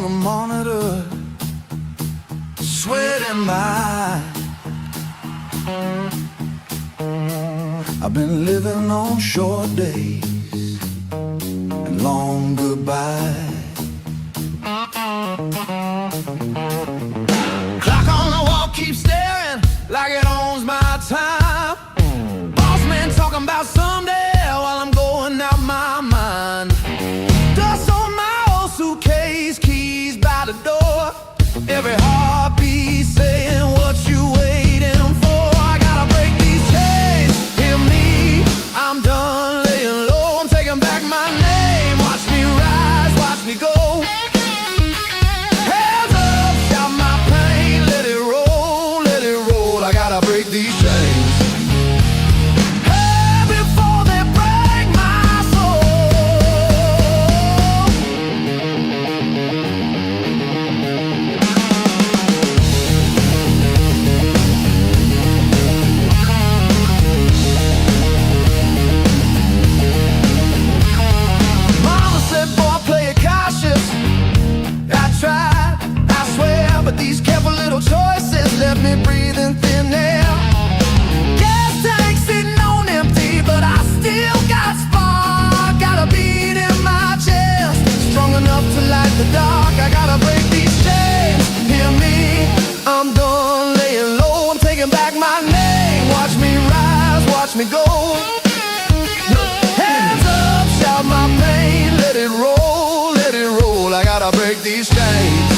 on the monitor, sweating by. I've been living on short days and long goodbyes. Clock on the wall keeps staring like it owns my time. Boss man talking about someday while I'm going out my mind. Dust on my old suitcase, keys by the door. Every heartbeat saying what you waiting for. I gotta break these chains. Hear me, I'm done laying low. I'm taking back my name. Watch me rise, watch me go. Hands up, shout my pain. Let it roll, let it roll. I gotta break these chains. These careful little choices left me breathing thin air. Gas tank sitting on empty, but I still got spark. Got a beat in my chest, strong enough to light the dark. I gotta break these chains. Hear me, I'm done laying low. I'm taking back my name. Watch me rise, watch me go. Hands up, shout my pain. Let it roll, let it roll. I gotta break these chains.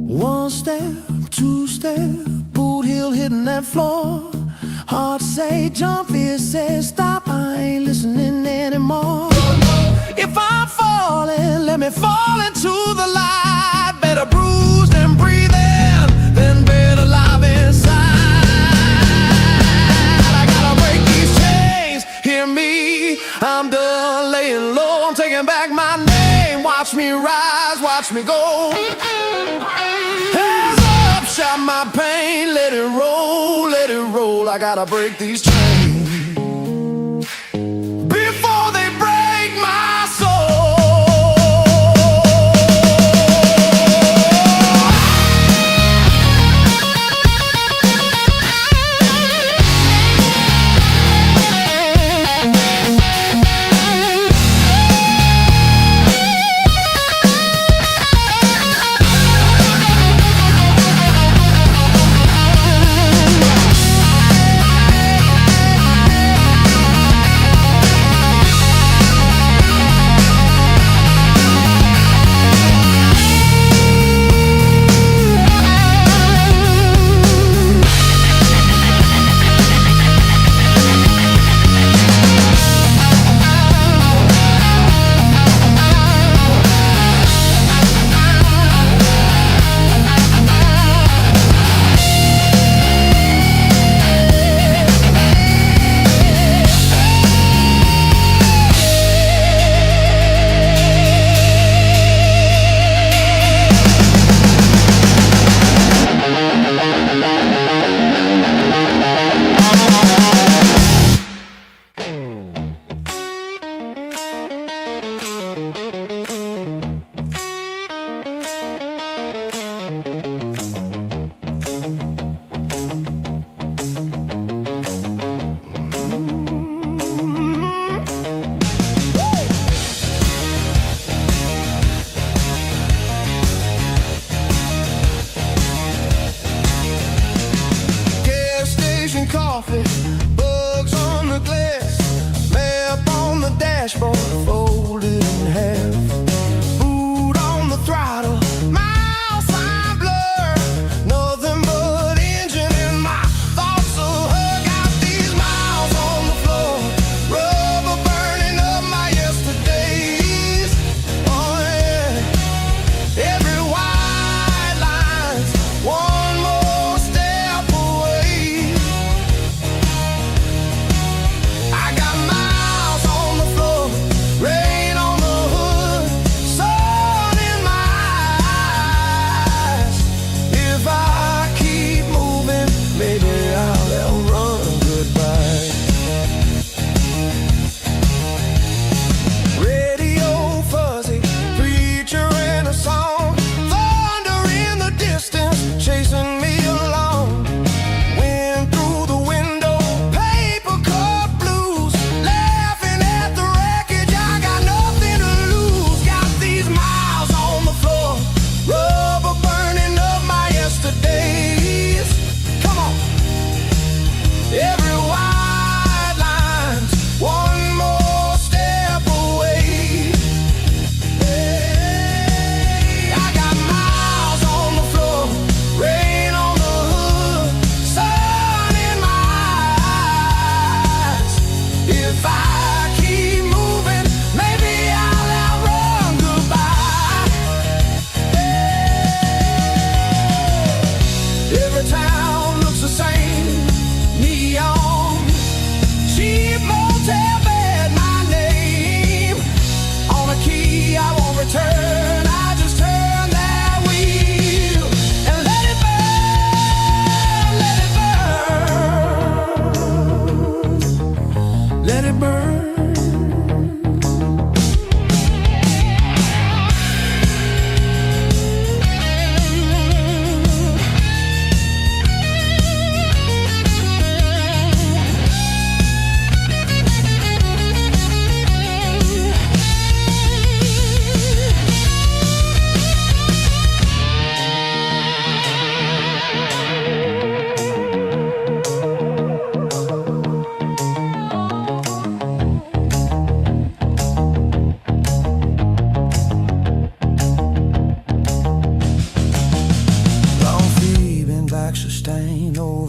One step, two step, boot heel hitting that floor. Heart say jump, fear says stop, I ain't listening anymore. If I'm falling, let me fall into the light. Better bruised and breathing than better alive inside. I gotta break these chains, hear me, I'm done laying low. I'm taking back my name. Watch me rise, watch me go. Shout my pain, let it roll, let it roll. I gotta break these chains before they break my soul.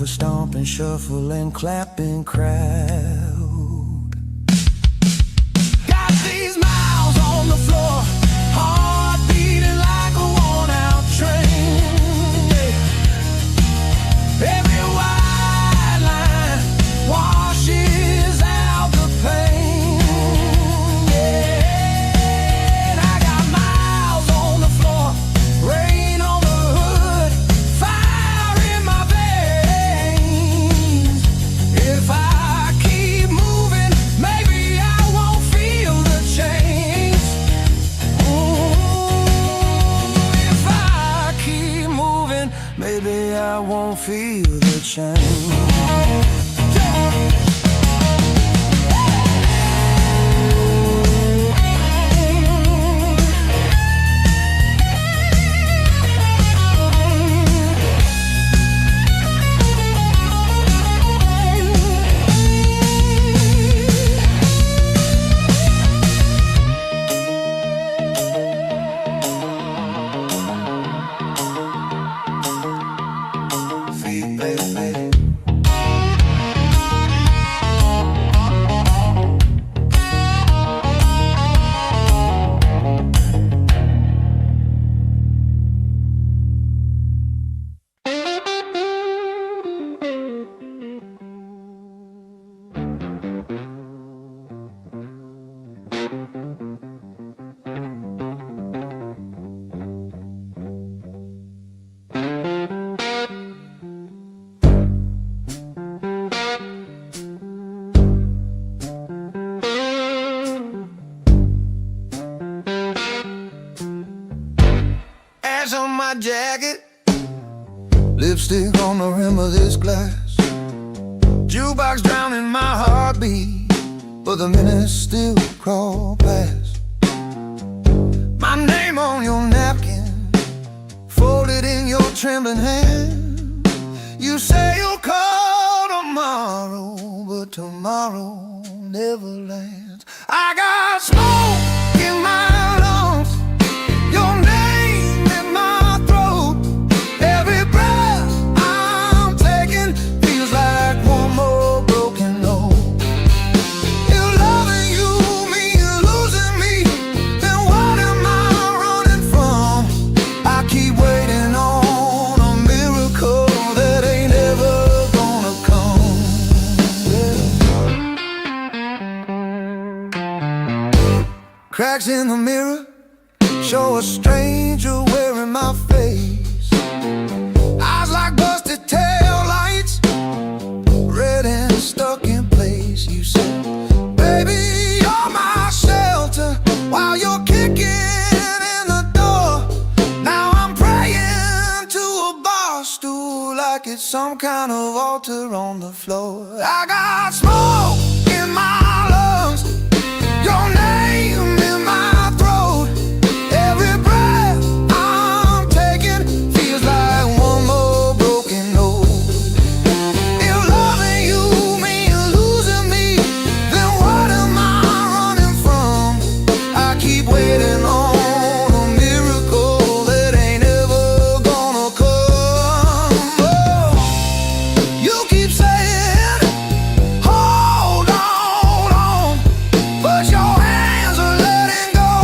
stomping, shuffling, clapping crowd. Got these miles on the floor, heart beating like a worn-out train. Every white line washes out the pain. Yeah, and I got miles on the floor, rain on the hood, fire in my veins. If I keep moving, maybe I won't feel the change. If I keep moving, maybe I won't feel the change. Ash on my jacket, lipstick on the rim of this glass, jukebox drowning my heartbeat, but the minutes still crawl past. My name on your napkin, folded in your trembling hand. You say you'll call tomorrow, but tomorrow never lands. I got smoke in my lungs, your name in my throat. Every breath I'm taking feels like one more broken note. If loving you means losing me, then what am I running from? I keep waiting on a miracle that ain't ever gonna come. Cracks in the mirror show a stranger wearing my face. Eyes like busted tail lights, red and stuck in place. You said, baby, you're my shelter, while you're kicking in the door. Now I'm praying to a bar stool like it's some kind of altar on the floor. I got smoke in my lungs, your name in my throat. Every breath I'm taking feels like one more broken note. If loving you means losing me, then what am I running from? I keep waiting on a miracle that ain't ever gonna come. Oh, you keep saying, hold on, but your hands are letting go.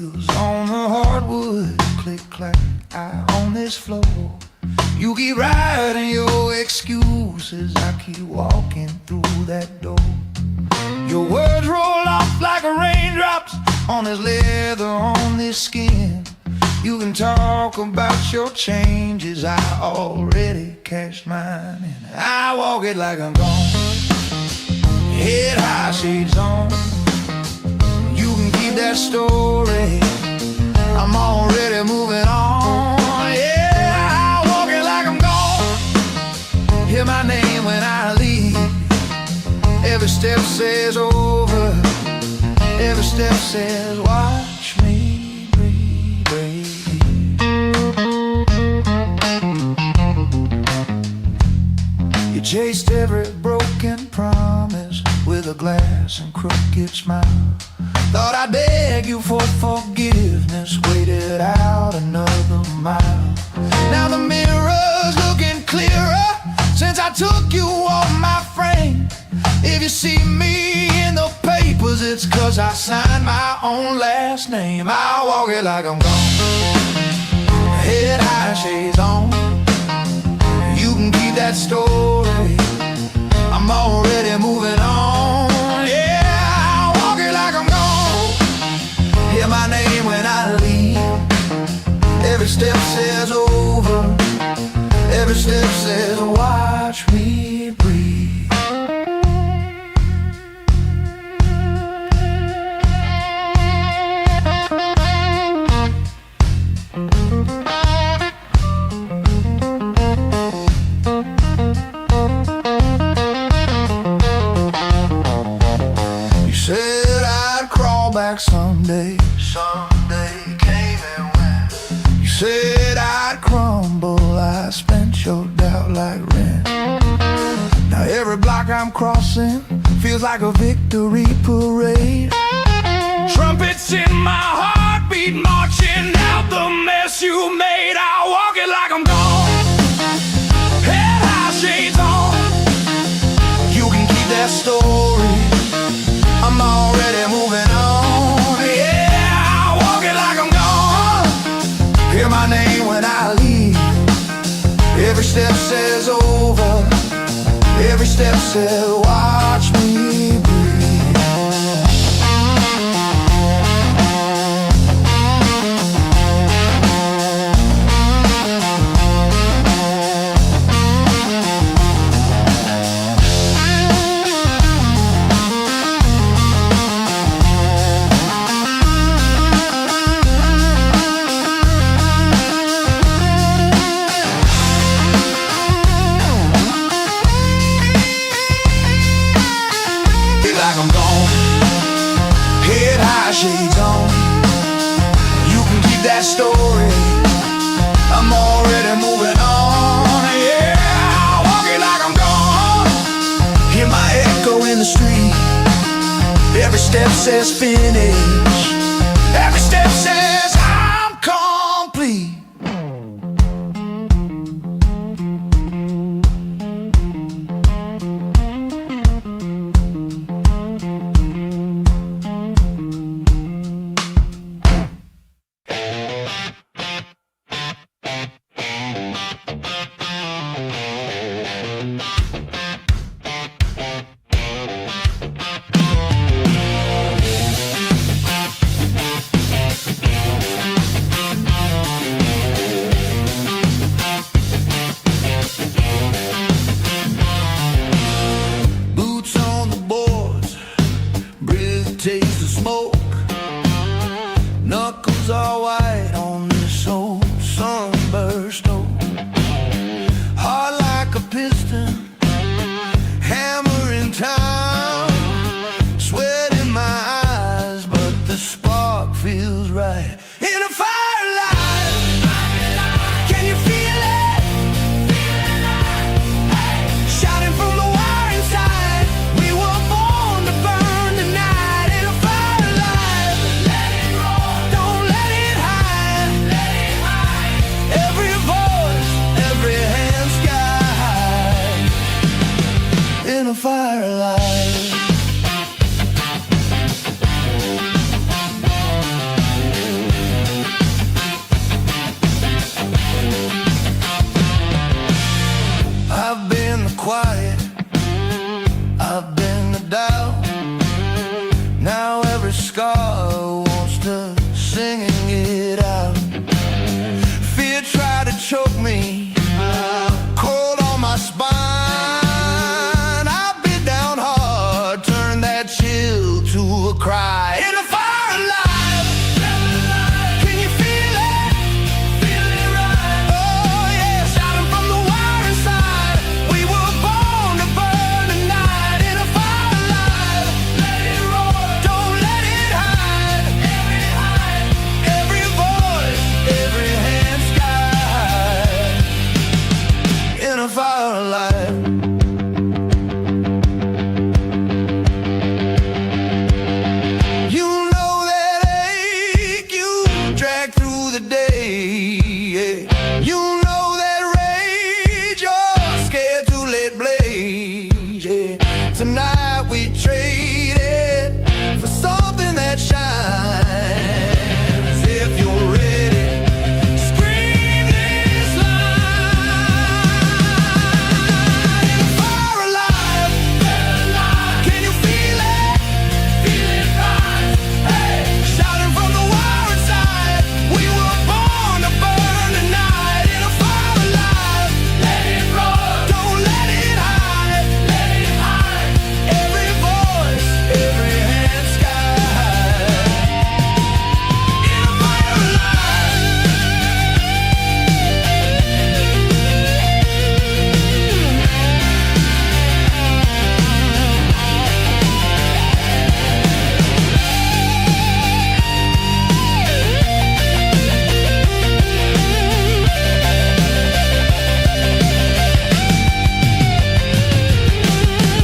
heels on the hardwood, click clack, out on this floor. You keep writing your excuses, I keep walking through that door. Your words roll off like raindrops on this leather, on this skin. You can talk about your changes, I already cashed mine in. I walk it like I'm gone, head high, shades on. You can keep that story, I'm already moving on. Yeah, I walk it like I'm gone, hear my name when I leave. Every step says over, every step says watch me breathe. You chased every broken promise with a glass and crooked smile. Thought I'd beg you for forgiveness, waited out another mile. Now the mirror's looking clearer since I took you off my frame. If you see me in the papers, it's 'cause I signed my own last name. I walk it like I'm gone, head high, shades on. You can keep that story, I'm already moving on. Yeah, I walk it like I'm gone, hear my name when I leave. Every step says over, every step says watch me breathe. Said I'd crawl back someday, someday came and went. You said I'd crumble, I spent your doubt like rent. Now every block I'm crossing feels like a victory parade. Trumpets in my heartbeat, marching out the mess you made. I walk it like I'm gone, head high, shades on. You can keep that story, I'm already moving on. Yeah, I walk it like I'm gone, hear my name when I leave. Every step says over, every step says watch me breathe. Like I'm gone, head high, shades on. You can keep that story, I'm already moving on. Yeah, I walk it like I'm gone, hear my echo in the street. Every step says finish, every step says I'm complete. Taste the smoke, knuckles are white on this old sunburst oak. Heart like a piston, hammer in time. Sweat in my eyes, but the spark feels right. In a firelight, can you feel it? Shouting from the wire inside, we were born to burn the night. In a firelight, the day. Yeah. You know that rage, you're scared to let blaze. Yeah. Tonight we traded for something that shines. If you're ready, scream this line. Fire alive, can you feel it? Feel it rise. Hey, shouting from the war inside. We were born to burn tonight. In a fire alive, let it roar. Don't let it hide, let it hide. Every voice, every hand sky high. In a fire alive.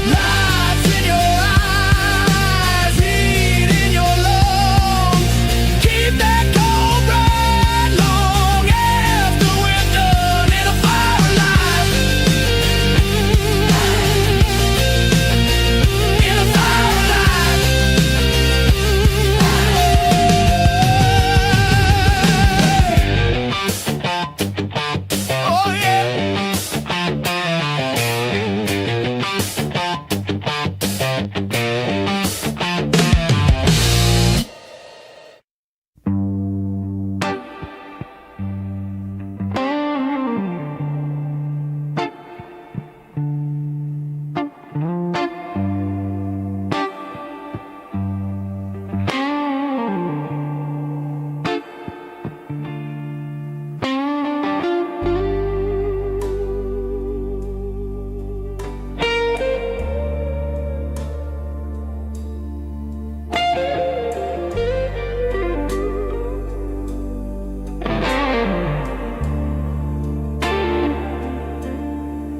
Lights in your eyes, heat in your lungs. Keep that cold bright long after we're done. In a fire alive. In a fire alive. Oh yeah.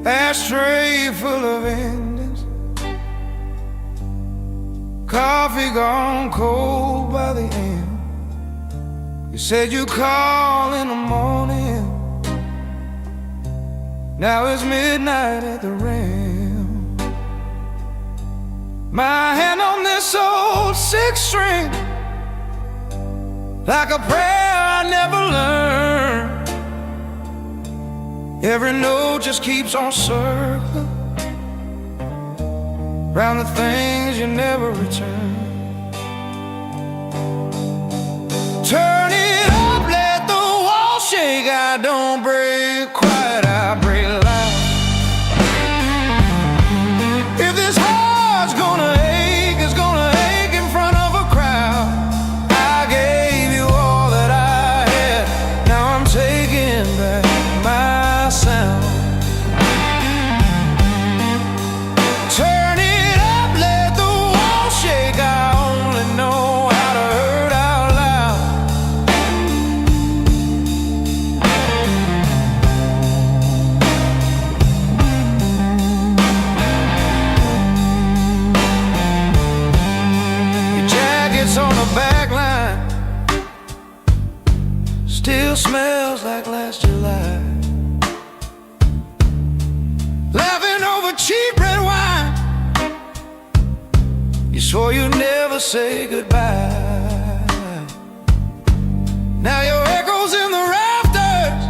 Ashtray full of endings, coffee gone cold by the end. You said you'd call in the morning. Now it's midnight at the rim. My hand on this old six string, like a prayer I never learned. Every note just keeps on circling round the things you never return. Turn it up, let the wall shake. I don't break quiet, I break loud. If this heart's gonna ache, it's gonna ache in front of a crowd. I gave you all that I had, now I'm taking back my sound. Turn it up, let the wall shake. I only know how to hurt out loud. Your jacket's on the back line, still smells like last July. Laughing over cheap red wine, you swore you'd never say goodbye. Now your echo's in the rafters,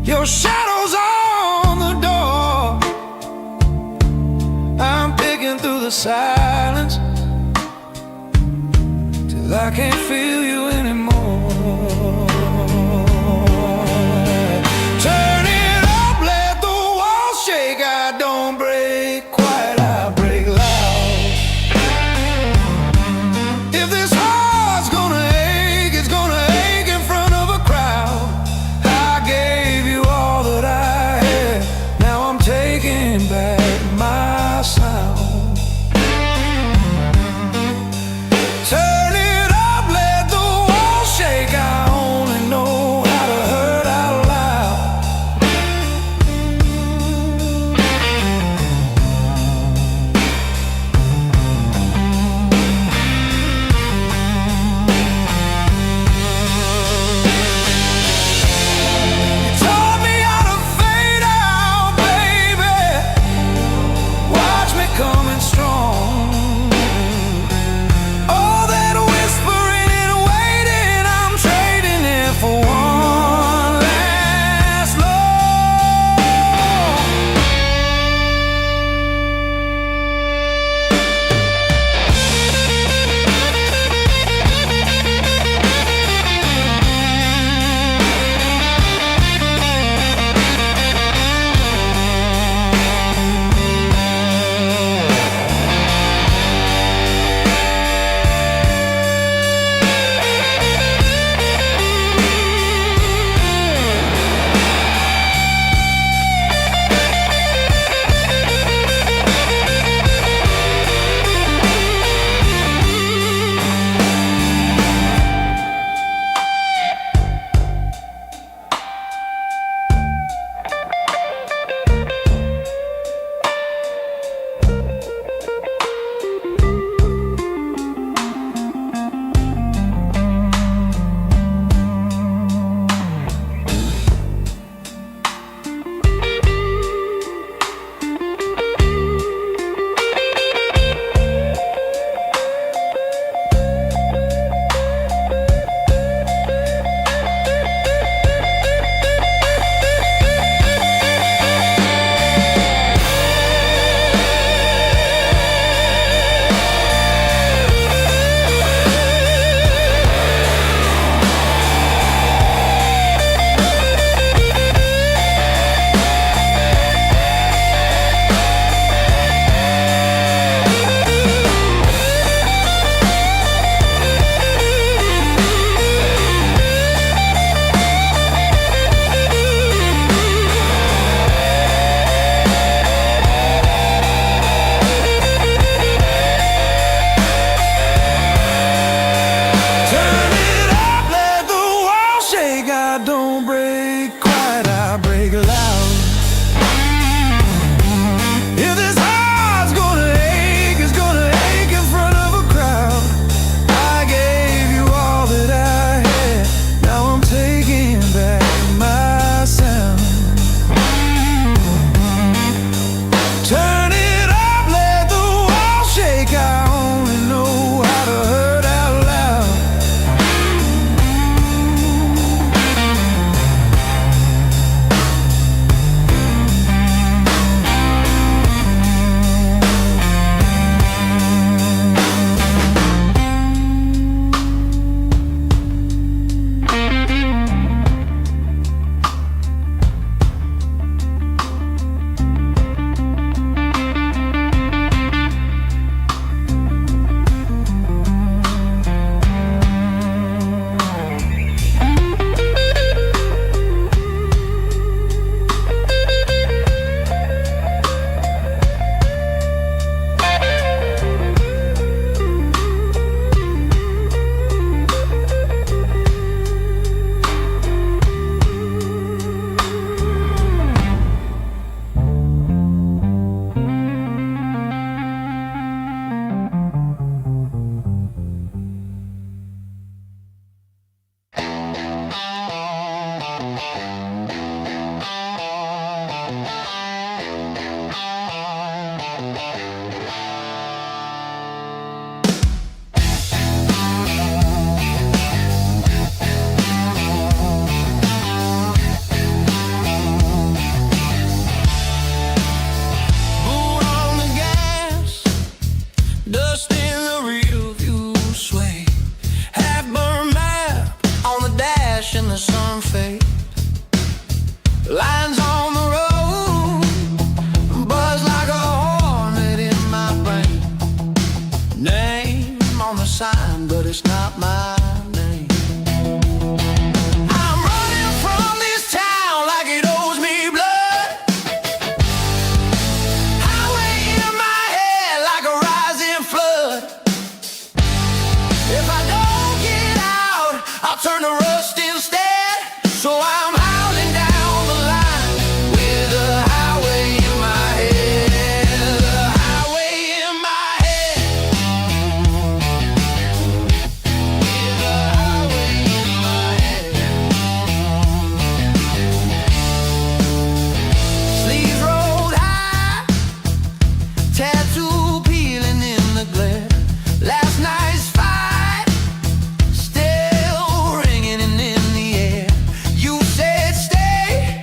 your shadow's on the door. I'm picking through the silence till I can't feel you anymore. Turn it up, let the walls shake. I don't break quiet, I break loud. If this heart's gonna ache, it's gonna ache in front of a crowd. I gave you all that I had, now I'm taking back my sound. Turn it up, let the my name. I'm running from this town like it owes me blood. Highway in my head like a rising flood. If I don't get out, I'll turn to rust instead. So I'm howling down the line with a highway in my head. A highway in my head. With a highway in my head. Sleeves rolled high, tattoo peeling in the glare. Last night's fight still ringing in the air. You said stay,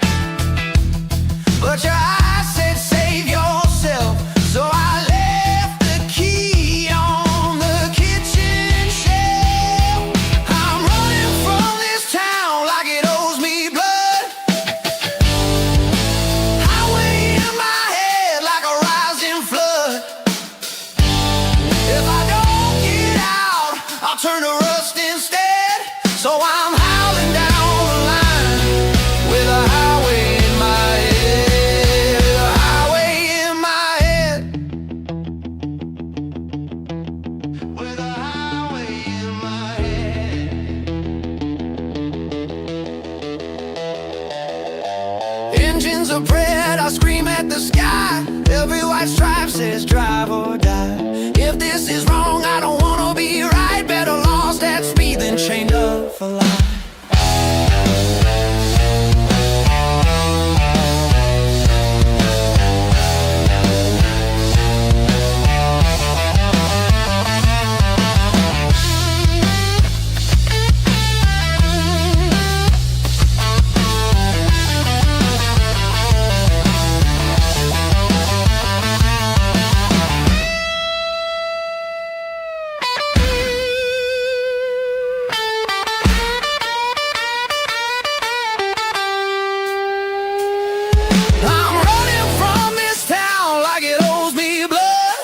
but your eyes said save yourself. So I left the key on the kitchen shelf. I'm running from this town like it owes me blood. Highway in my head like a rising flood. If I don't get out, I'll turn to rust instead. So I'm howling down the line with a highway in my head. A highway in my head. With a highway in my head. Engines of bread, I scream at the sky. Every white stripe says drive or die. If this is wrong, I don't wanna be right. Better lost at speed than chained up for life. I'm running from this town like it owes me blood.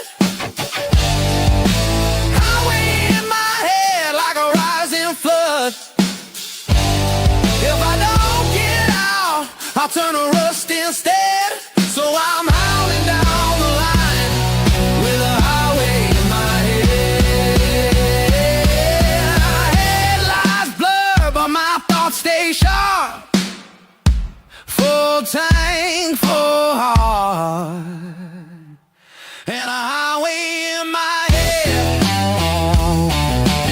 Highway in my head like a rising flood. If I don't get out, I'll turn to rust instead. So I'm howling down the line with a highway in my head. Headlights blur, but my thoughts stay sharp. Full tank, full heart, and a highway in my head.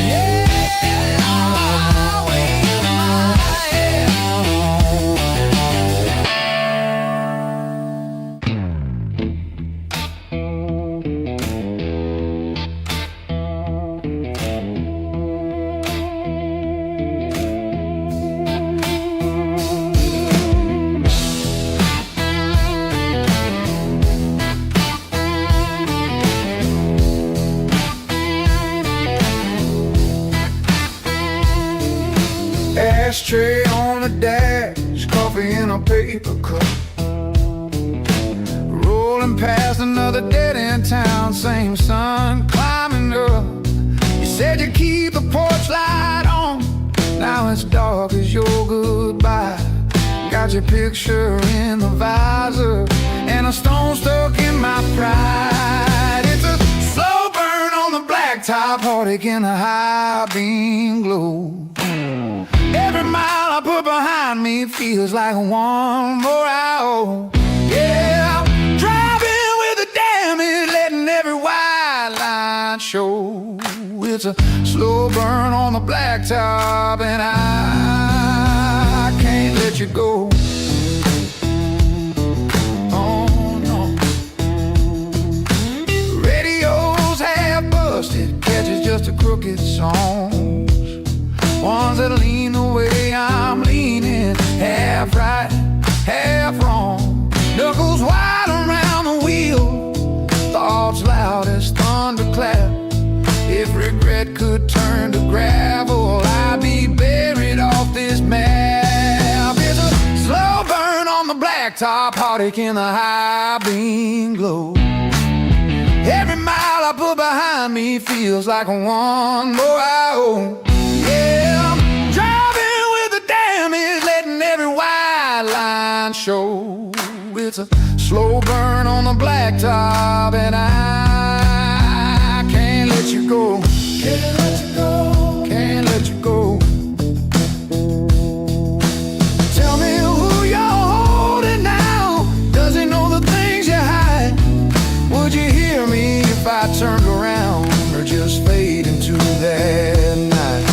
Yeah, a highway in my head. Ashtray on the dash, coffee in a paper cup. Rolling past another dead-end town, same sun climbing up. You said you keep the porch light on, now it's dark as your goodbye. Got your picture in the visor, and a stone stuck in my pride. It's a slow burn on the blacktop, heartache in a high beam glow. Every mile I put behind me feels like one more hour. Yeah, I'm driving with the damage, letting every white line show. It's a slow burn on the blacktop, and I can't let you go. Oh no. Radios half busted, catches just a crooked song. Ones that lean the way I'm leaning, half right, half wrong. Knuckles wide around the wheel, thoughts loud as thunderclap. If regret could turn to gravel, I'd be buried off this map. It's a slow burn on the blacktop, heartache in the high beam glow. Every mile I put behind me feels like one more hour. slow burn on the blacktop, and I can't let you go. Can't let you go. Can't let you go. Tell me who you're holding now. Does he know the things you hide? Would you hear me if I turned around, or just fade into that night?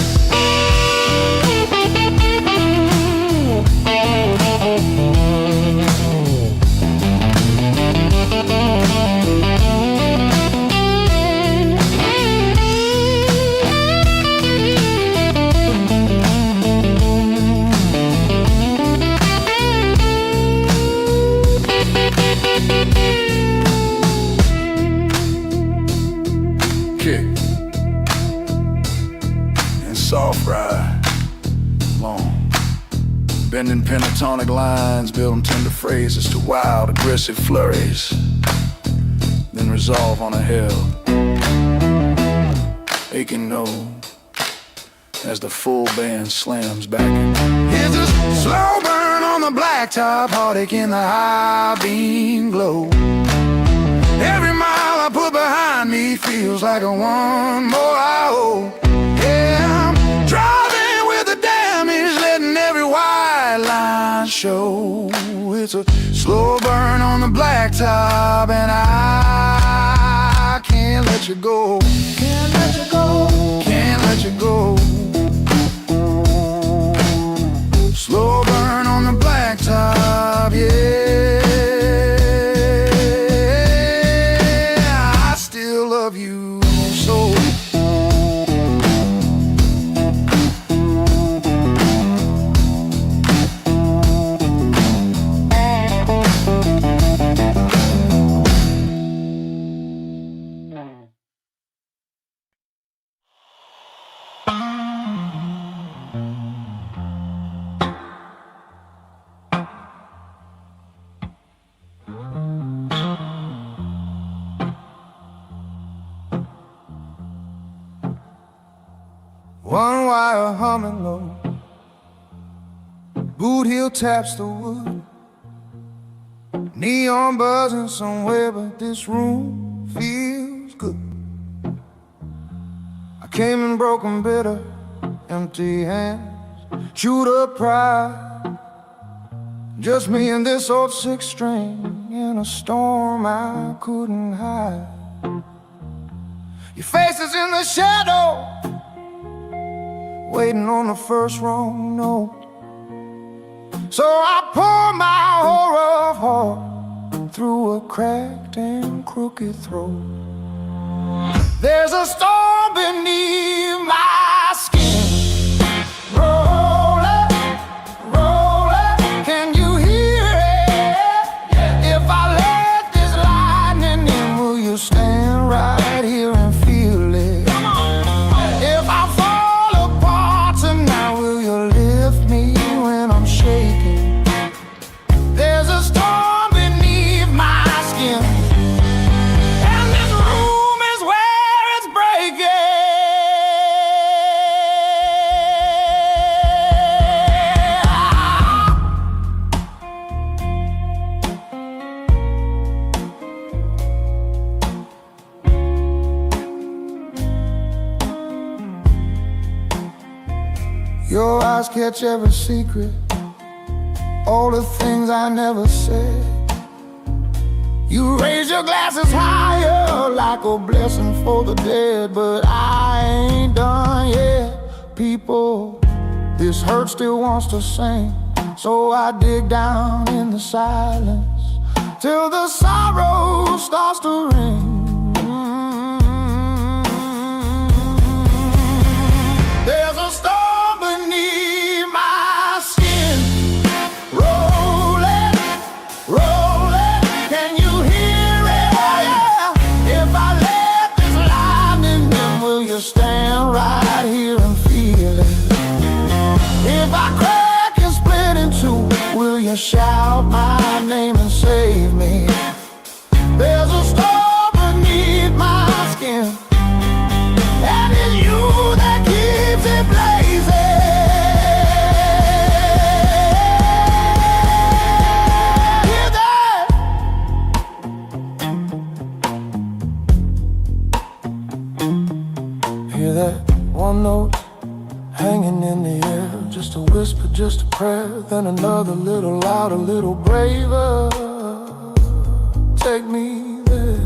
Kick and soft ride, long bending pentatonic lines, building tender phrases to wild, aggressive flurries, then resolve on a hell aching no as the full band slams back in. Here's a slow burn on the blacktop, heartache in the high beam glow. Every mile I put behind me feels like a one more I owe. Yeah, I'm driving with the damage, letting every white line show. It's a slow burn on the blacktop, and I can't let you go. Can't let you go. Can't let you go. Slow burn on the blacktop, yeah. Love you so. One wire humming low, boot heel taps the wood, neon buzzing somewhere, but this room feels good. I came in broken, bitter, empty hands, chewed up pride. Just me and this old six string in a storm I couldn't hide. Your face is in the shadow, waiting on the first wrong note. So I pour my horror of heart through a cracked and crooked throat. There's a storm beneath my skin, rolling, rolling. Can you hear it? If I let this lightning in, will you stand right here and feel it? If I fall apart tonight, will you lift me when I'm shaking? There's a storm beneath my skin, and this room is where it's breaking. Your eyes catch every secret, all the things I never said. You raise your glasses higher like a blessing for the dead, but I ain't done yet. People, this hurt still wants to sing, so I dig down in the silence till the sorrow starts to ring. There's a storm beneath my skin, rolling, rolling. Can you hear it? If I let this lightning in, will you stand right here and feel it? If I crack and split in two, will you shout my name and save me? There's a storm beneath my skin, and it's you that keeps it blazing. Hear that? hanging in the air, just a whisper, just a prayer. Then another little louder, little braver. Take me there.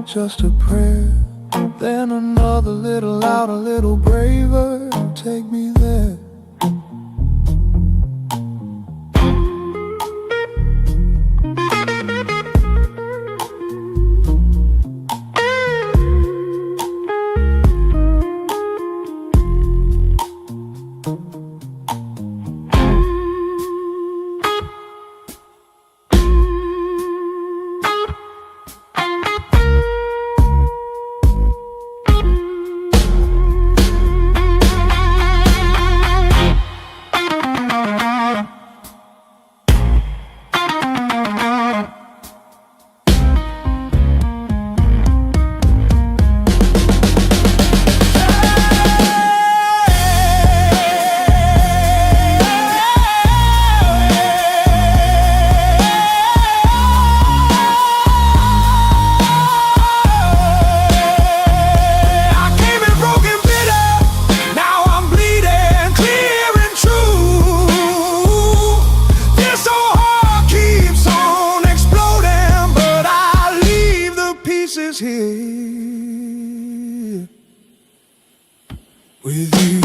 Just a prayer, then another little louder, little braver. Take me there. Here with you.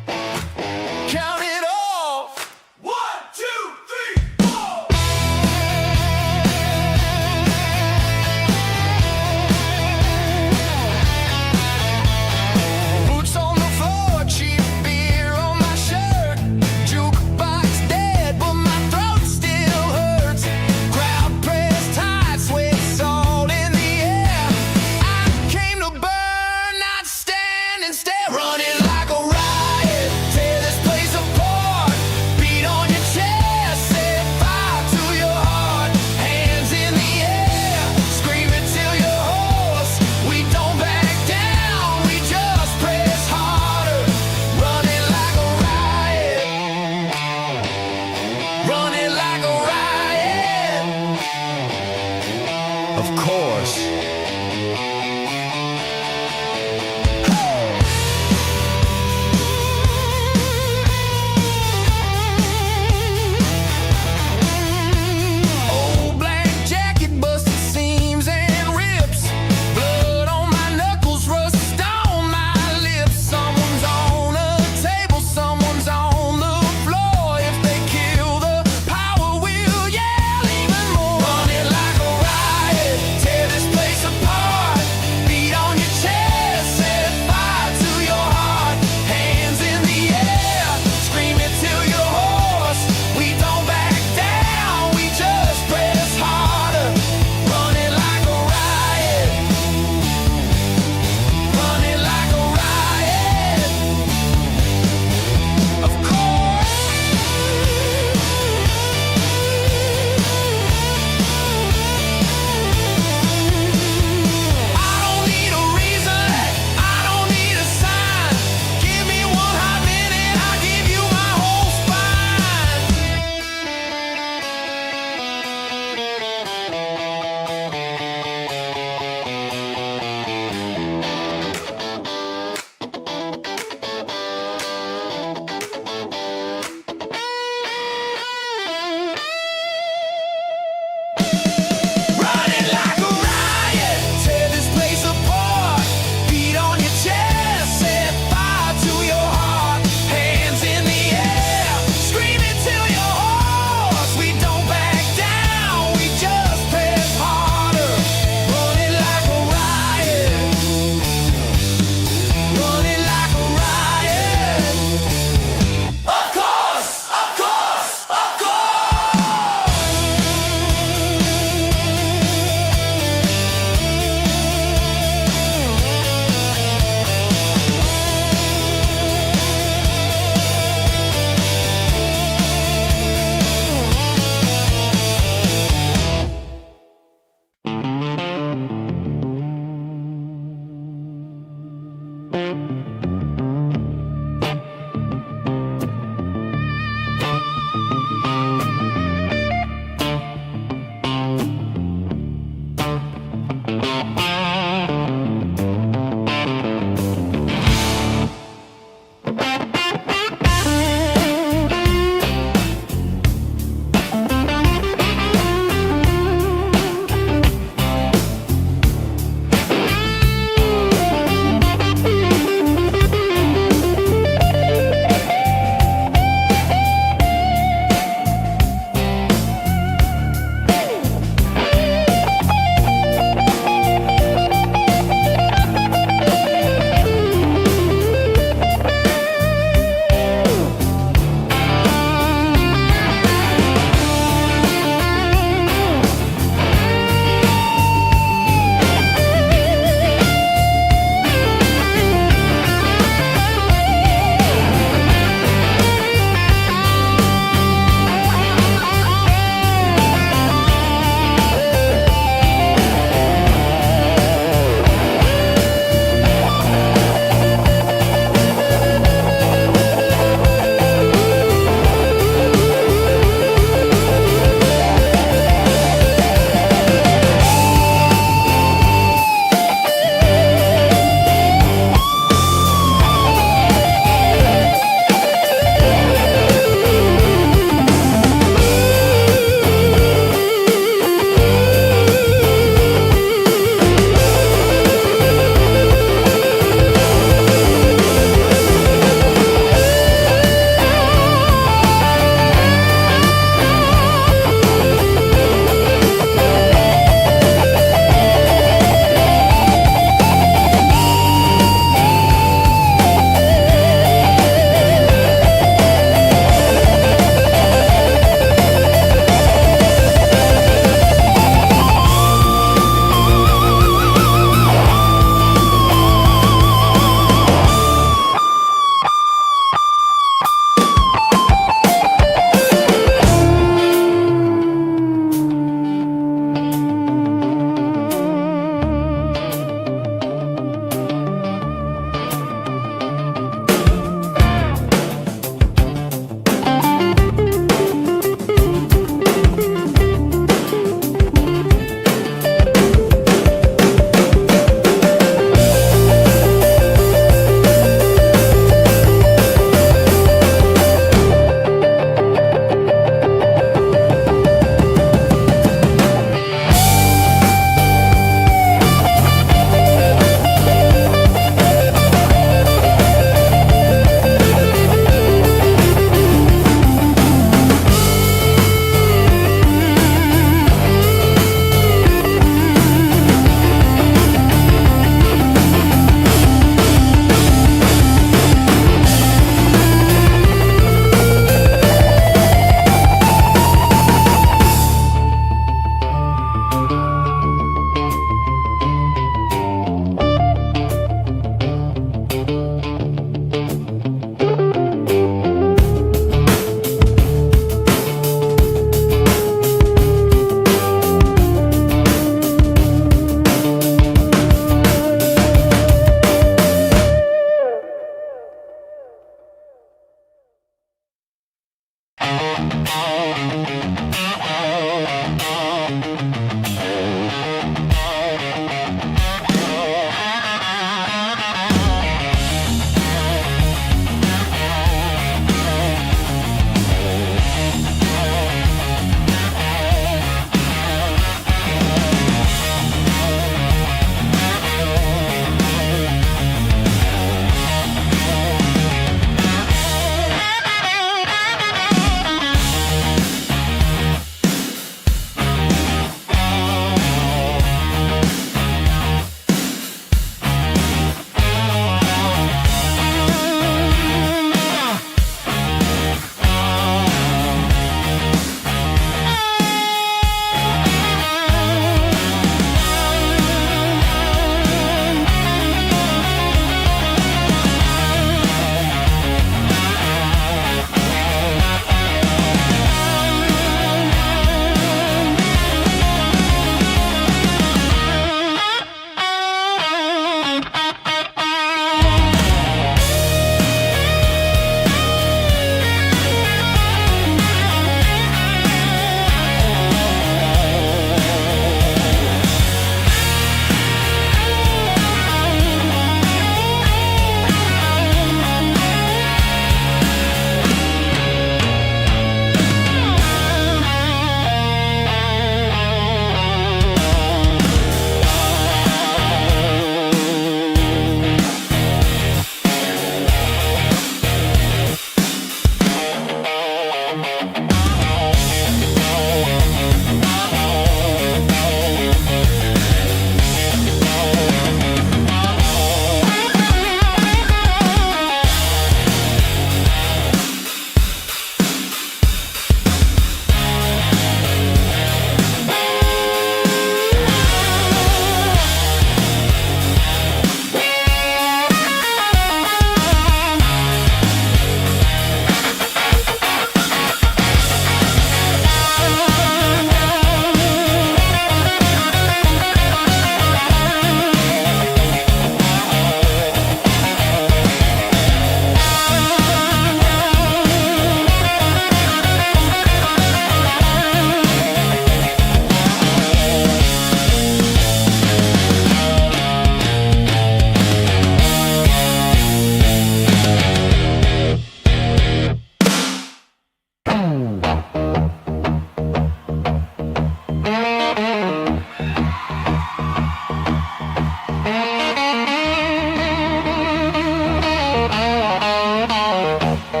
Boot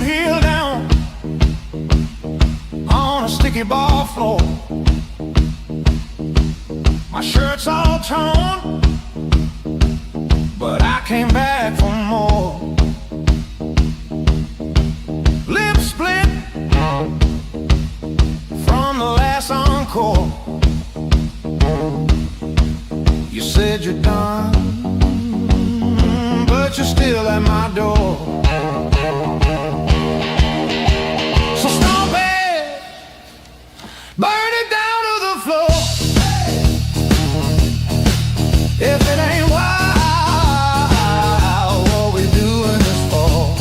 heel down on a sticky ball floor. My shirt's all torn, but I came back for more. Lips split from the last encore. You said you're done, but you're still at my door. So stomp it, burn it down to the floor. If it ain't wild, what we doing this for?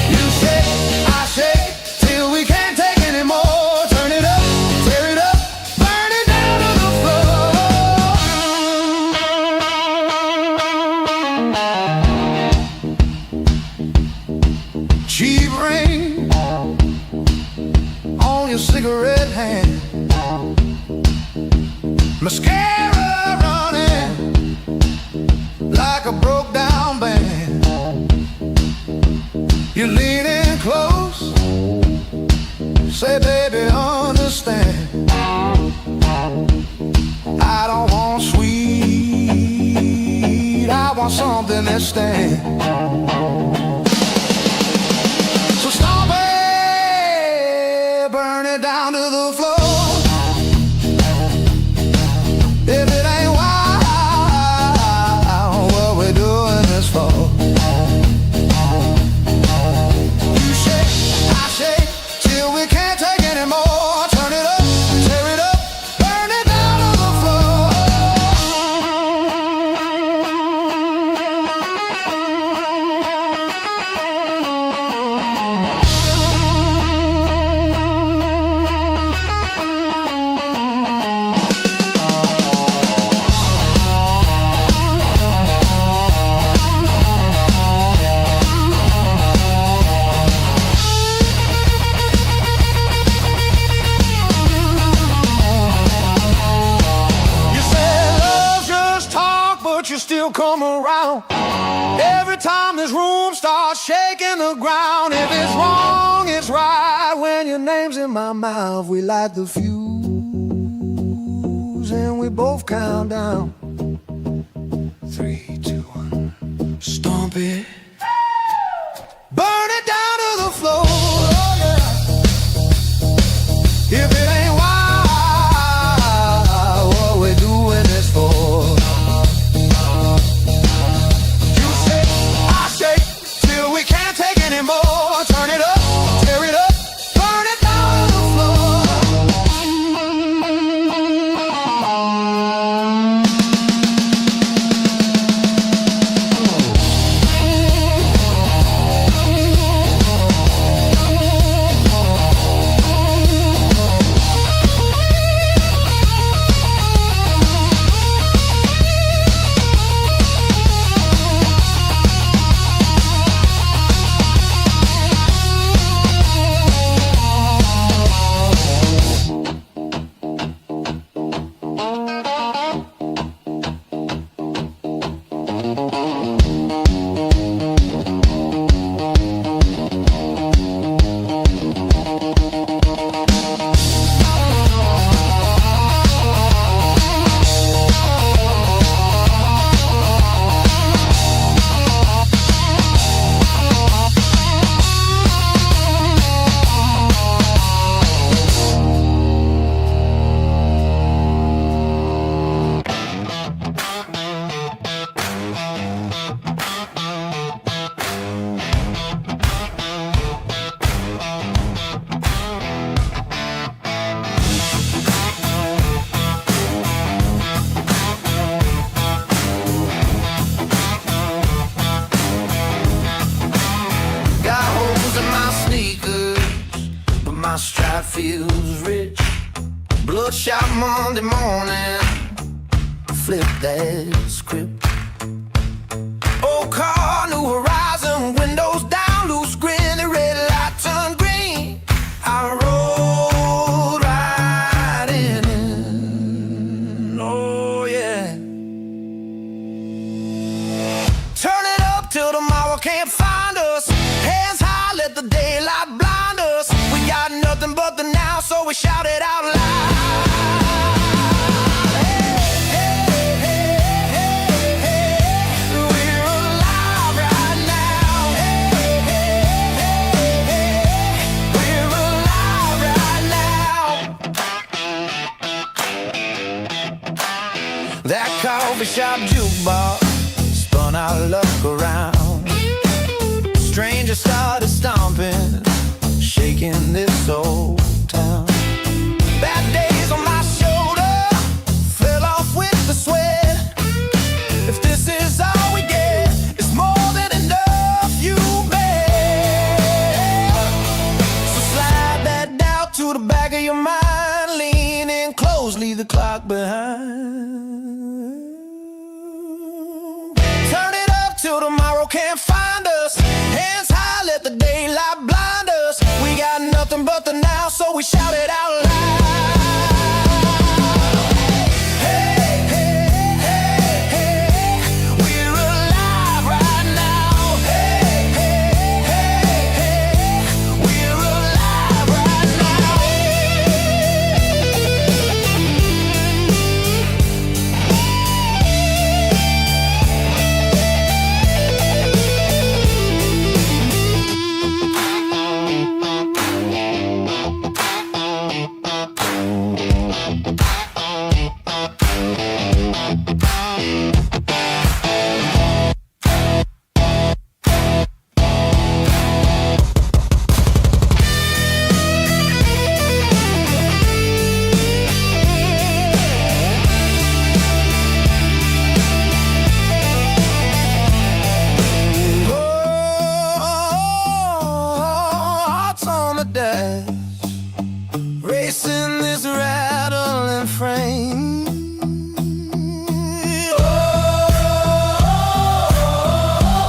You shake, I shake, till we can't take anymore. Turn it up, tear it up, burn it down to the floor. Cheap ring on your cigarette hand, mascara running like a broke down band. You're leaning close, say baby understand, I don't want sweet, I want something that stands. So stomp it, burn it down to the floor. If it ain't wild, what we doing this for? You shake, I shake, till we can't take anymore. Turn it up, tear it up, burn it down to the floor. You still come around every time this room starts shaking the ground. If it's wrong, it's right. When your name's in my mouth, we light the fuse and we both count down. 3, 2, 1. Stomp it, burn it down to the floor. Oh, yeah. If it ain't wild, what we doing this for? Anymore. Turn it up, tear it up, burn it down to the floor. Bloodshot Monday morning, flip that script. Old car, new horizon, windows down, loose grin, the red light turned green. I rode right in, oh yeah. Turn it up till tomorrow can't find us. Hands high, let the daylight blind us. We got nothing but the now, so we shout it out loud. That coffee shop jukebox spun our luck around. Strangers started stomping, shaking this old town. Bad days on my shoulder fell off with the sweat. If this is all we get, it's more than enough, you bet. So slide that doubt to the back of your mind, lean in close, leave the clock behind. Turn it up till tomorrow can't find us. Hands high, let the daylight blind us. We got nothing but the now, so we shout it out loud. Hey, hey, hey, hey, we're alive right now. Hey, hey, hey, hey, we're alive right now. Racing this rattling frame.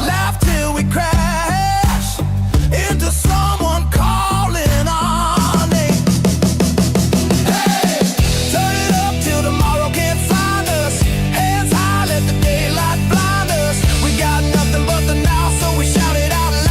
Laugh till we crash into someone calling our name. Hey, turn it up till tomorrow can't find us. Hands high, let the daylight blind us. We got nothing but the now, so we shout it out loud.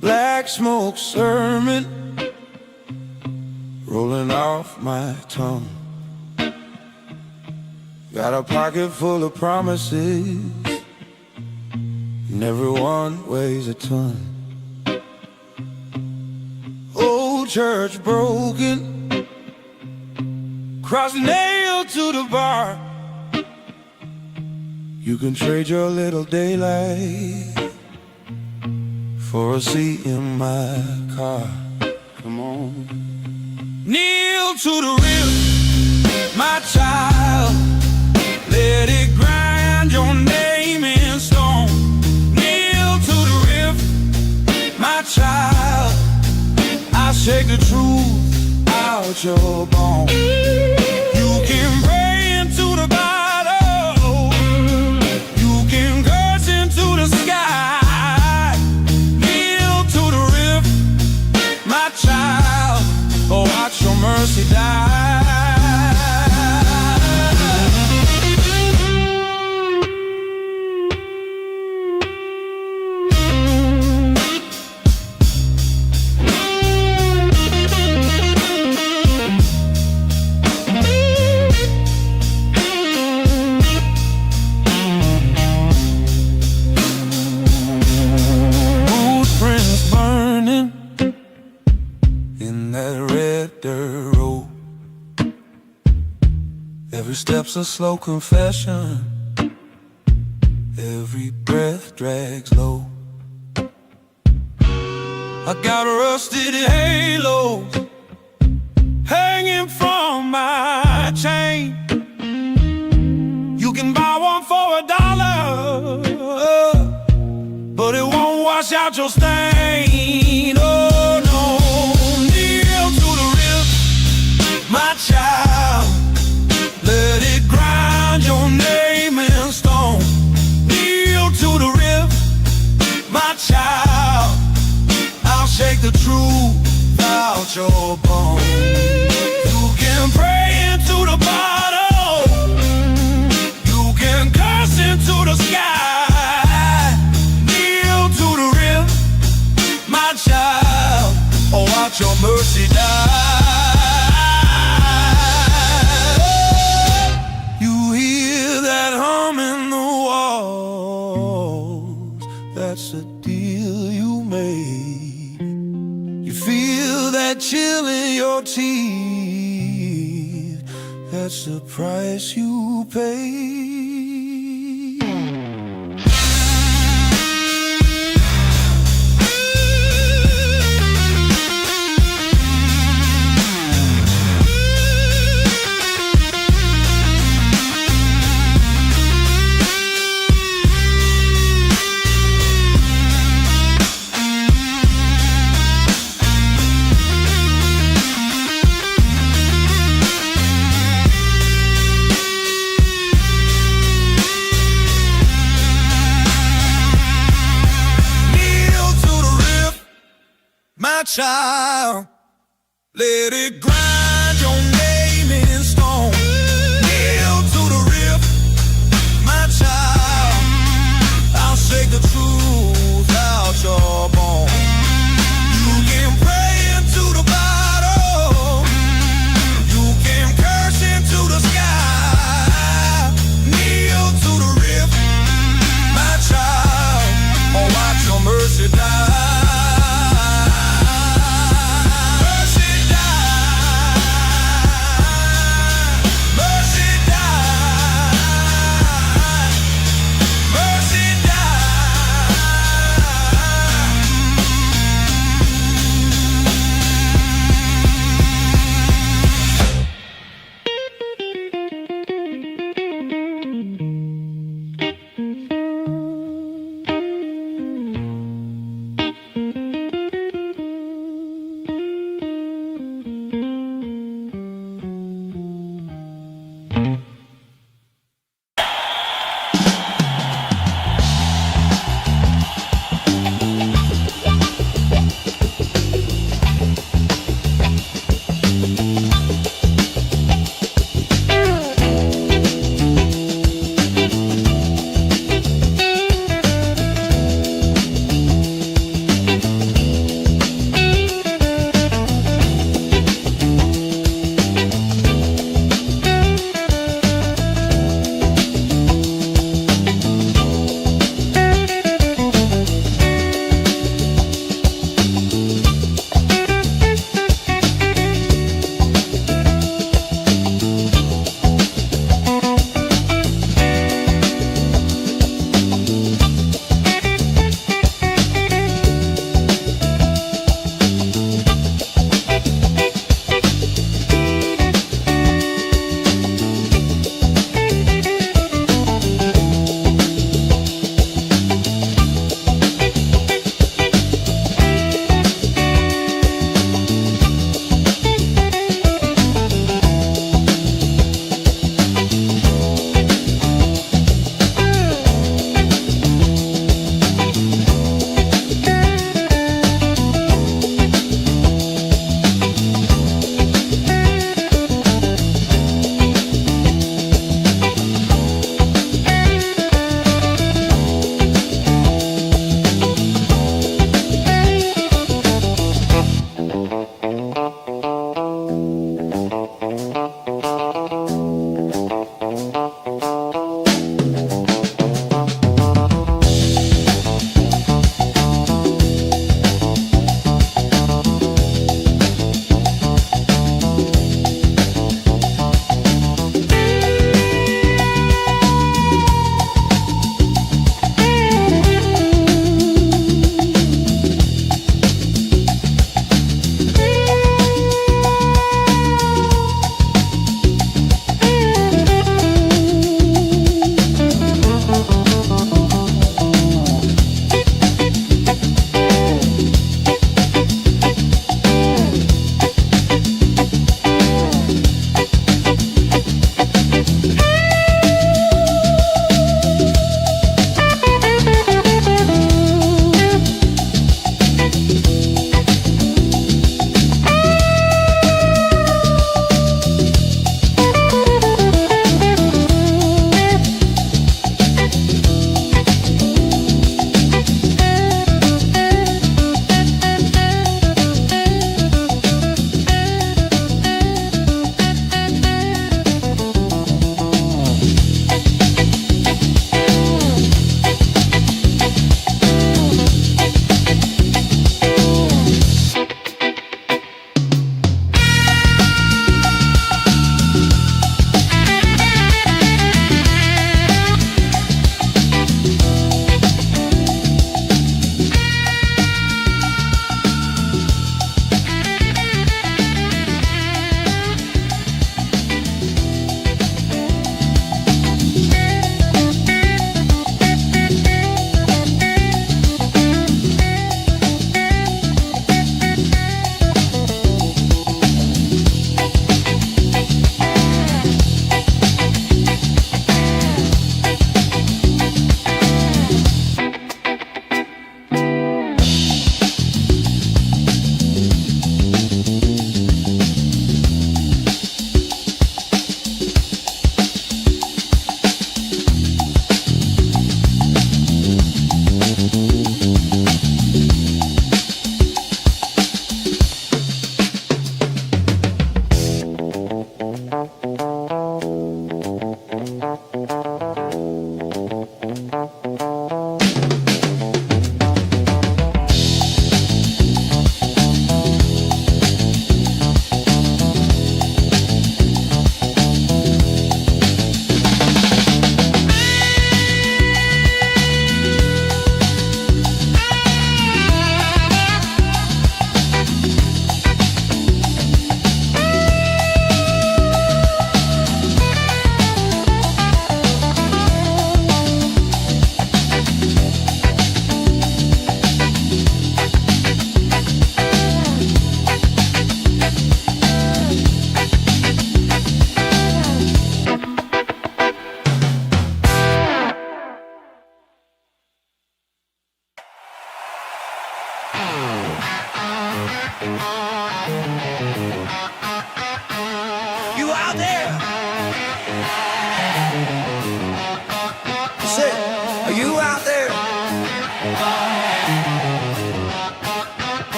Black smoke sermon rolling off my tongue. Got a pocket full of promises, and everyone weighs a ton. Old church broken, cross nailed to the bar. You can trade your little daylight for a seat in my car. Come on. Kneel to the rib, my child. Let it grind your name in stone. Kneel to the rib, my child. I shake the truth out your bone. You can pray into the bottle, you can curse step's a slow confession. Every breath drags low. I got rusted halos hanging from my chain. You can buy one for $1, but it won't wash out your stain. Oh no, kneel to the rip, my child. Let it grind your name in stone. Kneel to the rip, my child. I'll shake the truth out your bones. You can pray into the bottle, you can curse into the sky. Kneel to the rip, my child, or watch your mercy die. You hear that hum in the walls, that's a deal you made. You feel that chill in your teeth, that's the price you pay. My child, let it grind your name in stone. Kneel to the rip, my child. I'll shake the truth out your bones. You can pray into the bottle, you can curse into the sky. Kneel to the rip, my child, or watch your mercy die.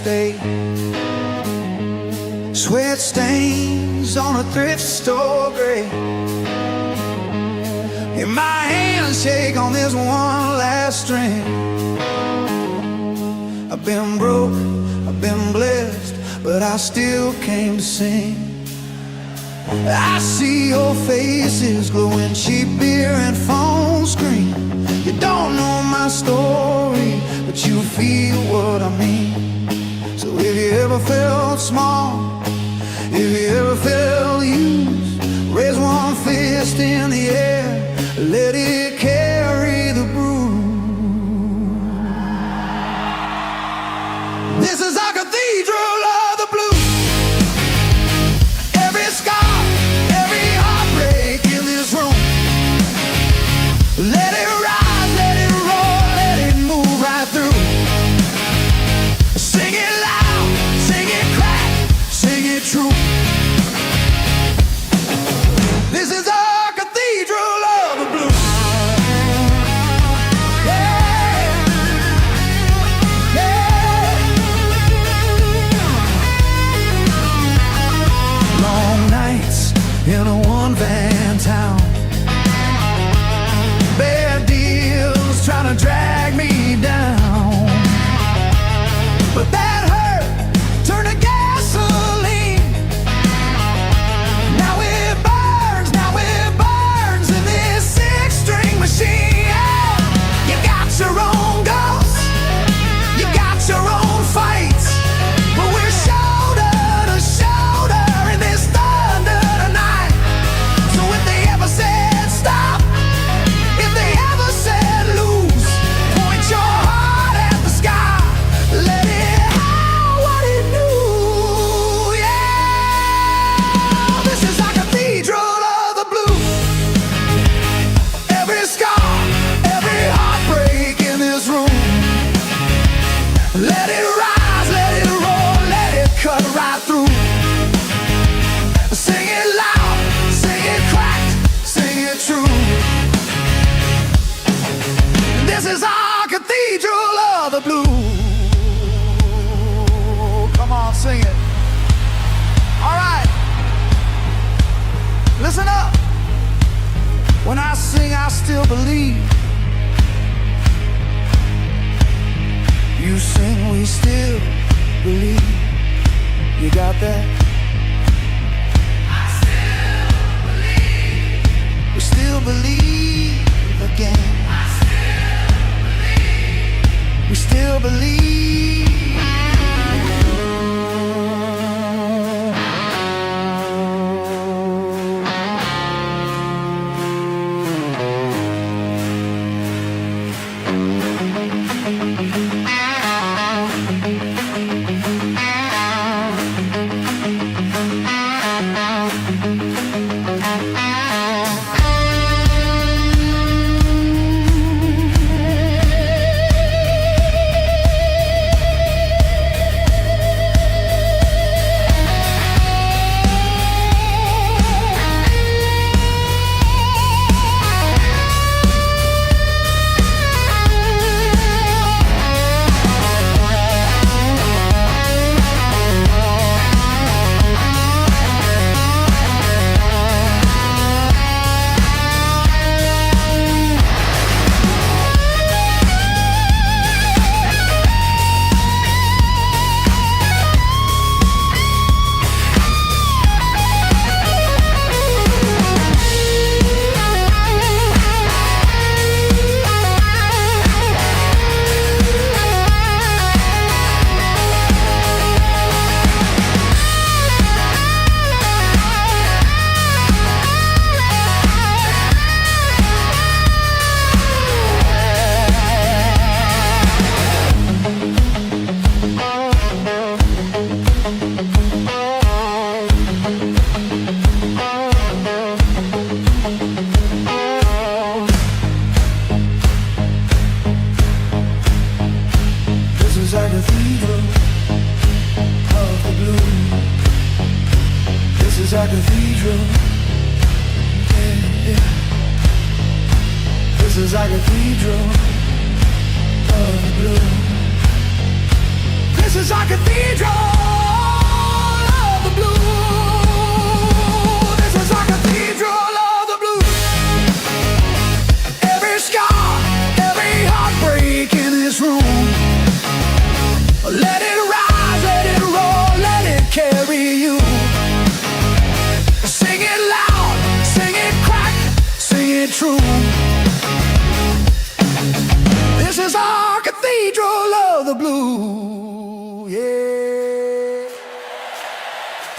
state. Sweat stains on a thrift store grate, and my hands shake on this one last string. I've been broke, I've been blessed, but I still came to sing. I see your faces glowing, cheap beer and phone screen. You don't know my story, but you feel what I mean. So if you ever felt small, if you ever felt used, raise one fist in the air, let it carry the bruise. This is our cathedral of the blues. Every scar, every heartbreak in this room, let it rise, let it roll, let it move right through. Sing it loud, sing it crack, sing it true. This is our cathedral of the blues. Yeah, yeah. Long nights in a one-van town, bad deals trying to drag me down, but that hurt turned to gasoline. Now it burns in this six-string machine. You got your own ghosts, you got your own fights, but we're shoulder to shoulder in this thunder tonight. So if they ever said stop, if they ever said lose, point your heart at the sky, let it howl what it knew. Yeah, this is our cathedral of the blues. Every scar, every heartbreak in this room, let it rise, let it roll, let it cut right through. Sing it loud, sing it cracked, sing it true. This is our cathedral of the blues. Come on, sing it. All right, listen up. When I sing, I still believe. You sing, we still believe. You got that? We still believe again. We still believe. is our cathedral. Yeah, yeah. This is our cathedral of blue. This is our cathedral of the blues. This is our cathedral of the blues. Every scar, every heartbreak in this room, let it rise, let it roll, let it carry you. Sing it loud, sing it crack, sing it true. This is our cathedral of the blues, yeah.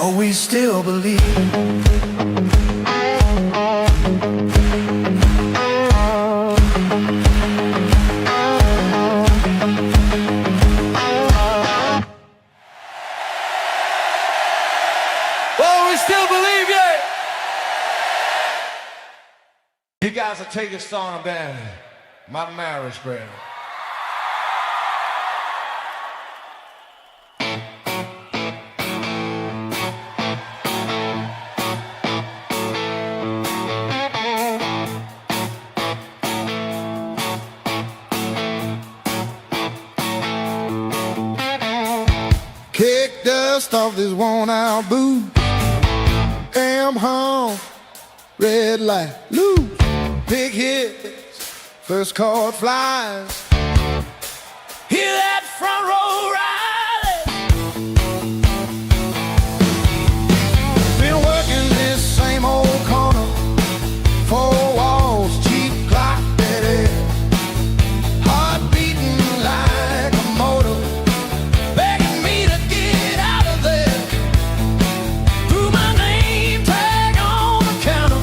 Oh, we still believe. Still believe, yeah. You guys will take a song about my marriage, brother. Kick dust off this worn-out boot. Am home, red light, loose, big hits, first chord flies. Hear that front row riding. Been working this same old corner, four walls, cheap clock, steady, heart beating like a motor, begging me to get out of there. Threw my name tag on the counter,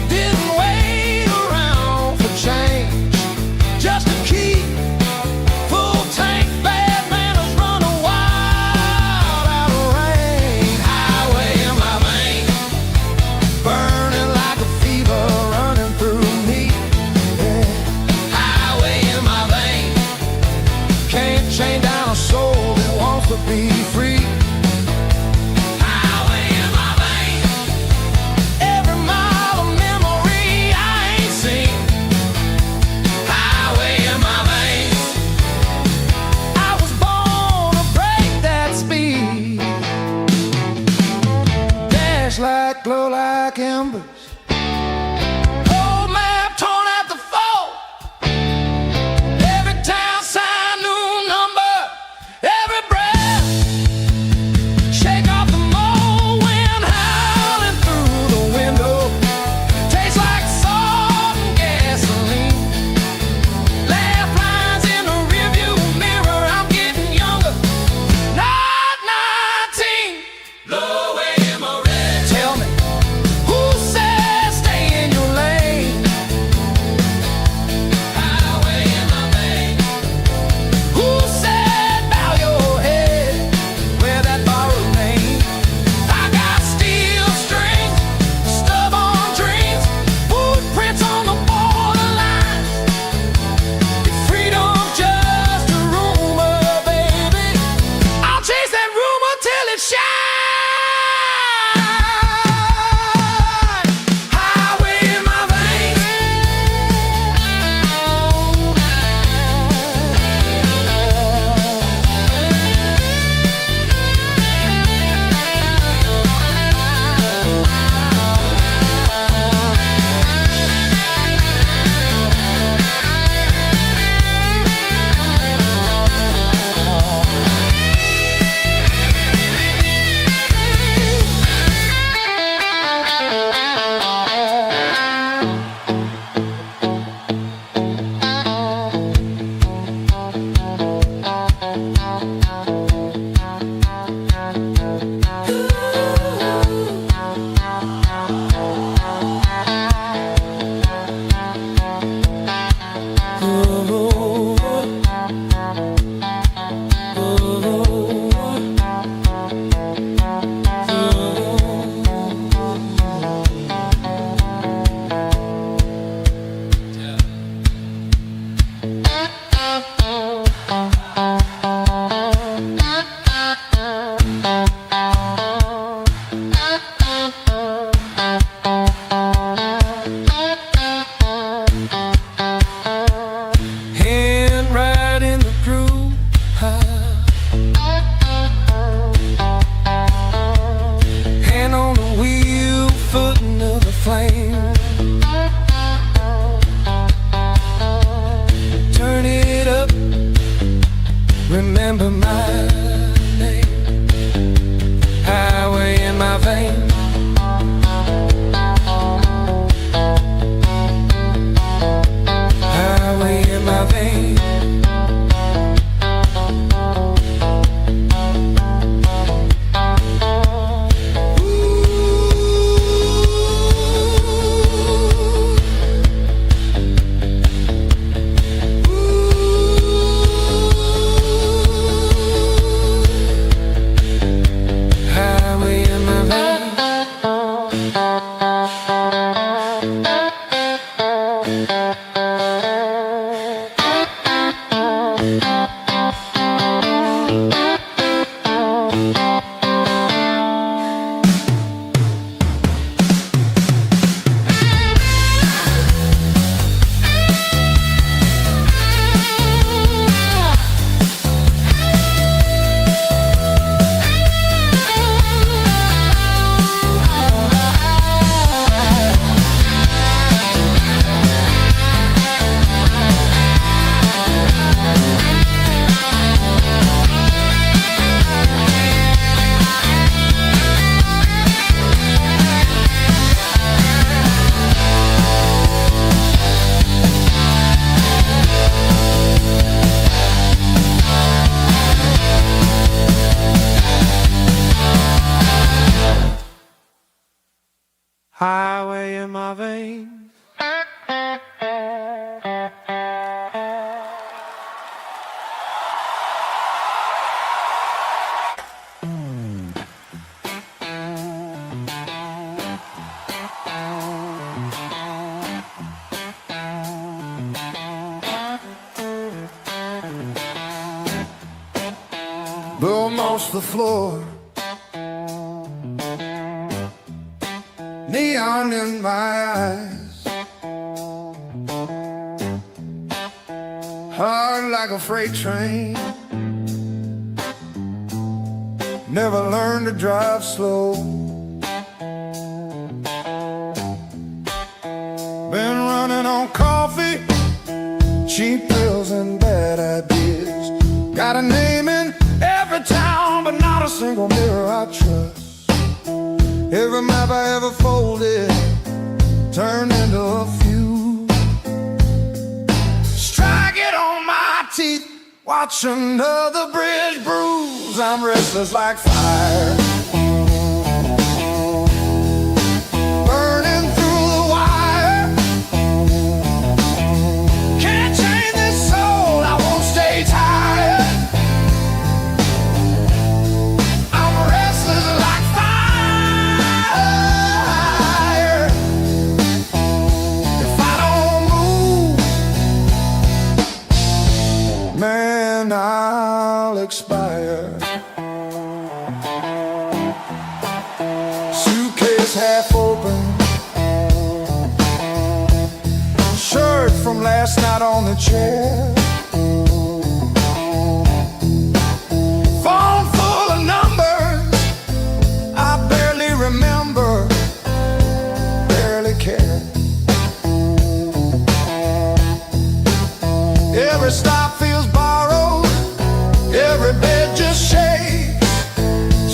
didn't wait around for change, just to keep full tank. Bad manners run a wild out of rain. Highway in my veins, burning like a fever running through me. Yeah. Highway in my veins, can't chain down a soul that wants to be free. Highway in my veins, every mile of memory I ain't seen. Highway in my veins, I was born to break that speed. Dash like, glow like embers. Old map torn at the fall. Every town sign, new number. Every breath, shake off the mold wind howling through the window. Tastes like salt and gasoline. Laugh lines in the rearview mirror. I'm getting younger, not 19. Low way in my red. Tell me, who says stay in your lane? Highway in my veins. Who said bow your head? Wear that borrowed name. I got steel strings, stubborn dreams, footprints on the borderline. If freedom's just a rumor, baby, I'll chase that rumor till it shines. Highway in my veins. Highway in my veins. Blow most the floor, neon in my eyes, hard like a freight train. Never learned to drive slow. Been running on coffee, cheap pills and bad ideas. Got a name in every town, but not a single mirror I trust. Every map I ever folded turned into a few. Strike it on my teeth, watch another bridge bruise. I'm restless like fire, burning through the wire. Can't change this soul, I won't stay tired. I'm restless like fire. If I don't move, man, I'll expire. Suitcase half open, shirt from last night on the chair. Phone full of numbers I barely remember, barely care. Every stop feels borrowed, every bed just shakes.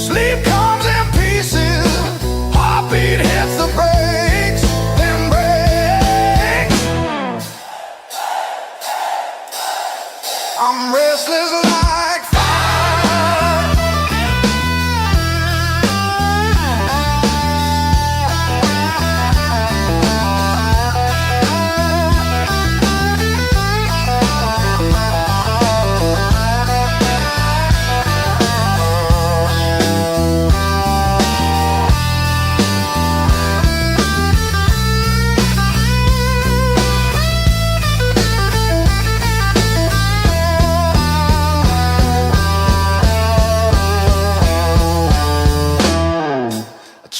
Sleep comes in pieces, heartbeat hits the brakes, then breaks. I'm restless like fire.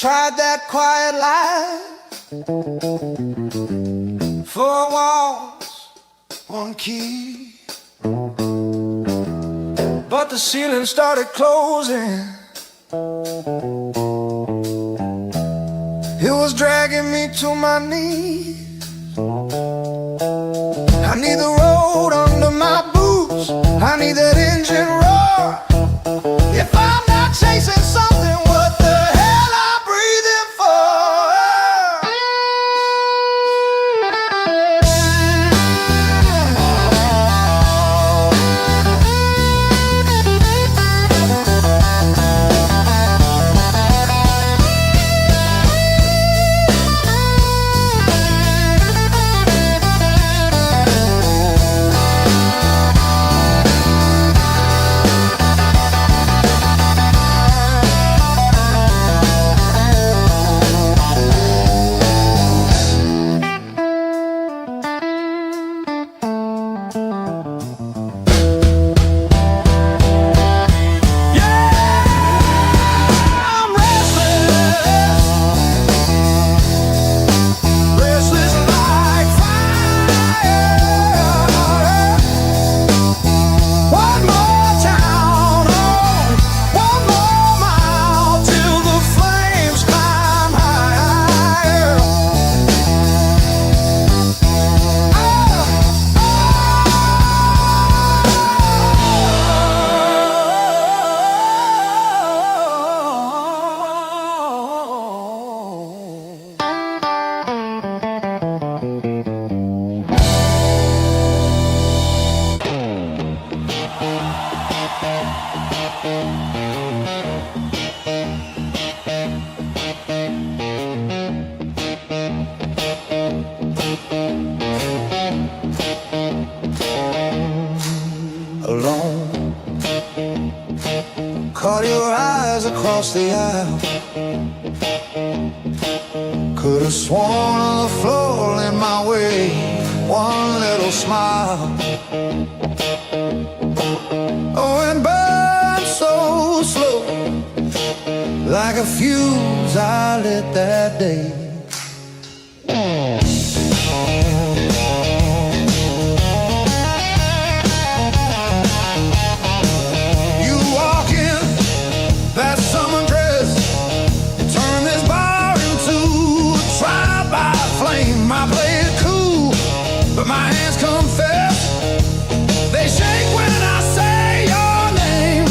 Tried that quiet life, 4 walls, 1 key, but the ceiling started closing. It was dragging me to my knees. I need the road under my boots, I need that engine roar. If I'm not chasing something, what the hell I'm breathing across the aisle. Could have sworn the floor in my way, one little smile. Oh, and burned so slow, like a fuse I lit that day. You walk in that summer dress, turn this bar into a trial by flame. I play it cool, but my hands confess, they shake when I say your name.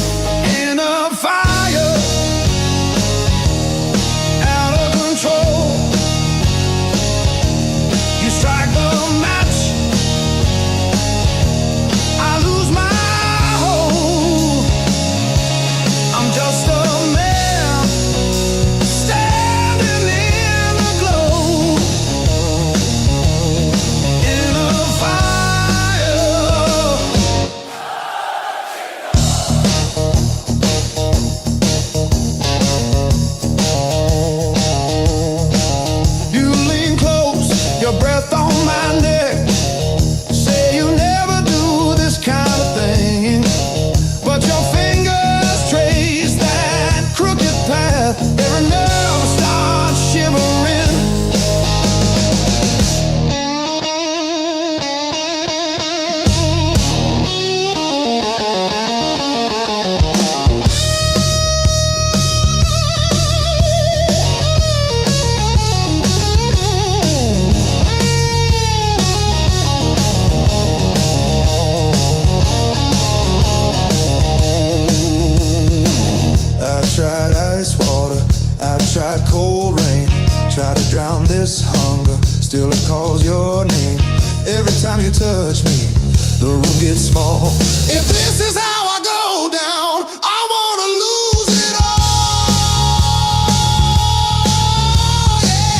In a fire out of control, you strike the match, I lose my hold. I'm just a man standing in the glow. In a fire. You lean close, your breath on my neck. Say you never do this kind of thing, but your fingers trace that crooked path. Every nerve starts shivering. I tried ice water, I tried cold rain, tried to drown this hunger, still it calls your name. Every time you touch me, the room gets small. If this is how I go down, I wanna lose it all. Yeah.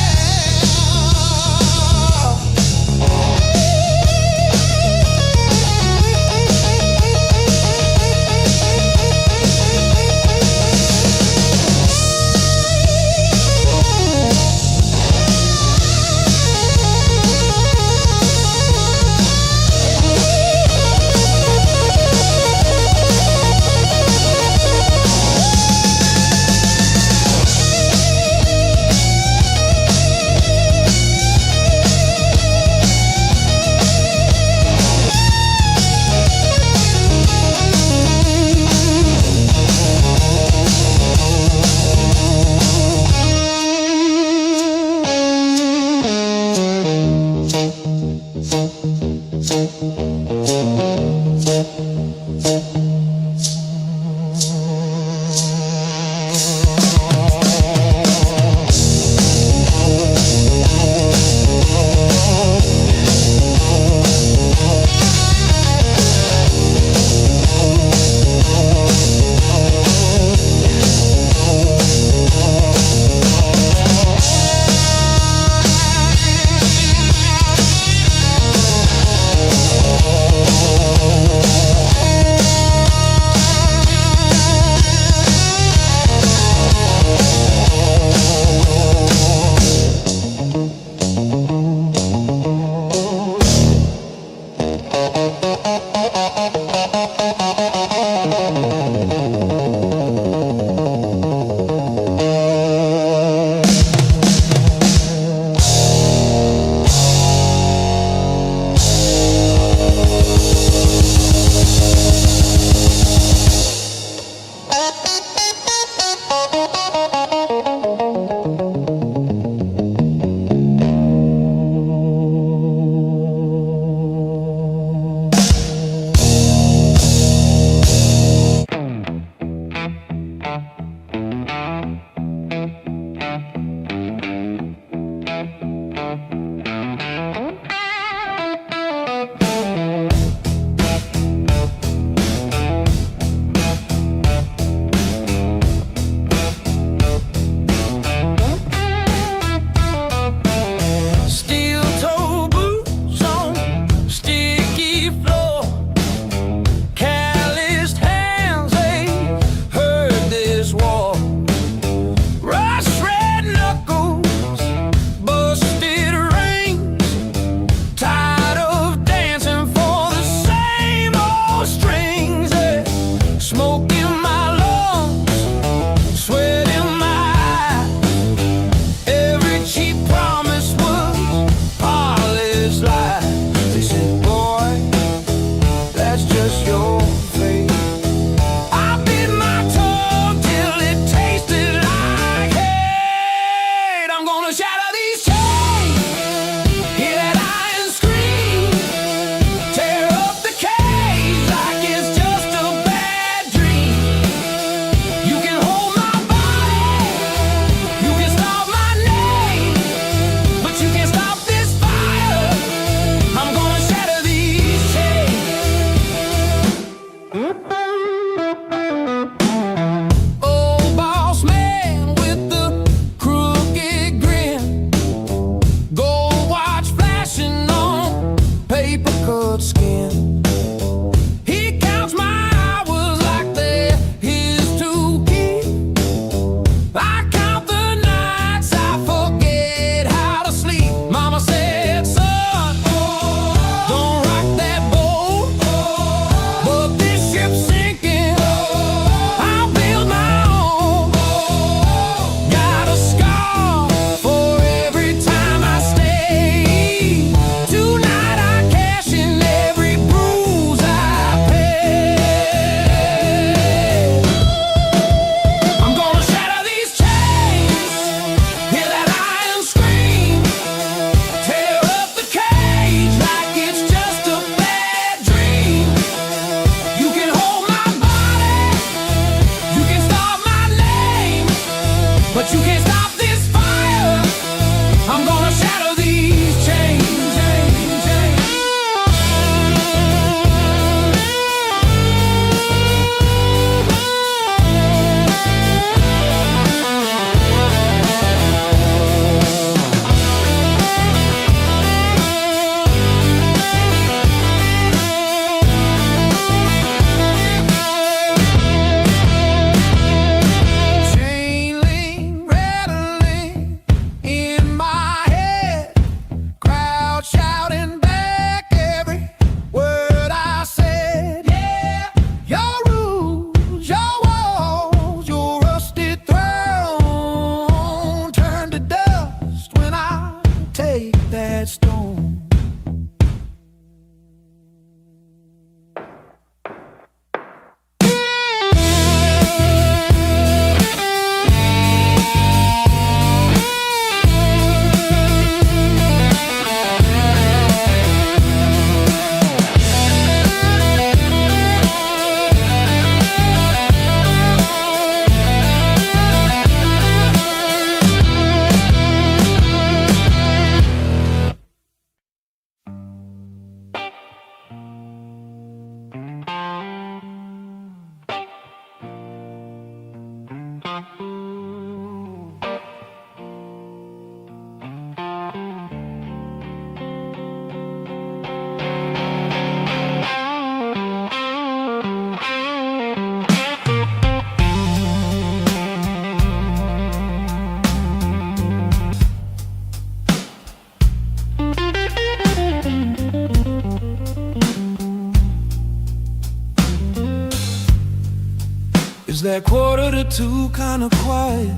Is that 1:45 kinda quiet?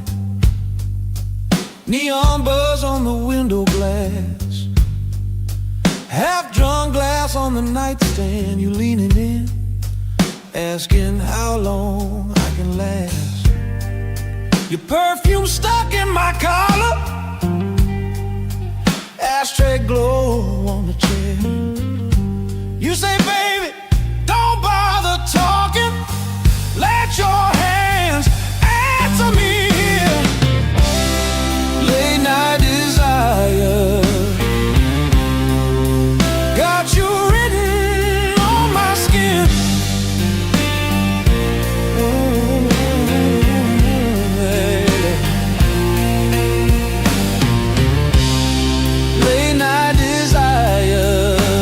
Neon buzz on the window glass, half-drunk glass on the nightstand. You leaning in, asking how long I can last. Your perfume stuck in my collar, ashtray glow on the chair. You say, baby, don't bother talking, let your hands answer me here. Late night desire got you written on my skin. Late night desire.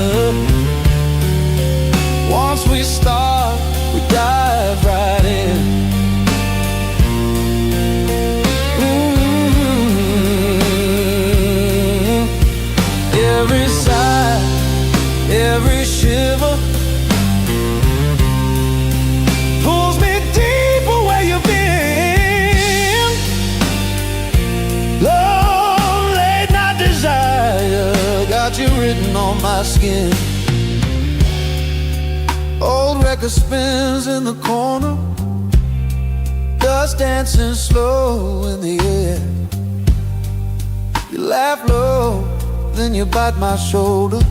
Once we start, we dive right in. Every sigh, every shiver pulls me deeper where you've been. Love, late night desire got you written on my skin. Old record spins in the corner, dust dancing slow in the air. You laugh low, then you bite my shoulder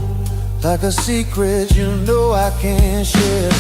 like a secret you know I can't share.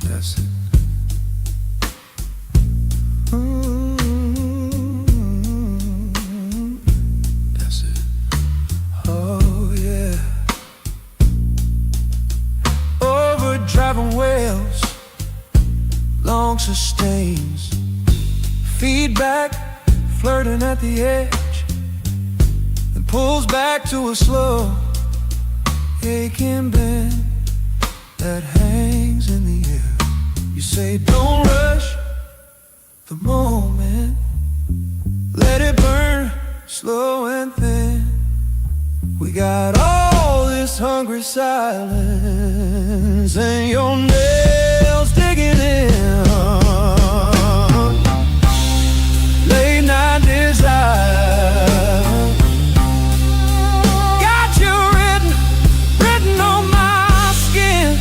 That's it. That's it. Oh yeah. Overdriving whales, long sustains, feedback flirting at the edge, and pulls back to a slow aching bend that hangs in the air. You say don't rush the moment, let it burn slow and thin. We got all this hungry silence and your nails digging in. Late night desire got you written on my skin.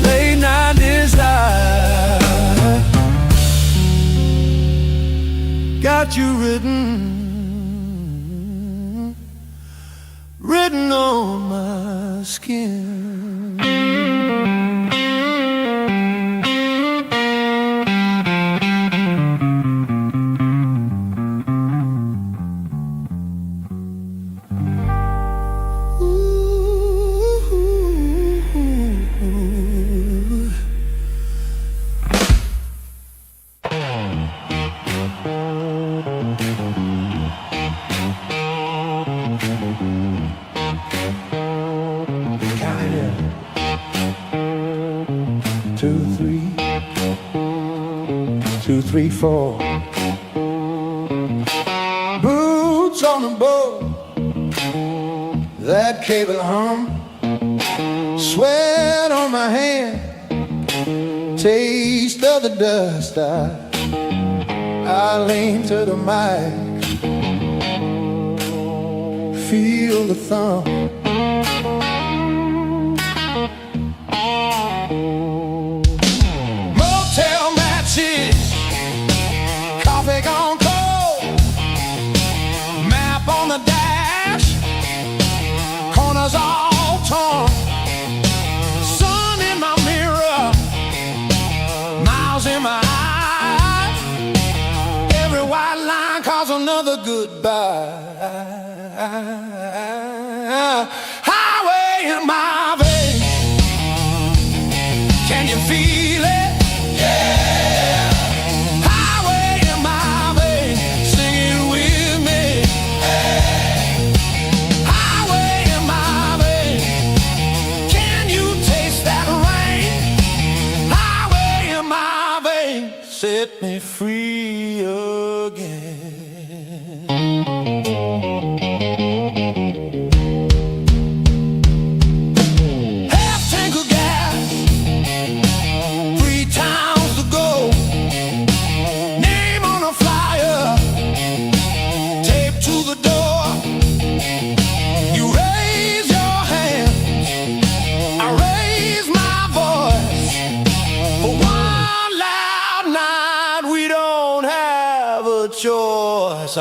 Late night desire got you written on my skin. Counting 3, 4. Boots on the boat, that cable hum, sweat on my hand, taste of the dust. I lean to the mic, feel the thump. Motel matches, coffee gone cold, map on the dash, corners all torn, sun in my mirror, miles in my eyes, every white line calls another goodbye. Highway in my veins, can you feel it? Yeah. Highway in my veins, sing it with me. Hey. Highway in my veins, can you taste that rain? Highway in my veins, set me free again. Choice.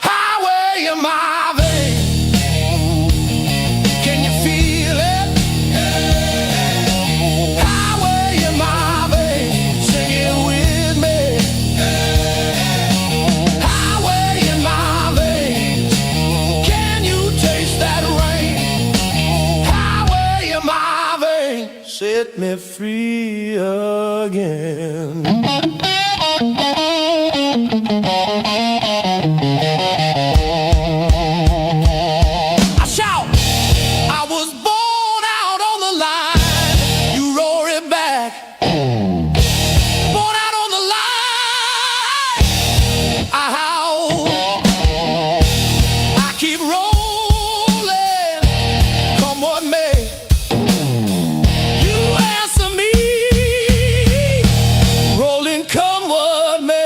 Highway in my veins, can you feel it? Highway in my veins, sing it with me. Highway in my veins, can you taste that rain? Highway in my veins, set me free again. I shout, I was born out on the line, you roar it back. Born out on the line, I howl, I keep rolling, come what may. You answer me, rolling come what may.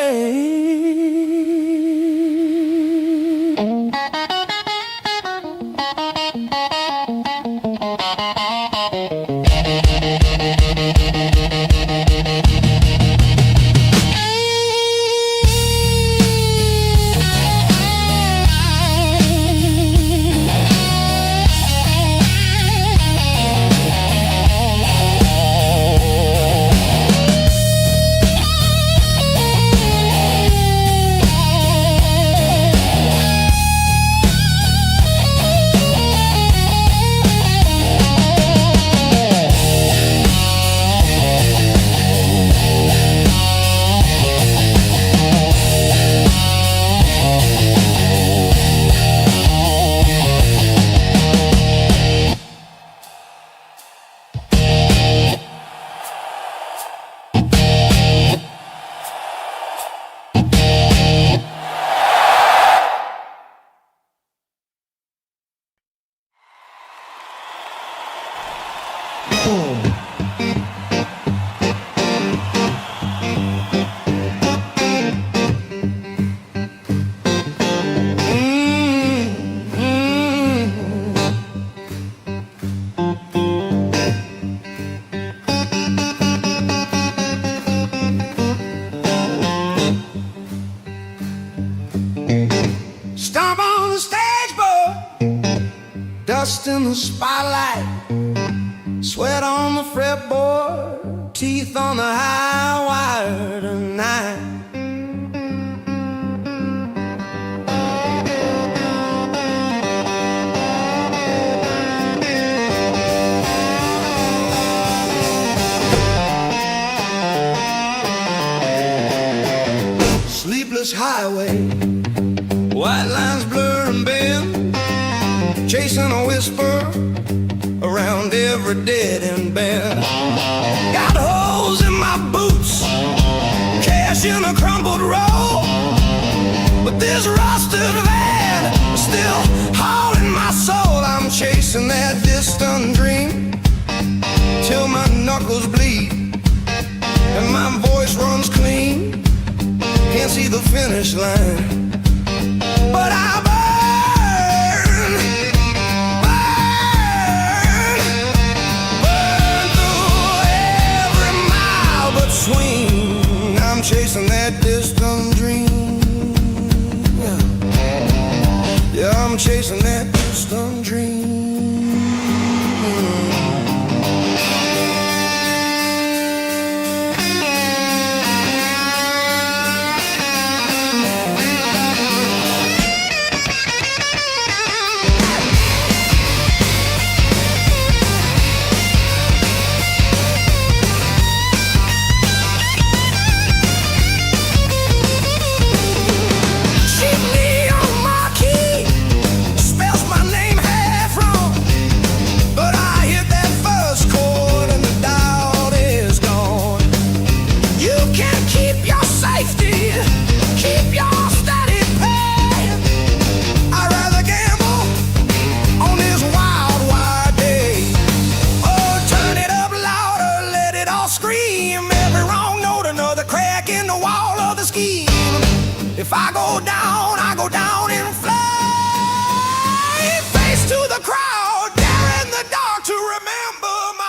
Stomp on the stage, boy, dust in the spotlight, sweat on the fretboard, teeth on the high wire tonight. Sleepless highway, white lines blur and bend, chasing a whisper around every dead end bend. Got hold my boots, cash in a crumbled roll. But this rusted van is still hauling my soul. I'm chasing that distant dream till my knuckles bleed and my voice runs clean. Can't see the finish line, but I burn, burn through every mile between. I'm chasing that distant dream. Yeah, I'm chasing that distant dream. If I go down in flame, face to the crowd, dare in the dark to remember my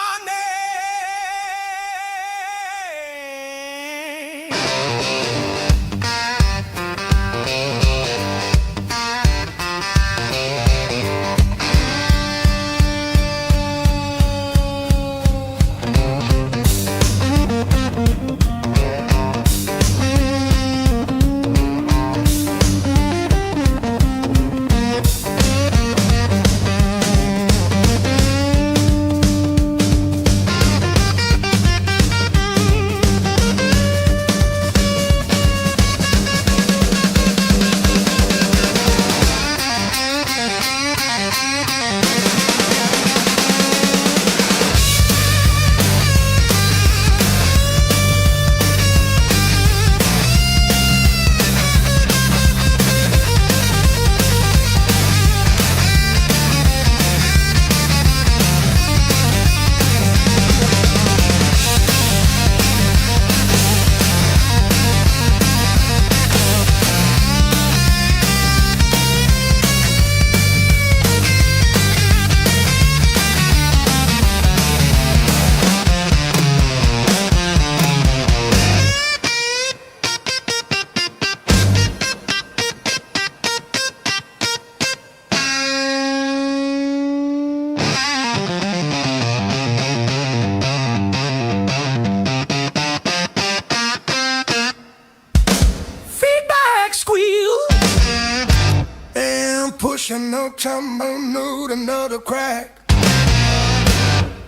pushing no tumble, nude another crack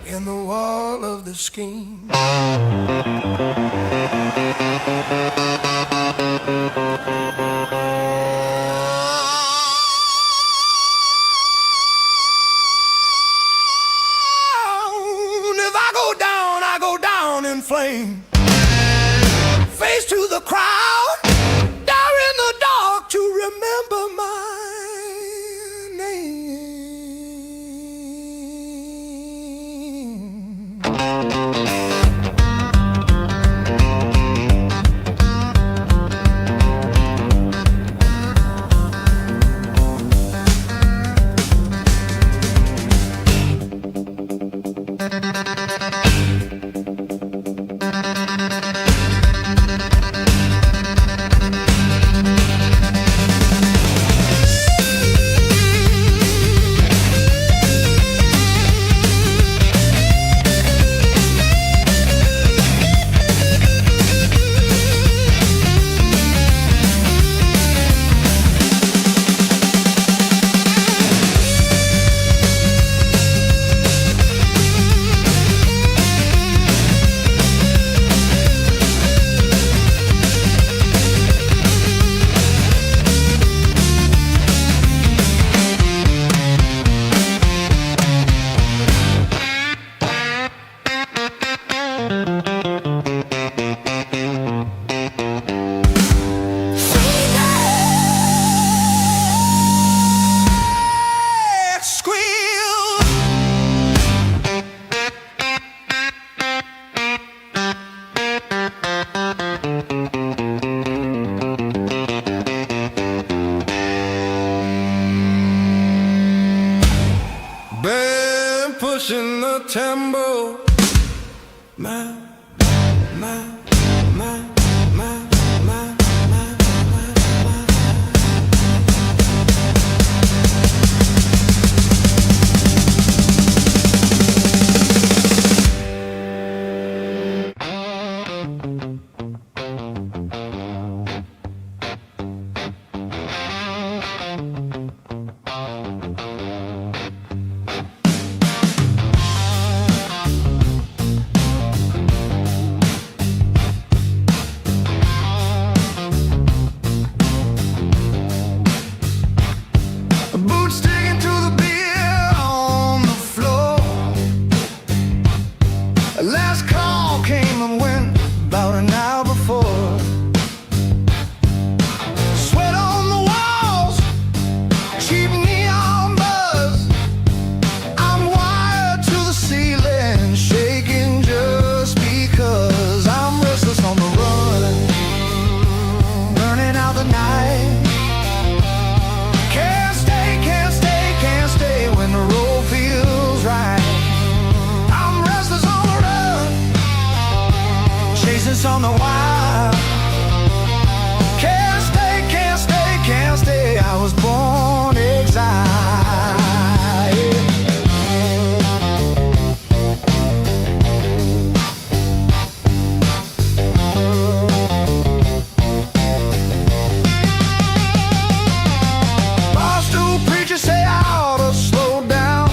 in the wall of the scheme. If I go down in flame, face to the crowd, down in the dark to remember my name. pushing the tempo. My, my, my, my, my, my, my. Boots sticking to the beer on the floor. Last call came and went about an hour before. Sweat on the walls, cheap neon buzz. I'm wired to the ceiling, shaking just because I'm restless on the run, burning out the night. Can't stay when the road feels right. I'm restless on the run, chasing some the wild. Can't stay, I was born exiled. Barstool preachers say I ought to slow down,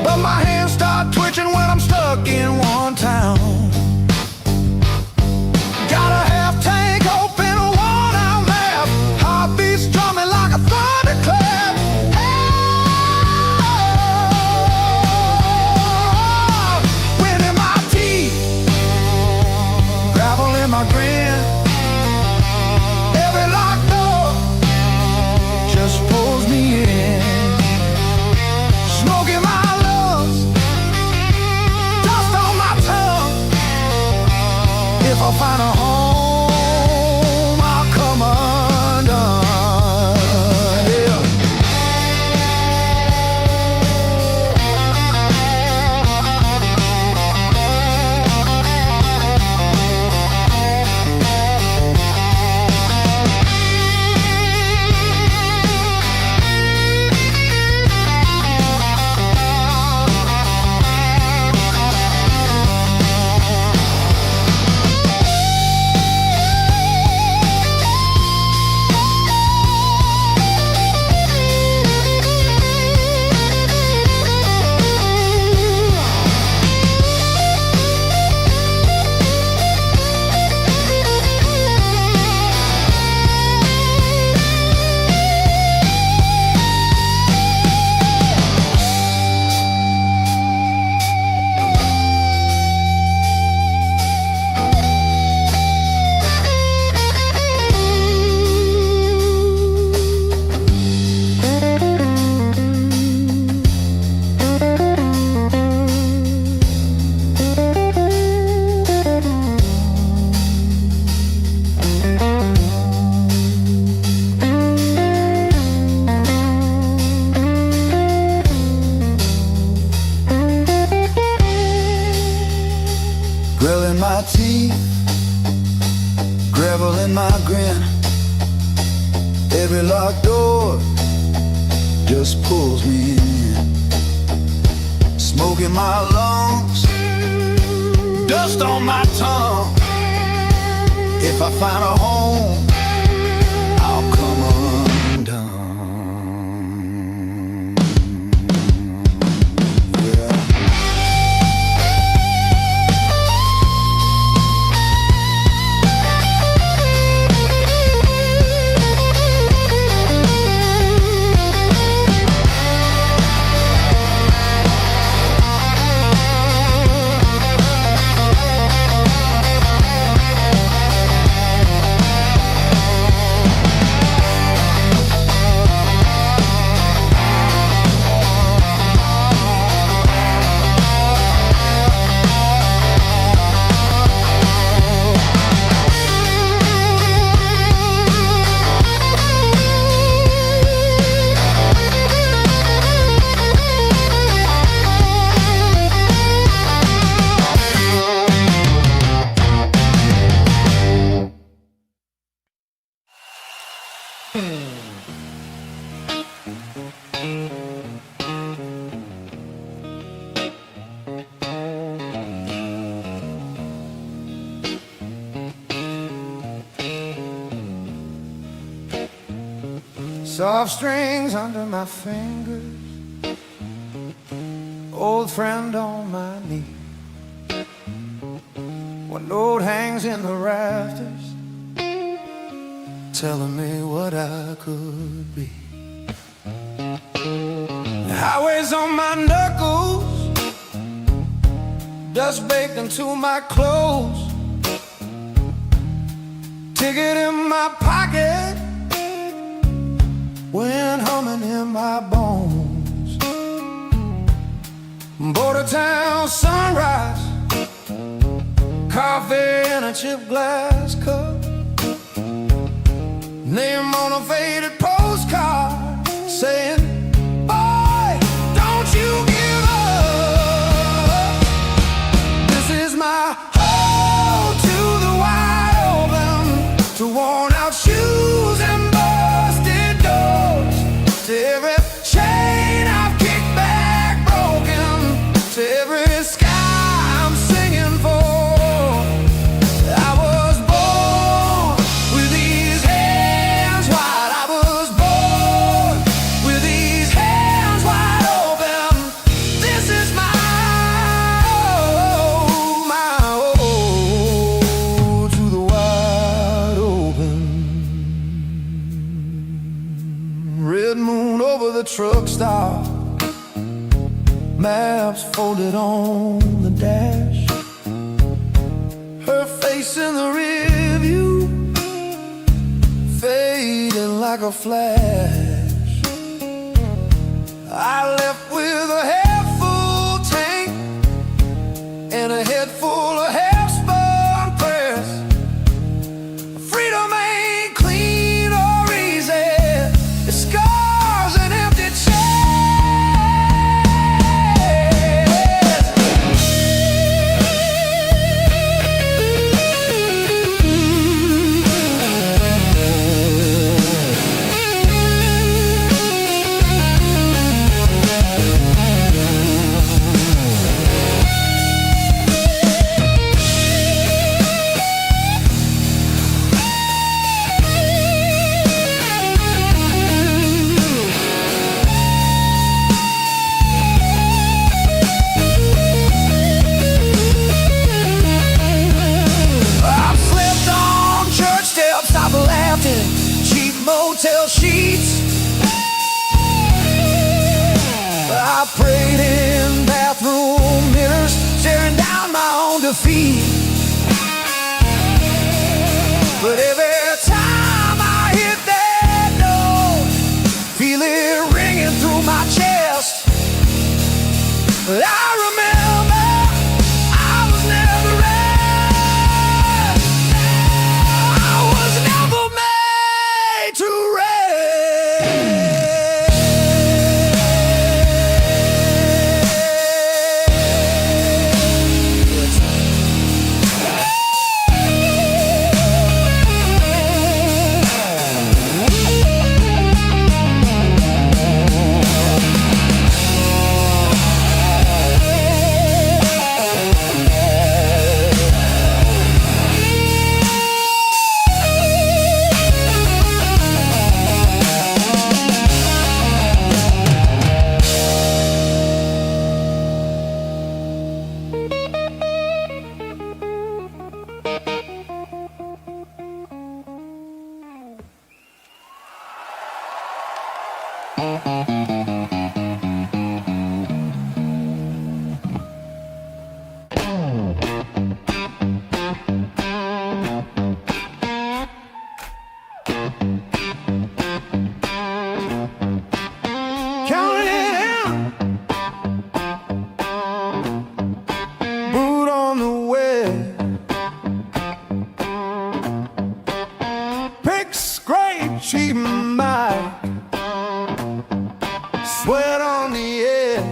but my hands start twitching when I'm stuck in one town. Got a half tank open, a worn-out map, heartbeats drumming like a thunderclap. Oh, wind in my teeth, gravel in my grin. Every locked door just pulls me in. Smoke in my lungs, dust on my tongue. If I find a home, I'll come undone. Yeah. Grill in my teeth, gravel in my grin. Every locked door just pulls me in. Smoke in my lungs, dust on my tongue. If I find a home, I'll come undone. Soft strings under my fingers, old friend on my knee. One note hangs in the rafters, telling me what I could be. Highways on my knuckles, dust baked into my clothes. Ticket in my pocket, wind humming in my bones. Border town sunrise, coffee in a chip glass cup, name on a faded postcard saying, boy, don't you give up. This is my ode to the wide open, to worn out shoes and busted doors, to every chain I've kicked back broken, to every sky I'm singing for. I was born with these hands wide. I was born with these hands wide open. This is my ode to the wide open. Red moon over the truck stop, maps folded on the dash, her face in the rear view, fading like a flash. I left with a half-full tank and a head full of half-spun press. Freedom ain't clean or easy, it's scars and empty chests. I've slept on church steps, I've laughed in cheap motel sheets, I prayed in bathroom mirrors, staring down my own defeat. But every time I hit that note, feel it ringing through my chest. But I remember I was never ready. I was never made to counting it out, boot on the way, pick, scrape, cheap mic, sweat on the edge.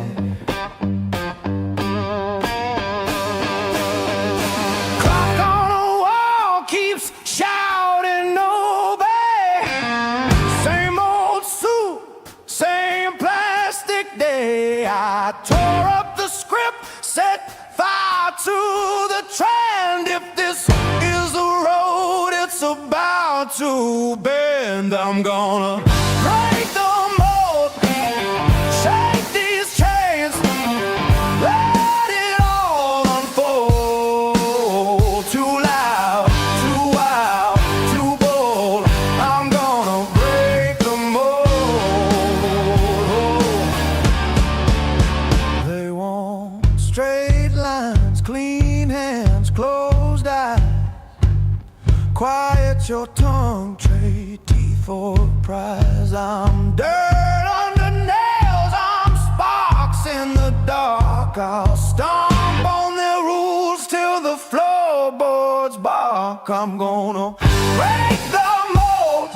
Clock on the wall keeps shouting obey. new band. I'm gonna break the mold, shake these chains, let it all unfold. Too loud, too wild, too bold. I'm gonna break the mold. They want straight lines, clean hands, closed eyes. Quiet your tongue, trade teeth for a prize. I'm dirt under nails, I'm sparks in the dark. I'll stomp on their rules till the floorboards bark. I'm gonna break the mold,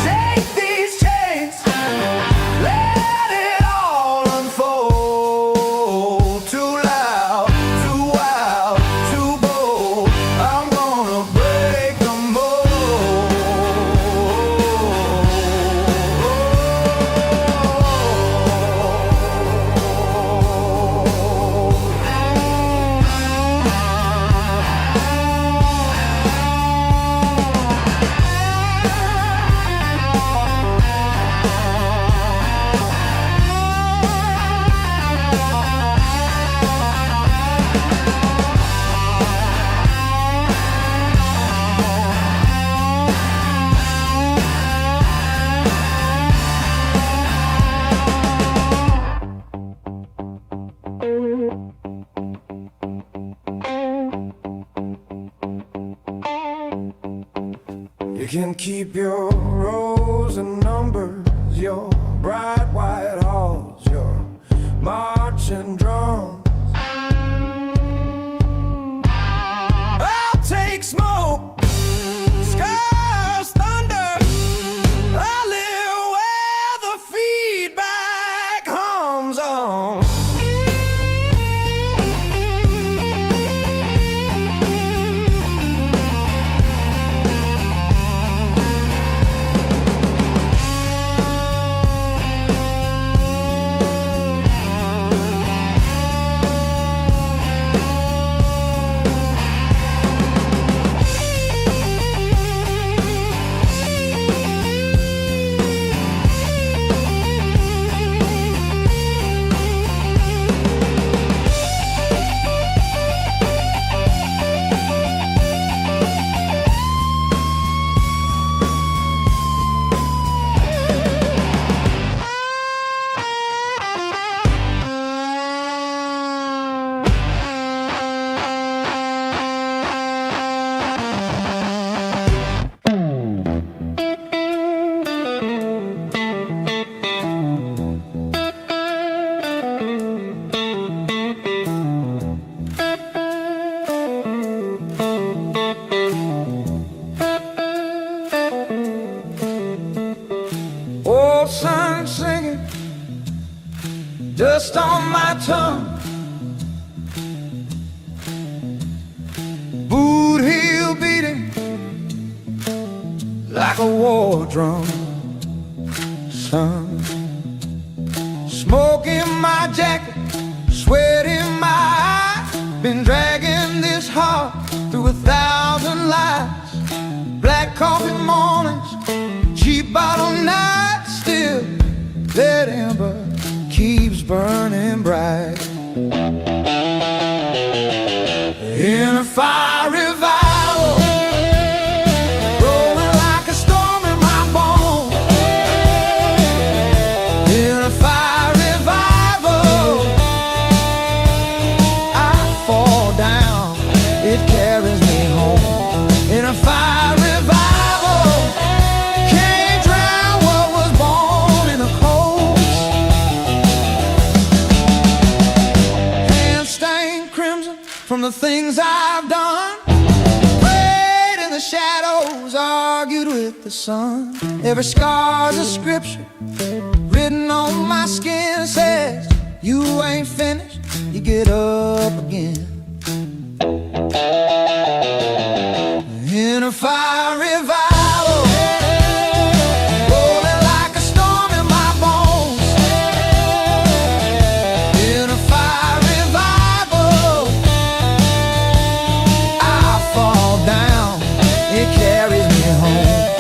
shake these chains, let it all unfold. Too loud, too wild, too bold. I'm gonna break the You can keep your rows and numbers, your bright white halls, your marching drums. I'll take smoke, scars, thunder. I live where the feedback hums on. Old song singing just on my tongue. Boot heel beating like a war drum. Son, smoke in my jacket, sweat in my eye. Been dragging this heart through 1,000 lies. Black coffee mornings, cheap bottle nights. Still, that ember keeps burning bright. In a fire revival, rolling like a storm in my bones. In a fire revival, I fall down, it carries me home. In a fire revival, can't drown what was born in the cold. Hands stained crimson from the things I've done. Prayed in the shadows, argued with the sun. Every scar's a scripture written on my skin. Says, you ain't finished, you get up again. In a fire revival, rolling like a storm in my bones. In a fire revival, I fall down, it carries me home.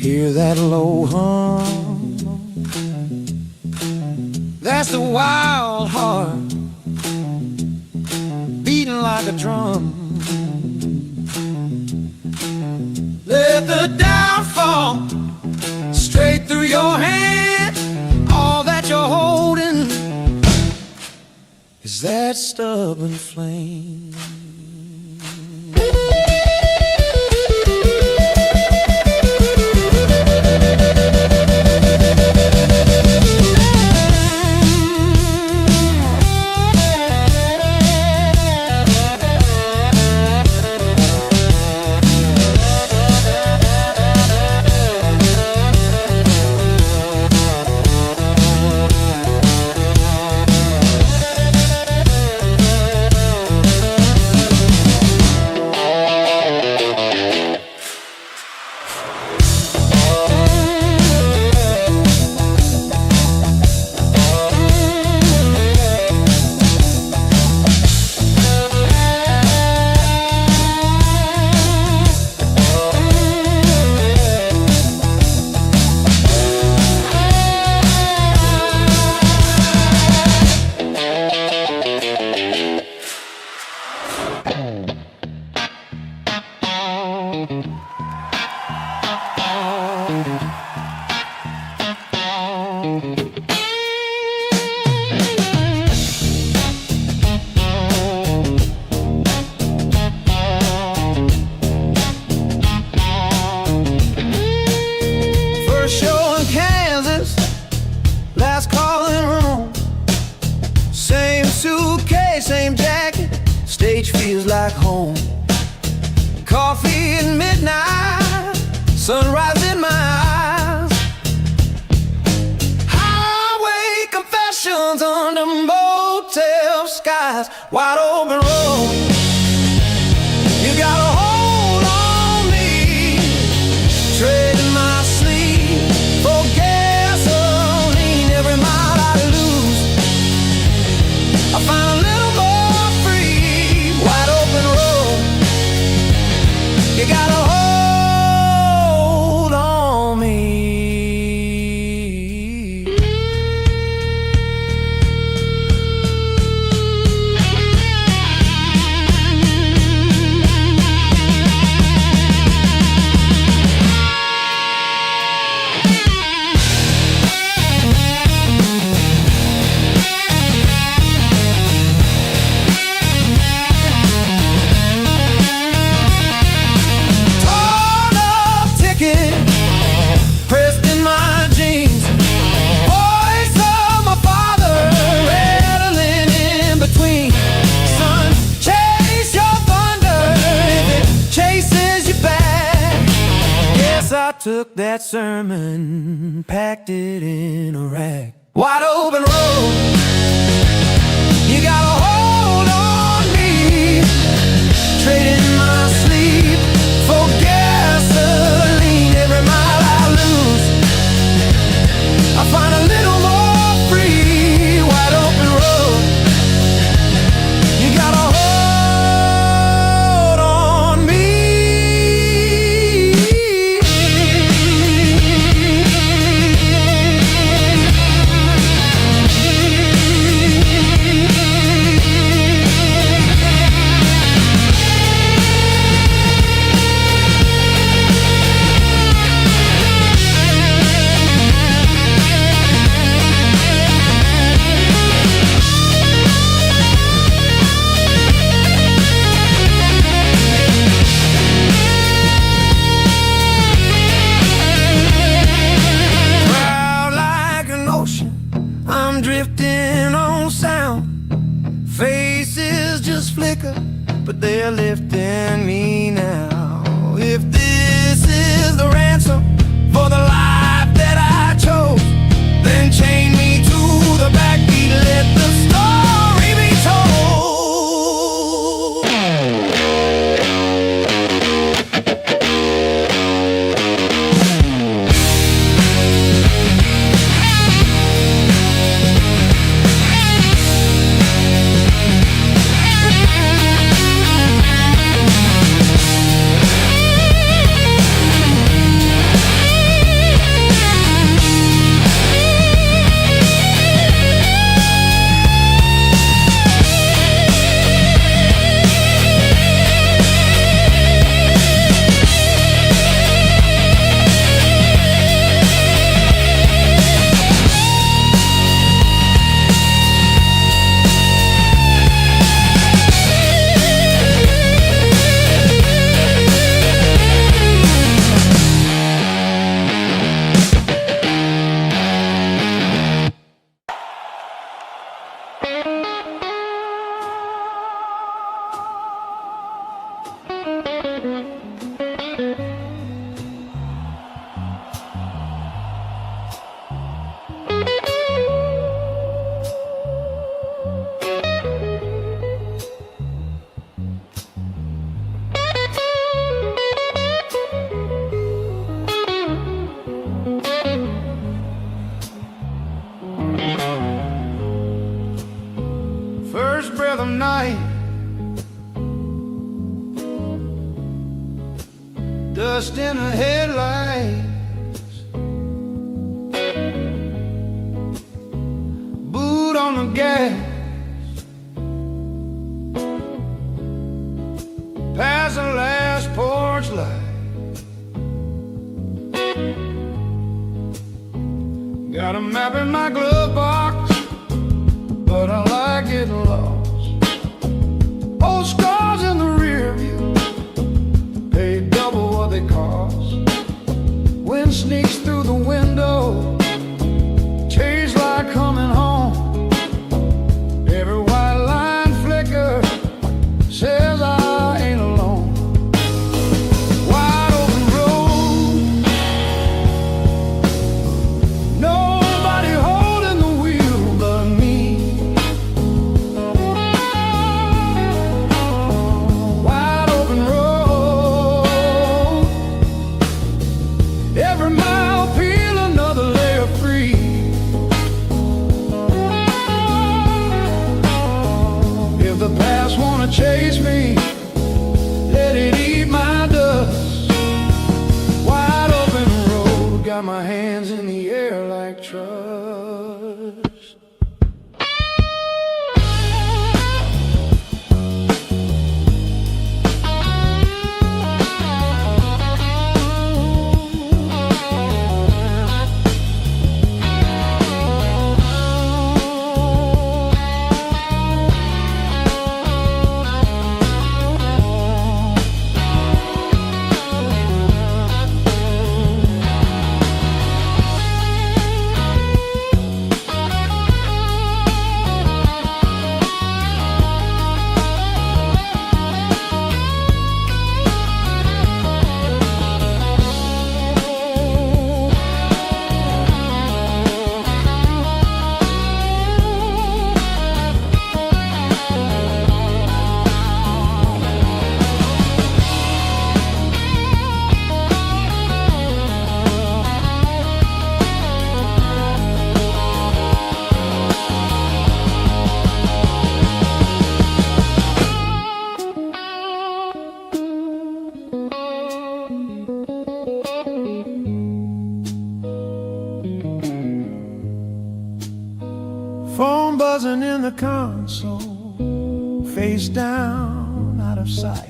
Hear that low hum? That's the wild heart beating like a drum. Let the down fall straight through your hand. All that you're holding is that stubborn flame. First show in Kansas, last call in Rome. Same suitcase, same jacket, stage feels like home. Coffee at midnight, sunrise in my eyes. Highway confessions under motel skies. Wide open road, you got a hold on me. Trading my sleep for gasoline. Every mile I lose, I find a little more free. Wide open road, you got a hold on me. Torn up ticket pressed in my jeans. Voice of my father rattling in between. Son, chase your thunder if it chases you back. Guess I took that sermon, packed it in a rack. Wide open road, you got a hold on me. Trading my sleep for gasoline. Every mile I lose, I find a little more free. Wide open road, you got a hold on me. Proud like an ocean, I'm drifting on sound. Faces just flicker, but they're lifting me now. If this is the ransom for the life that I chose, then chain me to the backbeat, let the story be told. the headlights, boot on the gas, past the last porch light. Got a map in my glove box, but I like getting lost. Old scars in the rear view, pay double what they cost. Wind sneaks through the window, tastes like coming home. Every white line flicker says I ain't alone. Wide open road, nobody holding the wheel but me. Wide open road, every mile peel another layer free. If the past wanna chase me, let it eat my dust. Wide open road, got my hands in the air like trust. Phone buzzing in the console, face down, out of sight.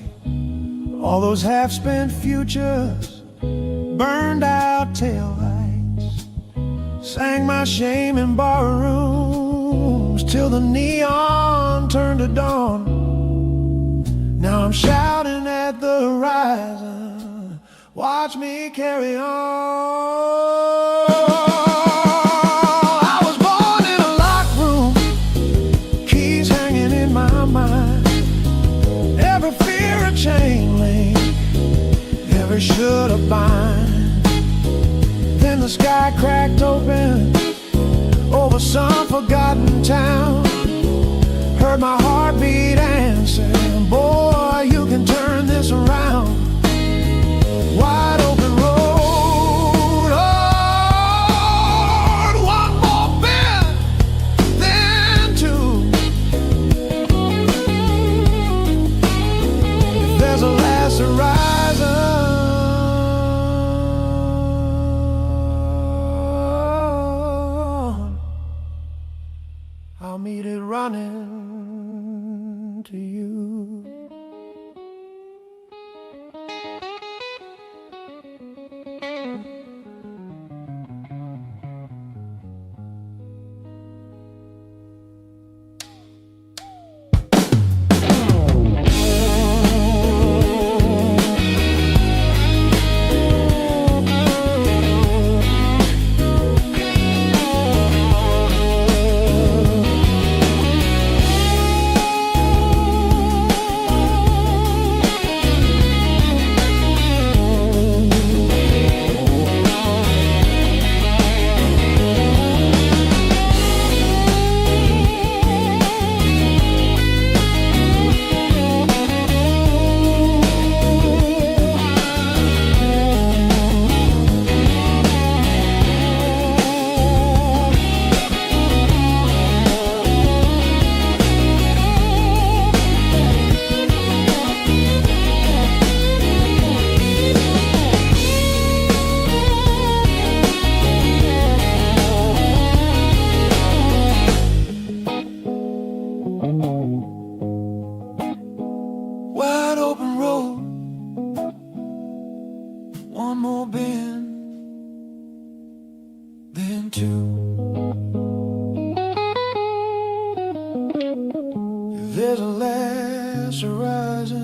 All those half-spent futures, burned out taillights. Sang my shame in bar rooms till the neon turned to dawn. Now I'm shouting at the horizon, watch me carry on. I was born in a locked room, keys hanging in my mind. Every fear a chain link, every should have bind. Then the sky cracked open over some forgotten town. Heard my heartbeat answer, boy, you can turn this around. Wide open road, on one more bend, then two. If there's a last horizon, I'll meet it running to you. too. If there's a last horizon,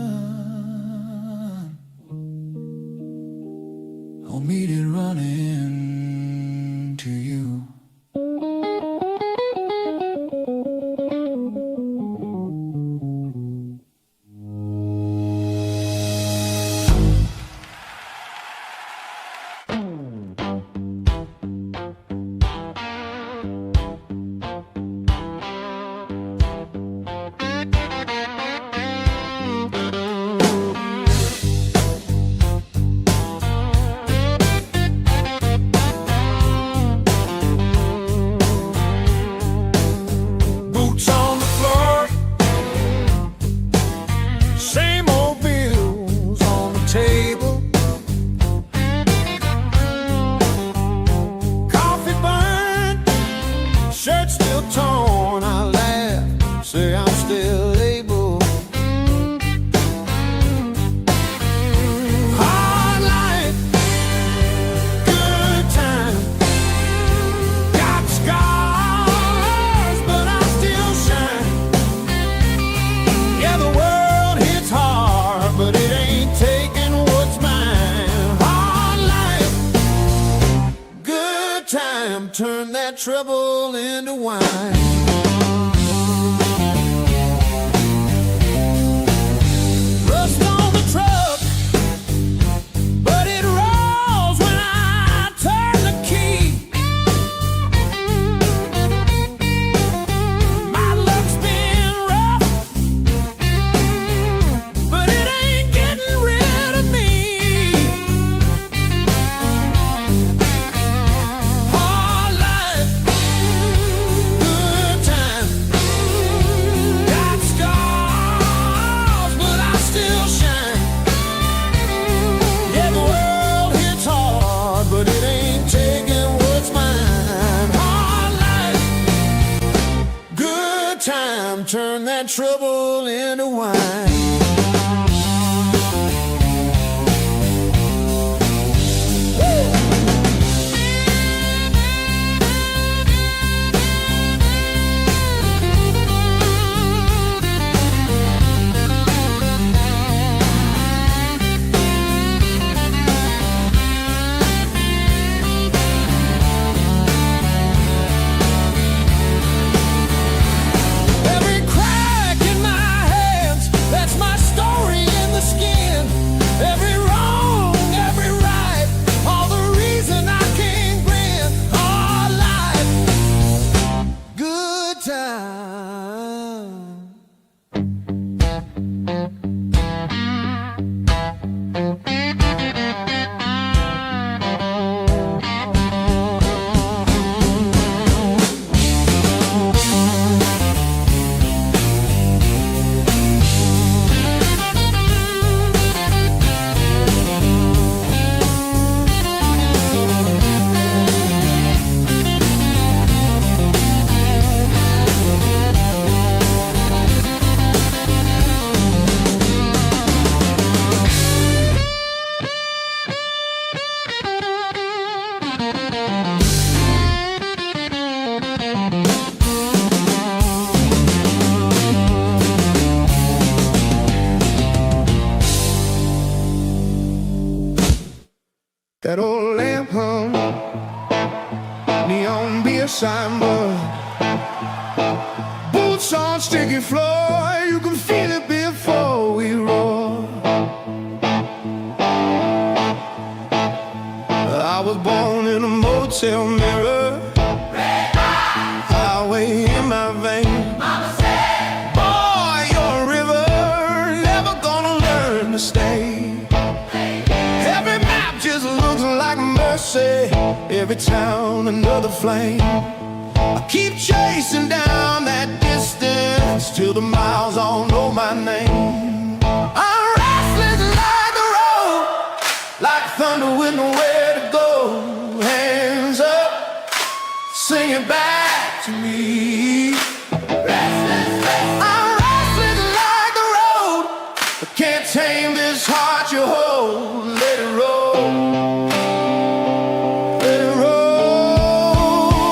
I'll meet it running to you. Boots on the floor, same old bills on the table. Coffee burnt, shirt still torn. I laugh, say I'm still able. Hard life, good time. Got scars, but I still shine. Yeah, the world hits hard, but it ain't taking what's mine. Hard life, good time. Turn that trouble into wine. Rust on the truck, but it rolls when I turn the key. My luck's been rough, but it ain't getting rid of me. Hard life, good time. Got scars, but I still shine. Yeah, the world hits hard, but it ain't taking what's mine. Hard life, good time. Turn that trouble into wine. Every crack in my hands, that's my story in the skin. Every wrong, every right, all the reason I can't grin. Hard life, good time. That old lamp hung, neon beer signboard, boots on sticky floor. You can feel it before we roar. I was born in a motel mirror, highway in my veins. Boy, you're a river, never gonna learn to stay. Every map just looks like mercy, every town another flame. I keep chasing down that distance till the miles all know my name. I'm restless like the road, like thunder with nowhere to go. Hands up, sing it back to me. I'm restless like the road, I can't tame this heart you hold. Let it roll, let it roll.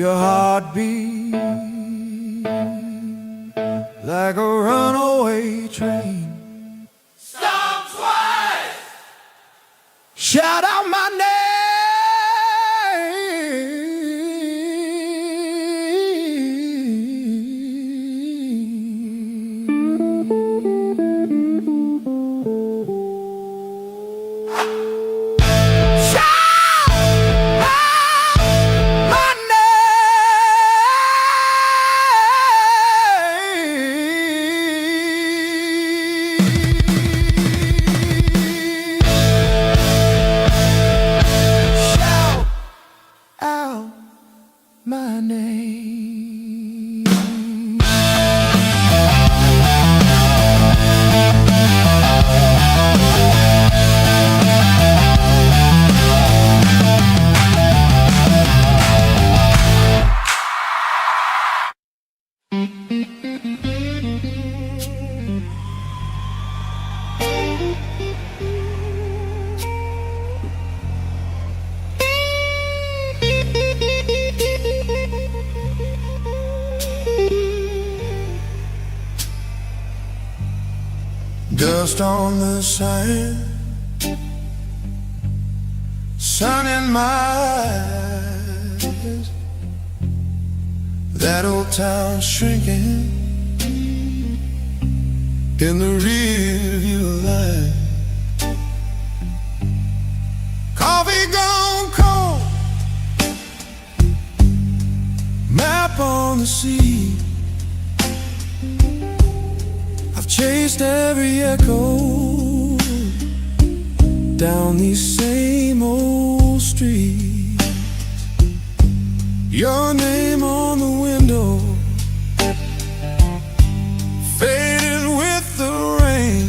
your heart beat like a runaway train. Stop twice. Shout out my name. My name. Dust on the sand, sun in my eyes. That old town shrinking in the rearview light. Coffee gone cold, map on the sea. Chased every echo down these same old streets. Your name on the window, faded with the rain.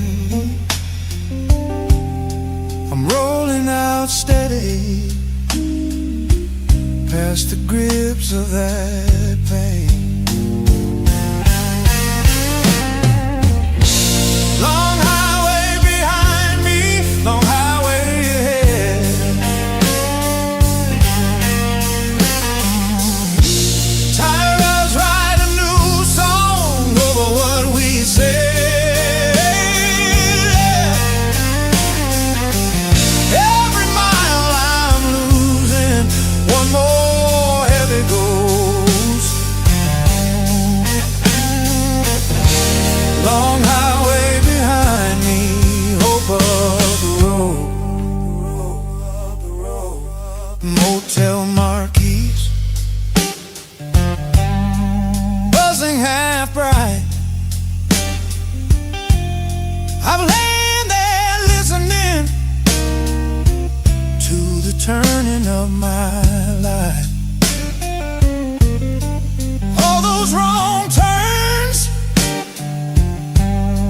I'm rolling out steady past the grips of that pain. Long highway behind me, long highway ahead. Tired us write a new song over what we said. Every mile I'm losing one more heavy ghost. Long highway behind me, hope of the road. Motel marquees buzzing half bright. I've lain there listening to the turning of my life. All those wrong turns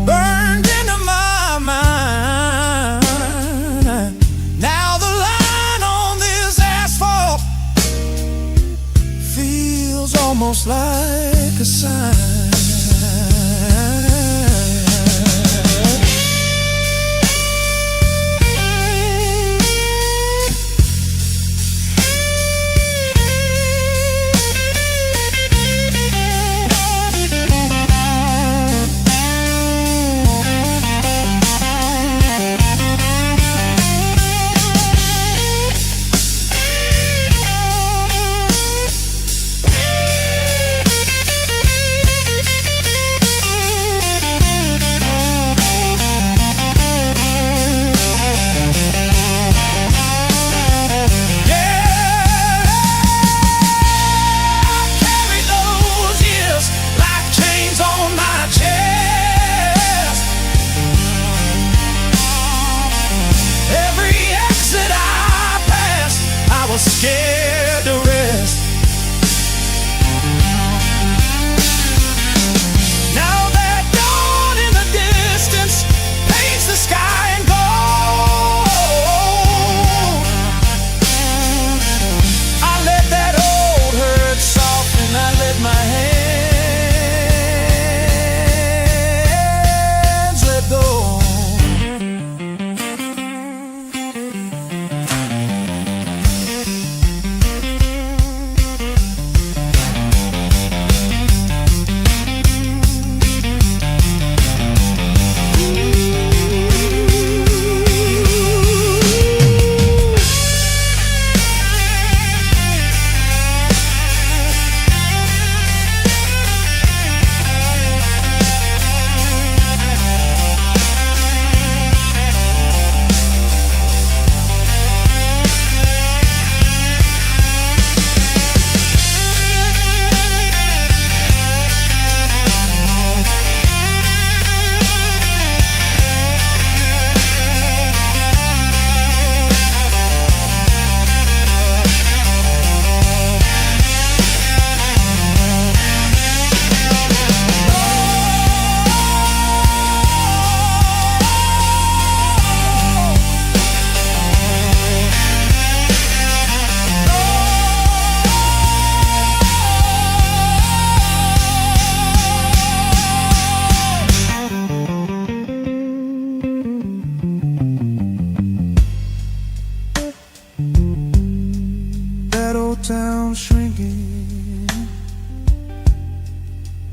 burned into my mind. Now the line on this asphalt feels almost like a sign. sound shrinking,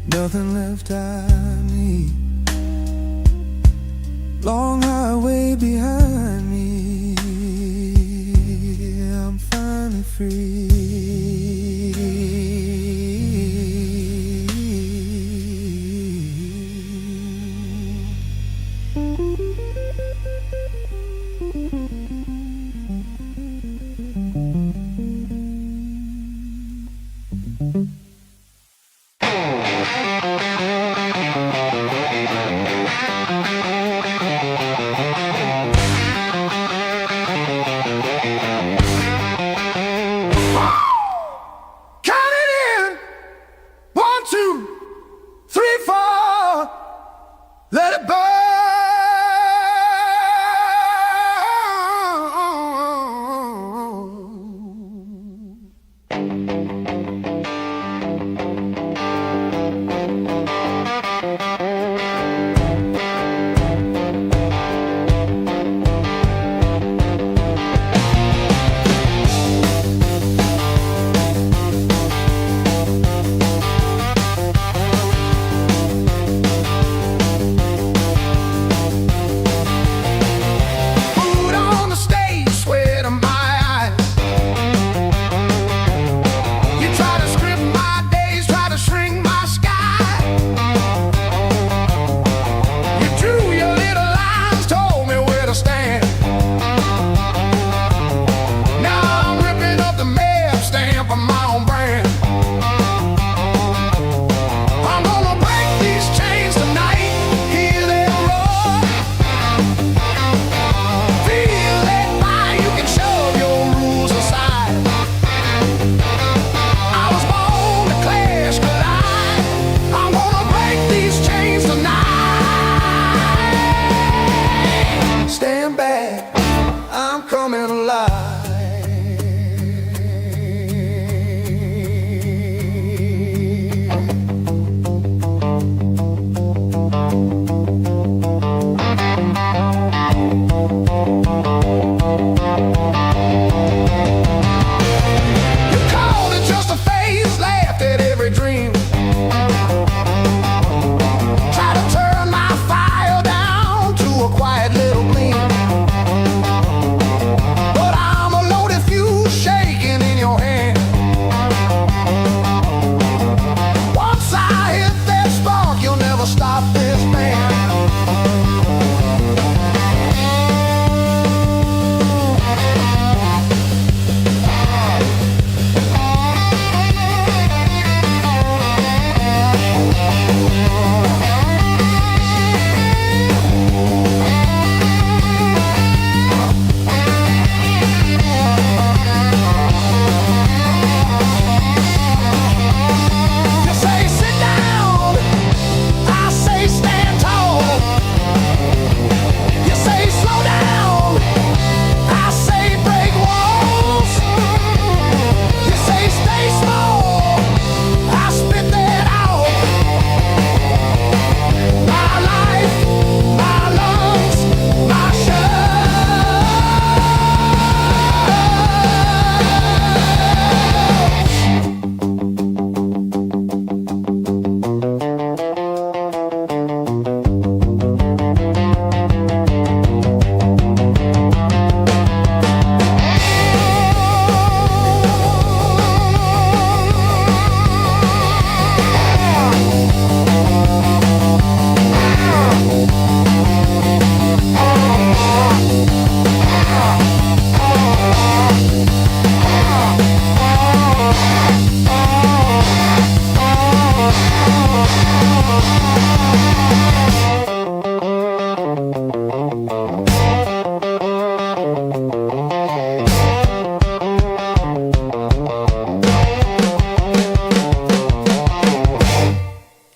nothing left I need. Long highway behind me, I'm finally free. Let it burn.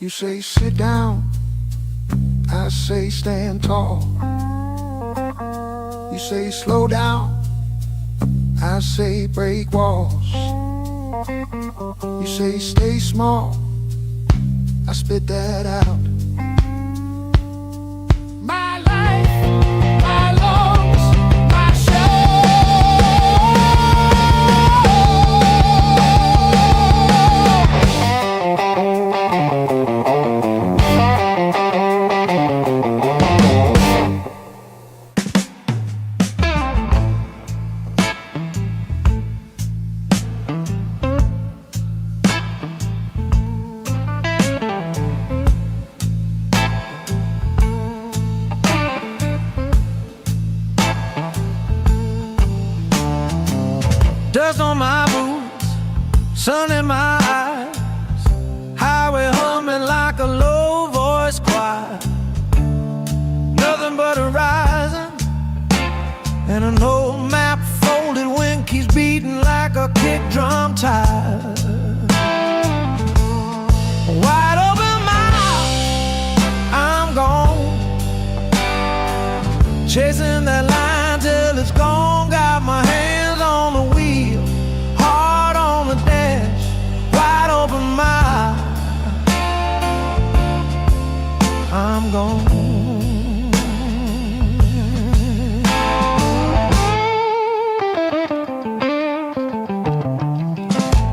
You say sit down, I say stand tall. You say slow down, I say break walls. You say stay small, I spit that out. My life, my lungs, my show. Dust on my boots, sun in my eyes, highway humming like a low voice choir. Nothing but a horizon and an old map folded when keeps beating like a kick drum tire. Wide open mouth, I'm gone, chasing that line till it's gone. Got my hands on the wheel, heart on the dash, wide open mouth, I'm gone.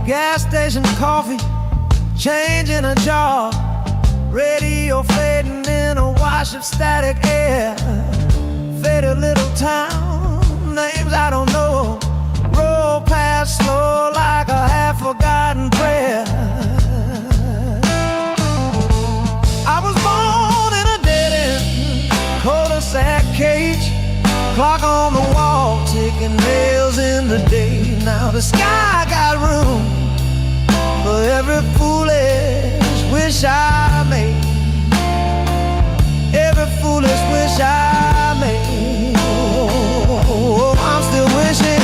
Gas station coffee, change in a jar, radio fading in a wash of static air. Faded little town, names I don't know, roll past slow like a half-forgotten prayer. I was born in a dead-end cul-de-sac cage, clock on the wall, ticking nails in the day. Now the sky got room for every foolish wish I made, every foolish wish I made. Oh, I'm still wishing.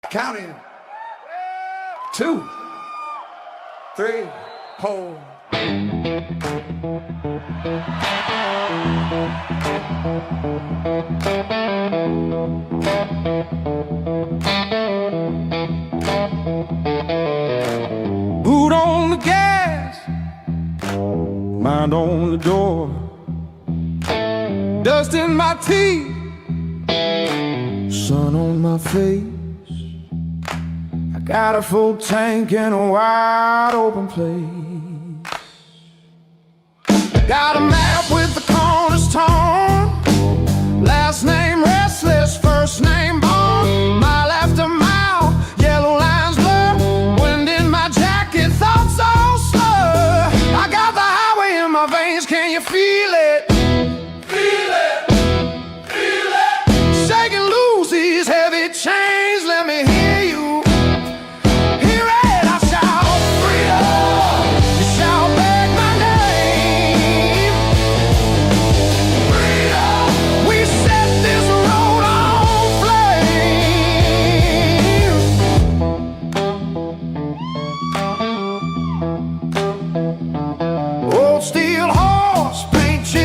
Counting 2, 3, hold. Boot on the gas, mind on the door, dust in my teeth, sun on my face. I got a full tank in a wide open place. Got a map with the corners torn, last name restless, first name born. Mile after mile, yellow lines blur, wind in my jacket, thoughts all slur. I got the highway in my veins, can you feel it? Feel it, feel it. Shaking loose these heavy chains, let me hear you. Hear it, I shout freedom. You shout back my name. Freedom. We set this road on flame. Old steel horse, paint chips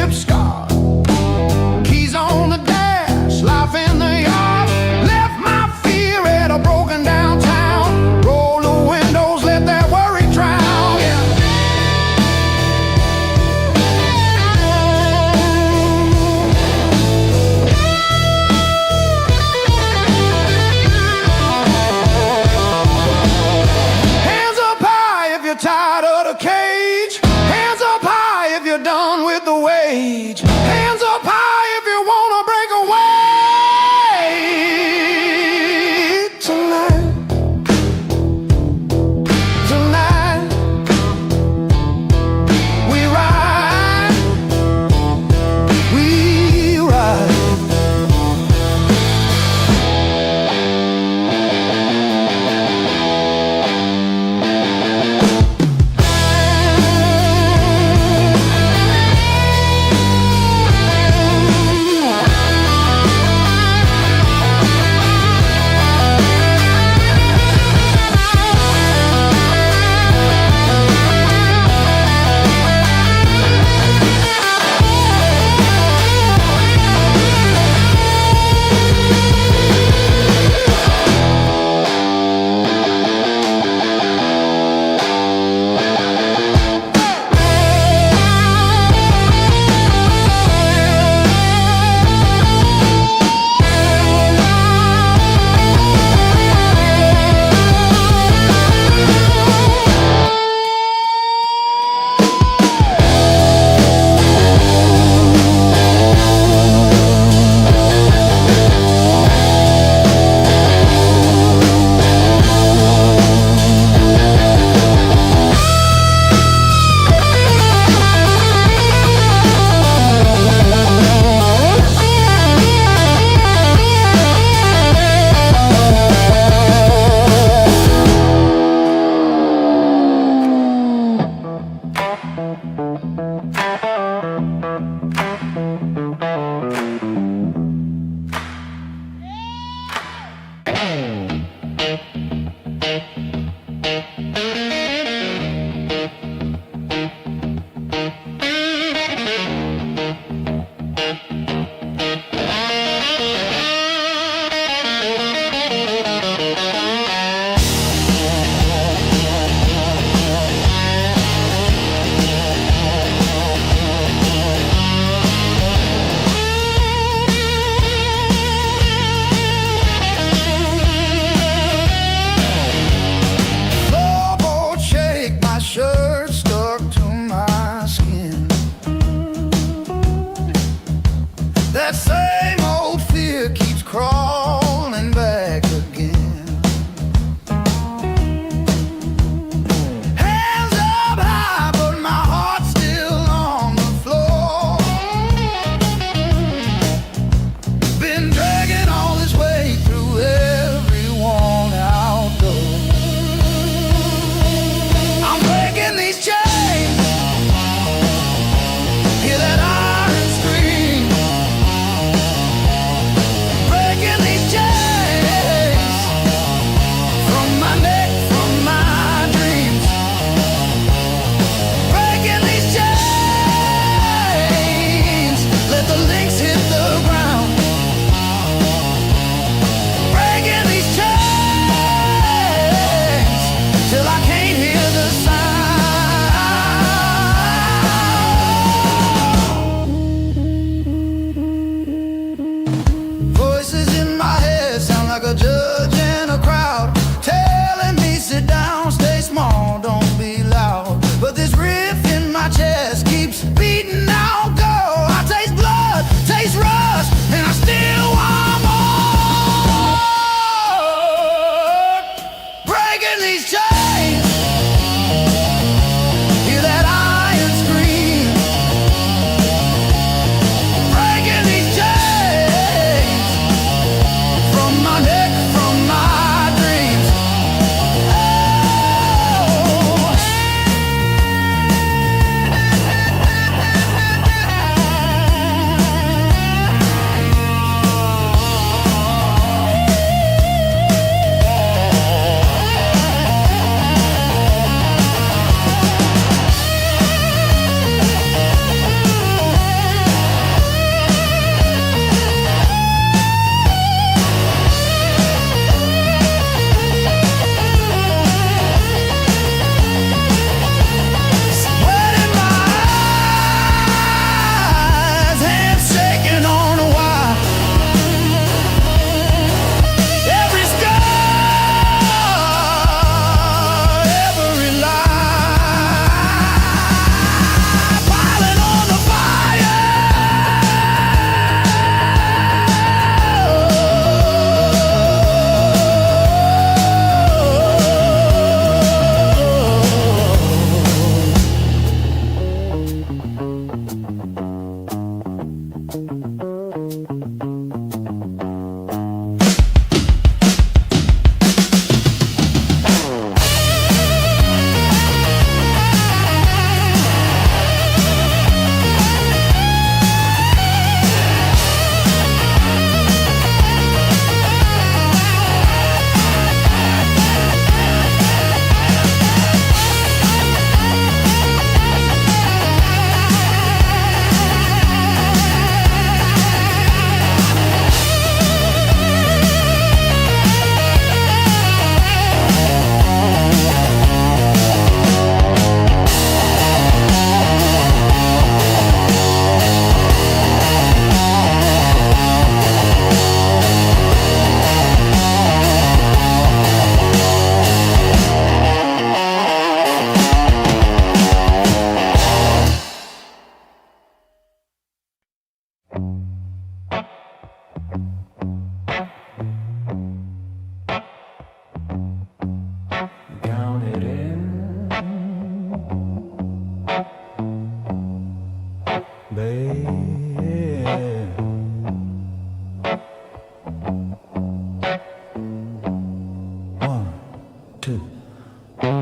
I've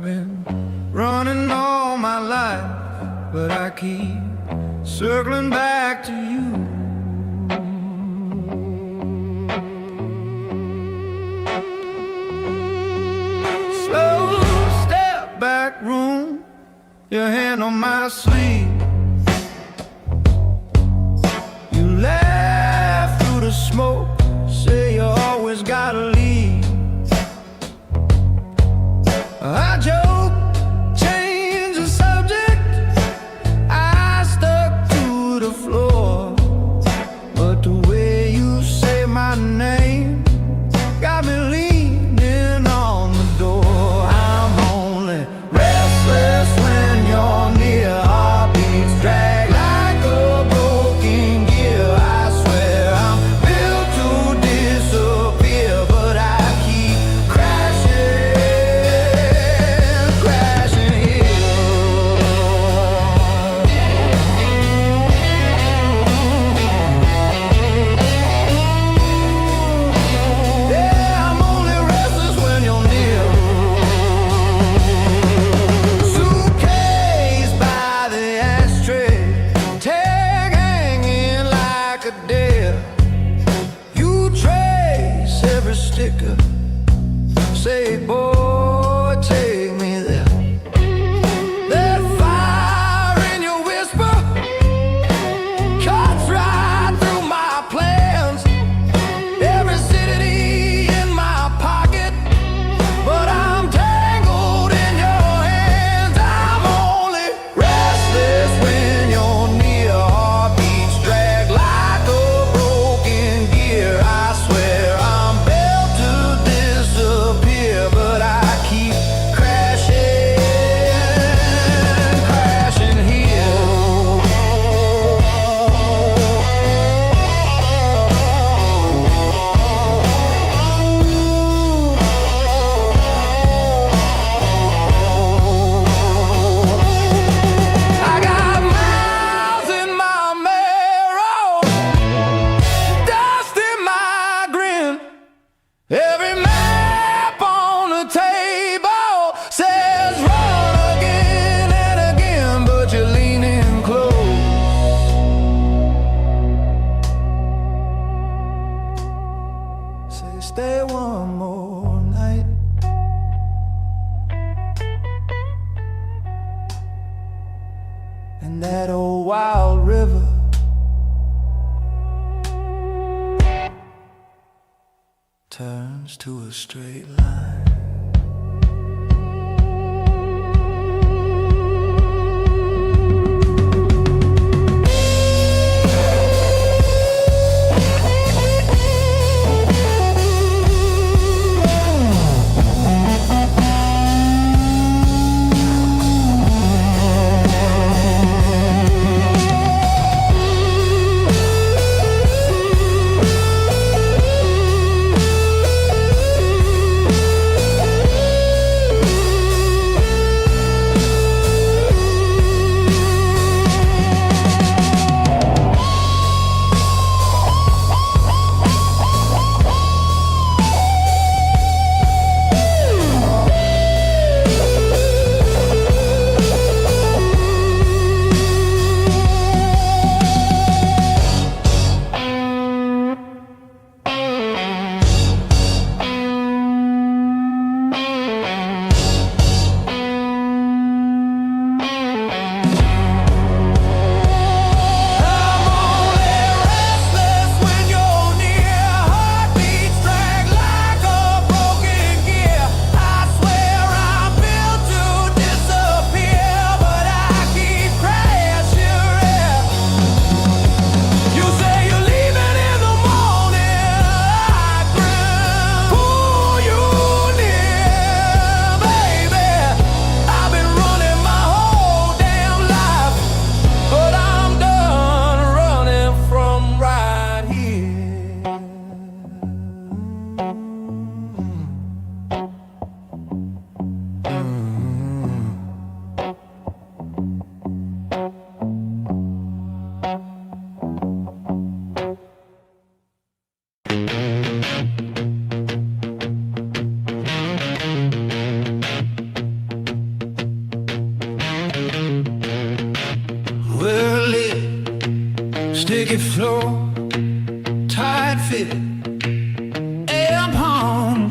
been running all my life, but I keep circling back to you. Slow step back room, your hand on my sleeve. You laugh through the smoke, say you always gotta leave. I joke, change the subject, I stuck to the floor. But the way you say my name got me leaning on the door. I'm only restless when you're near. Heartbeats drag like a broken gear. I swear I'm built to disappear, but I keep crashing. Say, boy, take me there. That fire in your whisper cuts right through my plans. Every city in my pocket, but I'm tangled in your hands. I'm only restless when you're near. Heartbeats drag like a broken gear. I swear I'm built to disappear, but I keep crashing, crashing here. I got miles in my marrow, dust in my grin. Every map on the table says run again and again, but you're leaning close. Say stay one more night, and that old wild river turns to a straight line. make it flow, tight fit, amp home,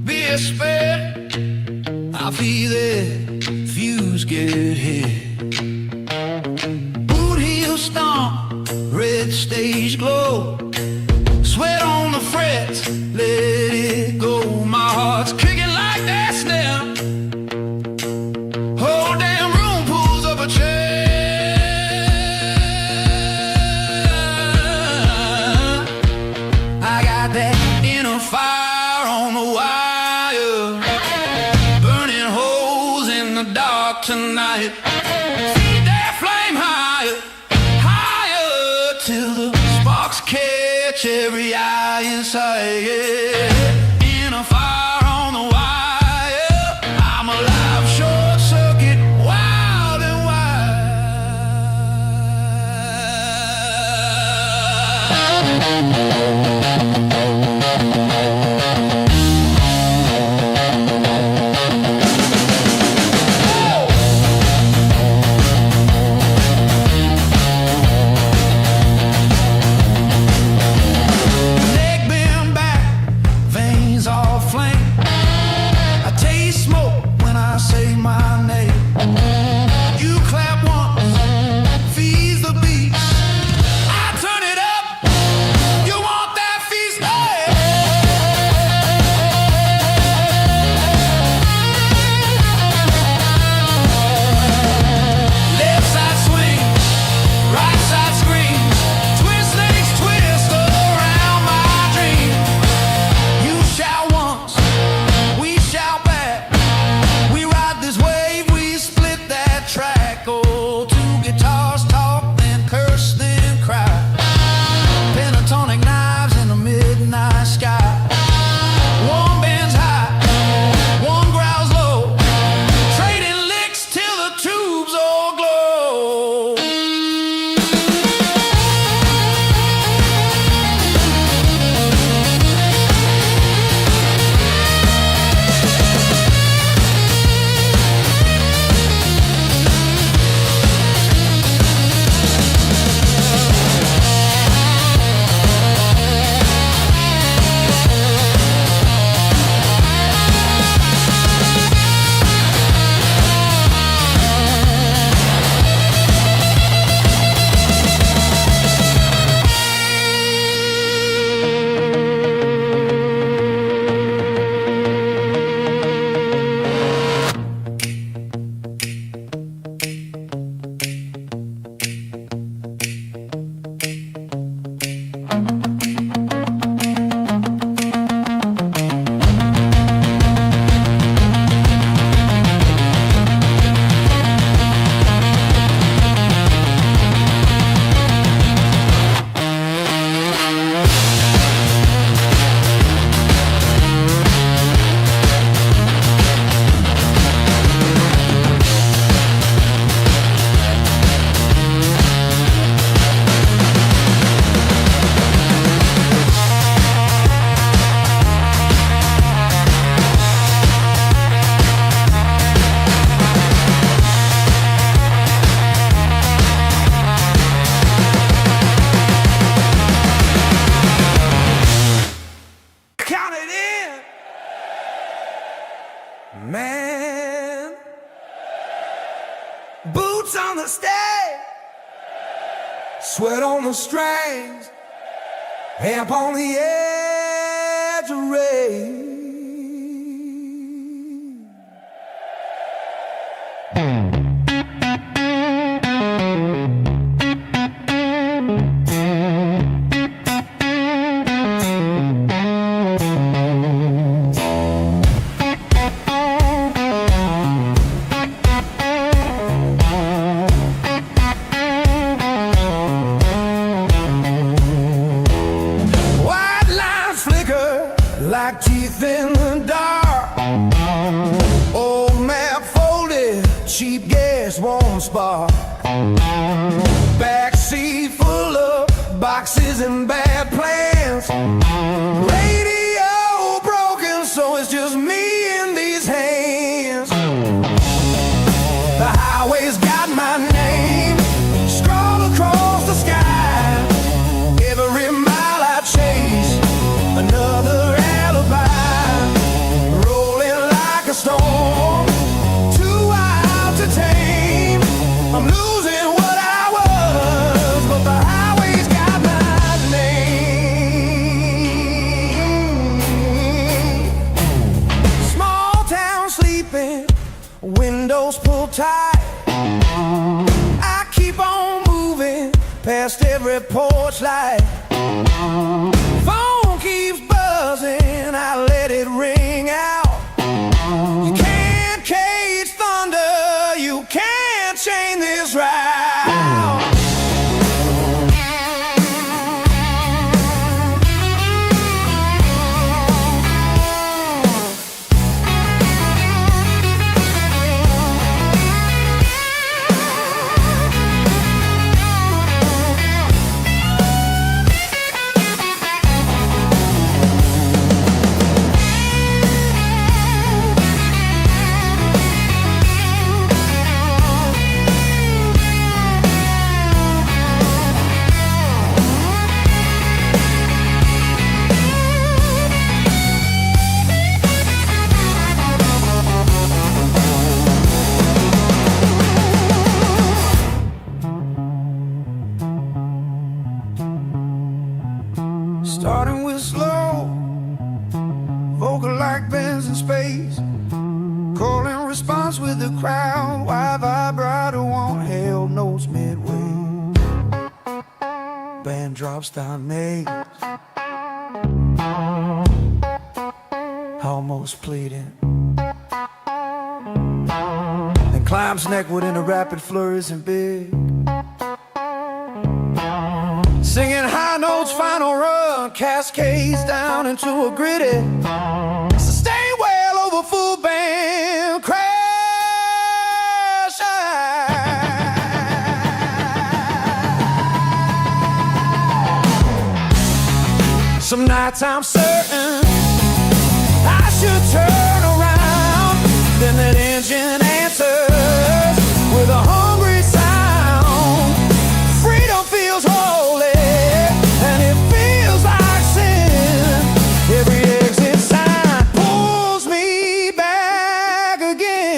be a spare. I'll be there, fuse get hit. Boot heel stomp, red stage glow, sweat on the frets, let it go. My heart's kicking like that snare. Whole damn room pulls up a chair. I got that inner fire on the wire, burning holes in the dark tonight. Feed that flame higher, higher, till the sparks catch every eye inside. Yeah. Inner fire on the wire, I'm alive, short circuit, wild and leg bend back, veins all flame. I taste smoke when I say my name. You clap once, feeds the beast. I turn it up, you want that feast? Hey! Left side swings, right side screams. Twin snakes twist around my dream. You shout once, we shout back. We ride this wave, we split that track. Oh, two guitars talk, then curse, then cry. Pentatonic knives in the midnight sky. One bends high, one growls low, trading licks till the tubes all glow. Count it in, man. Boots on the stage, sweat on the strings, amp on the edge of rain. White lines flicker like teeth in the dark. Old map folded, cheap gas won't spark. Backseat full of boxes and bad plans. Radio broken, so it's just me in these hands. The highway's got my name scrawled across the sky. I'm losing what I was, but the highway's got my name. Small town sleeping, windows pulled tight. I keep on moving past every porch light. Phone keeps buzzing, I let it ring out. You can't cage thunder, you can't chain this route. Starting with slow, vocal like bands in space. Call and response with the crowd. Why vibrato won't held notes midway. Band drops down maze, almost pleading, and climbs neckwood in a rapid flourisant big. Singing high notes, final run, cascades down into a gritty. Sustain well over full band crash. Some nights I'm certain I should turn around, then that engine answers with a hungry sound. Freedom feels holy, and it feels like sin. Every exit sign pulls me back again.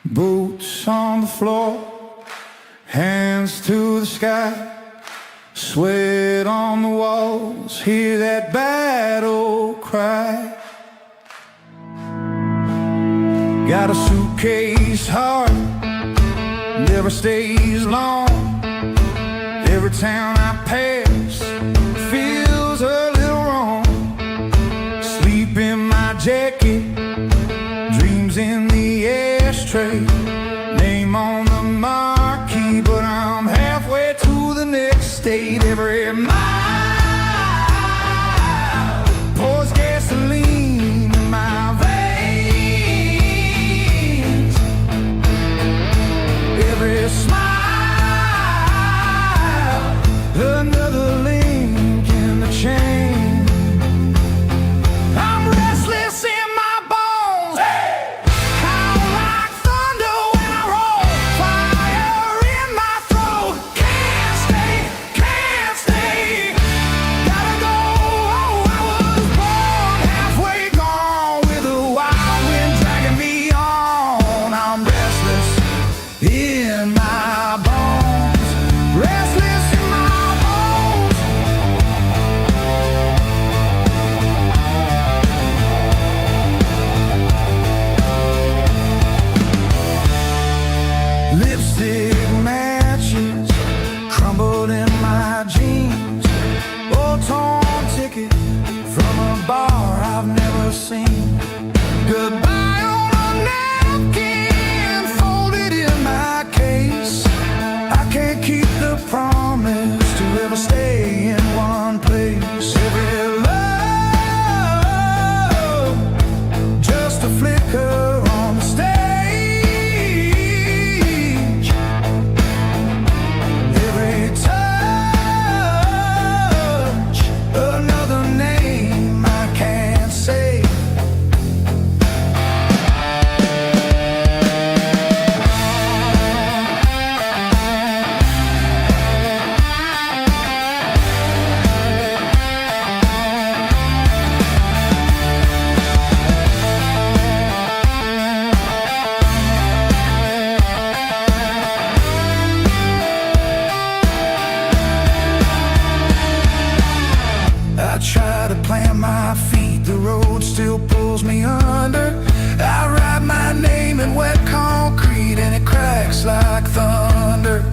Boots on the floor, hands to the sky, sweat on the walls, hear that battle cry. Got a suitcase heart, never stays long. Every town I pass feels a little wrong. Sleep in my jacket, dreams in the ashtray, name on the marquee, but I'm halfway to the next state. Every mile pours gasoline in my veins. Every smile, another a promise to ever stay in one place. Every love, just a flicker on the stage. Every touch, another name I can't say. I try to plant my feet, the road still pulls me under. I write my name in wet concrete and it cracks like thunder.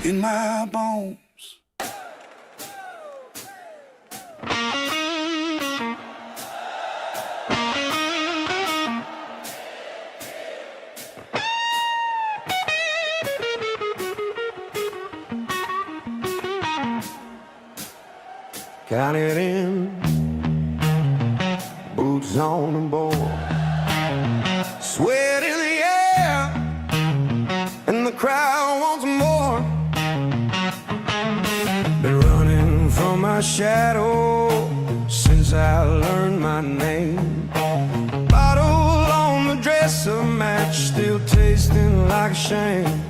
In my bones. Got it in, boots on the board, sweat in the air, and the crowd wants more. Been running from my shadow since I learned my name. Bottle on the dresser, match still tasting like shame.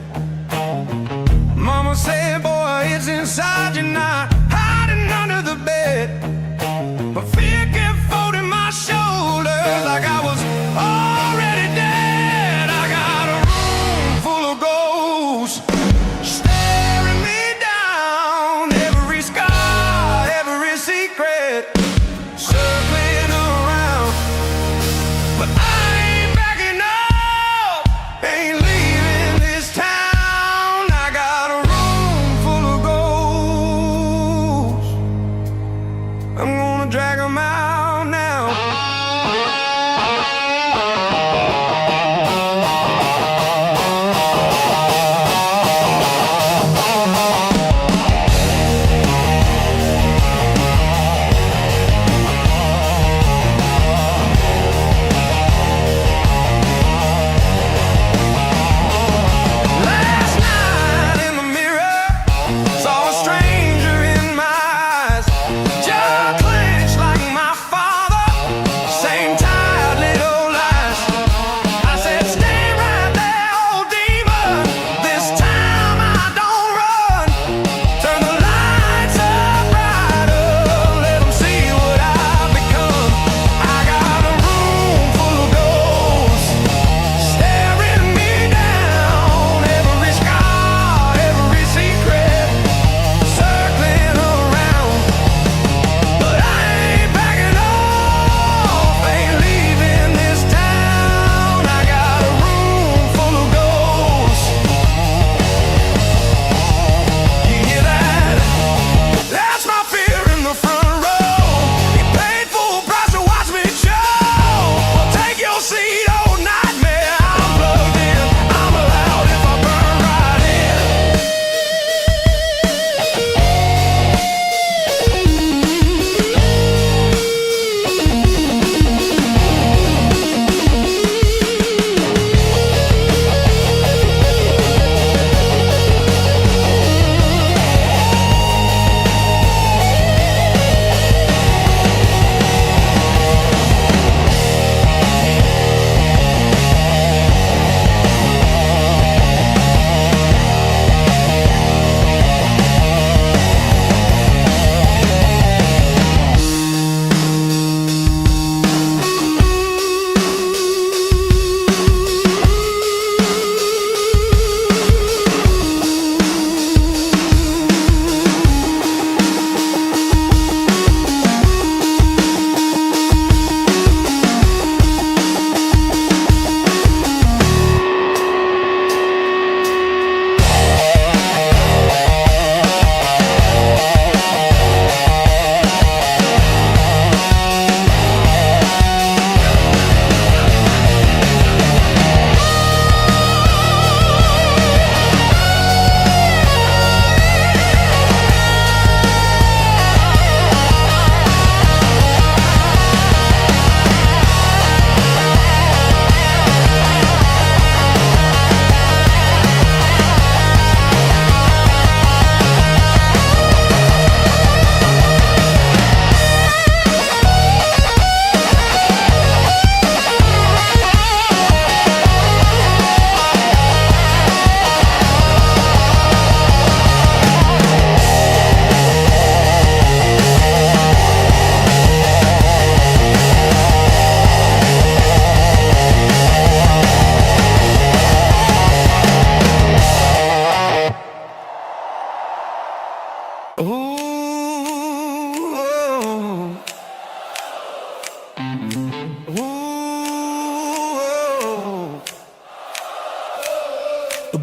Mama said, boy, it's inside you, not hiding under the bed. But fear kept folding my shoulders like I was already dead. I got a room full of ghosts staring me down. Every scar, every secret circling around. But I ain't backing up, ain't leaving this town. I got a room full of ghosts.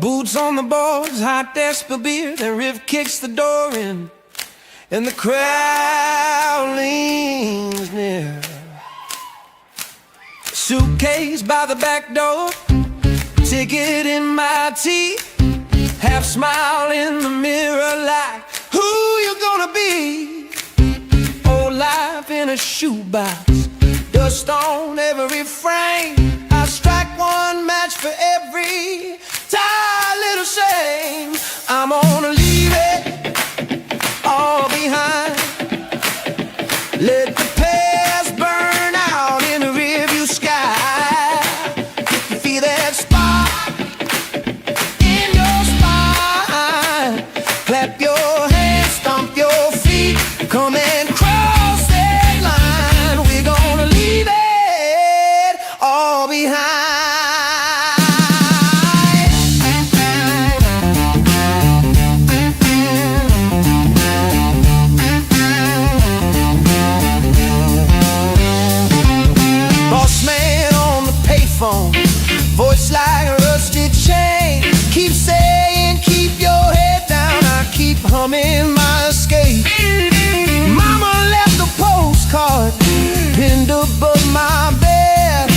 Boots on the boards, hot desperate beer. Then riff kicks the door in, and the crowd leans near. Suitcase by the back door, ticket in my teeth. Half smile in the mirror like, who you gonna be? Old life in a shoebox, dust on every frame. I strike one match for every tired little shame. I'm gonna leave it all behind. Let the past burn out in the rearview sky. If you feel that spark in your spine, clap your hands, stomp your feet, come and cross that line. We're gonna leave it all behind. Voice like a rusty chain, keep saying, keep your head down. I keep humming my escape. Mama left a postcard pinned above my bed.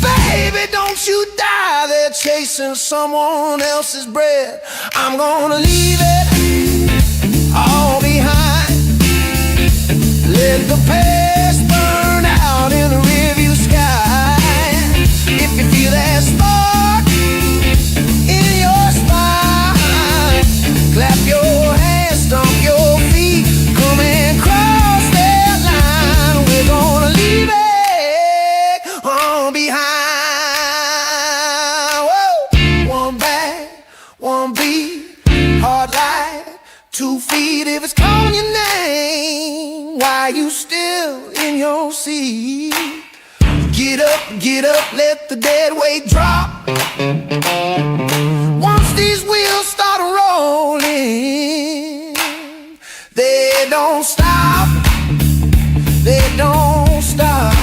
Baby, don't you die there chasing someone else's bread. I'm gonna leave it all behind. Let the past burn out in the rearview sky. If you feel that spark in your spine, clap your hands, stomp your feet, come and cross that line. We're gonna leave it all behind. Whoa. One bag, one beat, heart like 2 feet. If it's calling your name, why you still in your seat? Get up, let the dead weight drop. Once these wheels start rolling, they don't stop, they don't stop.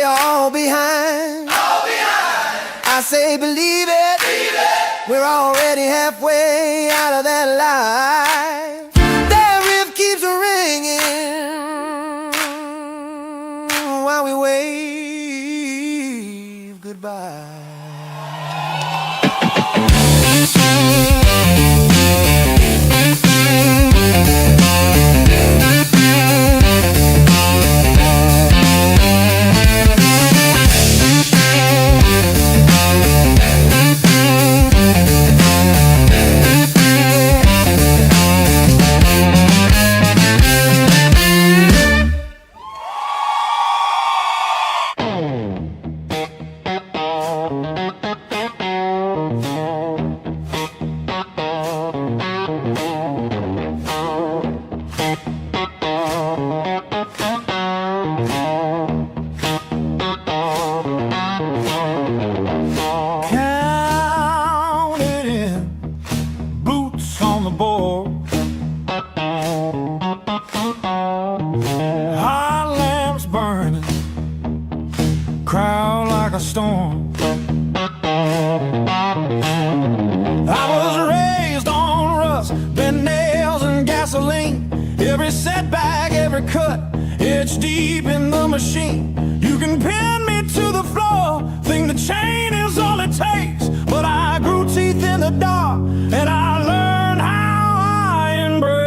All behind. I say believe it. We're already halfway out of that life. That riff keeps ringing while we wave goodbye. Crowd like a storm. I was raised on rust, bent nails and gasoline. Every setback, every cut, it's deep in the machine. You can pin me to the floor, think the chain is all it takes. But I grew teeth in the dark, and I learned how iron breaks.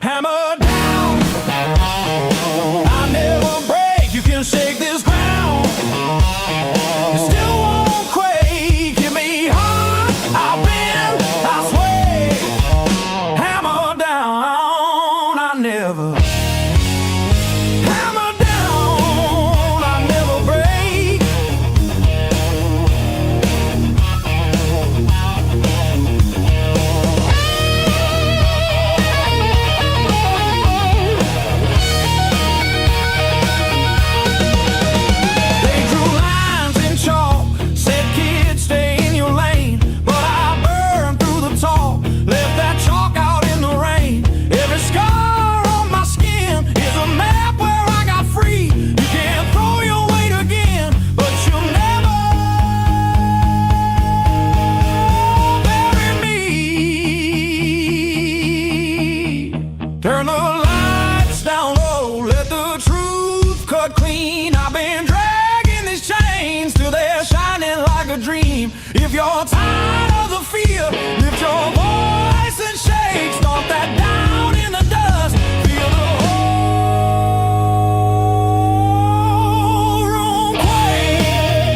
Hammer down, I never break. You can shake this ground, it still won't quake. Hit me hard, I bend, I sway. Hammer down, I never. Hammer down, I never break. a dream. If you're tired of the fear, lift your voice and shake. Stomp that down in the dust. Feel the whole room quake.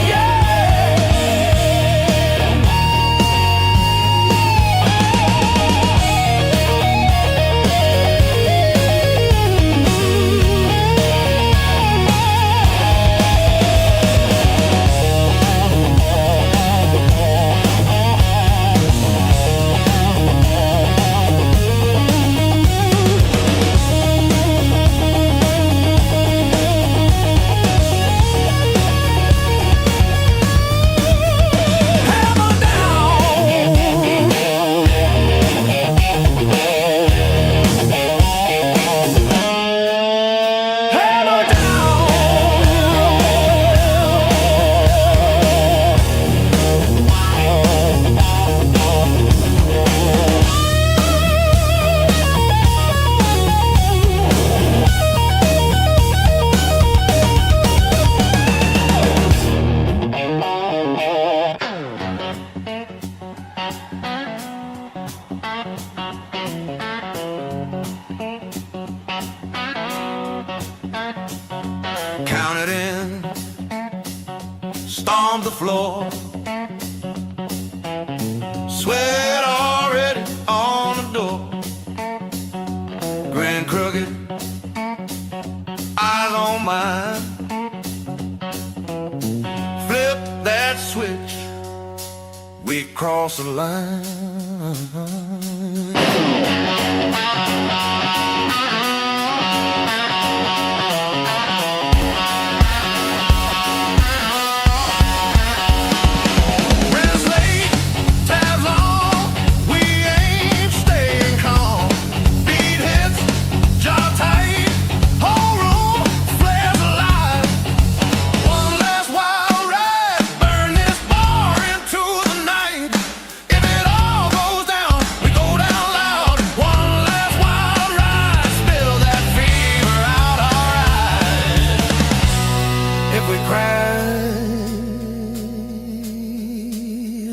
Yeah. Count it in, stomp the floor, sweat already on the door, grin crooked, eyes on mine, flip that switch, we cross the line.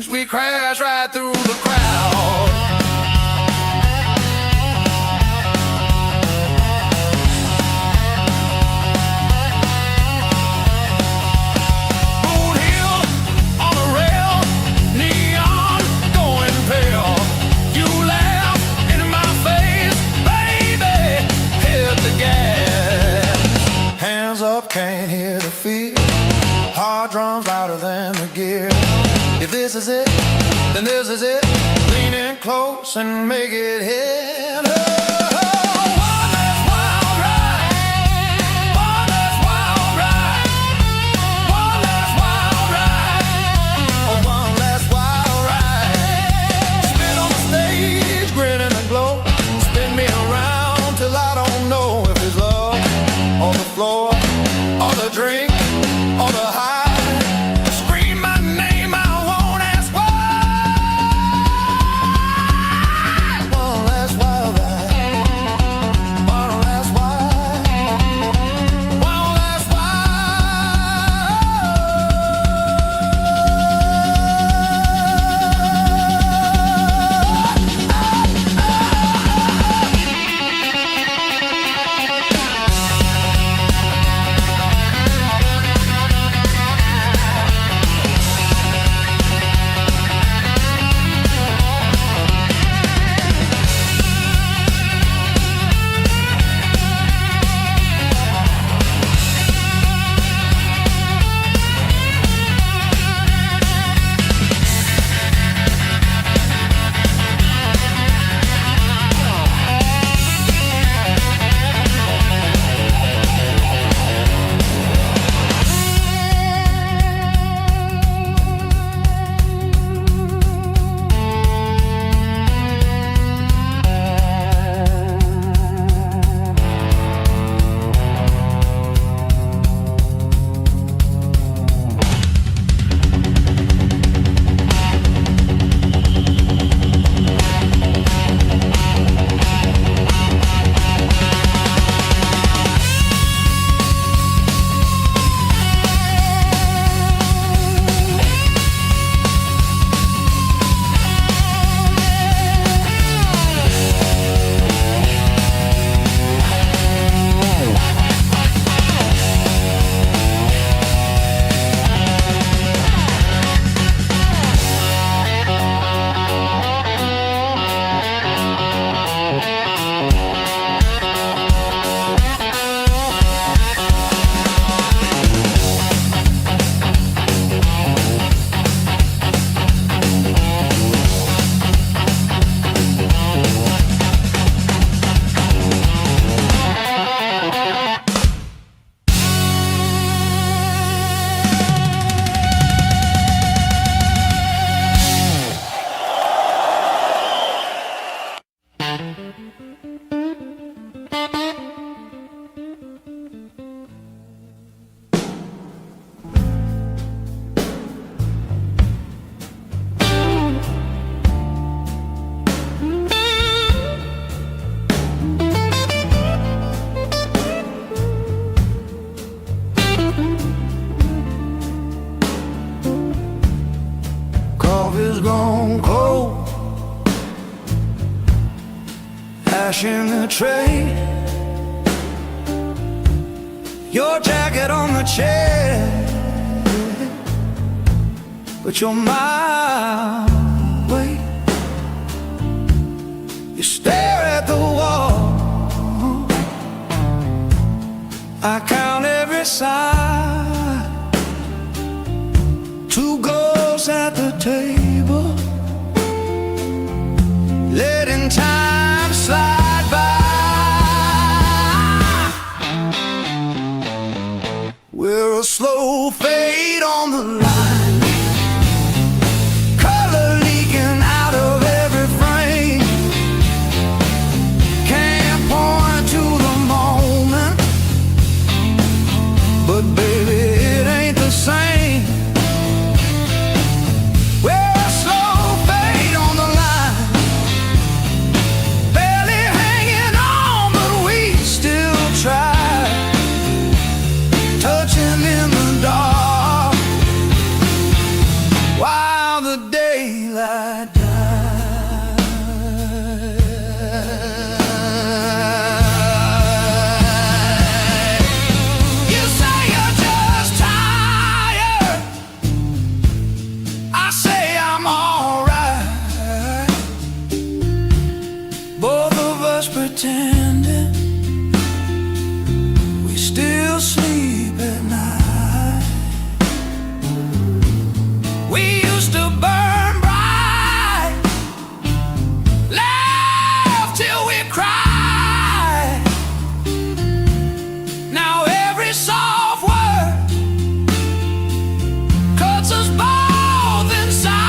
We crash right through the crowd. Boot heel on the rail, neon going pale. You laugh in my face, baby, hit the gas. Hands up, can't hear the fear. Hard drums louder than the gear. If this is it, then this is it. Lean in close and make it hit. Oh, one last wild ride. One last wild ride. One last wild ride. Oh, one last wild ride. Spin on the stage, grin and a glow. Spin me around till I don't know if it's love or the floor or the drink or the high. Wild ride. gone cold. Ash in the tray, your jacket on the chair, but you're miles away. You stare at the wall, I count every side. Two ghosts at the table, letting time slide by. We're a slow fade on the line, color leaking out of every frame. Can't point to the moment, but baby, it ain't the same. We're a slow fade on the line, barely hanging on, but we still try. Touching in the dark while the daylight dies. You say you're just tired, I say I'm alright. Both of us pretending we still sleep at night. We used to burn bright, laugh till we cry. Now every soft word cuts us both inside.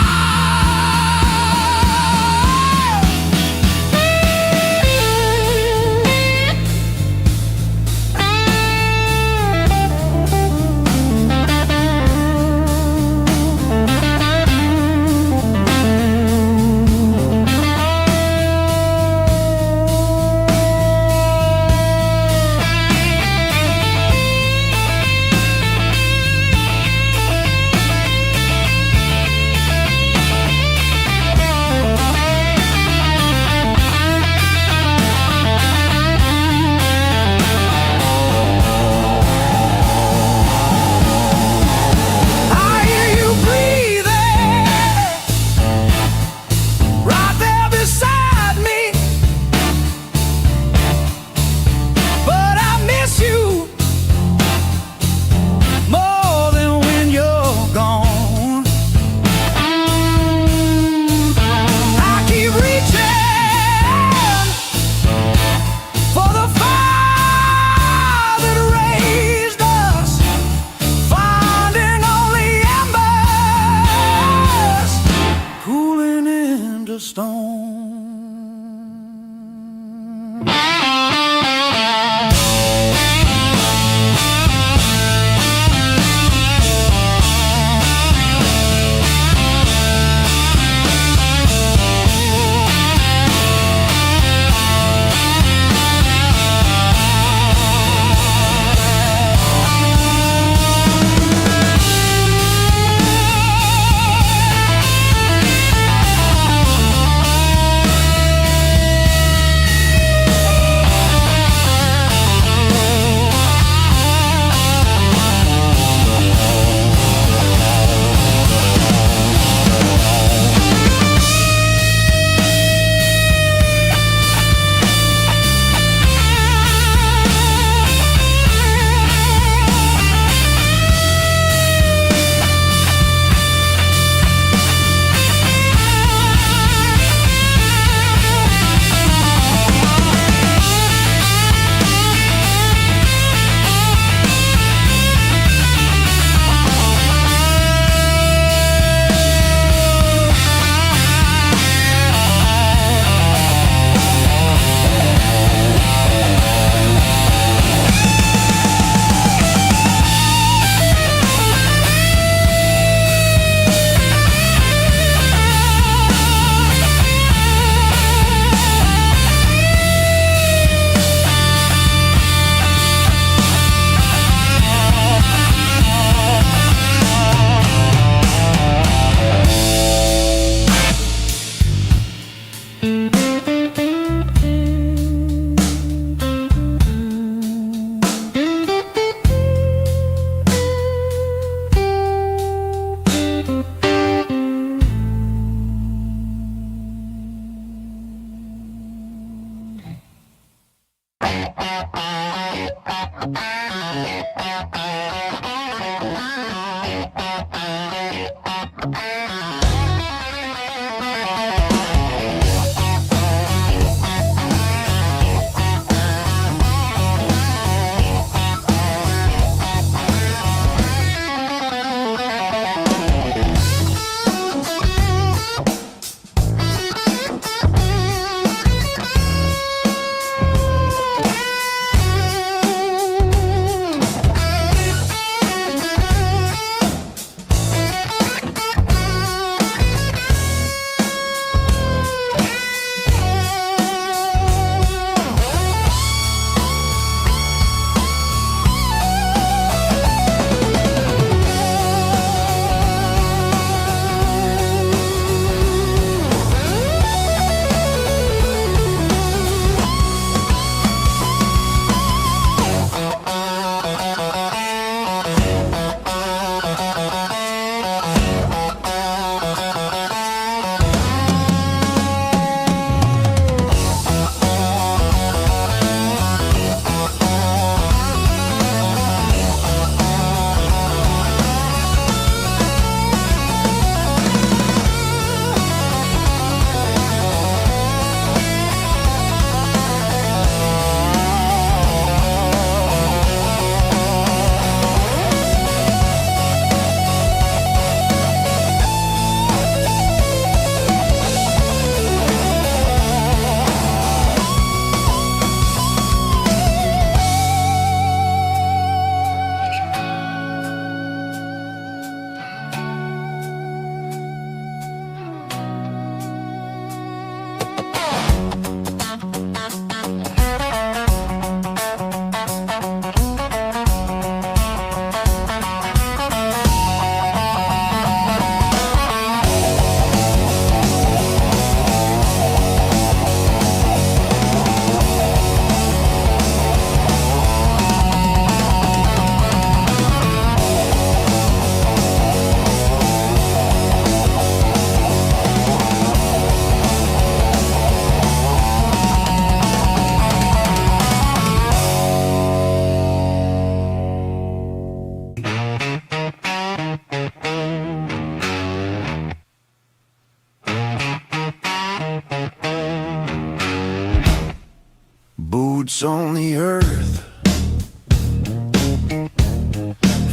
roots on the earth.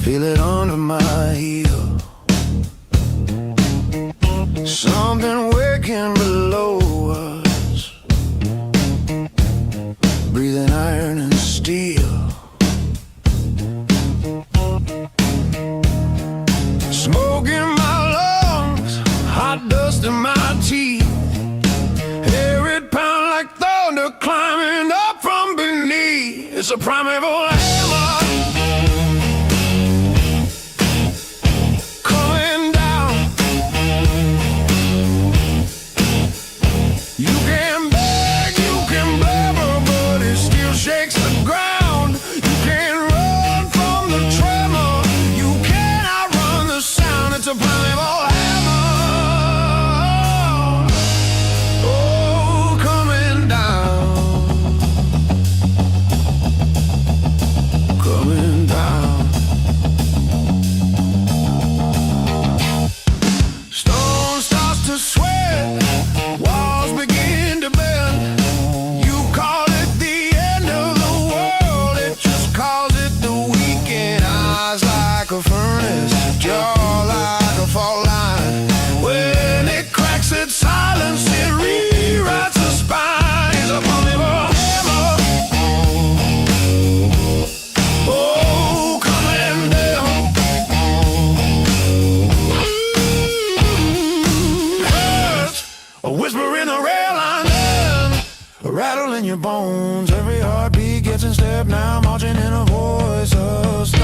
Feel it under my heel. Something waking below us, breathing iron and steel. Smoke in my lungs, hot dust in my teeth. Hear it pound like thunder climbing up from beneath. It's a primeval hammer coming down. You can beg, you can blabber, but it still shakes the ground. You can't run from the tremor, you cannot run the sound. It's a primeval hammer, oh, coming down, coming down. Stone starts to sweat, walls begin to bend. You call it the end of the world, it just calls it the weekend. Eyes like a furnace, jaw like a fault line. When it cracks its silence, it rewrites the spine. It's a primeval hammer, oh, coming down. Hurts, a whisper in the rail line, a rattle in your bones. Every heartbeat gets in step now, marching in a voice of stone.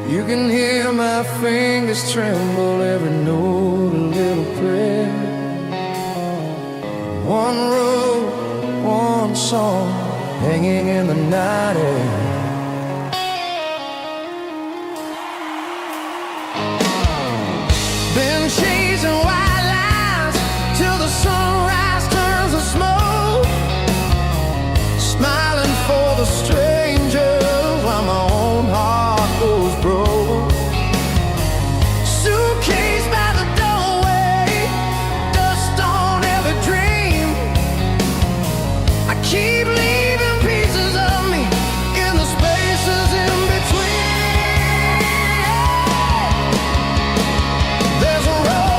You can hear my fingers tremble, every note a little prayer. One road, one song, hanging in the night air. Been chasing white lines till the sunrise turns to smoke, smiling for the strangers while my own heart goes broke. Suitcase by the doorway, dust on every dream. I keep leaving pieces of me in the spaces in between. There's a road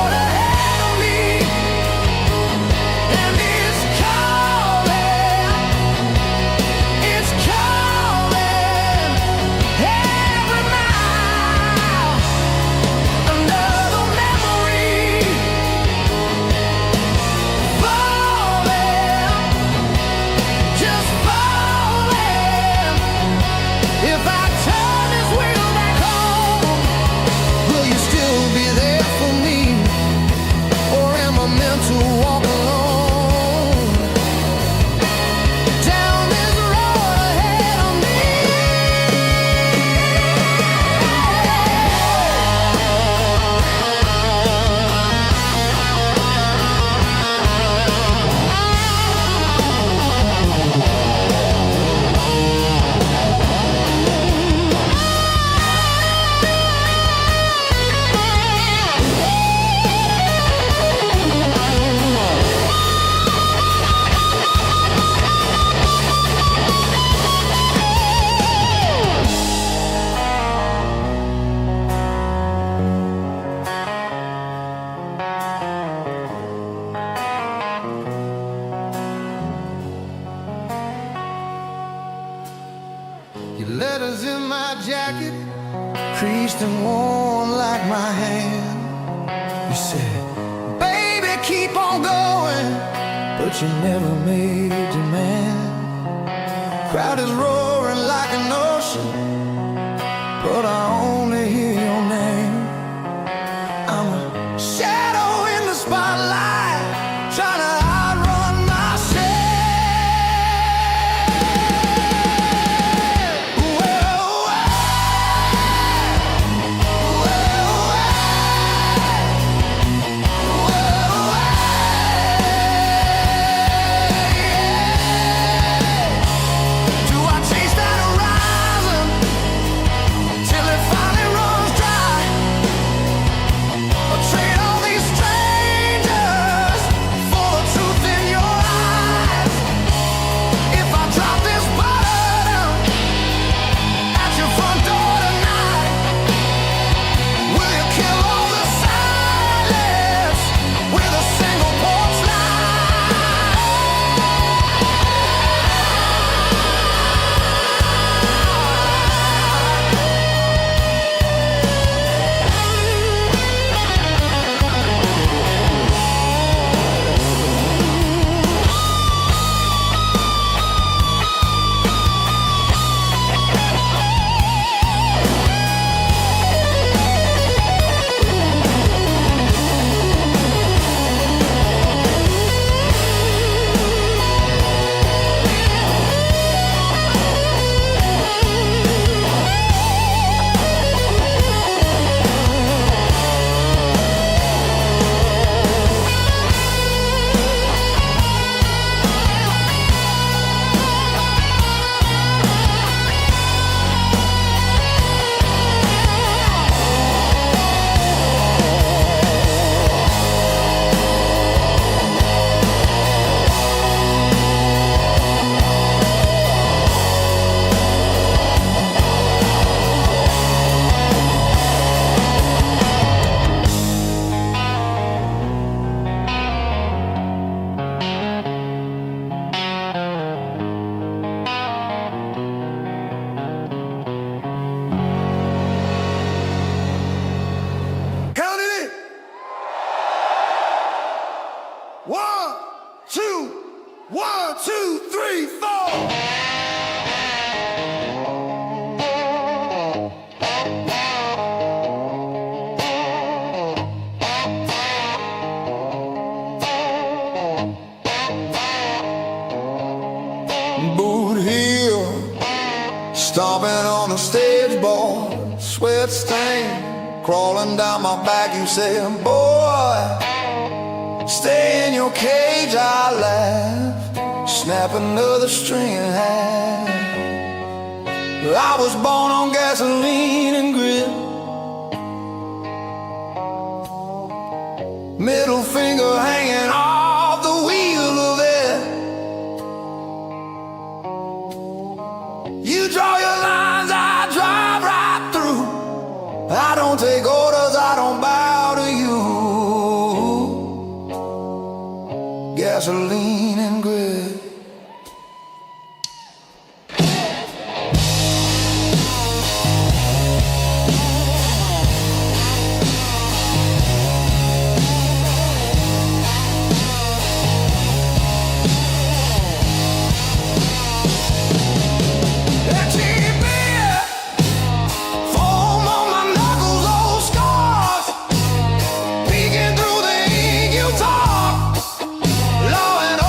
creased and worn like my hand. You said, baby, keep on going, but you never made a demand. Crowd is roaring like an ocean, but I only hear your name. I'm a shadow in the spotlight, trying to outrun myself. One, two, three, four. Boot heel, stomping on the stage board, sweat stain crawling down my back. You say, boy, stay in your cage. I laugh, snap another string in half. I was born on gasoline and grit, middle finger hanging off the wheel of it. You draw your lines, I drive right through. I don't take orders, I don't bow to you. Gasoline and grit. Law and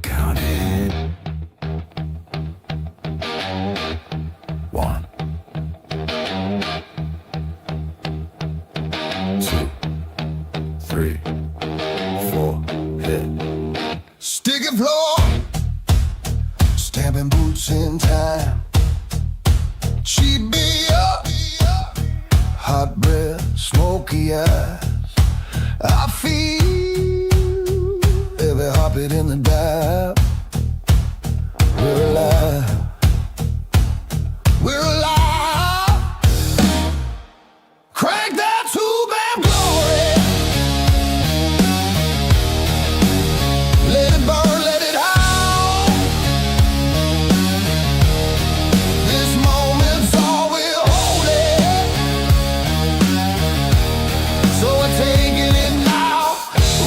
Count it. 1, 2, 3, 4, hit. Sticky floor, stamping boots in time. Cheap beer, hot breath, smoky eyes. I feel every heartbeat in the dive. We're alive. We're alive. Crank that two-band glory. Let it burn, let it out. This moment's all we're holding, so we're taking it now.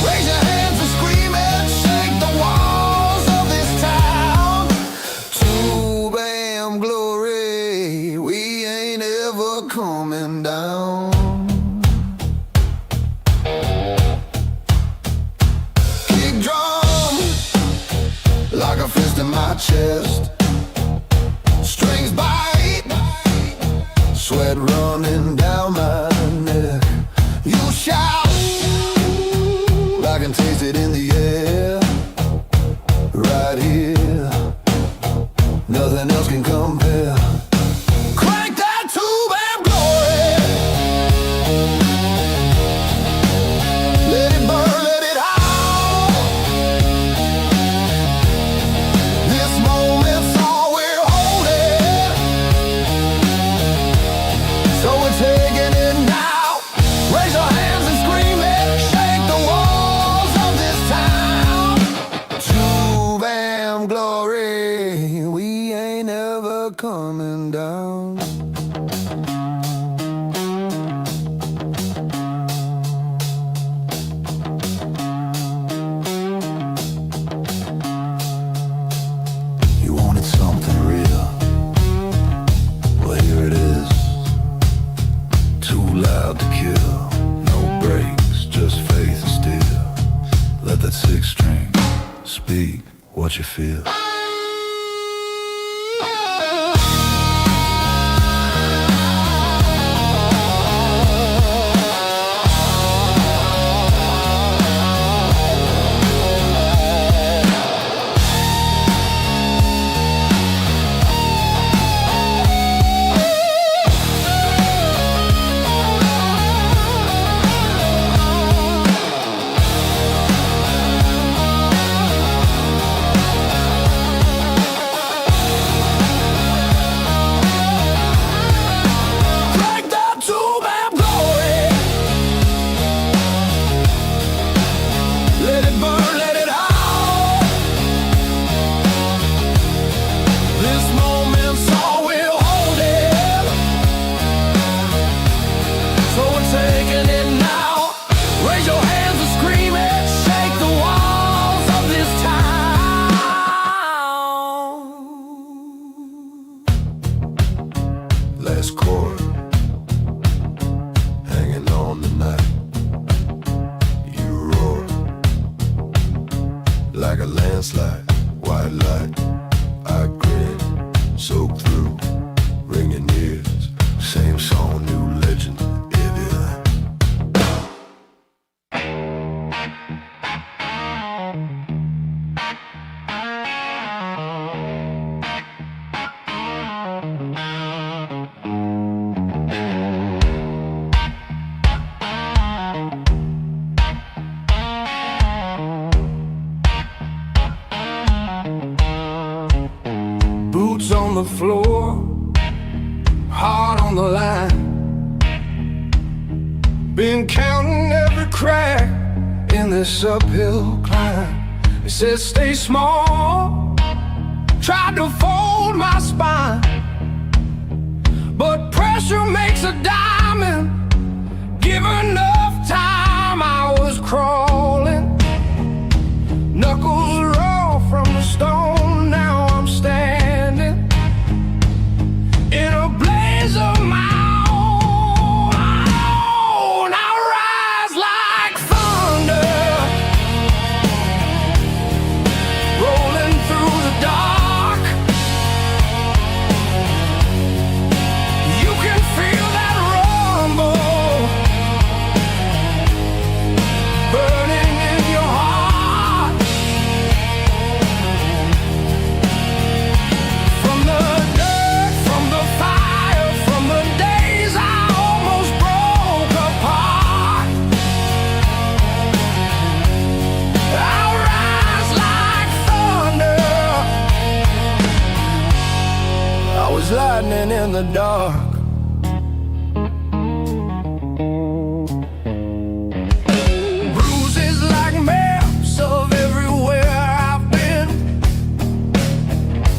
Raise your hands and scream and shake the walls of this town. Two-band glory, we ain't ever coming down. Kick drum like a fist in my chest. Strings bite, sweat running down my neck. You shout, I can taste it in the air. Right here, nothing else can compare. Crank that two-band glory. Let it burn, let it out. This moment's all we're holding, so we're taking it now. Raise your hands and scream it, shake the walls of this town. Two-band glory, we ain't ever coming down. You wanted something real, well here it is. Too loud to kill, no brakes, just faith and steel. Let that six string speak what you feel. Crank that two-band glory. Let it burn, let it out. This moment's all we're holding, so we're taking it now. Raise your hands and scream it, shake the walls of this town. Last chord, hanging on the night. You roar like a landslide, white light. I grin, soak through, ringing ears. Same song, new legend, Evian. Boots on the floor, heart on the line. Been counting every crack in this uphill climb. It says stay small, tried to fold my spine, but pressure makes a diamond. Given enough time, I was crawling. Knuckles raw from the stone, now I'm standing in a blaze of my own. I rise like thunder, in the dark. Bruises like maps of everywhere I've been.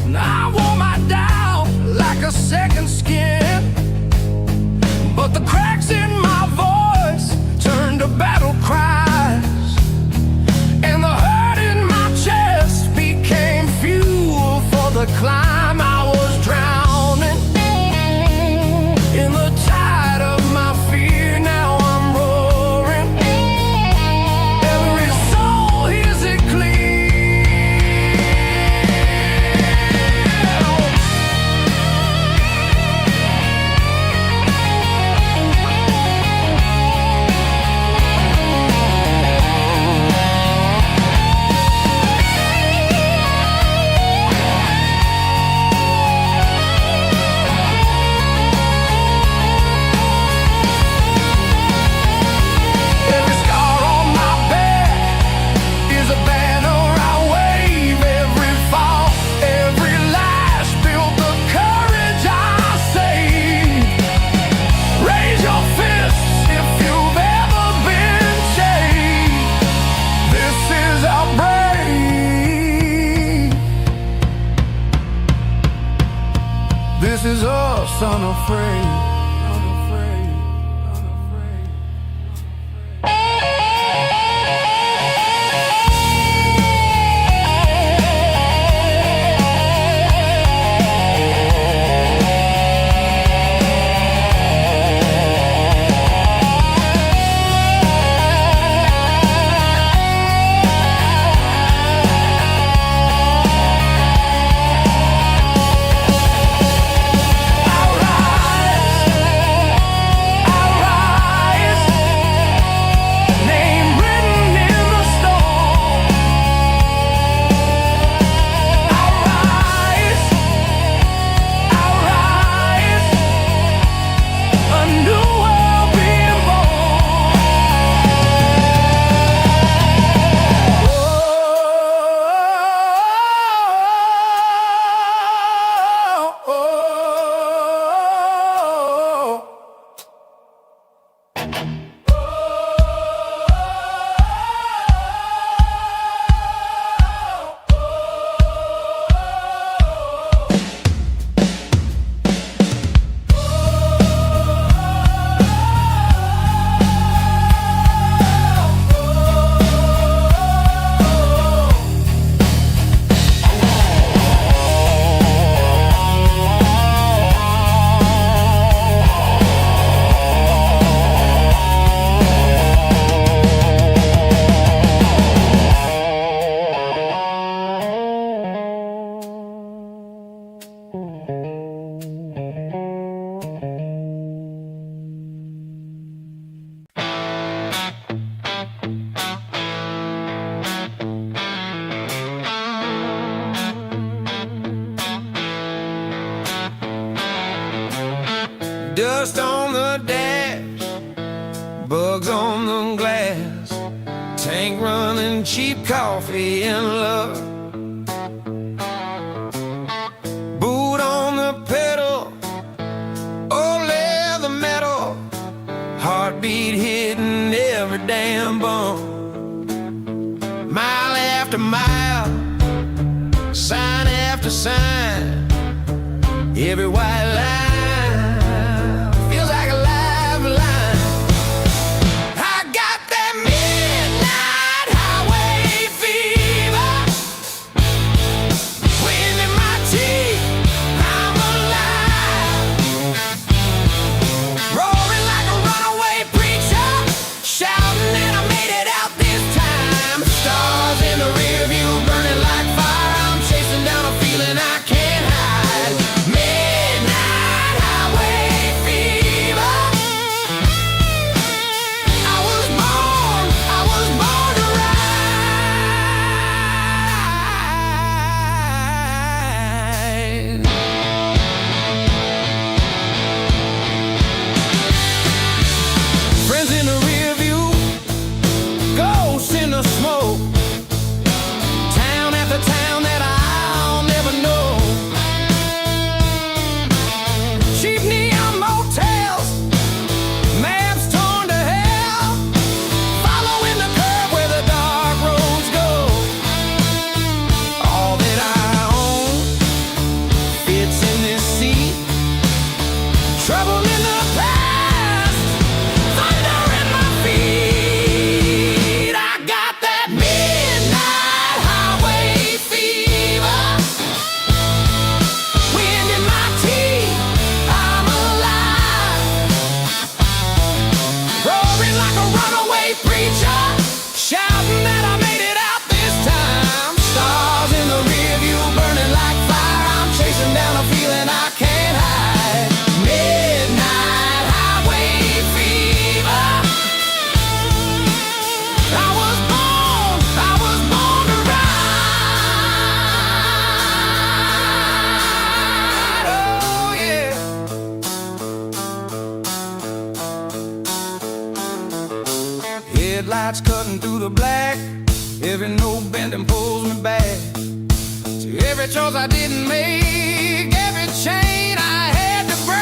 And I wore my doubt like a second skin. But the cracks in my voice turned to battle cries, and the hurt in my chest became fuel for the climb. I was drowning in the tide of my fear. Now I'm roaring. Every soul hears it clear. Every scar on my back is a banner I wave. Every fall, every lash built the courage I save. Raise your fists if you've ever been shaved. This is our brave. This is us unafraid. Dust on the dash, bugs on the glass, tank running, cheap coffee and love. Boot on the pedal, old leather metal, heartbeat hitting every damn bump. Mile after mile, sign after sign, every white line feels like a lifeline. I got that midnight highway fever, wind in my teeth, I'm alive, roaring like a runaway preacher, shouting that I made it out this time. Stars in the rear view burning like fire, I'm chasing down a feeling I can't hide. Midnight bend and pulls me back to every choice I didn't make, every chain I had to break.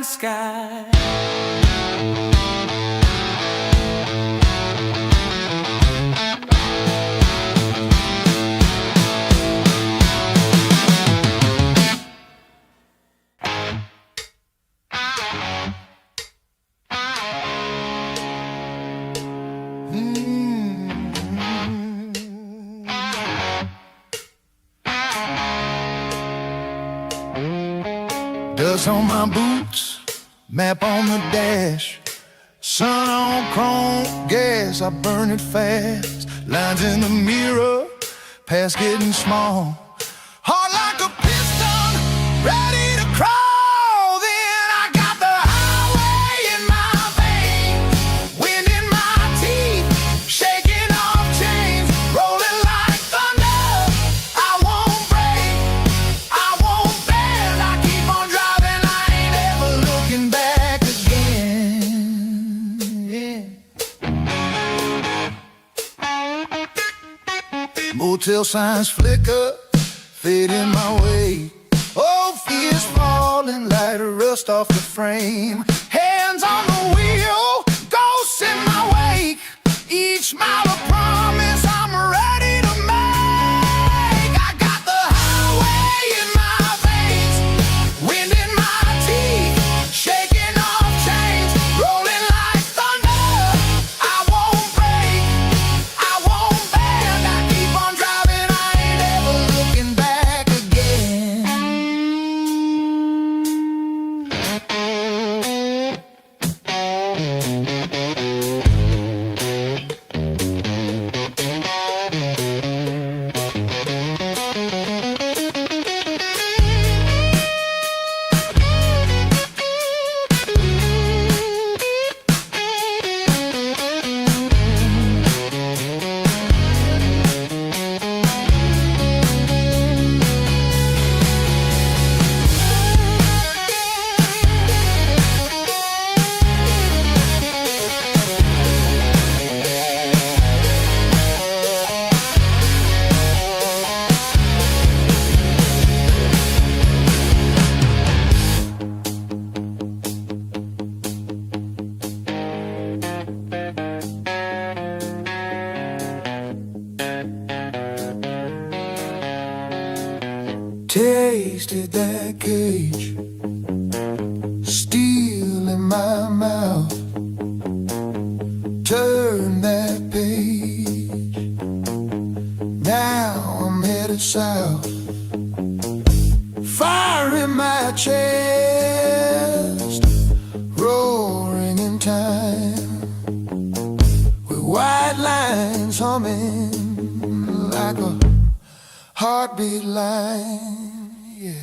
Sky. Dust on my boots, map on the dash, sun on chrome gas, I burn it fast. Lines in the mirror, past getting small, heart like a piston, ready to crawl. Then I got the highway in my veins, wind in my teeth, shaking off chains, rolling like thunder. I won't break, I won't bend, I keep on driving, I ain't ever looking back again. Motel signs flicker, fade in my way. Oh, fears falling like rust off the frame. Hands on the wheel, ghosts in my wake. Each mile a promise I'm ready to make. I got the highway in my veins, wind in my teeth, shaking off chains, rolling like thunder. I won't break, I won't bend, I keep on driving, I ain't ever looking back again. Tasted that cage, steel in my mouth. Turn that page, now I'm headed south. Fire in my chest, roaring in time, with white lines humming like a heartbeat line, yeah.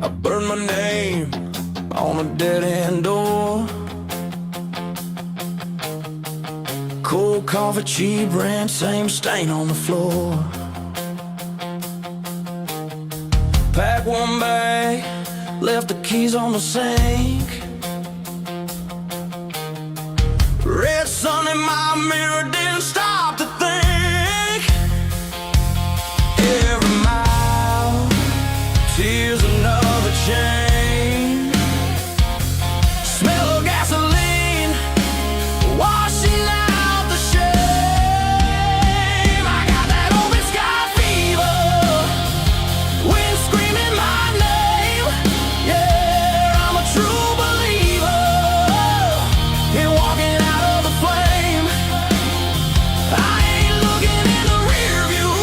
I burned my name on a dead-end door. Cold coffee, cheap rent, same stain on the floor. Packed one bag, left the keys on the sink. Red sun in my mirror, didn't stop to think. Every mile, tears, another chain. Smell of gasoline, washing out the shame. I got that open sky fever, wind screaming my name. Yeah, I'm a true believer in walking out of the flame. I ain't looking in the rear view,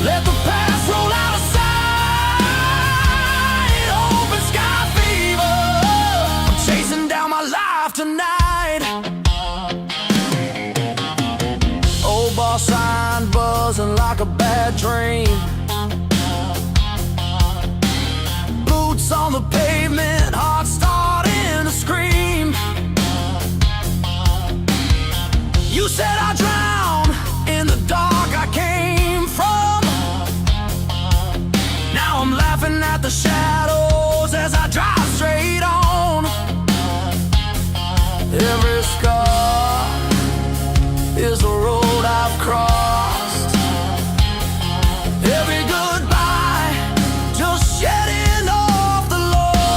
let the past roll out of sight. Open sky fever, I'm chasing down my life tonight. Old boss sign buzzing like a bad dream. Boots on the pavement, heart starting to scream. You said I drown in the dark I came from. Now I'm laughing at the shadows as I drive straight on. Every scar is a road I've crossed. Every goodbye just shedding off the lost.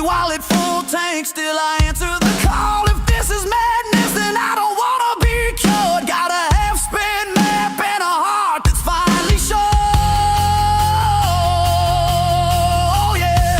wallet full tank, still I answer the call. If this is madness, then I don't wanna be cured. Got a half-spent map and a heart that's finally sure. Oh yeah.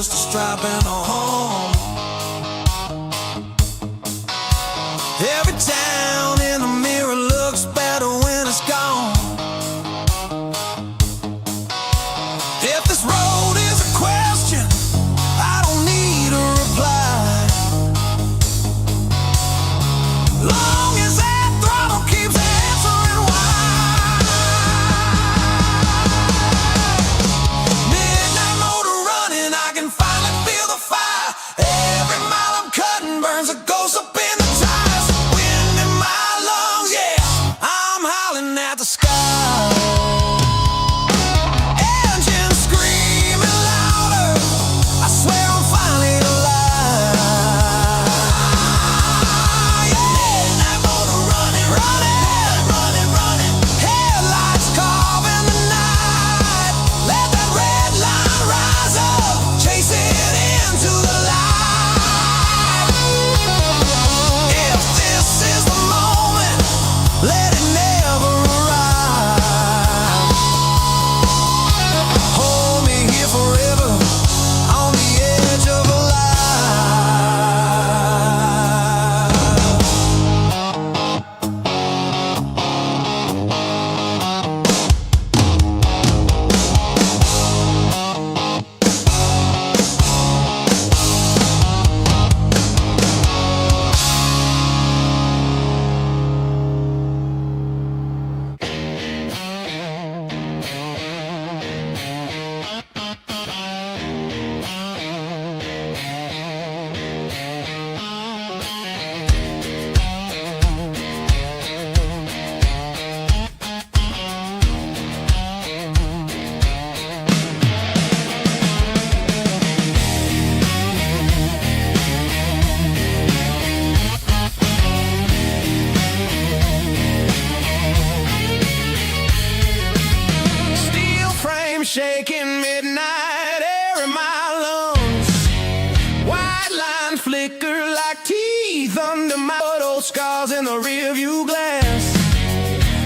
just a stripe and a home. Every town in the mirror looks better when it's gone. If this road is a question, I don't need a reply. midnight air in my lungs. White line flicker like teeth under my old scars in the rearview glass.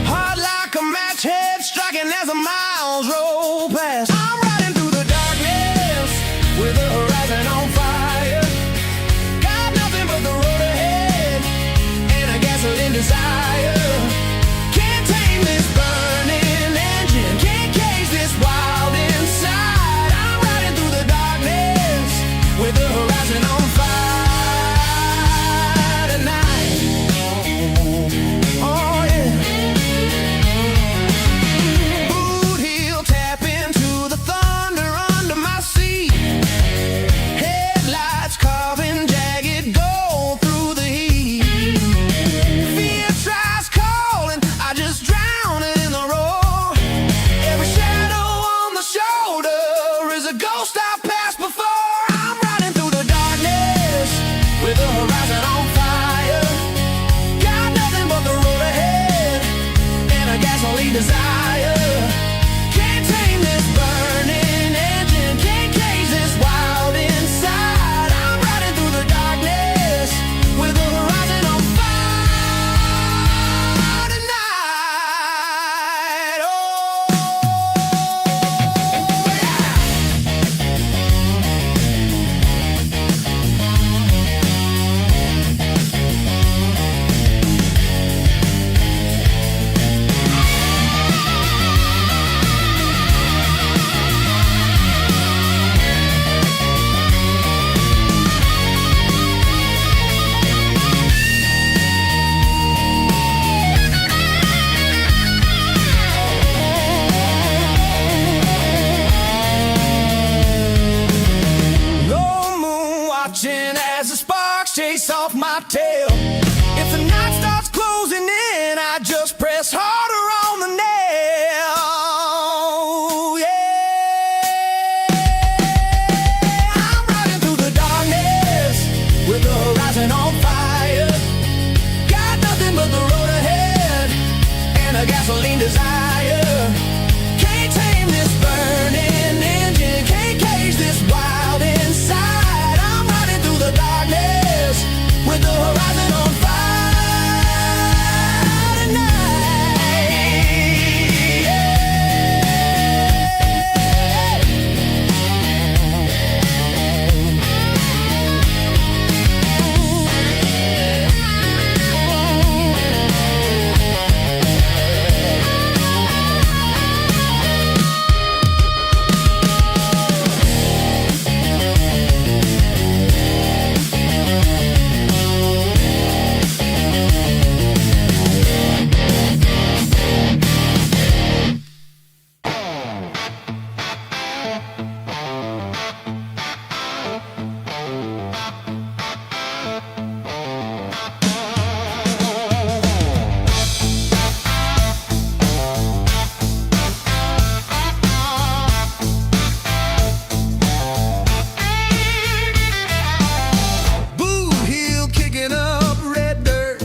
Hard like a match head striking as the miles roll past. I'm riding through the darkness with the horizon on fire. Got nothing but the road ahead and a gasoline desire. Can't tame this burning engine, can't cage this wild inside. I'm riding through the darkness with the horizon on fire tonight. Oh yeah. Boot heel tap into the thunder under my seat. Headlights carving jagged gold through the heat. Fear tries calling, I just drown it in the roar. Every shadow on the shoulder is a ghost I passed before. I'm riding through the darkness with the horizon on fire. Got nothing but the road ahead and a gasoline desire. Can't tame this burning engine, can't cage this wild inside. I'm riding through the darkness with the horizon on fire tonight. Oh, no moon watching as the sparks chase off my tail. If the night starts closing in, I just press harder on the nail. Yeah, I'm riding through the darkness with the horizon on fire. Got nothing but the road ahead and a gasoline desire. Can't tame this burning engine, can't cage this wild inside. I'm riding through the darkness with the horizon on fire tonight. Boot heel kicking up red dirt.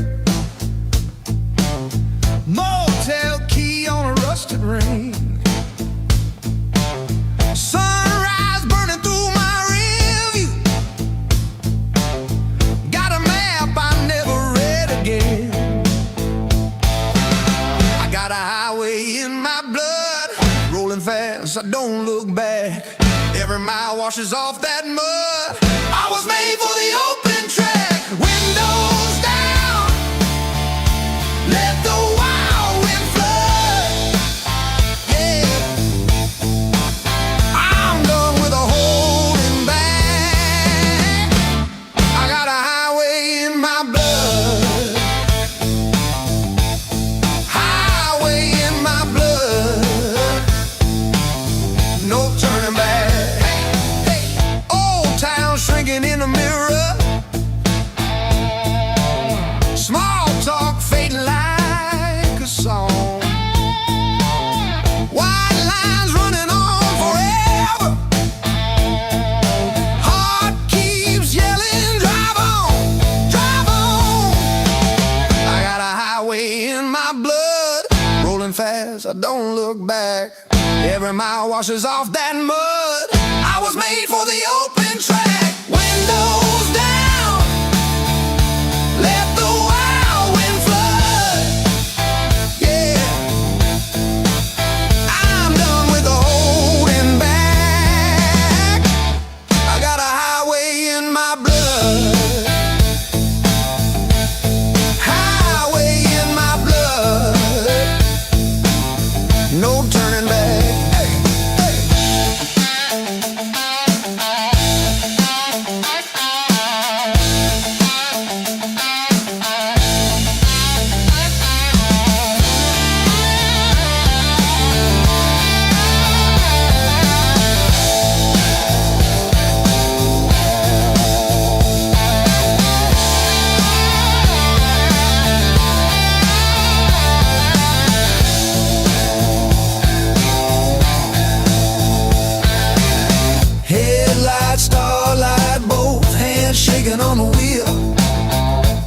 Motel key on a rusted ring. Sunrise burning through my rearview. Got a map I never read again. I got a highway in my blood, rolling fast, I don't look back. Every mile washes off that mud. I was made for the open track. Windows down, let the wild wind flood. Yeah, I'm done with the holding back. I got a highway in my blood. Highway in my blood. No turning back. Old town shrinking in the mirror. Small talk fading like a song. White lines running on forever. Heart keeps yelling, drive on, drive on. I got a highway in my blood, rolling fast, I don't look back. Every mile washes off that mud. I was made for the open track. Windows down, let the wild wind flood. Yeah, I'm done with the holding back. I got a highway in my blood. Highway in my blood. No turning back. Headlight, starlight, both hands shaking on the wheel.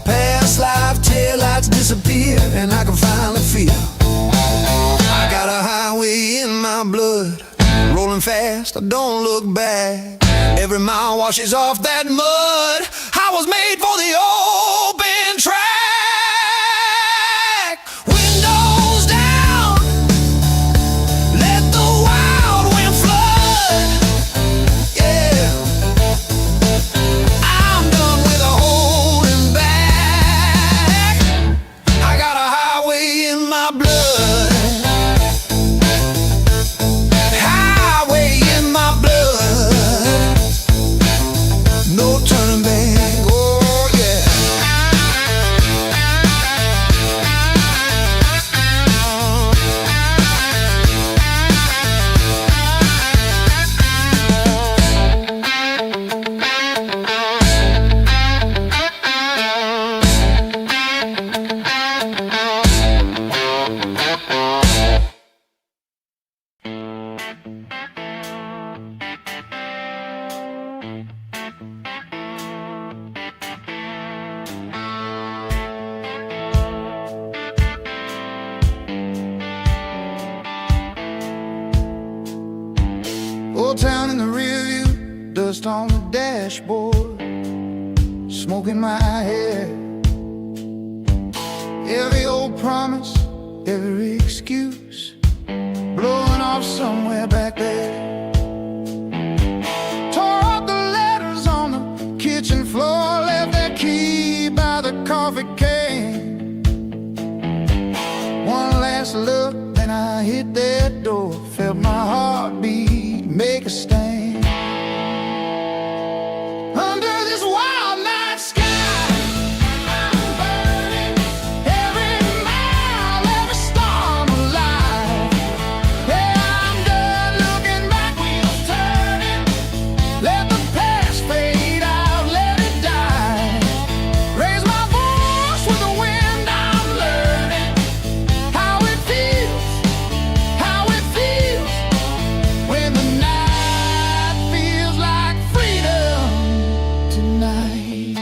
Past life, taillights disappear, and I can finally feel I got a highway in my blood. Rolling fast, I don't look back. Every mile washes off that mud. I was made for the open track. Windows down, let the wild wind flood. Yeah, I'm done with the holding back. I got a highway in my blood. Highway in my blood. No turning back. Oh yeah. Old town in the rear view, dust on the dashboard, smoke in my hair. Every old promise, every excuse, blowing off somewhere back there. Tore up the letters on the kitchen floor, left that key by the coffee can. One last look, then I hit that door, felt my heartbeat make a stand. Under this wild night sky, I'm burning. Every mile, every storm alive. Yeah, I'm done looking back, wheels turning. Let the past fade out, let it die. Raise my voice with the wind, I'm learning how it feels when the night feels like freedom tonight.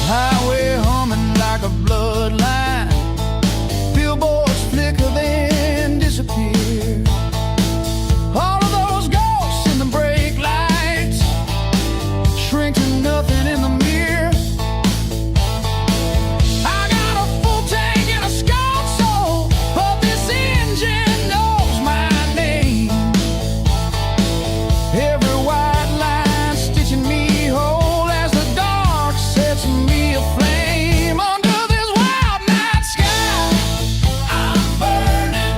Highway humming like a bloodline. Billboards flicker then disappear. All of those ghosts in the brake lights shrink to nothing in the mirror. I got a full tank and a scout soul, but this engine knows my name. Every white line stitching me whole as the dark sets me aflame. Under this wild night sky, I'm burning.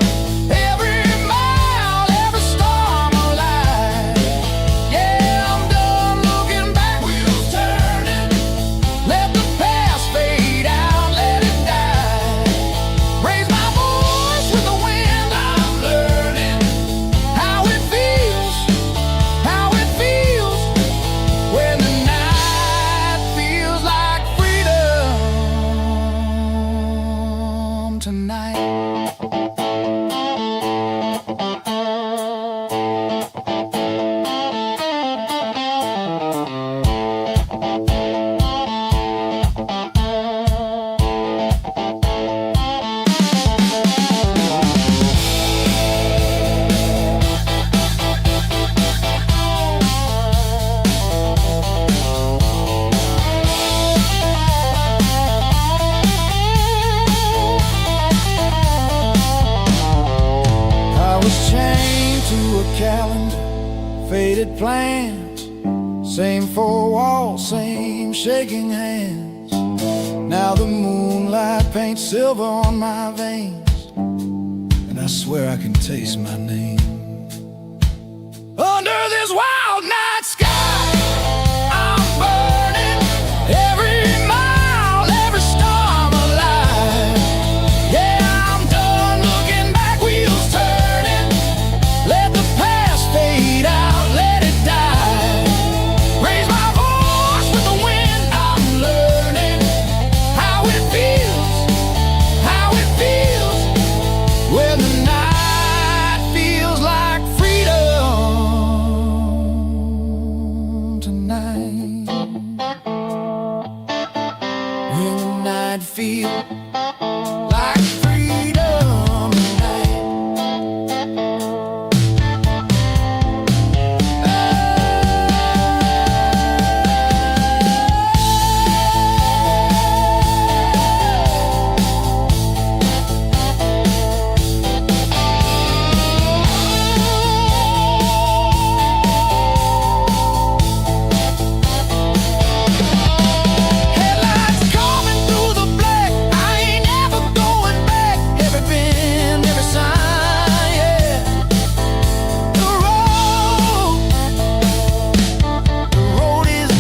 Every mile, every storm alive. Yeah, I'm done looking back, wheels turning. Let the past fade out, let it die. Raise my voice with the wind, I'm learning how it feels when the night feels like freedom tonight. a calendar, faded plans, same four walls, same shaking hands. Now the moonlight paints silver on my veins, and I swear I can taste my name. Under this wild night sky, I'm burning every mile, every star I'm alive. Yeah, I'm done looking back, wheels turning. Let the past fade out, let it die. Raise my voice with the wind, I'm learning how it feels when the night feels like freedom tonight. When the night feels like freedom tonight. Headlights coming through the black, I ain't ever going back. Every bend, every sign, yeah. The road is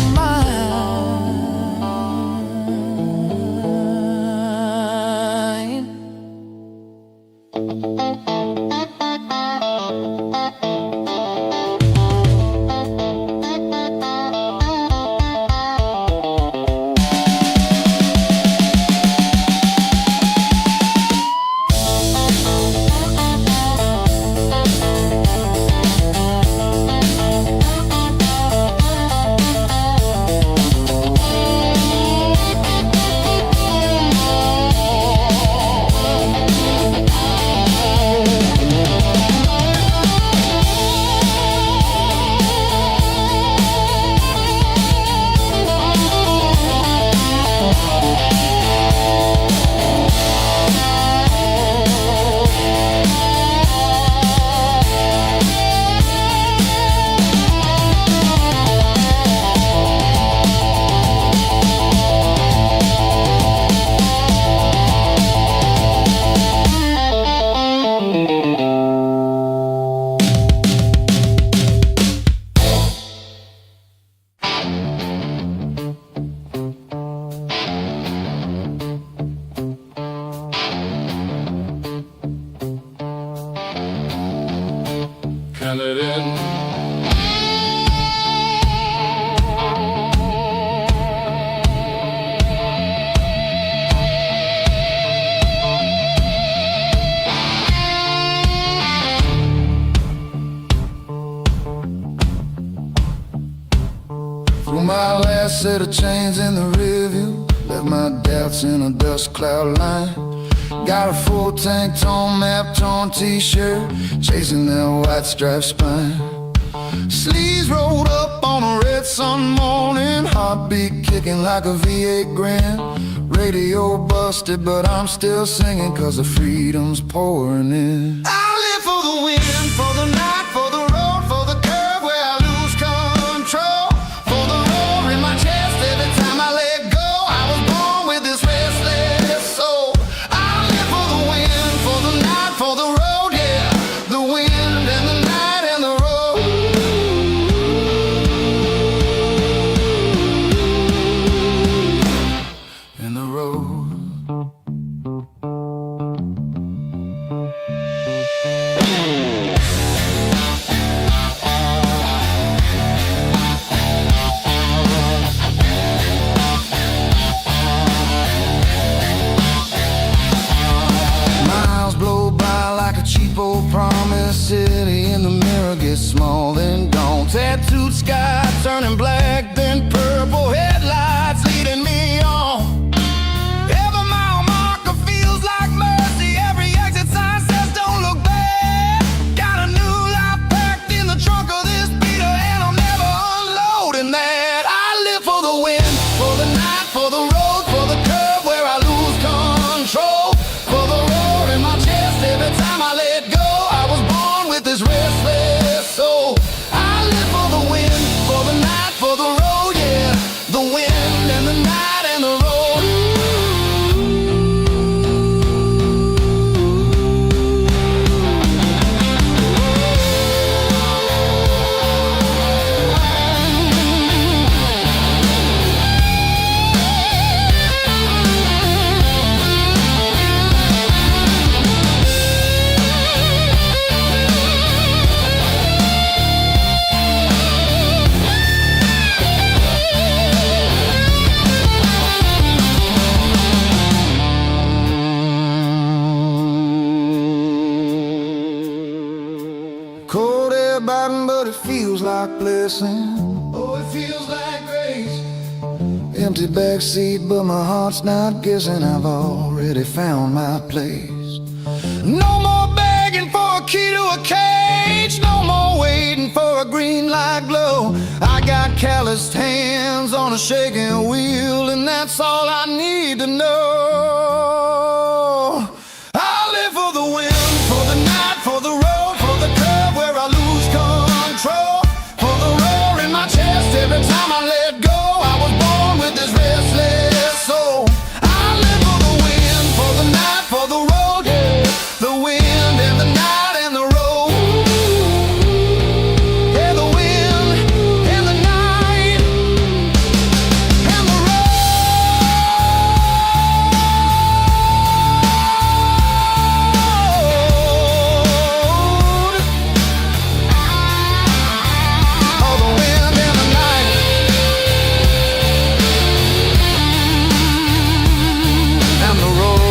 Threw my last set of chains in the rearview, left my doubts in a dust cloud line. Got a full tank, tone map, torn t-shirt, chasing that white striped spine. Sleeves rolled up on a red sun morning, heartbeat kicking like a V8 Grand. Radio busted, but I'm still singing 'cause the freedom's pouring in. I live for the wind, for the night, for the road, for the curve where I lose control, for the roar in my chest every time I let go. I was born with this restless soul. I live for the wind, for the night, for the road, yeah. The wind and the night and the road. And the road. forgotten, but it feels like blessing. Oh, it feels like grace. Empty backseat, but my heart's not guessing. I've already found my place. No more begging for a key to a cage. No more waiting for a green light glow. I got calloused hands on a shaking wheel, and that's all I need to know. I live for the wind, for the night, for the road, for the curve where I lose control, for the roar in my chest every time I let go. I was born with this restless soul. I live for the wind, for the night, for the road, yeah. The wind and the night and the road. Yeah, the wind and the night and the road. Oh, the wind and the night and the road.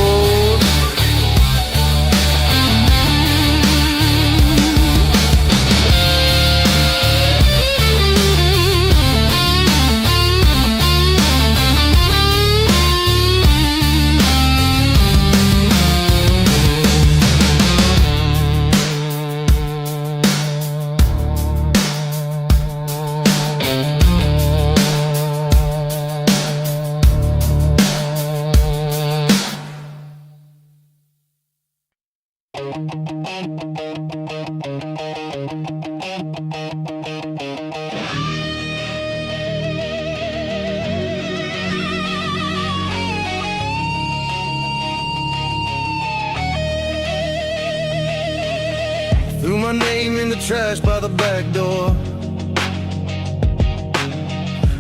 Threw my name in the trash by the back door.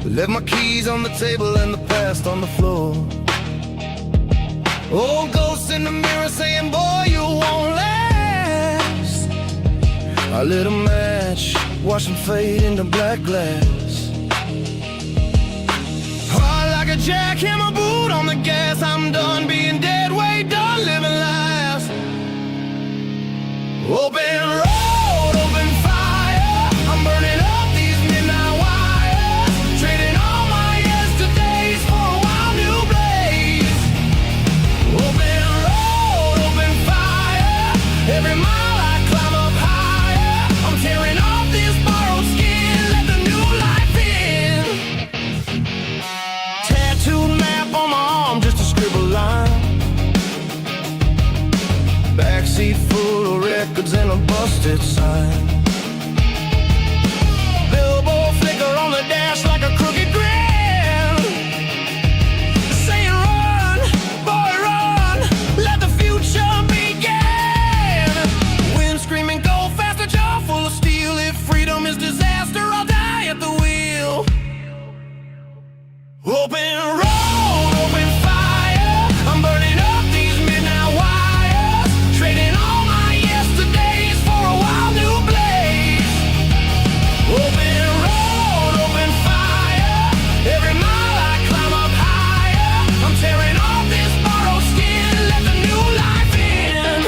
Left my keys on the table and the past on the floor. Old ghosts in the mirror saying, boy, you won't last. I lit a match, watched them fade into black glass. Hard like a jackhammer boot on the gas. I'm done being dead weight, done living lives. Open road, open fire. I'm burning up these midnight wires, trading all my yesterdays for a wild new blaze. Open road, open fire. Every mile I climb up higher. I'm tearing off this borrowed skin, let the new life in. Tattooed map on my arm, just a scribble line. Backseat full of records and a busted sign. Billboard flicker on the dash like a crooked grin, saying run, boy run, let the future begin. Wind screaming go faster, jaw full of steel. If freedom is disaster, I'll die at the wheel. Open road, open fire. I'm burning up these midnight wires, trading all my yesterdays for a wild new blaze. Open road, open fire. Every mile I climb up higher. I'm tearing off this borrowed skin, let the new life in.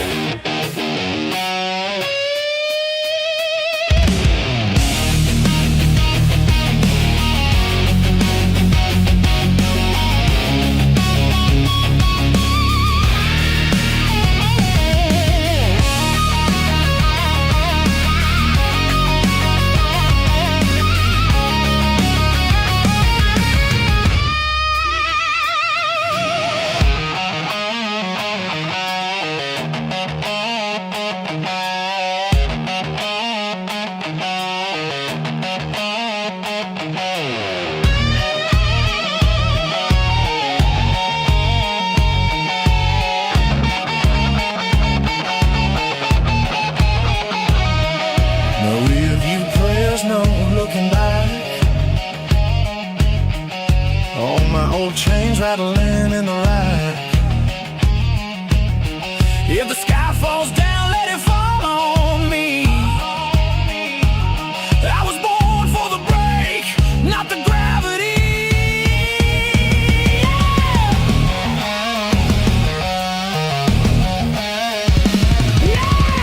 No rearview prayers, no looking back. All my old chains rattling in the rack. If the sky falls down, let it fall on me. I was born for the break, not the gravity. Yeah.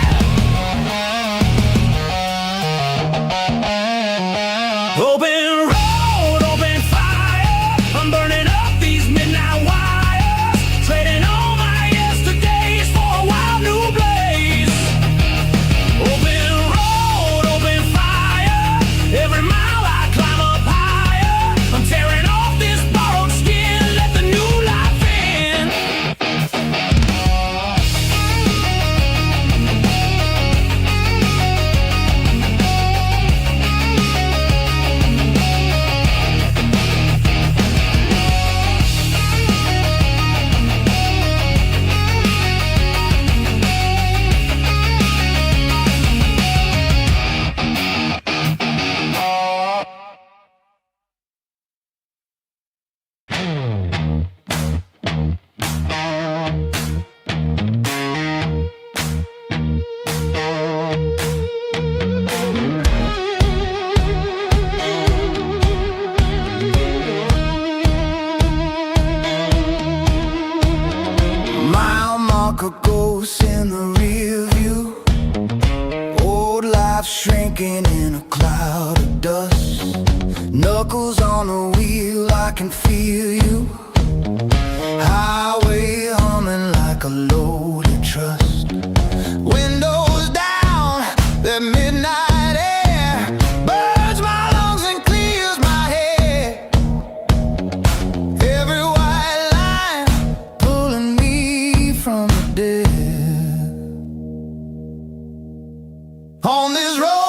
ghosts in the rear view. Old life shrinking in a cloud of dust. Knuckles on the wheel, I can feel you. Highway humming like a loaded trust. Windows down, that midnight air burns my lungs and clears my head. Every white line pulling me from the dead. On this road,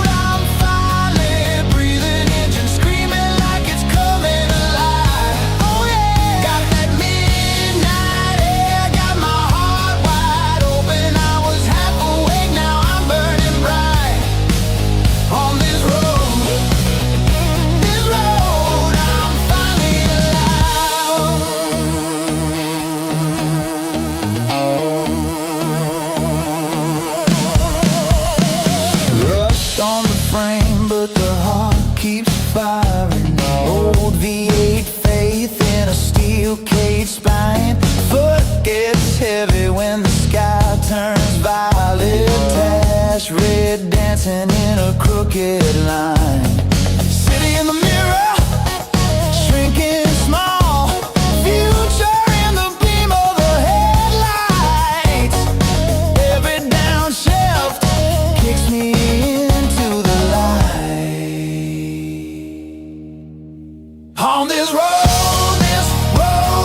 I'm finally breathing, engine screaming like it's coming alive. Oh yeah, got that midnight air, got my heart wide open. I was half awake, now I'm burning bright. On this road, I'm finally alive. Rust on the frame, but the heart keeps firing. Old V8 faith in a steel cage spine. Foot gets heavy when the sky turns violet. Dash red dancing in a crooked line. City in the mirror, shrinking small. Future in the beam of the headlights. Every downshift kicks me into the light. On this road,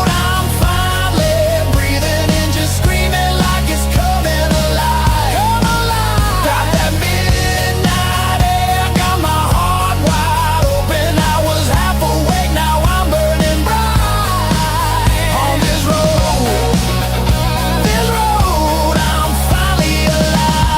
I'm finally breathing, engine screaming like it's coming alive. Come alive. Got that midnight air, got my heart wide open. I was half awake, now I'm burning bright. On this road, I'm finally alive.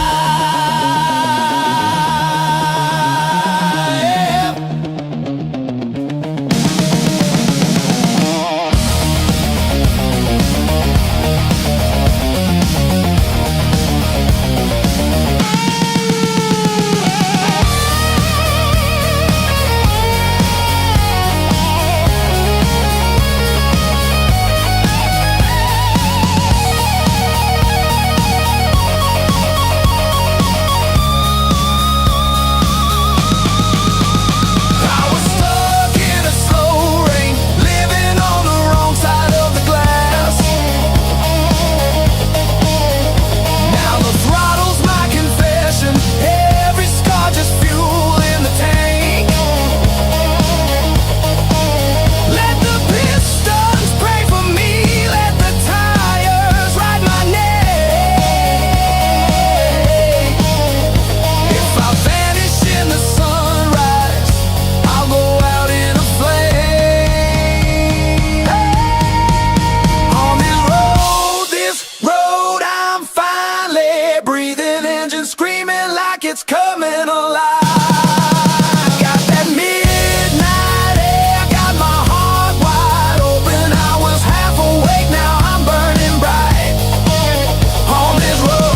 I was stuck in a slow rain, living on the wrong side of the glass. Now the throttle's my confession, every scar just fuel in the tank. Let the pistons pray for me, let the tires ride my neck. If I vanish in the sunrise, I'll go out in a flame. On this road, I'm finally breathing, engine screaming like it's coming alive. Got that midnight air, got my heart wide open. I was half awake, now I'm burning bright. On this road,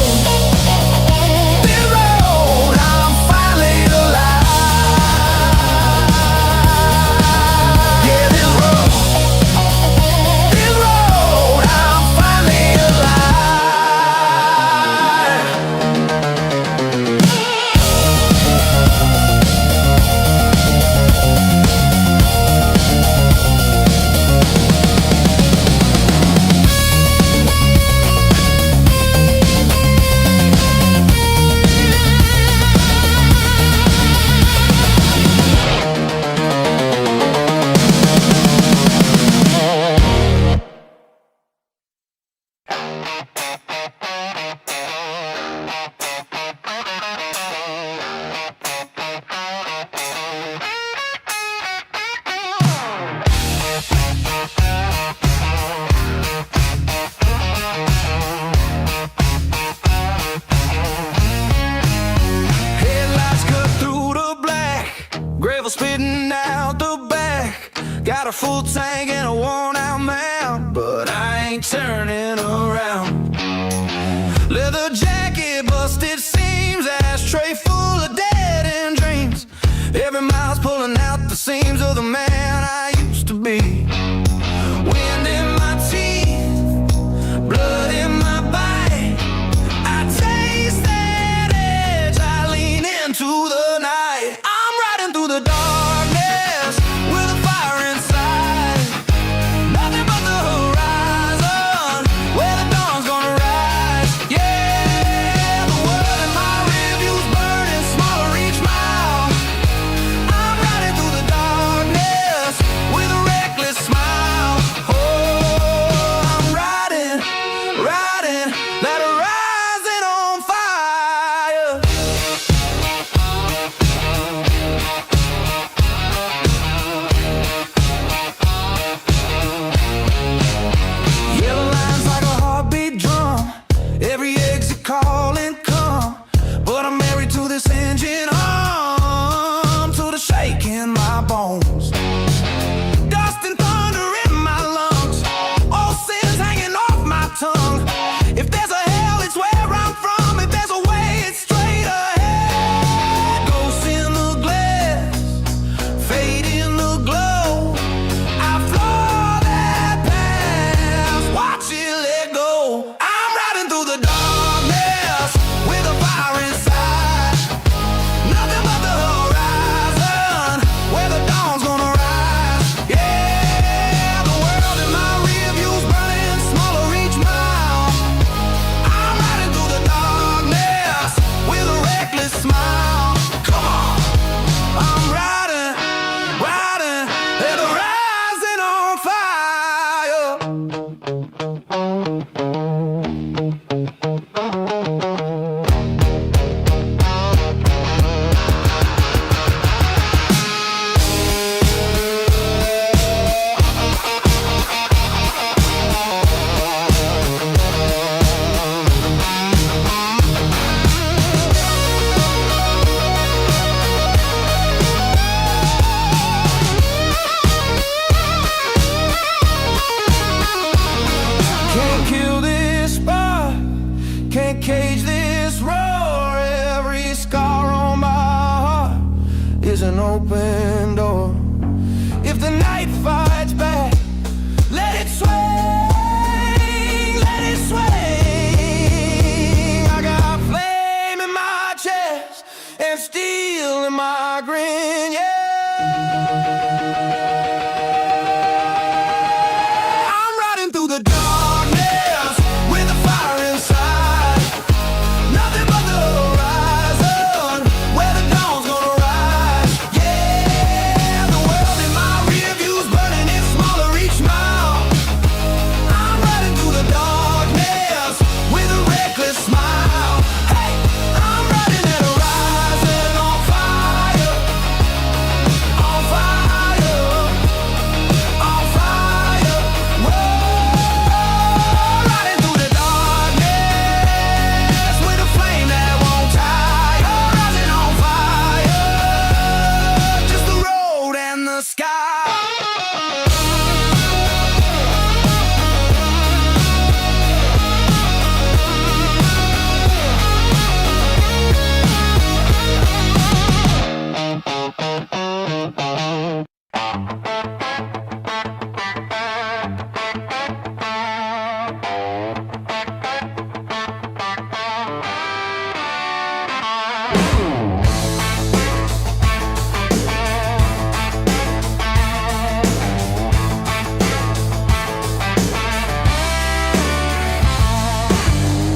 I'm finally alive. Yeah, this road, I'm finally alive. Headlights cut through the black, gravel spitting out the back. Got a full tank and a worn out mount, but I ain't turning around. Leather jacket, busted seams, ashtray full of dead end dreams. Every mile's pulling out the seams of the man I used to be. Wind in my teeth, blood cage this roar. Every scar on my heart is an open door. If the night fights back, let it swing, let it swing. I got flame in my chest and steel in my grin, yeah. I'm riding through the darkness with a fire inside. Nothing but the horizon where the dawn's gonna rise. Yeah, the world in my rear view's burning, it's smaller each mile. I'm riding through the darkness with a reckless smile. Hey, I'm riding at a rising on fire, on fire, on fire. Whoa, riding through the darkness with a flame that won't tire. Rising on fire, just the road and the sky.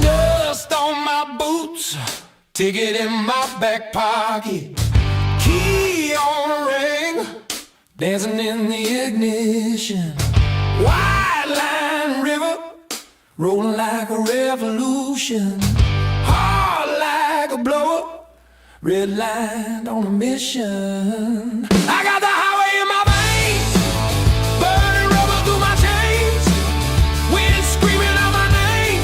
Dust on my boots, ticket in my back pocket, key on a ring, dancing in the ignition. White line river, rolling like a revolution. Hard like a blower, red line on a mission. I got the highway in my veins, burning rubber through my chains, wind screaming out my name,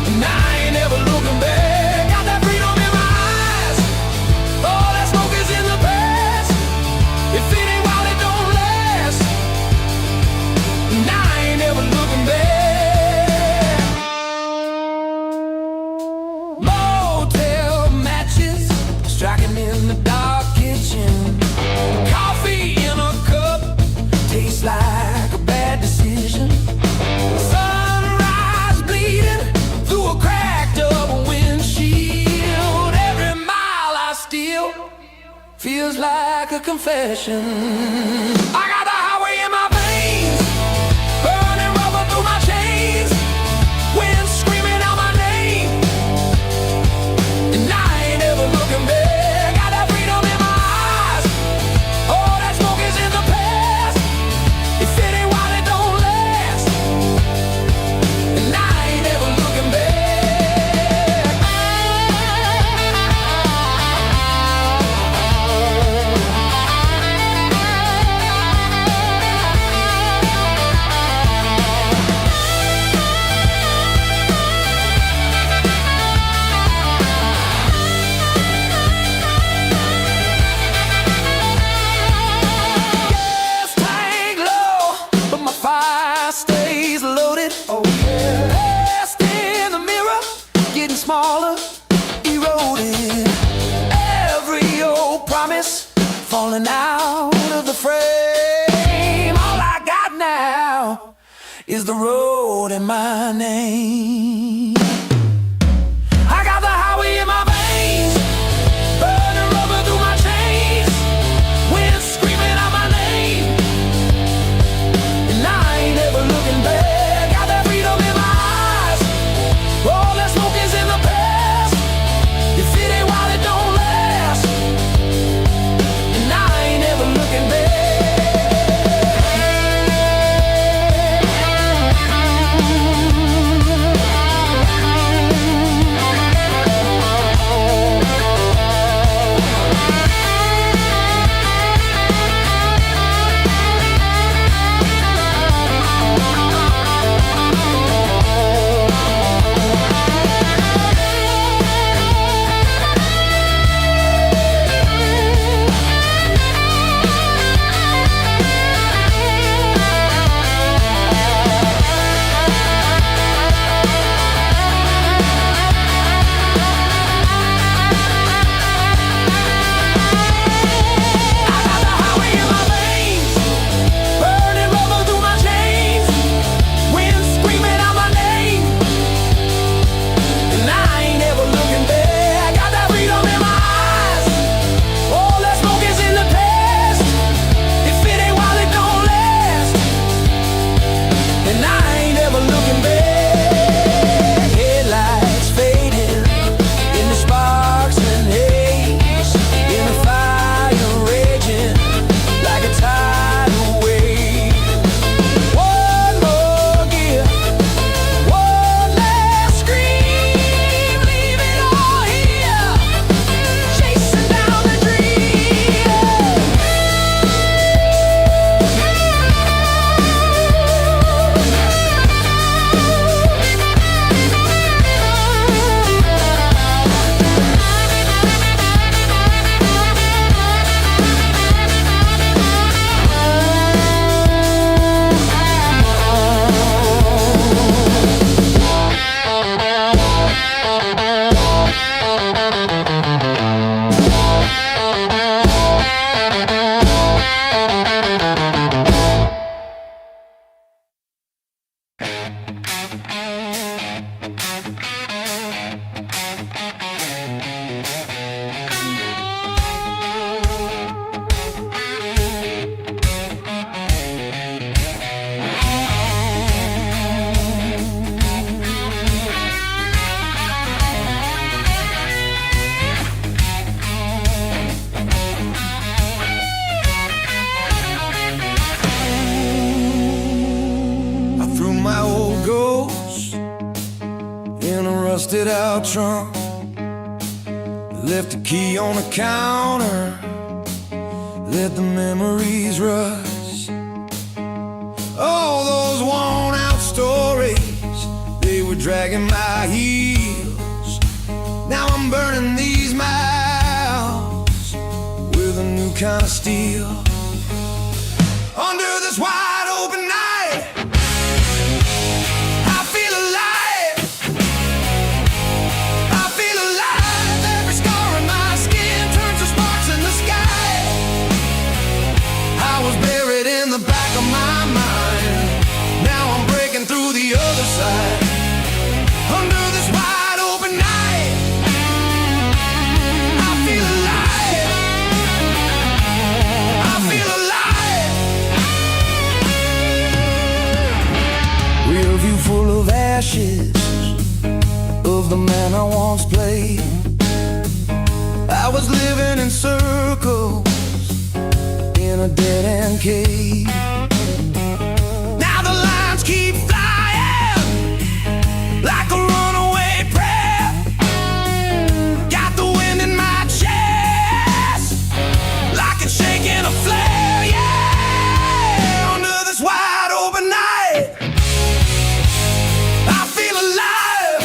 and I ain't ever looking back. Got that freedom in my eyes, all that smoke is in the past. If it ain't wild, it don't last, and I ain't ever looking back. Motel matches striking in the dark kitchen. Coffee in a cup tastes like a bad decision. Sunrise bleeding through a cracked up windshield. Every mile I steal feels like a confession. I got the highway in my veins, burning rubber through my chains, wind screaming out my name, and I ain't ever looking back. Got that freedom in my eyes, all that smoke is in the past. If it ain't wild, it don't last, and I ain't ever looking back. Gas tank low, but my fire stays loaded. Oh yeah. Rest in the mirror, getting smaller, eroded. Every old promise falling out of the frame. All I got now is the road in my name. I got the highway in my veins, burning rubber through my chains, wind screaming out my name, and I ain't ever looking back. Got that freedom in my eyes, all that smoke is in the past. If it ain't wild, it don't last, and I ain't ever looking back. in a rusted out trunk. Left a key on the counter, let the memories rush. All those worn out stories, they were dragging my heels. Now I'm burning these miles with a new kind of steel. Under this wide open night, I feel alive. I feel alive. Every scar in my skin turns to sparks in the sky. I was buried in the back of my mind. Now I'm breaking through the other side. Under this wide open night, I feel alive. I feel alive. Rear view full of ashes of the man I once played. I was living in circles in a dead-end cave. Now the lines keep flying like a runaway prayer. Got the wind in my chest like it's shaking a flare, yeah. Under this wide open night, I feel alive.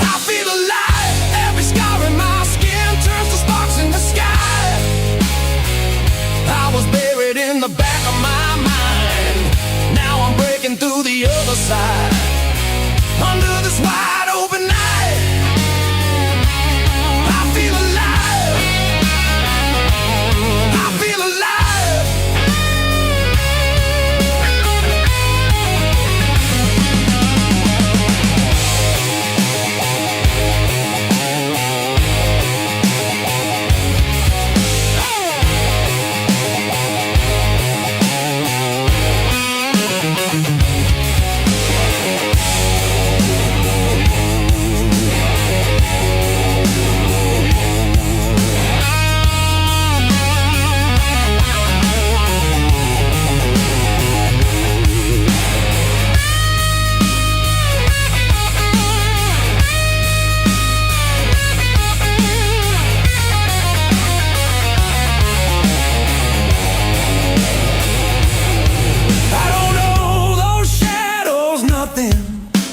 I feel alive. Every scar in my skin turns to sparks in the sky. I was buried in the back of my mind. Now I'm breaking through the other side. Under this wide open night, I feel alive. I feel alive.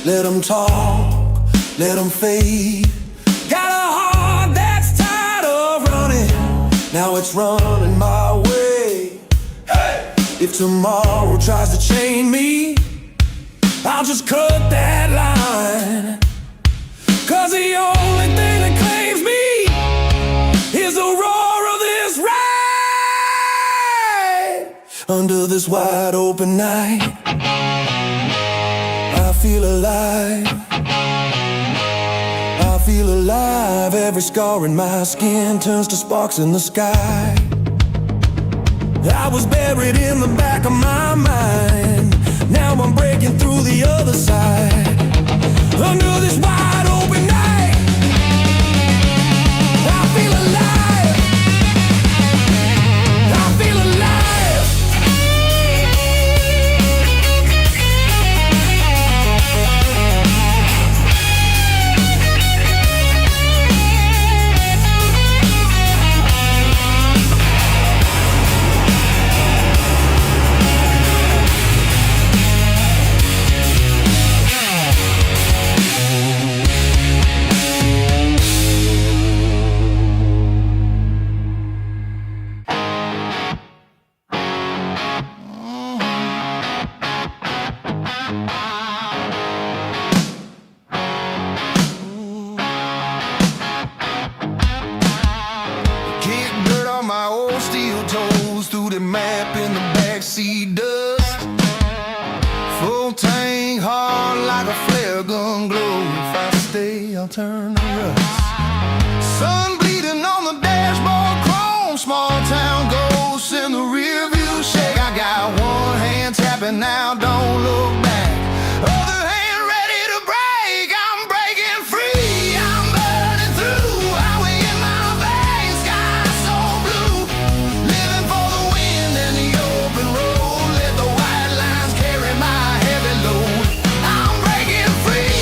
Let them talk, let them fade. Got a heart that's tired of running, now it's running my way. Hey! If tomorrow tries to chain me, I'll just cut that line. Cause the only thing that claims me is the roar of this ride. Under this wide open night, I feel alive. I feel alive. Every scar in my skin turns to sparks in the sky. I was buried in the back of my mind. Now I'm breaking through the other side. Under this wide open night, I feel alive. I feel alive. My old steel toes through the map in the backseat dust. Full tank, hard like a flare gun glow. If I stay, I'll turn to rust. Sun bleeding on the dashboard chrome. Small town ghosts in the rear view shake. I got one hand tapping now, don't look back. Other hand ready to break. I'm breaking free. I'm burning through. Highway in my veins, sky so blue. Living for the wind and the open road. Let the white lines carry my heavy load. I'm breaking free.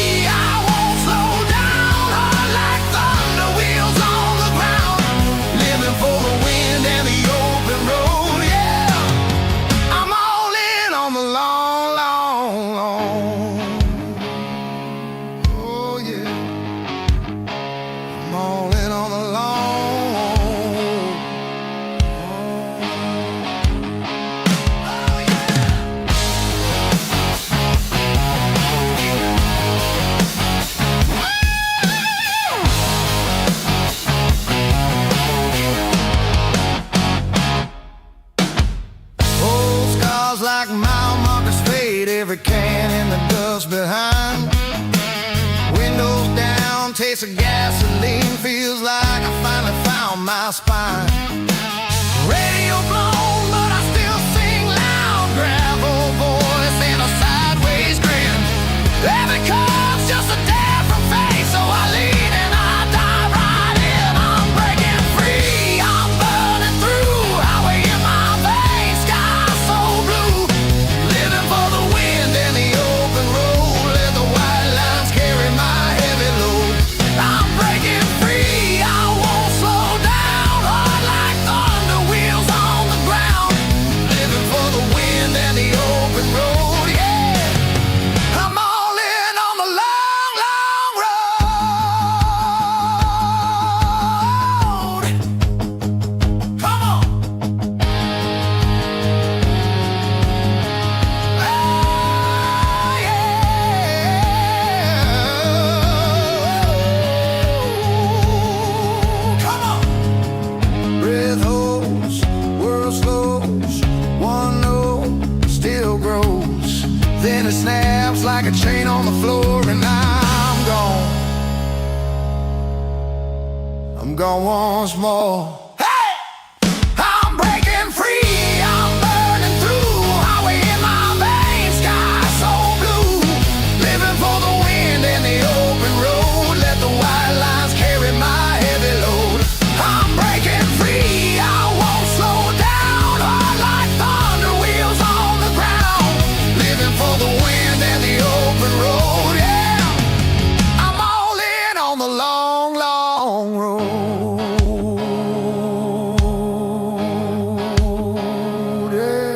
dust behind. Windows down, taste of gasoline, feels like I finally found my spine. Radio blown, but I still sing loud. Gravel voice and a sideways grin. Every cup's just a different face, so I lean and I dive right in. I'm breaking free, I'm burning through. Highway in my veins, sky so blue. Living for the wind and the open road. Let the white lines carry my heavy load. I'm breaking free, I won't slow down. Hard like thunder, wheels on the ground. Living for the wind and the open road, yeah. I'm all in on the long, long road. Come on. Oh, yeah. Come on. Breath holds, world slows. One note still grows. Then it snaps like a chain on the floor, and I'm gone. I'm gone once more. Hey! I'm breaking free, I'm burning through. Highway in my veins, sky so blue. Living for the wind and the open road. Let the white lines carry my heavy load. I'm breaking free, I won't slow down. Hard like thunder, wheels on the ground. Living for the wind and the open road, yeah. I'm all in on the long, long road, yeah.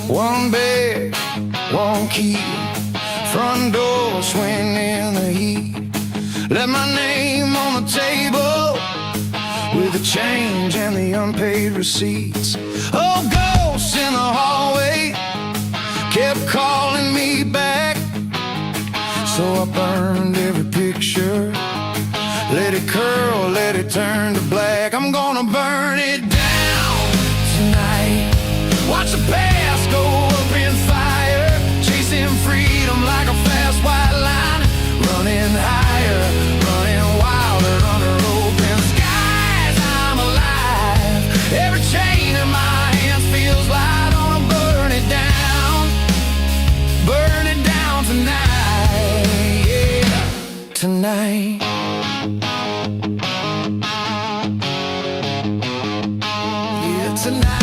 One bed, one key, front door swing in the heat. Let my name on the table with the change and the unpaid receipts. Oh, ghosts in the hallway kept calling me back, so I burned every picture. Let it curl, let it turn to black. I'm gonna burn it down tonight. Watch the past go up in fire, chasing freedom like a fast white line. Running higher, running wilder under open skies. I'm alive. Every chain in my hands feels light. Gonna burn it down tonight, yeah, tonight. Yeah, tonight.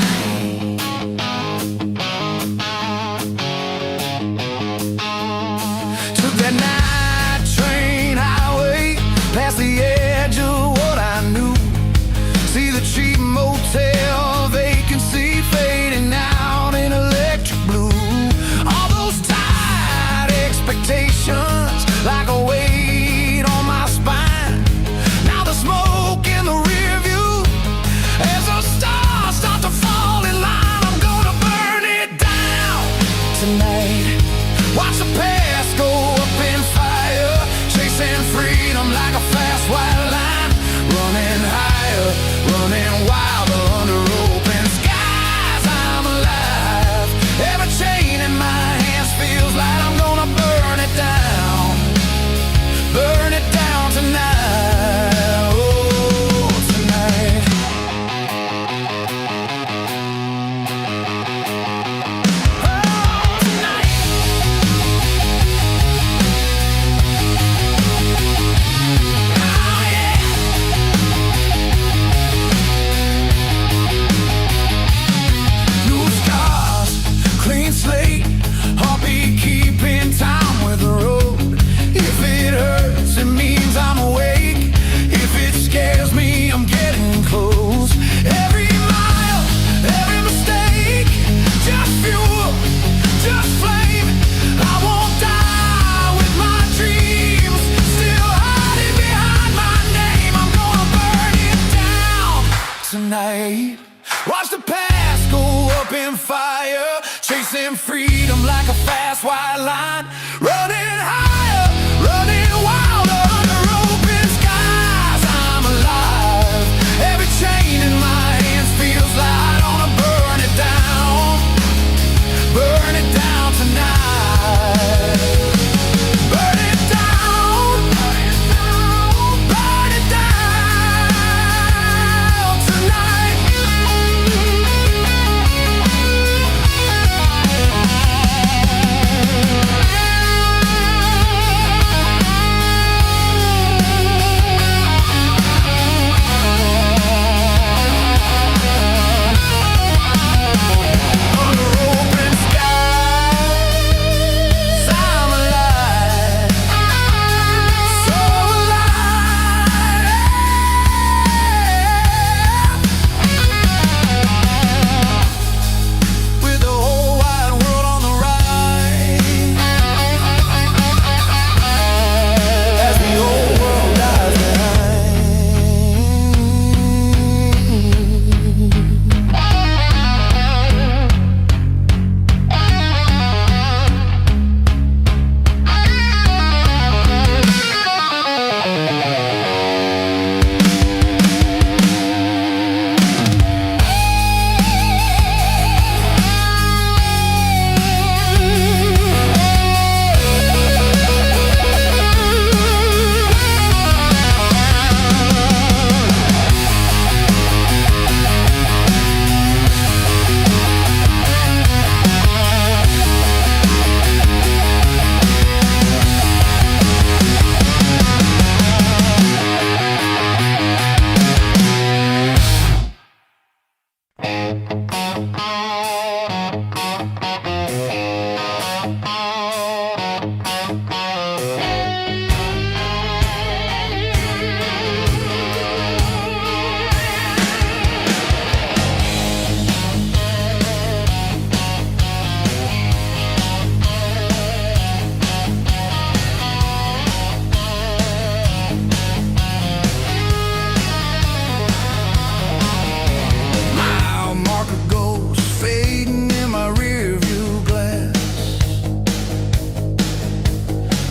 Took that night train highway past the edge of what I knew. See the cheap motel vacancy fading out in electric blue. All those tight expectations like a weight on my spine. Now the smoke in the rear view as the stars start to fall in line. I'm gonna burn it down tonight. Watch the past go up in fire, chasing freedom like a fast white line. Running higher, running wilder under open skies. I'm alive. Every chain in my hands feels like I'm gonna burn it down tonight. Oh, tonight. Oh, tonight. freedom like a fast white line, running higher, running wilder under open skies. I'm alive. Every chain in my hands feels light. On a burn it down tonight. Burn it down, burn it down tonight.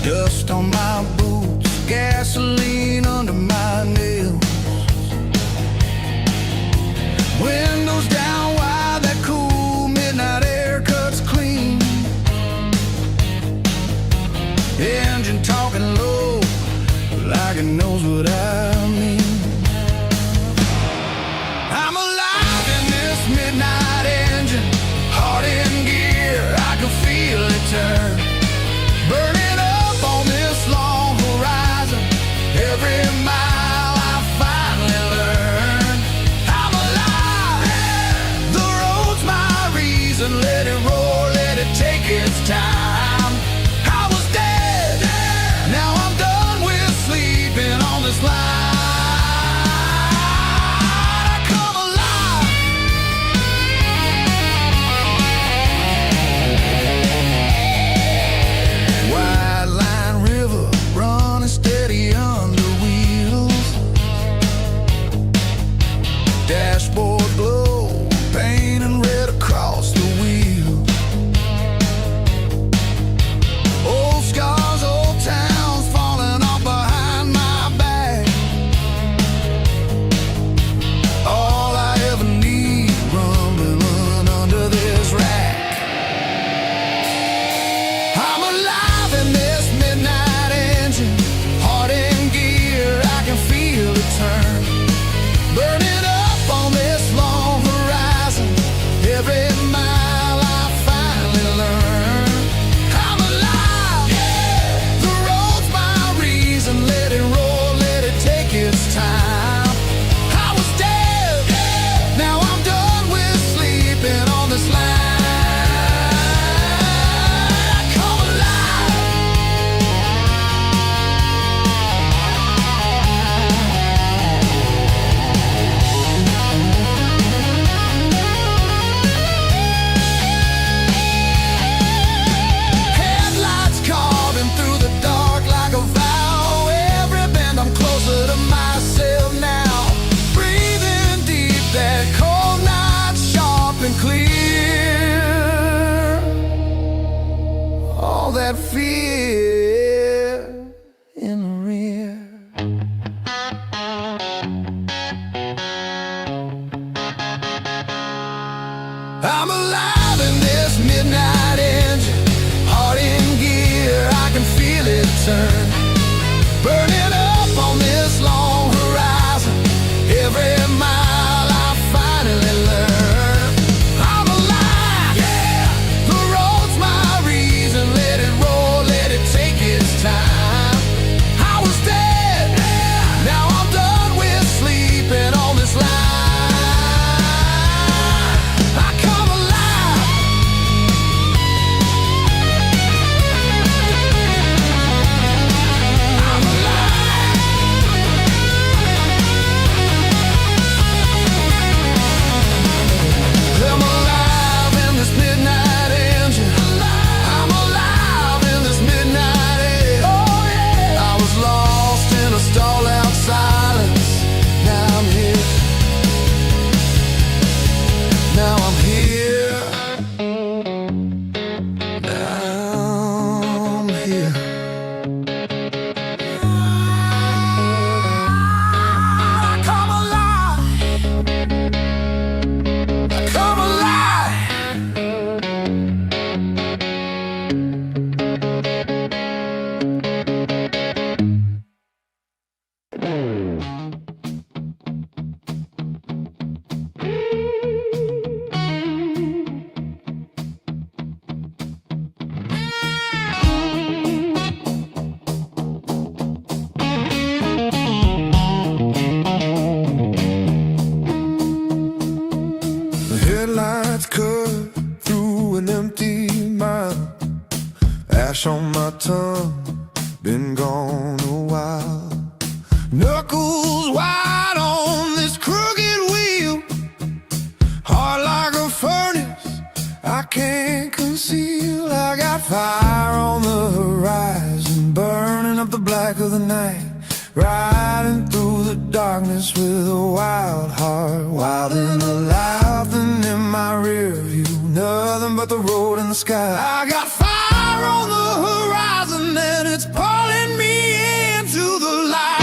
Dust on my boots, gasoline under my nails. Windows down wide, that cool midnight air cuts clean. Engine talking low, like it knows what I mean. I'm alive in this midnight engine, heart in gear, I can feel it turn. Burning up on this long horizon, every mile I finally learn. I'm alive, the road's my reason, let it roar, let it take its time. I was dead, now I'm done with sleeping on this line. Dashboard glow, painting red across the wheel. Old scars, old towns falling off behind my back. All I ever need, rumbling under this rack. I'm alive in this midnight engine, heart in gear, I can feel it turn. Burning up on this long horizon, every mile I finally learn. I'm alive, the road's my reason, let it roll, let it take its time. I was dead, now I'm done with sleeping on this line. I come alive. all that fear in the rear. I'm alive in this midnight engine, heart in gear, I can feel it turn. Burning up on this long horizon, every mile I finally learn. I'm alive, yeah, the road's my reason, let it roll, let it take its time. I was dead, now I'm done with sleeping on this line. Headlights cut through an empty mile, ash on my tongue, been gone a while. Knuckles wide on this crooked wheel, hard like a furnace, I can't conceal. I got fire on the horizon, burning up the black of the night, riding through the darkness with a wild heart, wild and alive. And in my rear view, nothing but the road and the sky. I got fire on the horizon and it's pulling me into the light.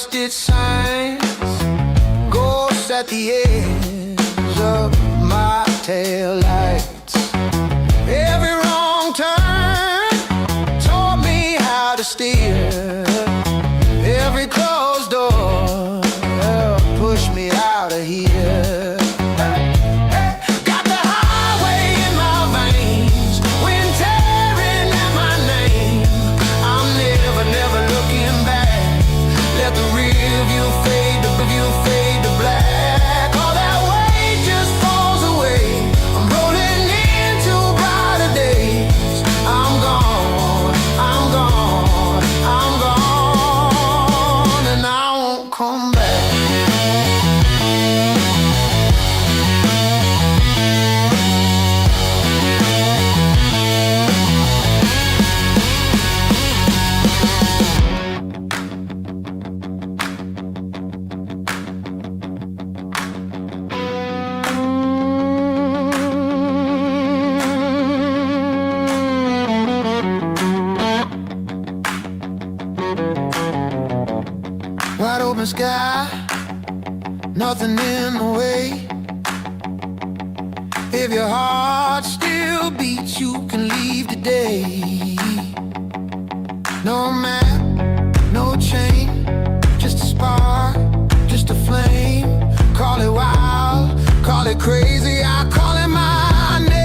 rusted signs, ghosts at the edge of my taillights. Every wrong turn taught me how to steer. Every closed door pushed me out of here. Got the highway in my veins, wind tearing at my name. I'm never, never looking back. Let the rear view fade to black. All that weight just falls away. I'm rolling into brighter days. I'm gone, I'm gone, I'm gone, and I won't come back. Wide open sky, nothing in the way. If your heart still beats, you can leave today. No map, no chain, just a spark, just a flame. Call it wild, call it crazy, I call it my name.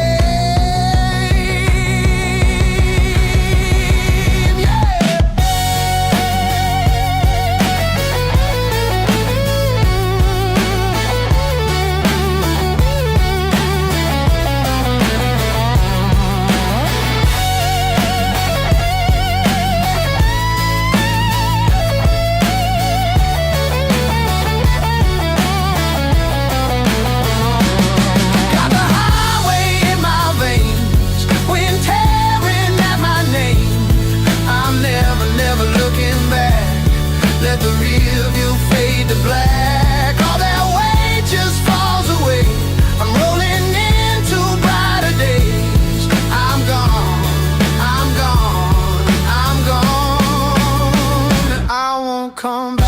Let the rear view fade to black. All that weight just falls away. I'm rolling into brighter days. I'm gone, I'm gone, I'm gone, and I won't come back.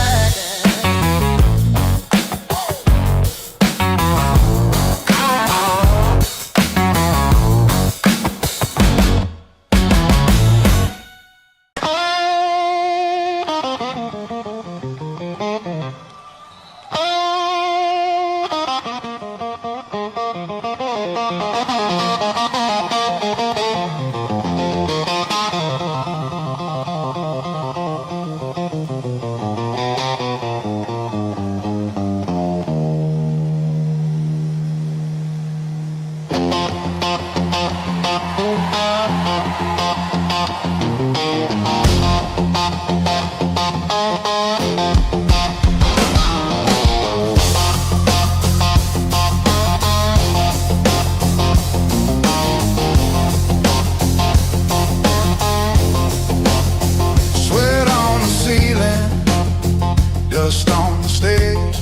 Dust on the stage.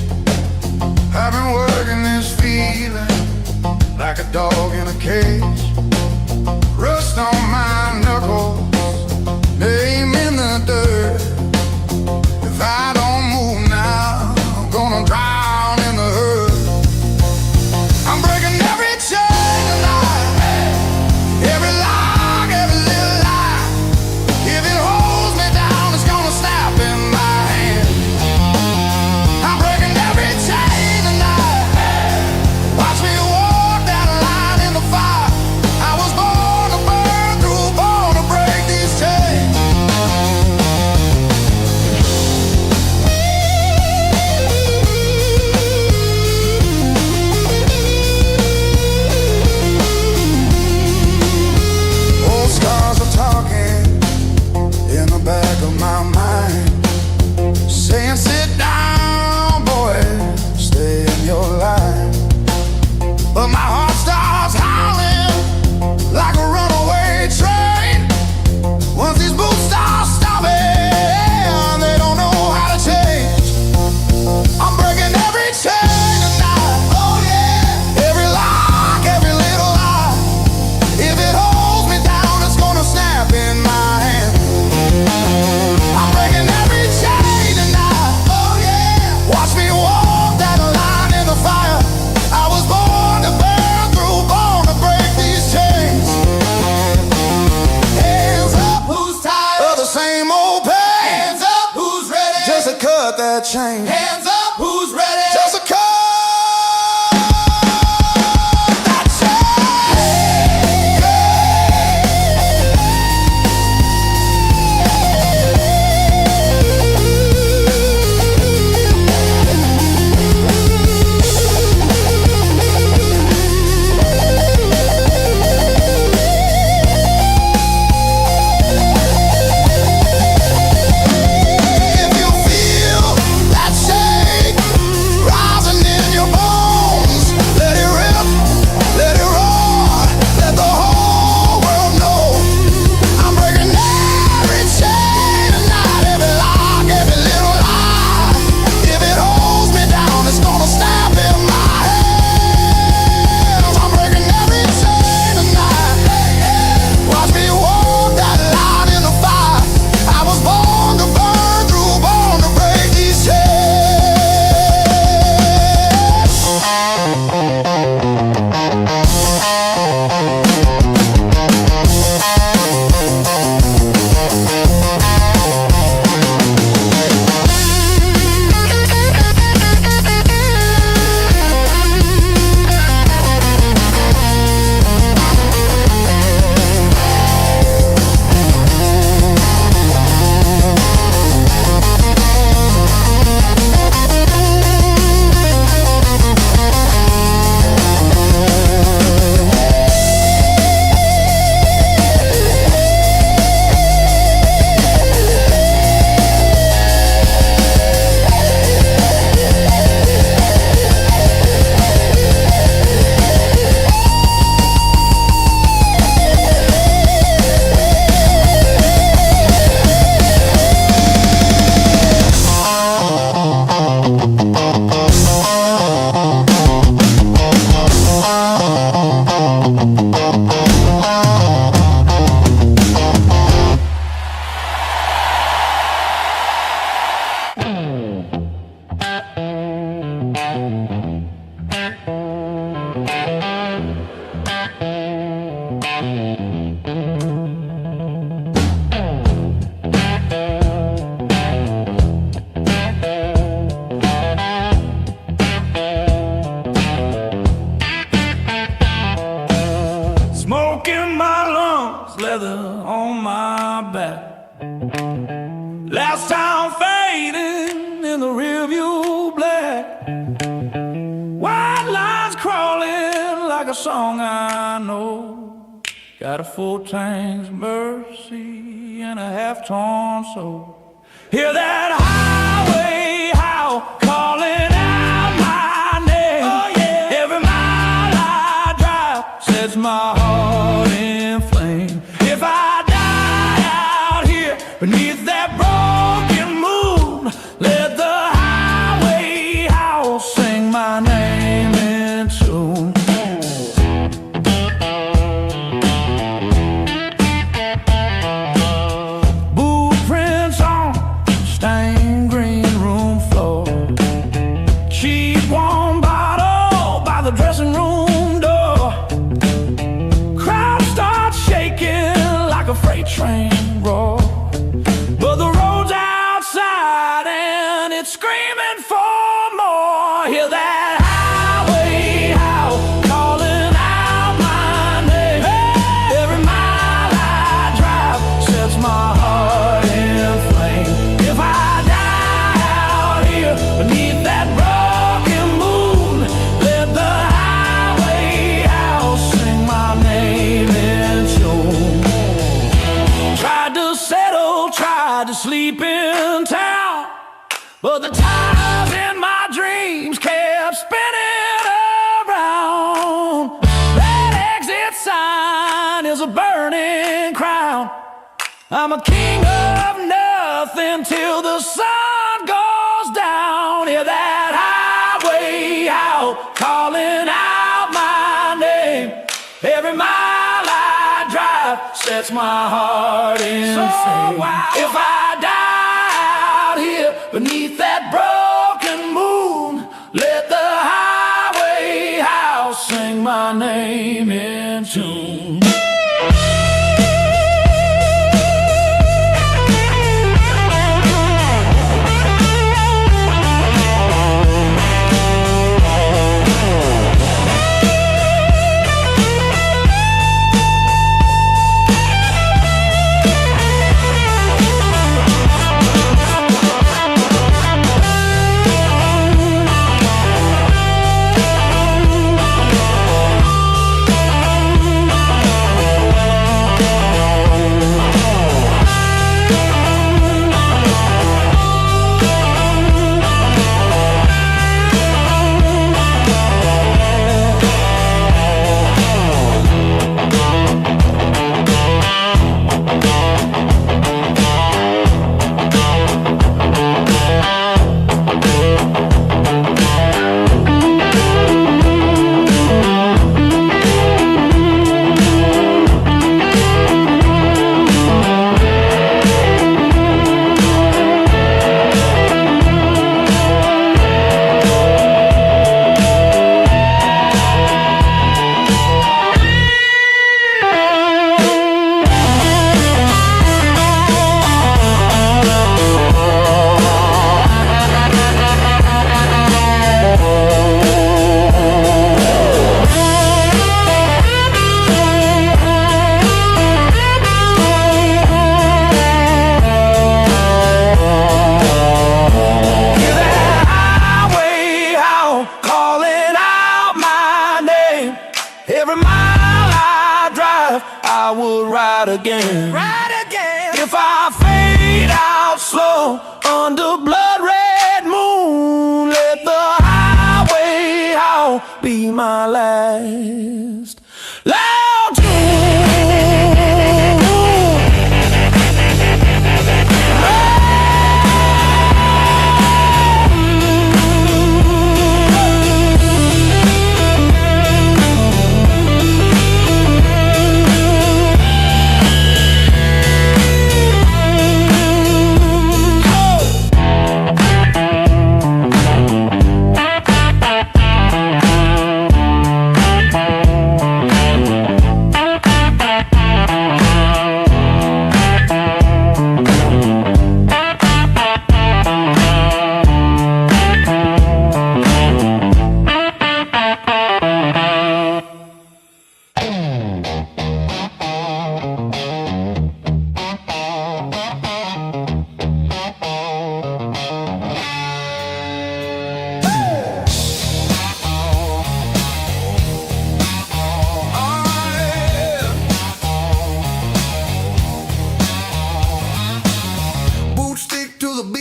I've been working this feeling like a dog in a cage. Rust on my knuckles, name in the dirt. If I don't move now, I'm gonna drown in the hurt. I'm breaking every chain tonight, every lock, every little lie. If it holds me down, it's gonna snap in my hand. I'm breaking every chain tonight. Watch me walk that line in the fire. I was born to burn through change. Hands up, who's ready? Just a call. Smoke in my lungs, leather on my back. Last time fading in the rearview black. White lines crawling like a song I know. Got a full tank's mercy and a half-torn soul. Hear that highway howl calling out my name. Oh, yeah. Every mile I drive sets my heart in flame. If I die out here beneath that broken moon, let the highway howl sing my name in tune. Boot prints on stained green room floor. Cheap warm bottle by the dressing room door. Crowd starts shaking like a freight train roar. But the road's outside and it's screaming for more. Hear that highway howl calling out my name. Every mile I drive sets my heart in flame. If I die out here beneath that broken moon, let the highway howl sing my name in tune. Tried to settle, tried to sleep in town, but the tires in my dreams kept spinning around. That exit sign is a burning crown. I'm a king of nothing till the sun goes down. Hear that highway howl calling out my name. Every mile I drive sets my heart in flame. If I die out here beneath that broken moon, let the highway howl sing my name in tune. right again. Right again. If I fade out slow under blood red moon, let the highway howl be my last loud tune.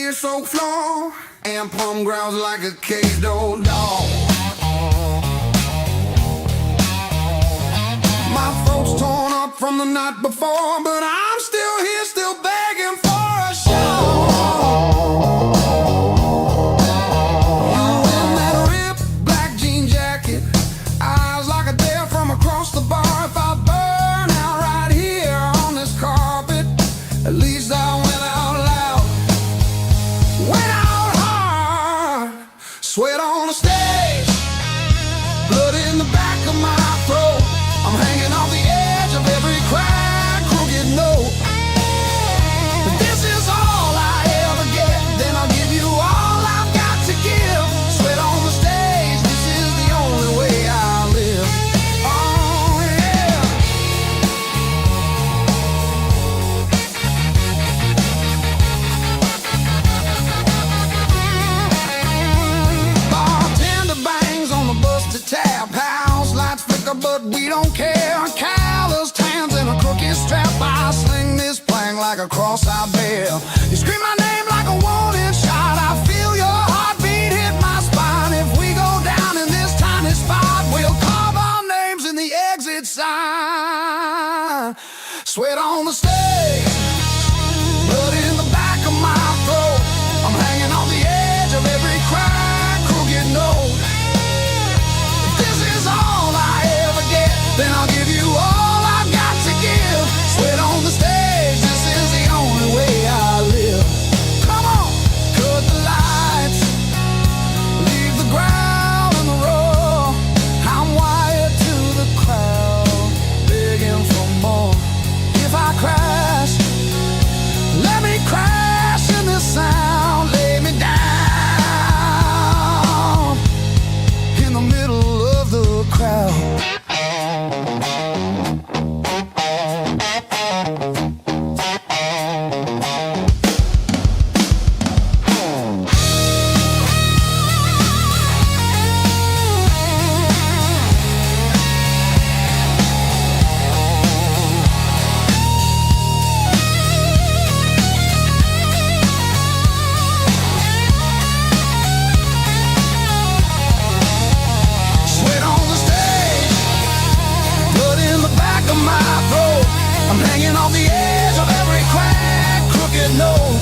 Soaked floor and plum growls like a caged old dog. My throat's torn up from the night before, but I'm still here, still begging for a show. You in that ripped black jean jacket, eyes like a dare from across the bar. If I burn out right here on this carpet, at least I went out loud. Went out hard, sweat on the stage, blood in the back of my throat. I'm hanging off the edge of every crack, crooked note. But this is all I ever get, then I'll give you all I've got to give. Sweat on the stage, this is the only way I live. Oh yeah. Bartender bangs on the busted tap house, lights flicker but we don't care. Callous tans and a crooked strap, I sling this plank like a cross-eyed bear. You scream my name like a wanted shot, I feel your heartbeat hit my spine. If we go down in this tiny spot, we'll carve our names in the exit sign. Sweat on the stage, blood in the back of my throat. I'm hanging on the edge of every crack, crooked note. If this is all I ever get, then I'll give you all I've got to give. Sweat on the stage, this is the only way I live. Come on, cut the lights, leave the ground and the roar. I'm wired to the crowd, begging for more. If I crash, let me crash in this sound. Lay me down in the middle of the crowd. Sweat on the stage, blood in the back of my throat. I'm hanging off the edge of every crack, crooked note.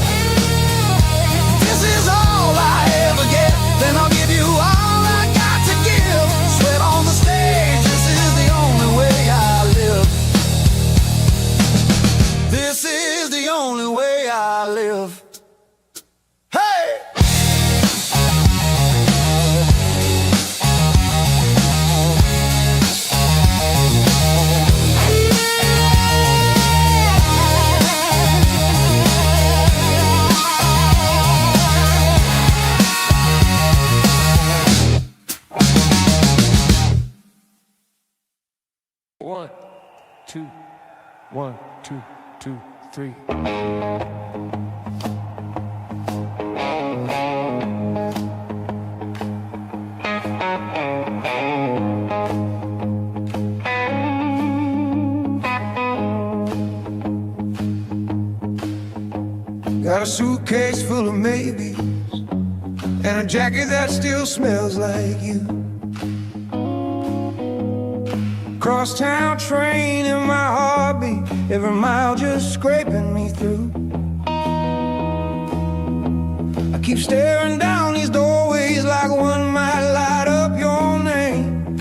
This is all I ever get, then I'll give you all I got to give. Sweat on the stage, this is the only way I live. This is the only way I live. Hey! One, two, 1, 2, 2, 3. Got a suitcase full of maybes and a jacket that still smells like you. Crosstown train in my heartbeat, every mile just scraping me through. I keep staring down these doorways like one might light up your name.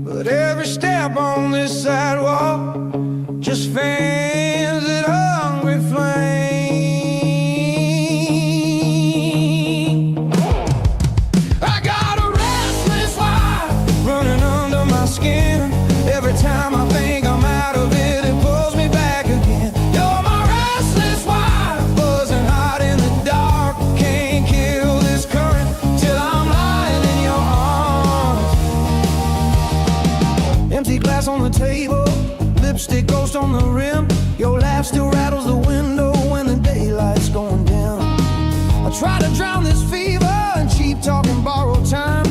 But every step on this sidewalk just fans that hungry flame. I got a restless fire running under my skin. Every time I think I'm out of it, it pulls me back again. You're my restless fire, buzzing hot in the dark. Can't kill this current till I'm lying in your arms. Empty glass on the table, lipstick ghost on the rim. Your laugh still rattles the window when the daylight's going dim. I try to drown this fever and cheap talk and borrowed time,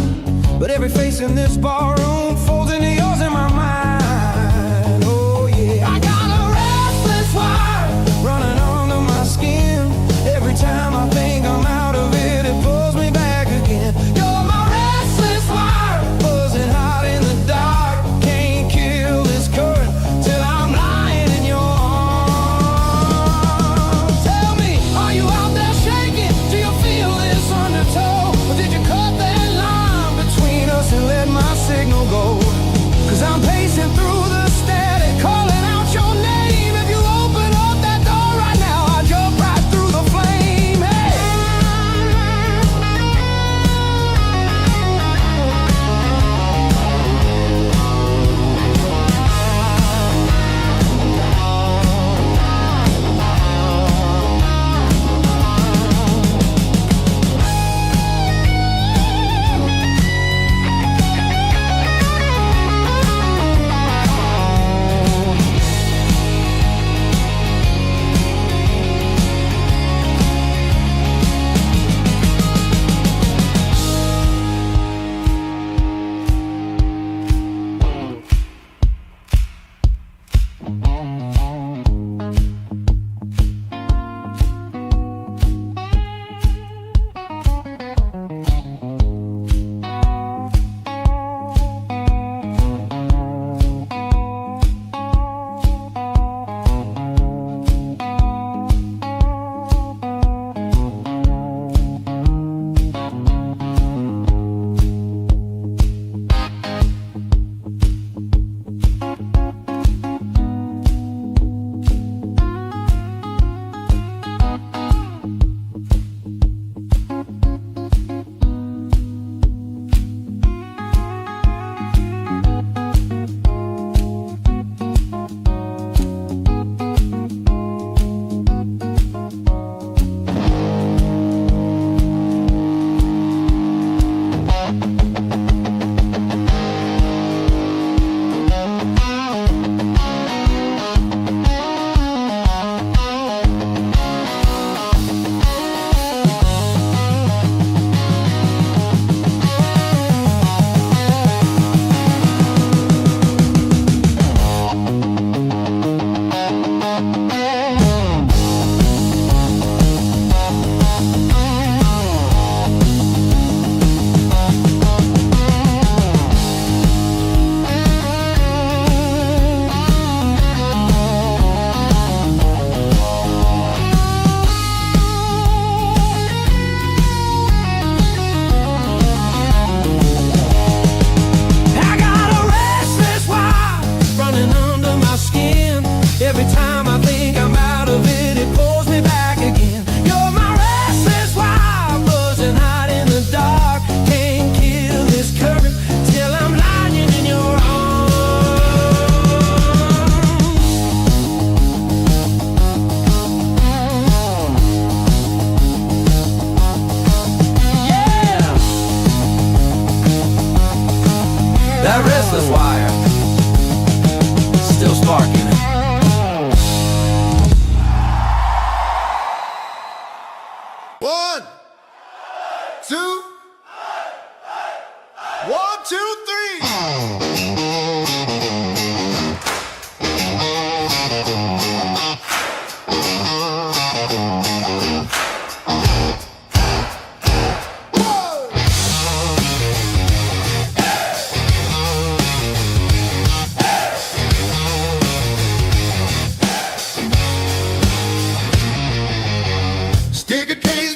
but every face in this barroom folds into yours in my mind. Oh yeah, I got a restless fire running under my skin. Every time I think I'm out of it, it pulls me back again. You're my restless fire, buzzing hot in the dark. Can't kill this current till I'm lying in your arms. Tell me, are you out there shaking? Do you feel this undertow? Or did you cut that line between us and let my signal go?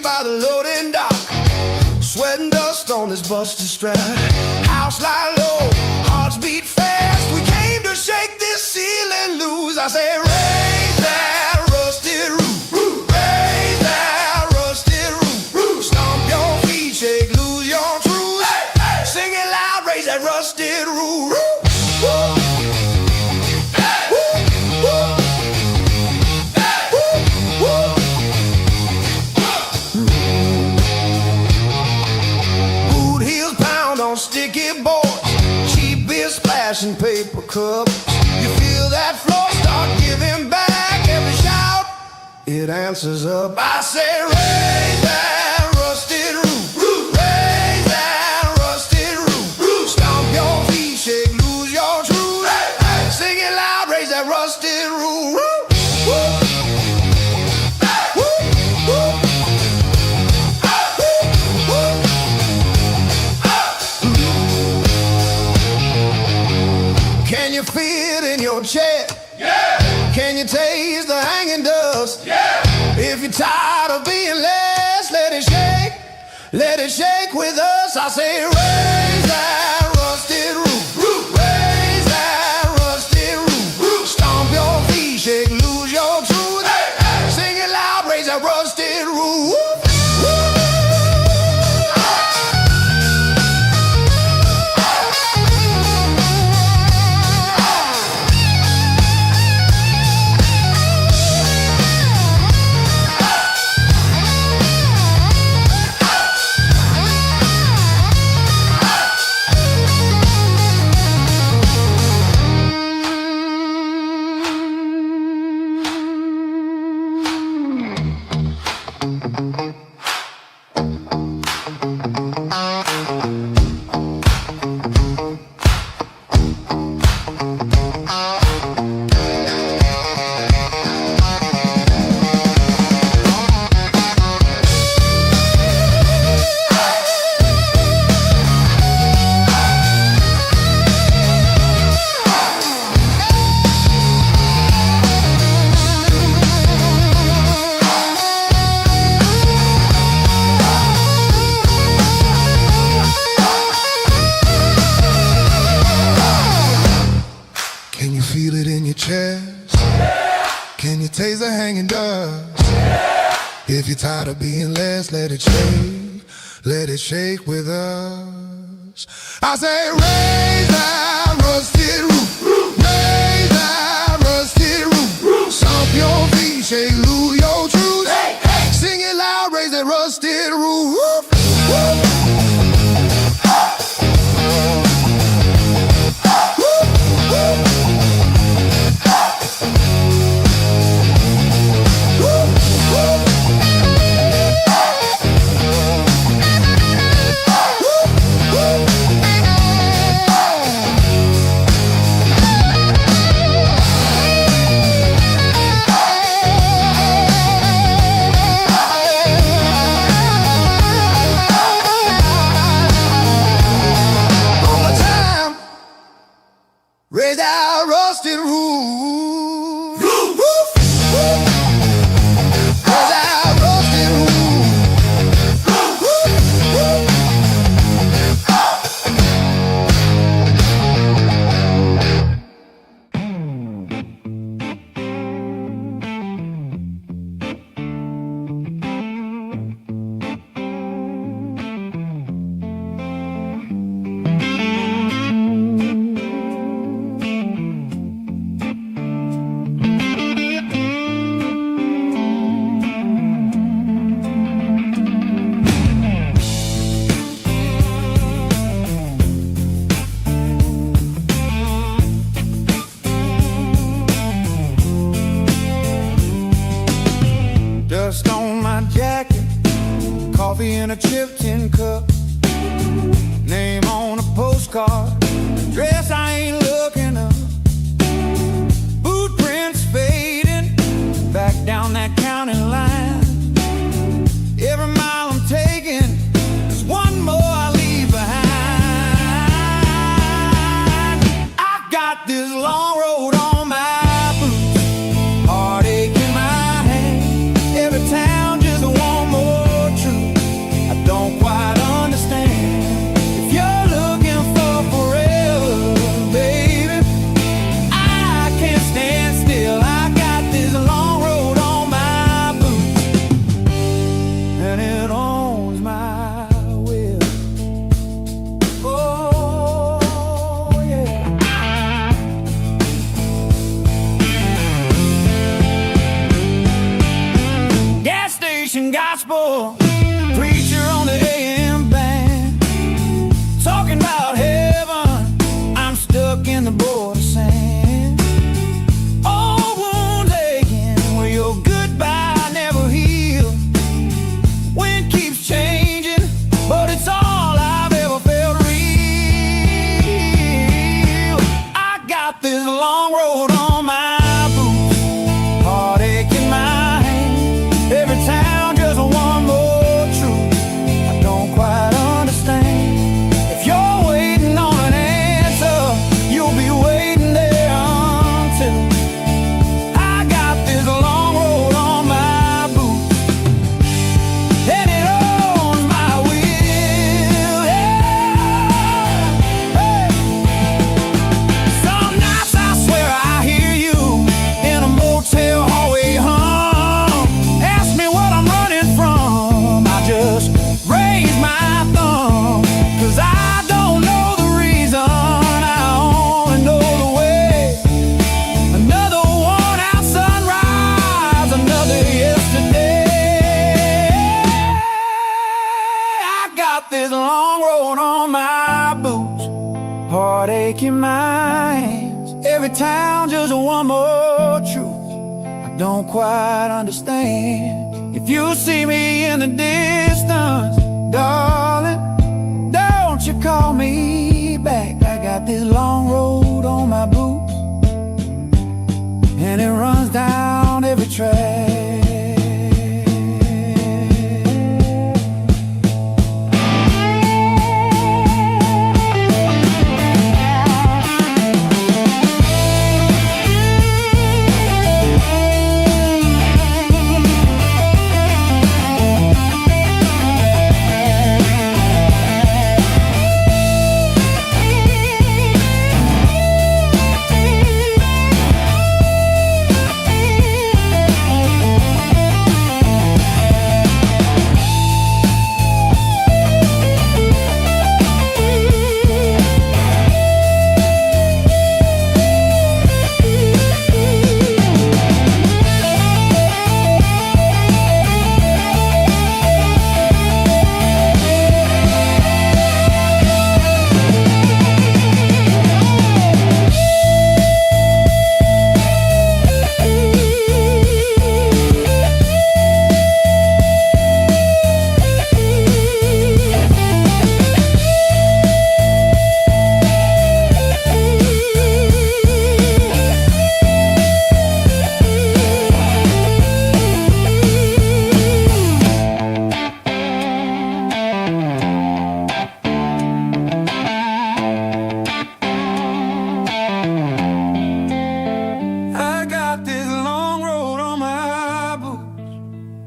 by the loading dock, sweating dust on this busted strap. House lie low, hearts beat fast. We came to shake this ceiling loose. I say, raise that rusted roof, raise that rusted roof. Stomp your feet, shake, lose your truth. Sing it loud, raise that rusted roof. Sticky boards, cheap beer splashing paper cups. You feel that floor start giving back. Every shout, it answers up. I say, raise that rusted roof, raise that rusted roof. Stomp your feet, shake, lose your truth. Sing it loud, raise that rusted roof. Can you feel it in your chest? Yeah. Can you taste the hanging dust? Yeah. If you're tired of being less, let it shake with us. I say, raise that rusted roof, raise that rusted roof. Stomp your feet, shake, lose your truth. Sing it loud, raise that rusted roof. Can you feel it in your chest? Can you taste the hanging dust? If you're tired of being less, let it shake with us. I say, raise that rusted roof, raise that rusted roof. Stomp your feet, shake, lose your truth. Sing it loud, raise that rusted roof. Raise that rusted roof, roof, roof, roof. Raise that rusted roof, roof, roof, dust on my jacket, coffee in a chipped tin cup, name on a postcard, dress I ain't looking up, boot prints fading, back down that county line. Every mile I'm taking is one more I leave behind. I got this long road on my boots, heartache in my hand. Every town just one more trip. singing gospel. Preacher on the AM band, talking about heaven. I'm stuck in the border sand. All wounds aching where your goodbye never healed. Wind keeps changing, but it's all I've ever felt real. I got this long road on my boots, heartache in my hand. Every town just one more truth I don't quite understand. If you're waiting on an answer, you'll be waiting there until I got this long road on my boots, and it owns my will. Yeah. Hey. Some nights I swear I hear you in a motel hallway hum. Ask me what I'm running from, I just raise my thumb. 'Cause I don't know the reason, I only know the way. Another worn out sunrise, another yesterday. I got this long road on my boots, heartache in my hands. Every town just one more truth I don't quite understand. If you see me in the distance, darling, don't you call me back. I got this long road on my boots, and it runs down every track.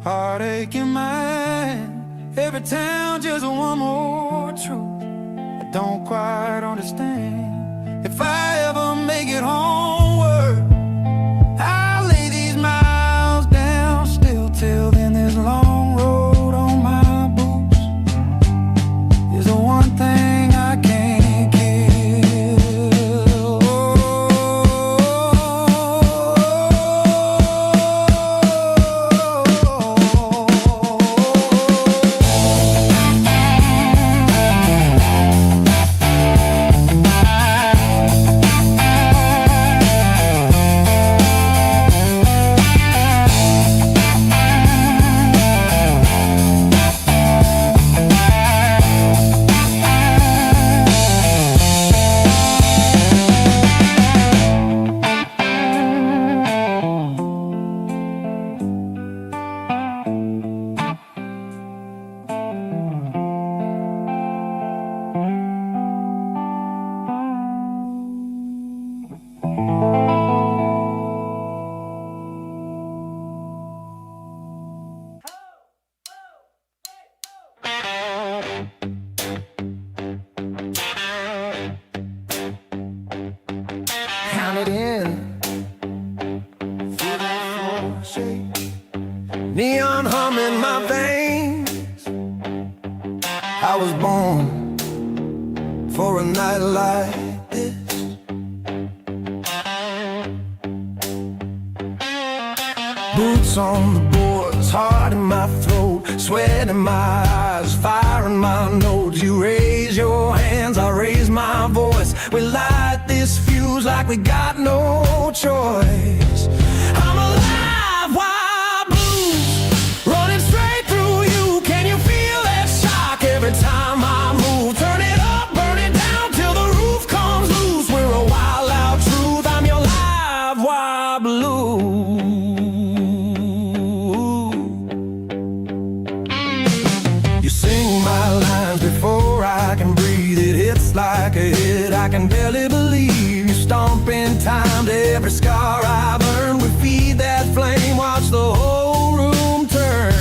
Heartache in my hand. Every town just one more truth I don't quite understand. If I ever make it homeward, I'll lay these miles down. Still till then, this long road on my boots is the one thing I can't kill. Count it in, feel that floor shake, neon hum in my veins. I was born for a night like this. Boots on the boards, heart in my throat. Sweat in my eyes, fire in my nose. You raise your hands, I raise my voice. We light this fuse like we got no choice. I'm alive, wild blues, running straight through you. Can you feel that shock every time I move? Turn it up, burn it down till the roof comes loose. We're a wild, loud truth. I'm your live, wild blues. You sing my lines before I can breathe. It hits like a hit, I can barely believe. You stomp in time to every scar I've earned. We feed that flame, watch the whole room turn.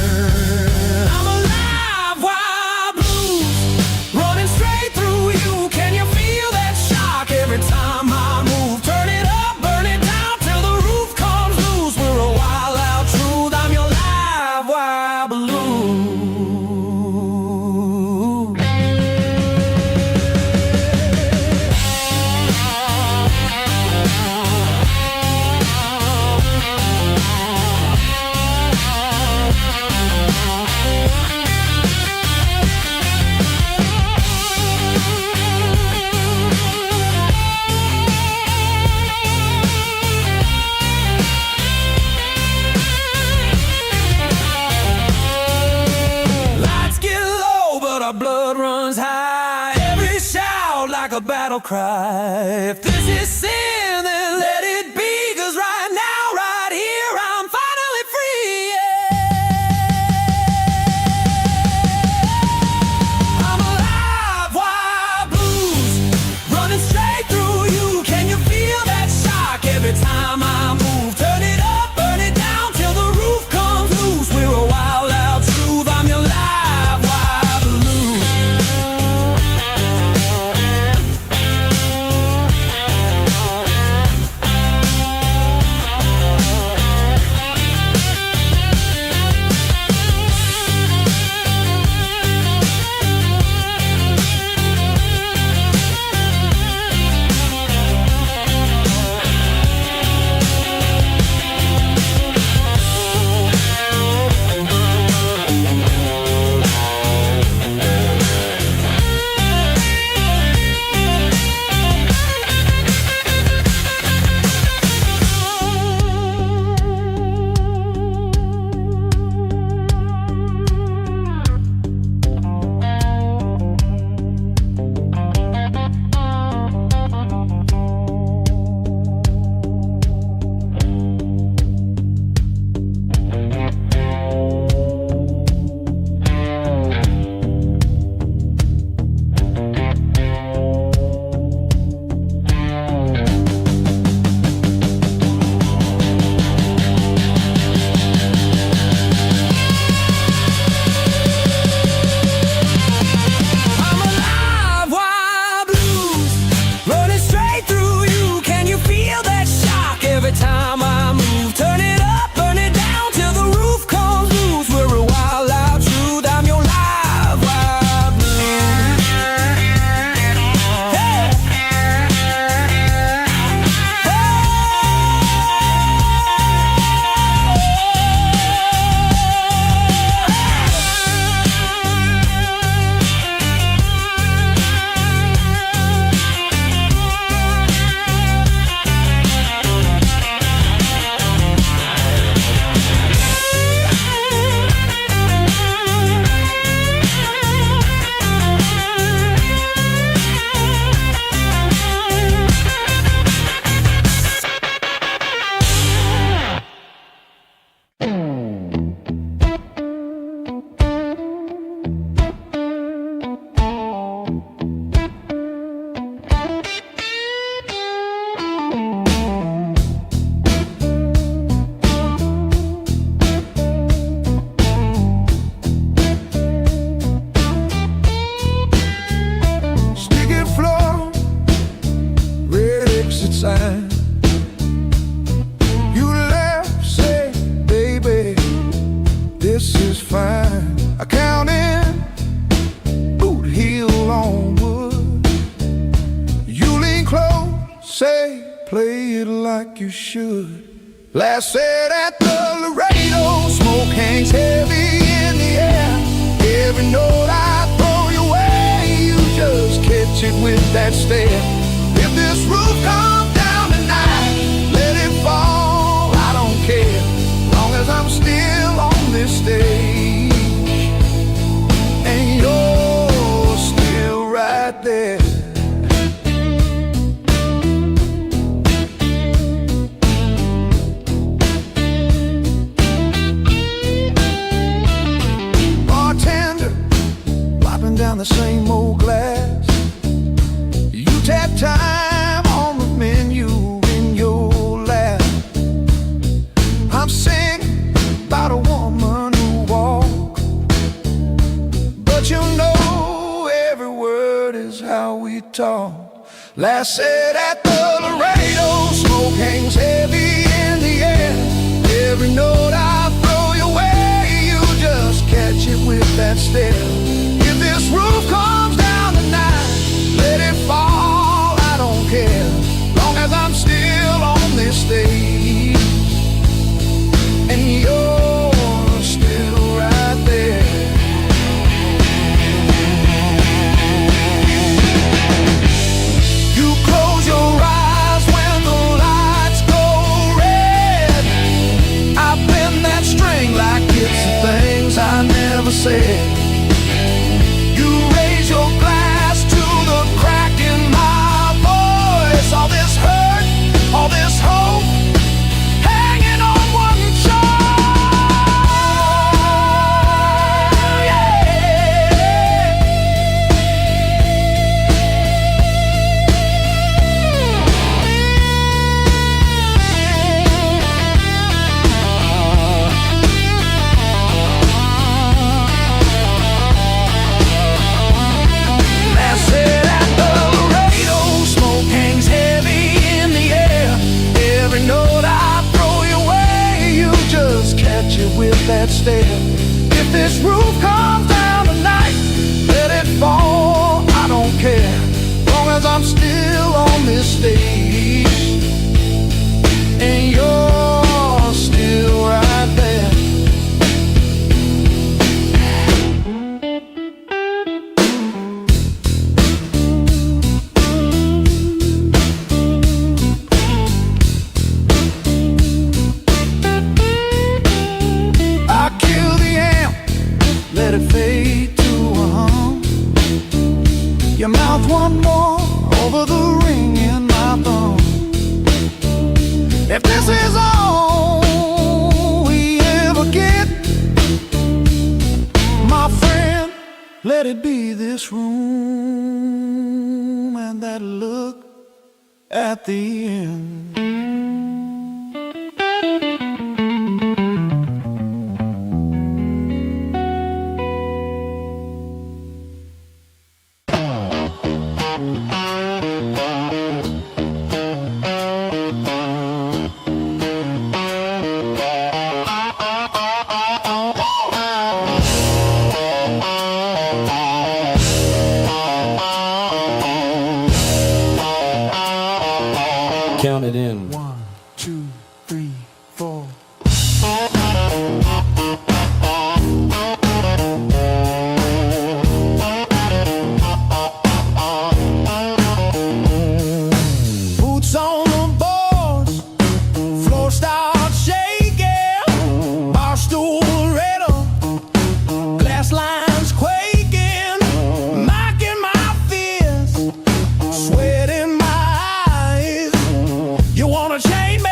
I'm alive, wild blues, running straight through you. Can you feel that shock every time I move? Turn it up, burn it down till the roof comes loose. We're a wild, loud truth. I'm your live, wild blues. Our blood runs high, every shout like a battle cry. If this is sin, then let it be. 'Cause right now, right here, I'm finally free. Yeah. I'm alive, wild blues, running straight through you. Can you feel that shock every time I move? Turn it up, burn it down till the roof comes loose. We're a wild, loud truth. I'm your live, wild blues. Time I move, turn it up, burn it down till the roof comes loose. We're a wild, loud truth. I'm your live, wild blues. Hey. sign. You laugh, say, baby, this is fine. I count in boot heel on wood. You lean close, say, play it like you should. Last said at the Laredo, smoke hangs heavy in the air. Every note I throw your way, you just catch it with that stare. If this roof comes down tonight, let it fall, I don't care, long as I'm still on this stage and you're still right there. Down the same old glass, you tap time on the menu in your lap. I'm singing about a woman who walks, but you know every word is how we talk. Last said at the Laredo, smoke hangs heavy in the air. Every note I throw your way, you just catch it with that stare. This roof comes down tonight, let it fall, I don't care, long as I'm still on this stage and you're still right there. You close your eyes when the lights go red. I've been that string like it's the things I never said. Your glass to the crack in my voice. All this hurt, all this hope, hanging on one with that stare. If this roof comes down tonight, let it fall, I don't care, long as I'm still on this stage and you're still right there. Let it fade to a hum. Your mouth one more over the ring in my thumb. If this is all we ever get, my friend, let it be this room and that look at the end. Count it in. 1, 2, 3, 4. Boots on the boards, floor starts shaking, bar stool rattle, glass lines quaking, mocking my fears, sweat in my eyes. You wanna chain me?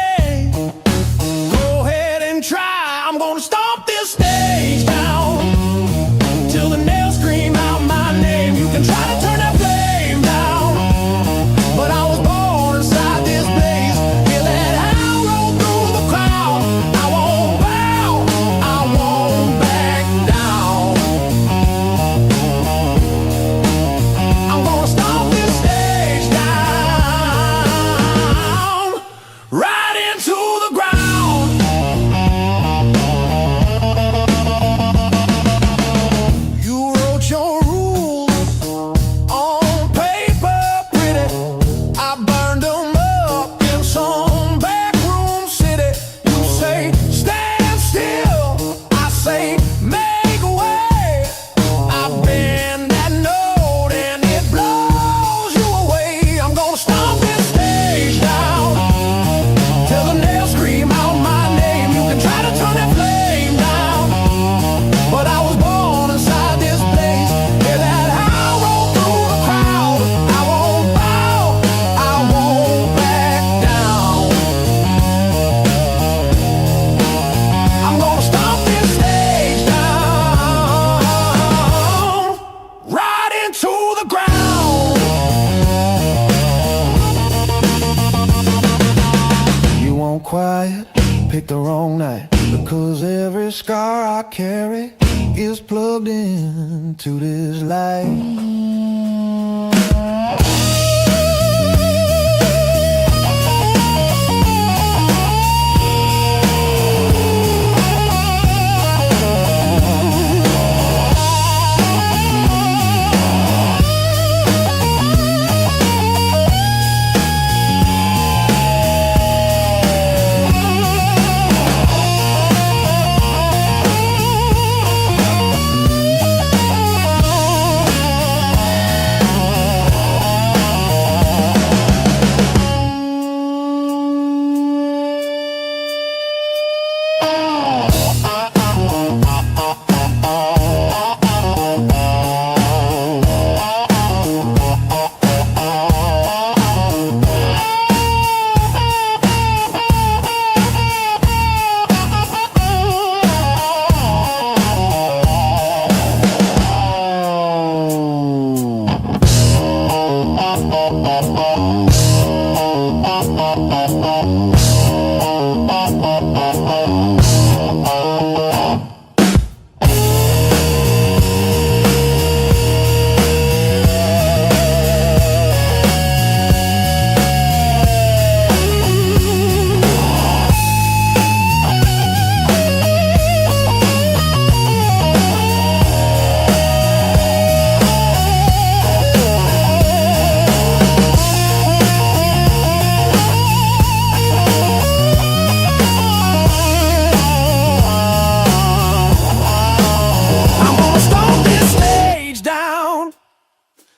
gone quiet, picked the wrong night, because every scar I carry is plugged into this light.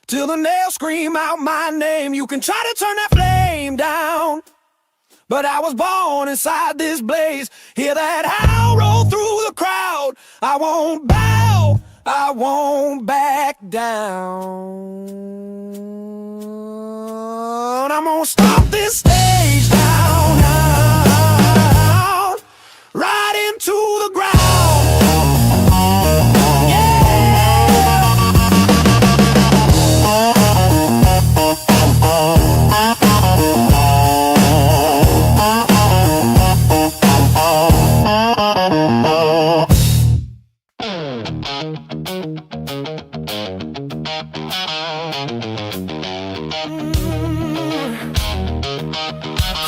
Till the nails scream out my name. You can try to turn that flame down, but I was born inside this blaze. Hear that howl roll through the crowd. I won't bow, I won't back down. I'm gonna stomp this stage down, down, right into the ground.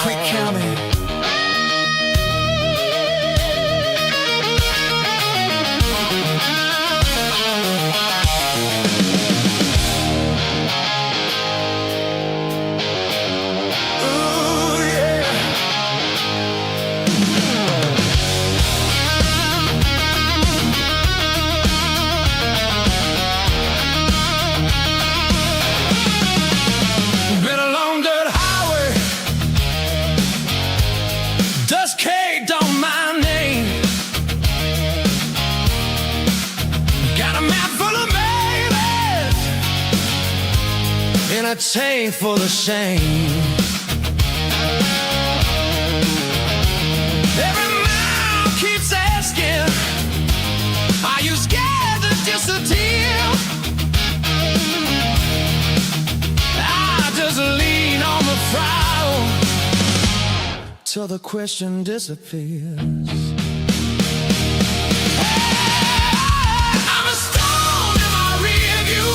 Quick counting. Dust caked on my name. Got a map full of maybes and a tank full of shame. Every mouth keeps asking, are you scared to disappear? I just lean on the throttle till the question disappears. I'm a stone in my rear view.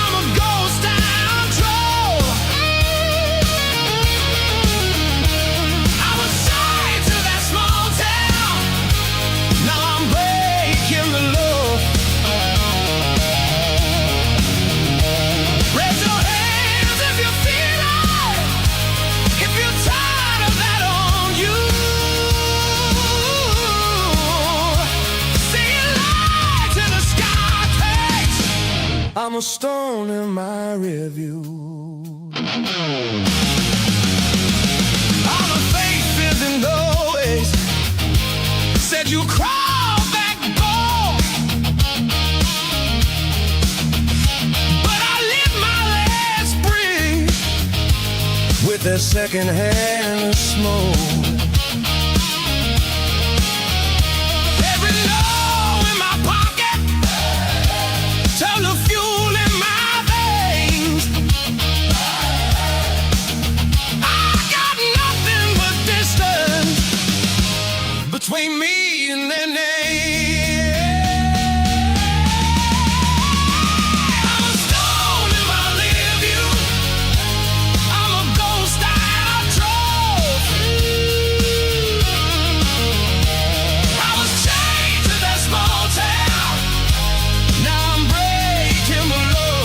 I'm a ghost out of control. I was signed to that small town. Now I'm breaking the law. Raise your hands if you feel it. If you're tired of that on you, see a light to the sky takes. I'm a stone in my rear view. All the faces in the ways said you crawl back ball, but I lit my last breathe with that second-hand smoke. Every low in my pocket turn the fuel in my veins. I got nothing but between me and their name. I'm a stone in my rear view. I'm a ghost I drove. I was chained to that small town. Now I'm breaking below.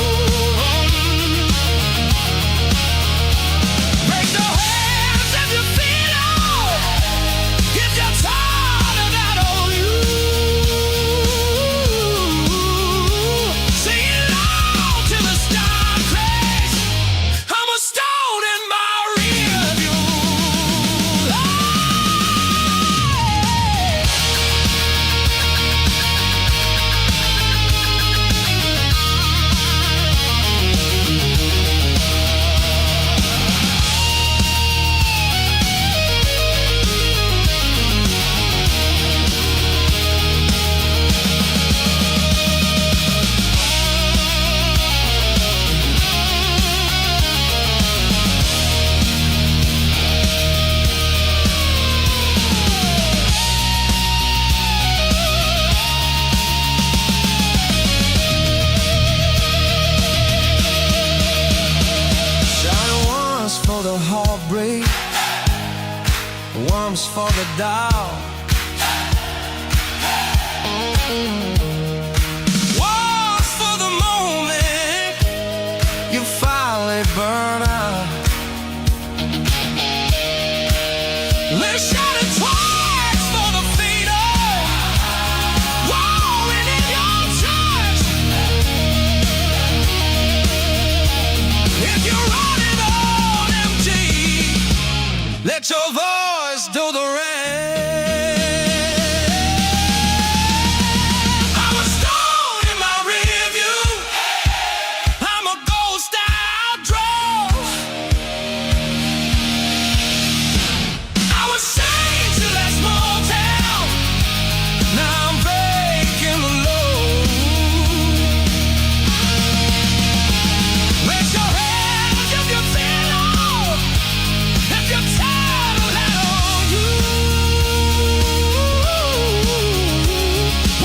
Break the hands if you feel old. If you're tired of that old you. Sing it loud till the star cracks. I'm a stone in my rear view. Shine once for the heartbreak, once for the doubt, once for the moment you finally burn out. Let's shine it twice for the fatal, warring in your church. If you're running on empty, let your voice do the rest. I'm a stone in my rear view. I'm a ghost I drove. I was chained to that small town. Now I'm breaking the load. Raise your hands if you feel old. If you're tired of that old you.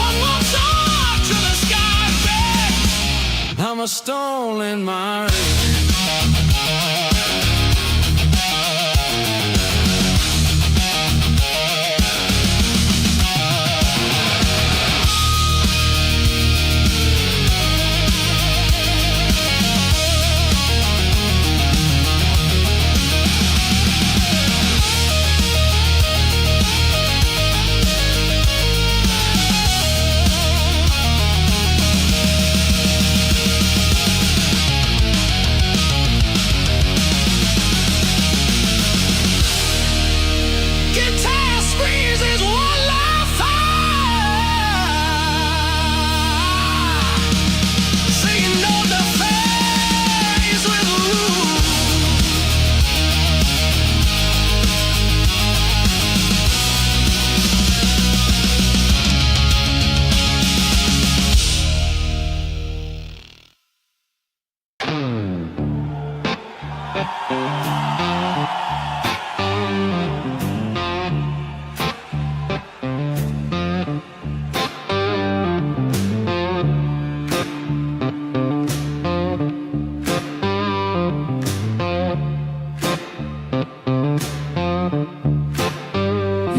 One more time to the sky, babe. I'm a stone in my guitar squeezes one last time. Saying no to face with rules.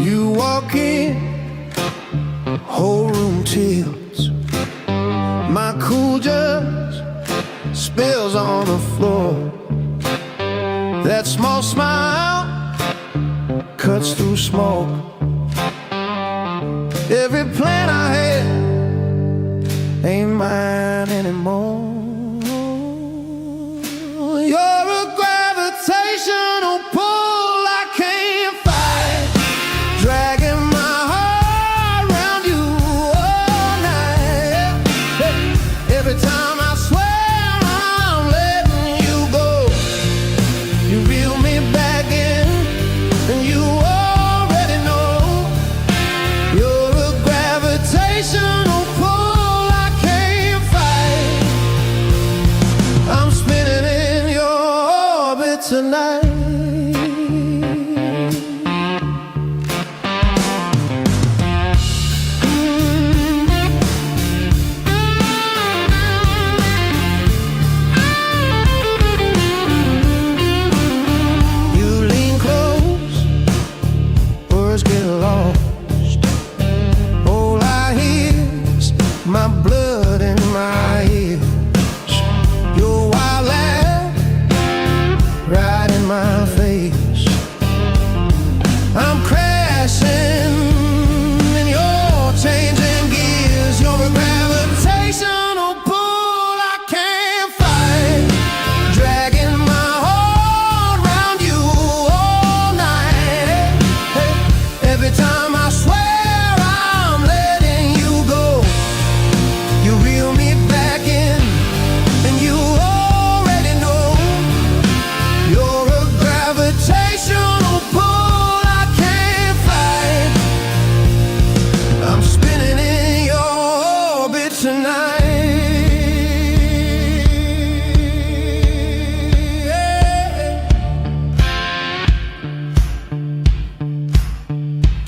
You walk in, whole room tilts. My cool just spills on the floor. That small smile cuts through smoke. Every plan I had ain't mine anymore. You're a gravitational pull I can't fight, dragging my heart around you all night. Every time I swear I'm letting you go, you reel me back in, and you already know. You're a gravitational pull I can't fight,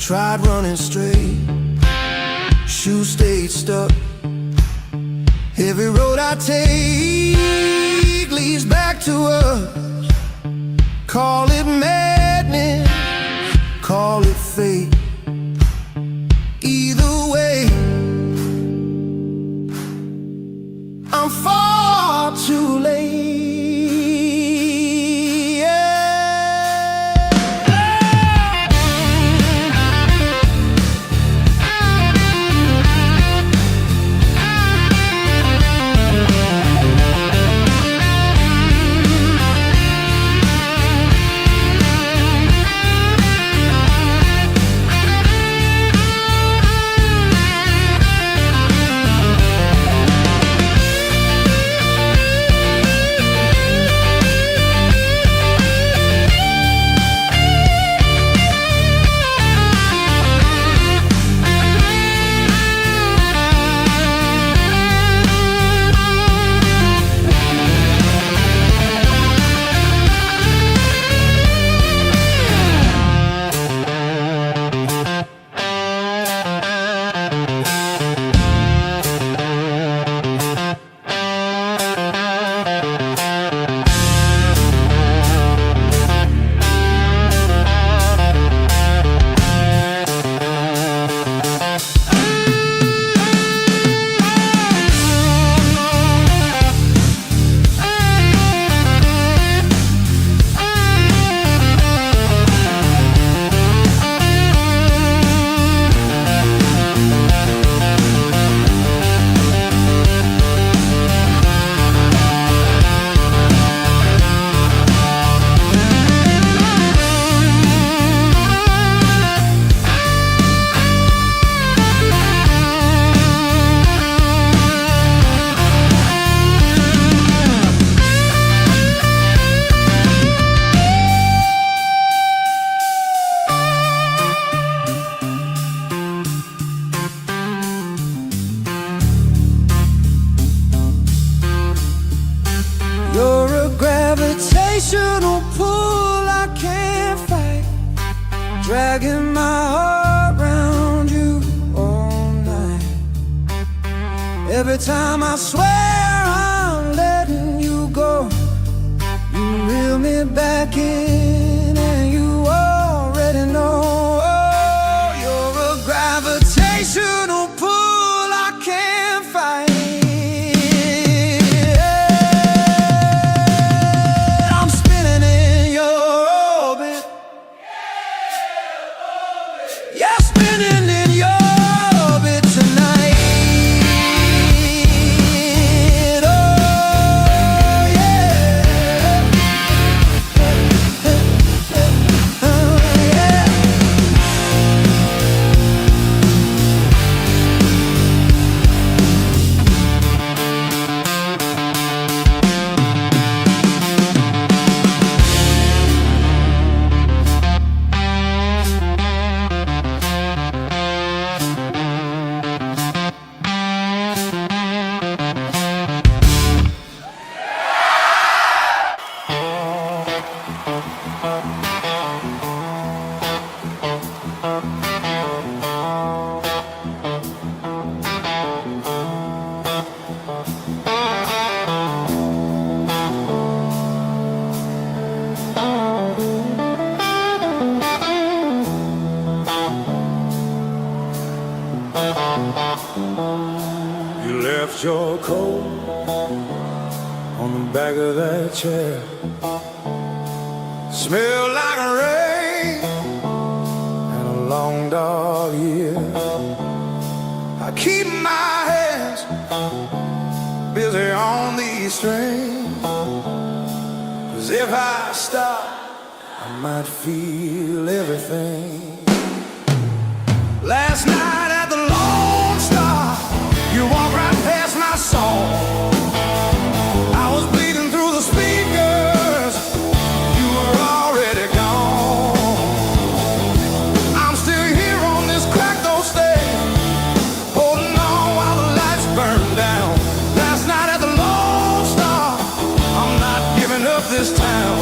Tried running straight, shoes stayed stuck. Every road I take leads back to us. Call it madness, call it fate. Either way, I'm far too late. You're a gravitational pull I can't fight, dragging my heart round you all night. Every time I swear I'm letting you go, you reel me back in, and you already know. Oh, you're a gravitational pull I can't fight. You left your coat on the back of that chair. Smelled like rain and a long dog year. I keep my hands busy on these strings, 'cause if I stop, I might feel everything. Last night at the Lone Star, you walked right past my song. I was bleeding through the speakers, you were already gone. I'm still here on this cracked old stage, holding on while the lights burn down. Last night at the Lone Star, I'm not giving up this town.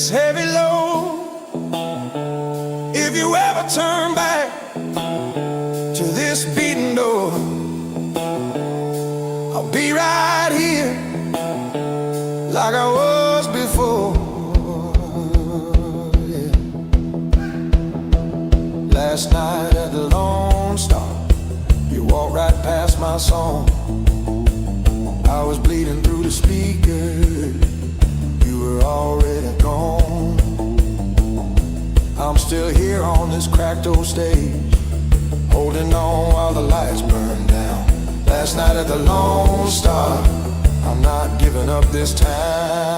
this heavy load. If you ever turn back to this beaten door, I'll be right here like I was before. Yeah. Last night at the Lone Star, you walked right past my song. I was bleeding through the speakers, you were already gone. I'm still here on this cracked old stage, holding on while the lights burn down. Last night at the Lone Star, I'm not giving up this time.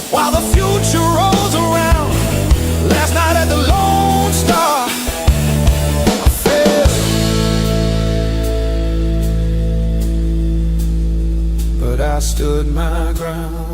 While the future rolls around, last night at the Lone Star, I fell, but I stood my ground.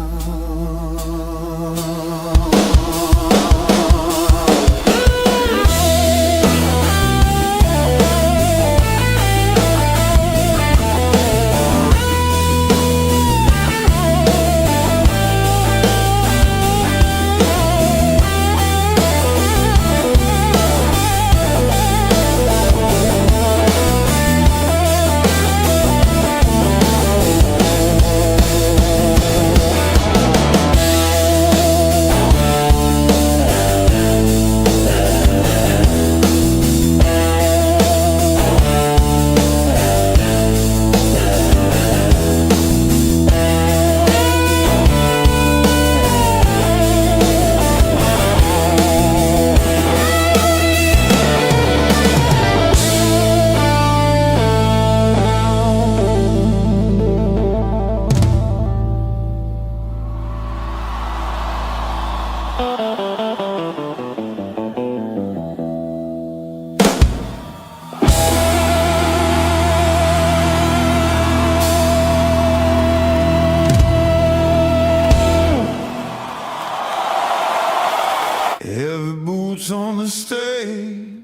Heavy boots on the stage,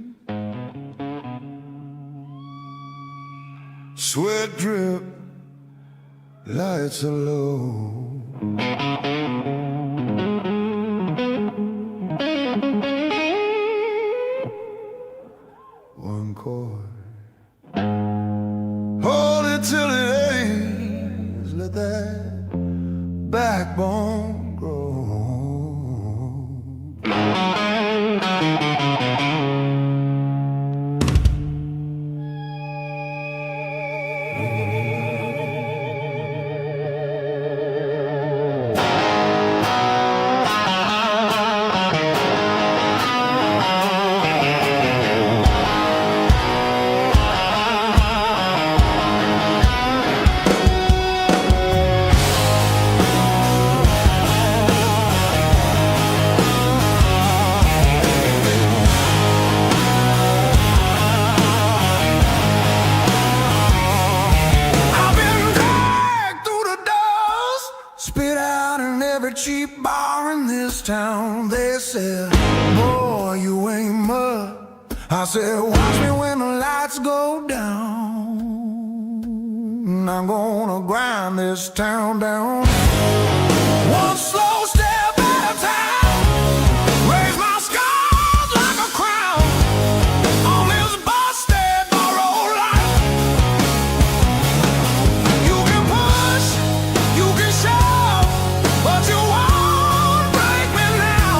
sweat drip, lights are low. One chord, hold it till it ends, let that backbone grow. Cheap bar in this town. They said, boy, you ain't mud. I said, watch me when the lights go down. I'm gonna grind this town down. One slow step at a time, raise my scars like a crown on this busted borrowed life. You can push, you can shove, but you won't break me now.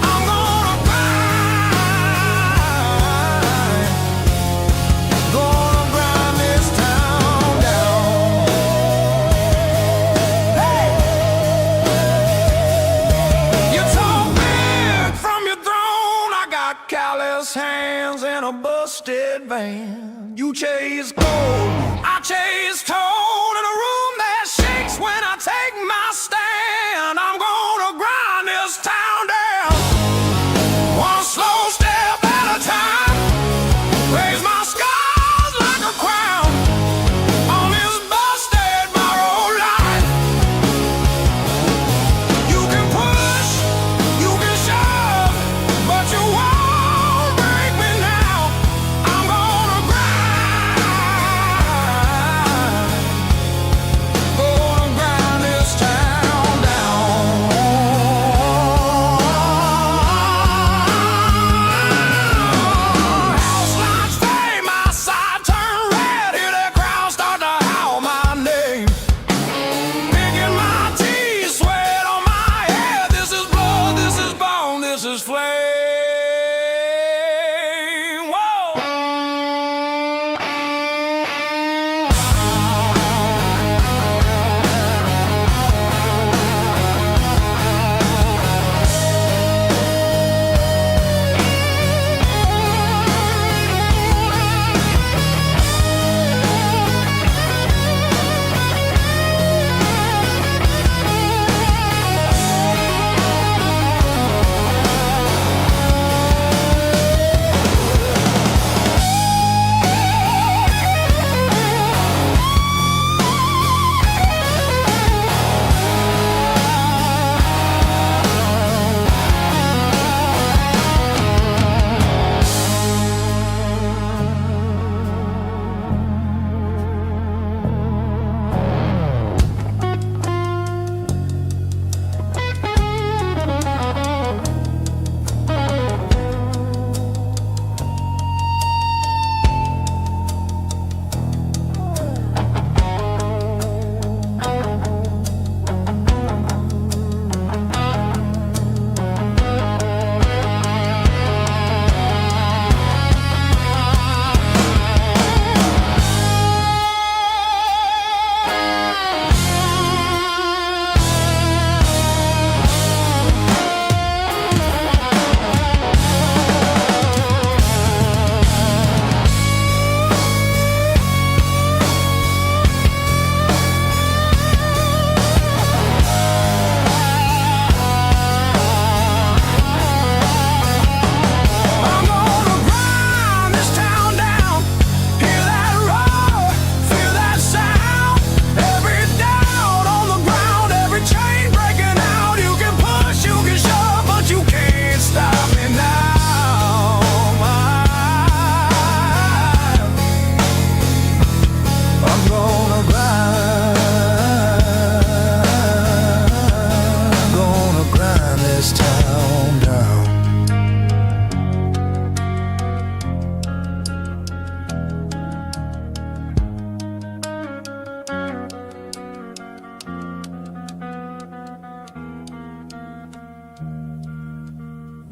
I'm gonna grind this town down. Hey!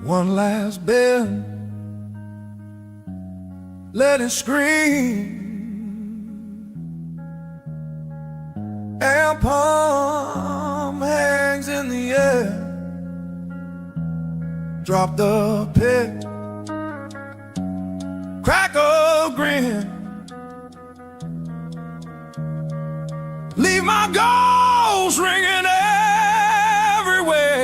one last bend, let it scream, and palm hangs in the air. Drop the pick, crack a grin, leave my ghost ringing everywhere.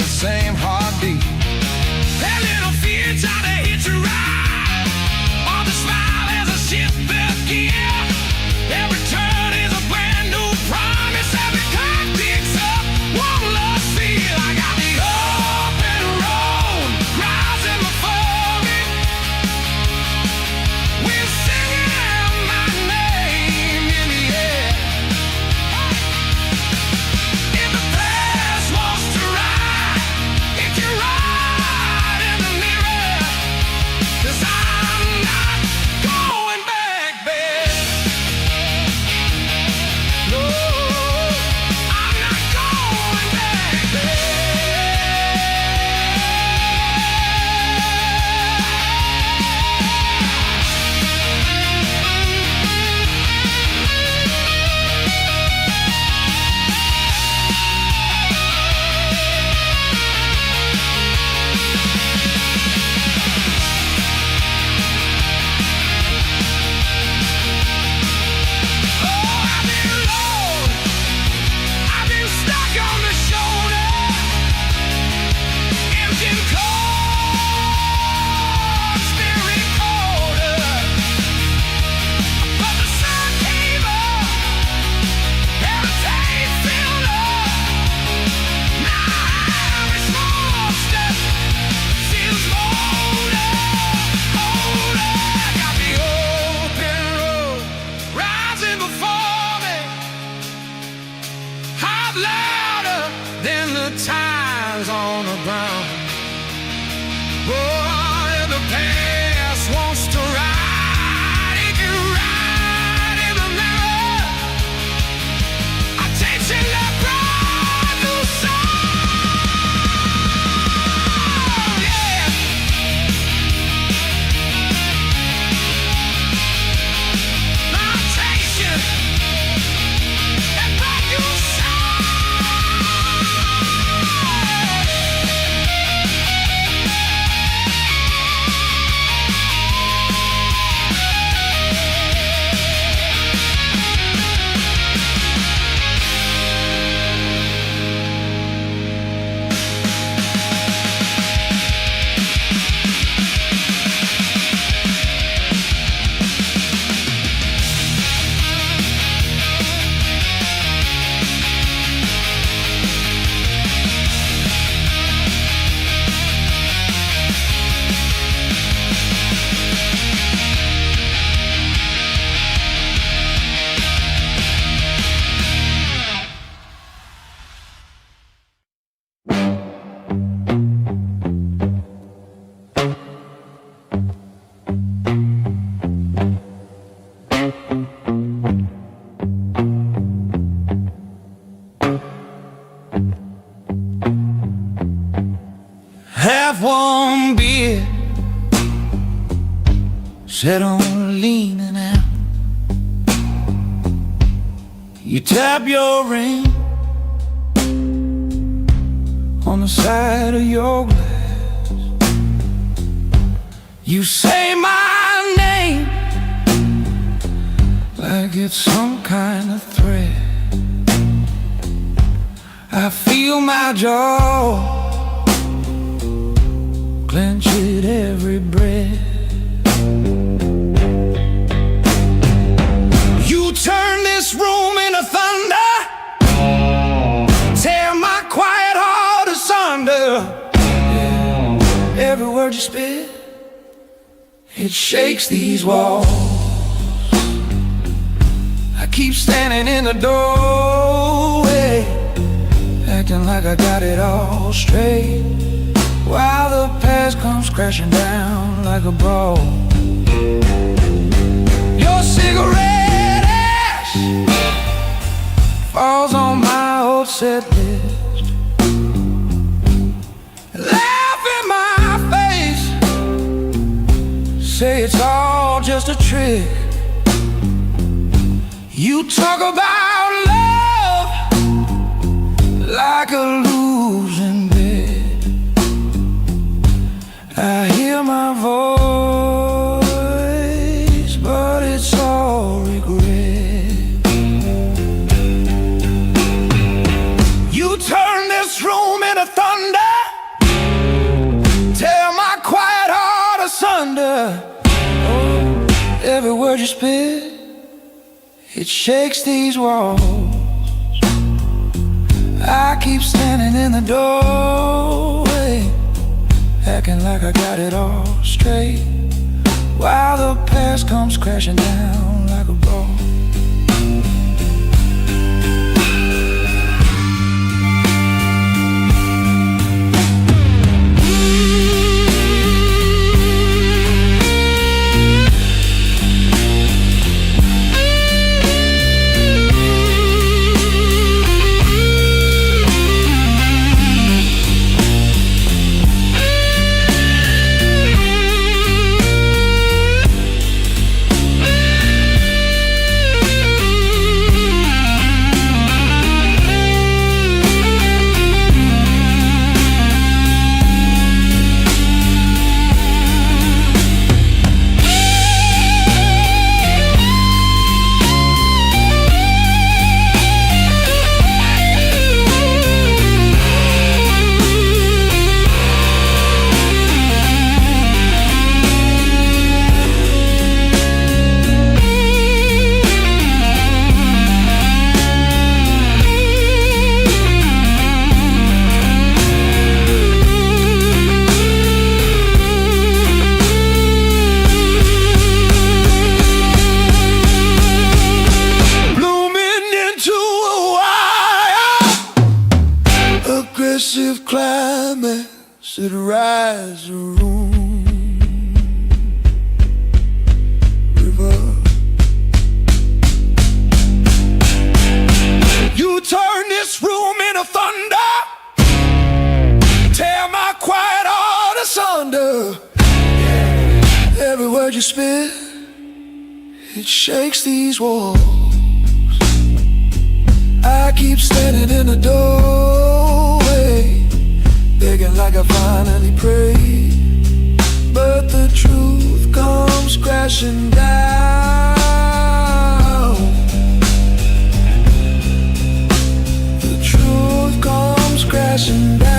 Same heartbeat. That little fear trying to hit you right. All the smile as a ship begins. Every turn is a brand new promise. Every clock picks up one last feel. I got the open road rising before me. We're singing my name in the air. If the past wants to rise, it can ride in the mirror. 'Cause I'm not going back, babe. No, I'm not going back, babe. I've been low, I've been stuck on the shoulder, engine cold, spirit colder. But the sun came up, everything filled up. Now every small step feels older, older. Got the open road rising before me, hot louder than the tides on the ground. Boy, the past wants to ride. It can ride in the mirror. I'm chasing that brand new song. Yeah. I'm chasing that brand new song. Have one beer, set on leaning out. You tap your ring on the side of your glass. You say my name like it's some kind of threat. I feel my jaw clench it every breath. You turn this room into thunder, tear my quiet heart asunder. Every word you spit, it shakes these walls. I keep standing in the doorway, acting like I got it all straight, while the past comes crashing down like a ball. Your cigarette ash falls on my old set list. Laugh in my face, say it's all just a trick. You talk about love like a losing bet. I hear my voice, but it's all regret. You turn this room into thunder, tear my quiet heart asunder. Every word you spit, it shakes these walls. I keep standing in the doorway, acting like I got it all straight, while the past comes crashing down like a ball. said rise a room river. You turn this room into thunder, tear my quiet heart asunder. Every word you spit, it shakes these walls. I keep standing in the doorway, begging like I finally prayed, but the truth comes crashing down. The truth comes crashing down.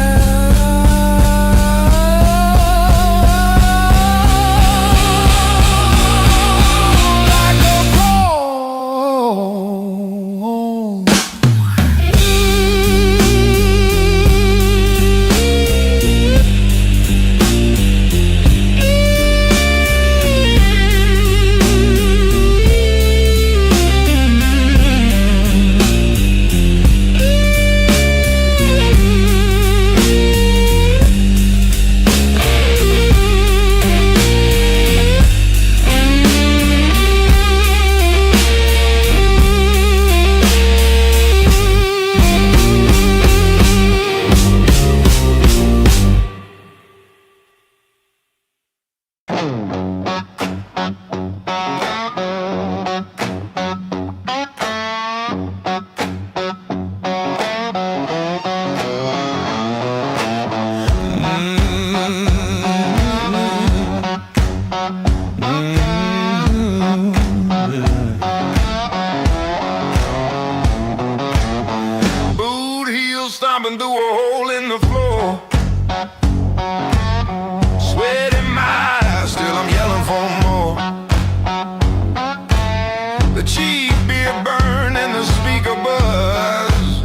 Stomping through a hole in the floor, sweat in my eyes, still I'm yelling for more. The cheap beer burn and the speaker buzz.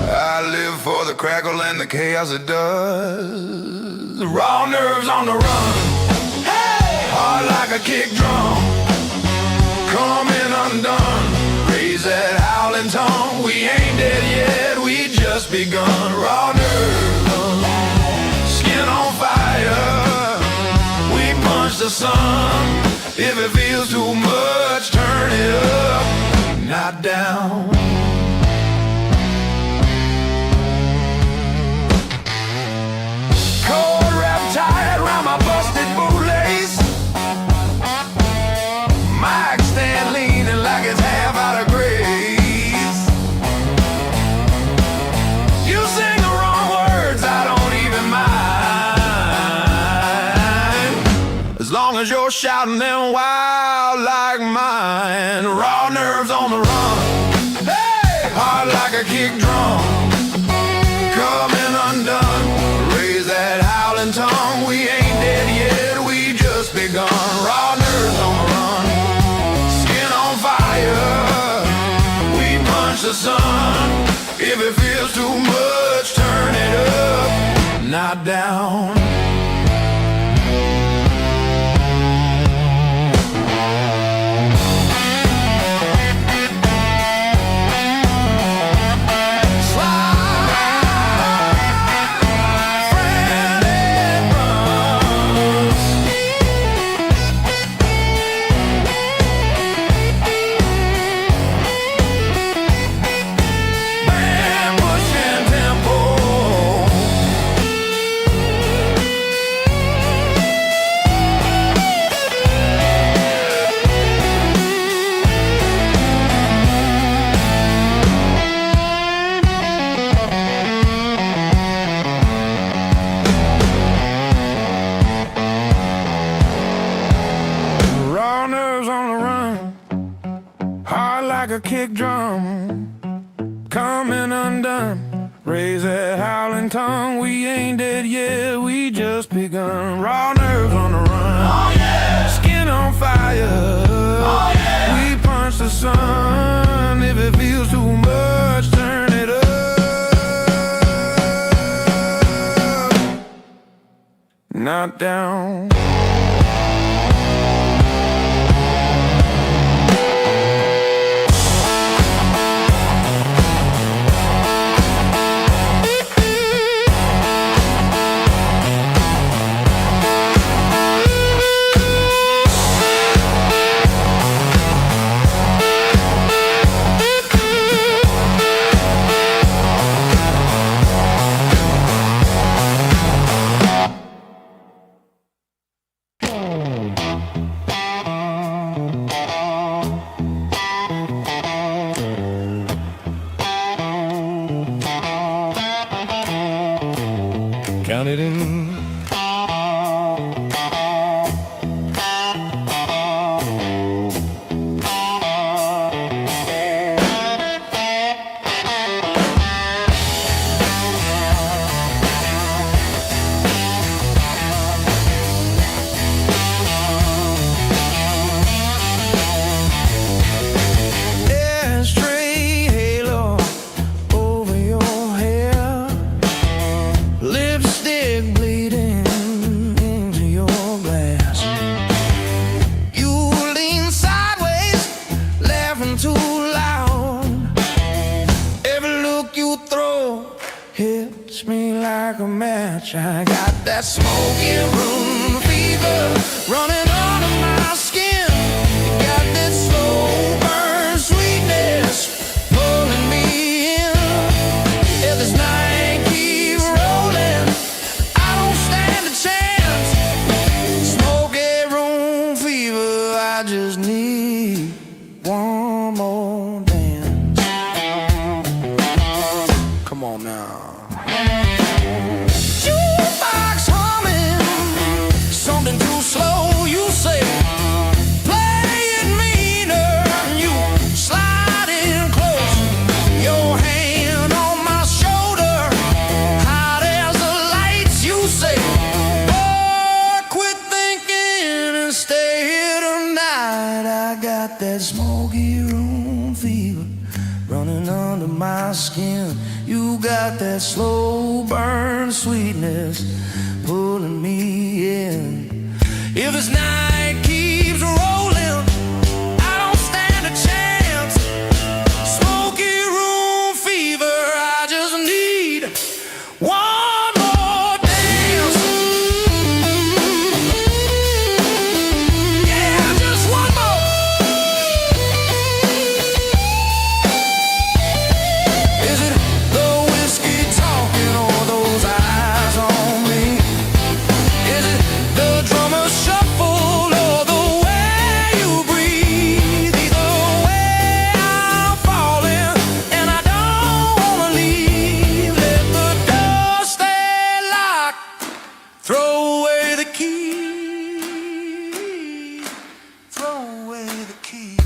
I live for the crackle and the chaos it does. Raw nerves on the run, hey! Hard like a kick drum, coming undone. Raise that howling tongue. We ain't dead yet, we just begun. Raw nerves, skin on fire. We punch the sun. If it feels too much, turn it up, not down. Cold wrap tight around my busted bootlace. Mic stand leaning like it's half out of grace. You sing the wrong words, I don't even mind, as long as you're shouting them wild like mine. Raw nerves on the run, hey! Hard like a kick drum, coming undone. Raise that howling tongue. We ain't dead yet, we just begun. Raw nerves on the run, the sun. If it feels too much, turn it up, not down. Like a kick drum, coming undone. Raise that howling tongue. We ain't dead yet, we just begun. Raw nerves on the run, oh, yeah! Skin on fire, oh, yeah! We punch the sun. If it feels too much, turn it up, not down. it in. Hits me like a match. I got that smoky room fever running under my skin. You got that slow burn sweetness pulling me in. If this night keeps rolling, I don't stand a chance. Smoky room fever, I just need one more dance. Come on now. Jukebox humming, something too slow, you say. Play it meaner, you slide in close. Your hand on my shoulder, hot as the lights, you say. Boy, quit thinking and stay here tonight. I got that smoky room fever running under my skin. You got that slow burn sweetness pulling me in. If this night keeps rolling, I don't stand a chance. Smoky room fever, I just need one more dance. Yeah, just one more. Is it the whiskey talking or those eyes on me? Is it the drummer shuffle or the way you breathe? Either way I'm falling and I don't wanna leave. Let the door stay locked, throw away the key, throw away the key.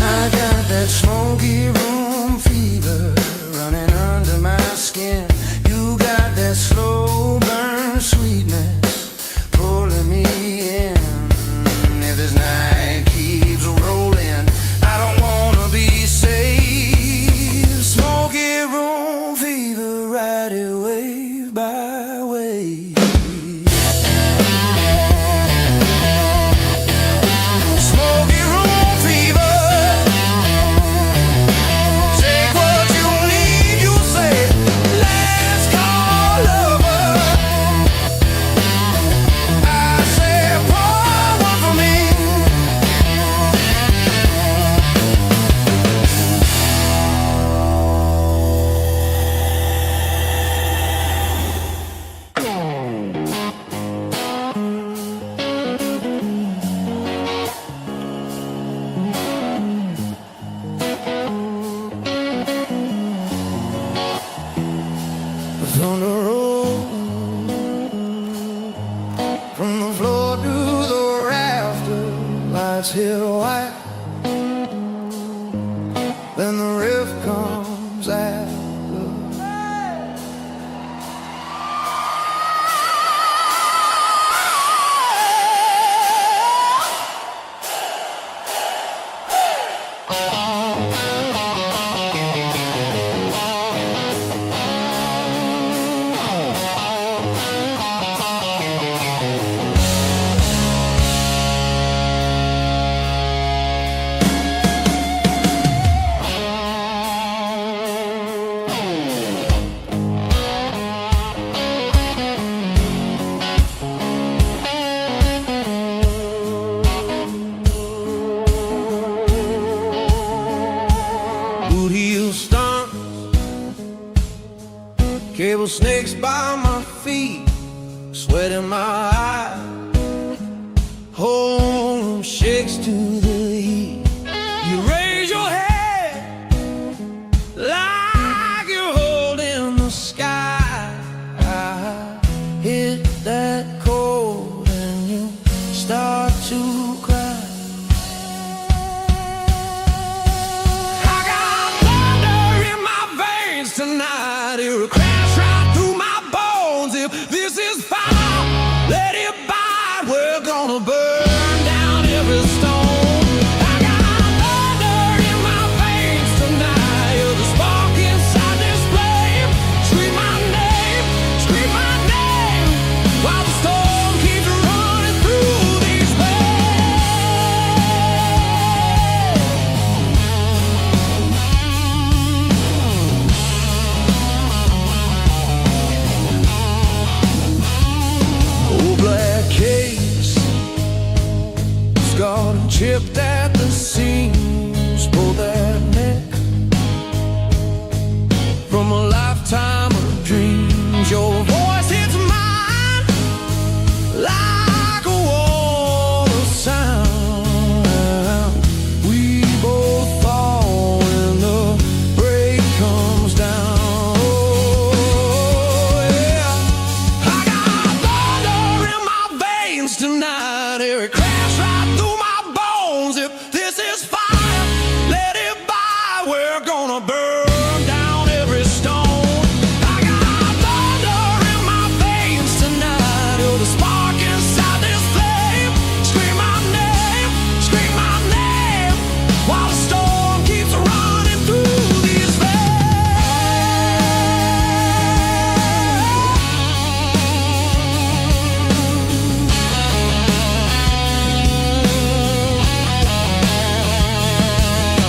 I got that smoky room fever running under my skin. You got that slow burn sweetness pulling me in. If this night keeps rolling, I don't wanna be saved. Smoky room fever, ride it wave by wave. Smoky room fever, take what you need, you say. Let's call over. I say pour one for me. On the road, from the floor to the rafter, lights hit white. Then the riff comes after. shakes by my feet, sweat in my eyes. Home shakes to the heat. You raise your head like you're holding the sky. Hit that chord and you start to cry. I got thunder in my veins tonight. It will crash right through my bones. If this is fire, let it bite. We're gonna burn down every stone. I got thunder in my veins tonight. You're the spark inside this flame. Scream my name, while the storm keeps running through these veins. Old black case, scarred and chipped at the seams. Pull that neck from a lifetime of dreams. Your voice hits mine like a wall of sound. We both fall when the break comes down. Oh, yeah. I got thunder in my veins tonight. It crashed right through my bones. If this is fire, let it by. We're gonna burn down every stone. I got thunder in my veins tonight. You're the spark inside this flame. Scream my name, while the storm keeps running through these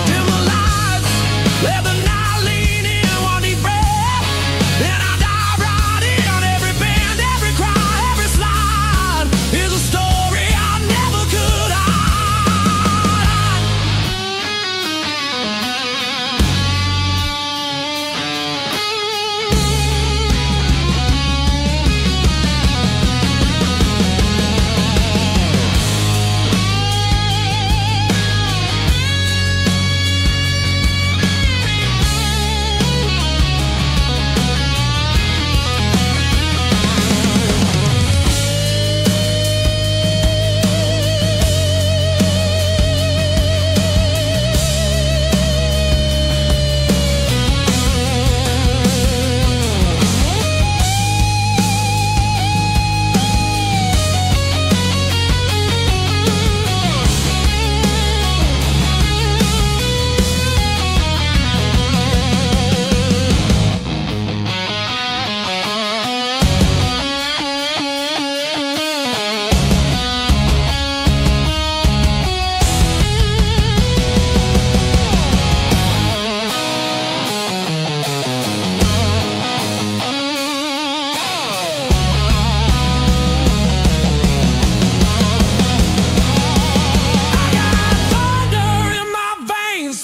dim the lights, let the night lean in one deep breath. Then I dive right in. Every bend, every cry, every slide is a story I never could hide.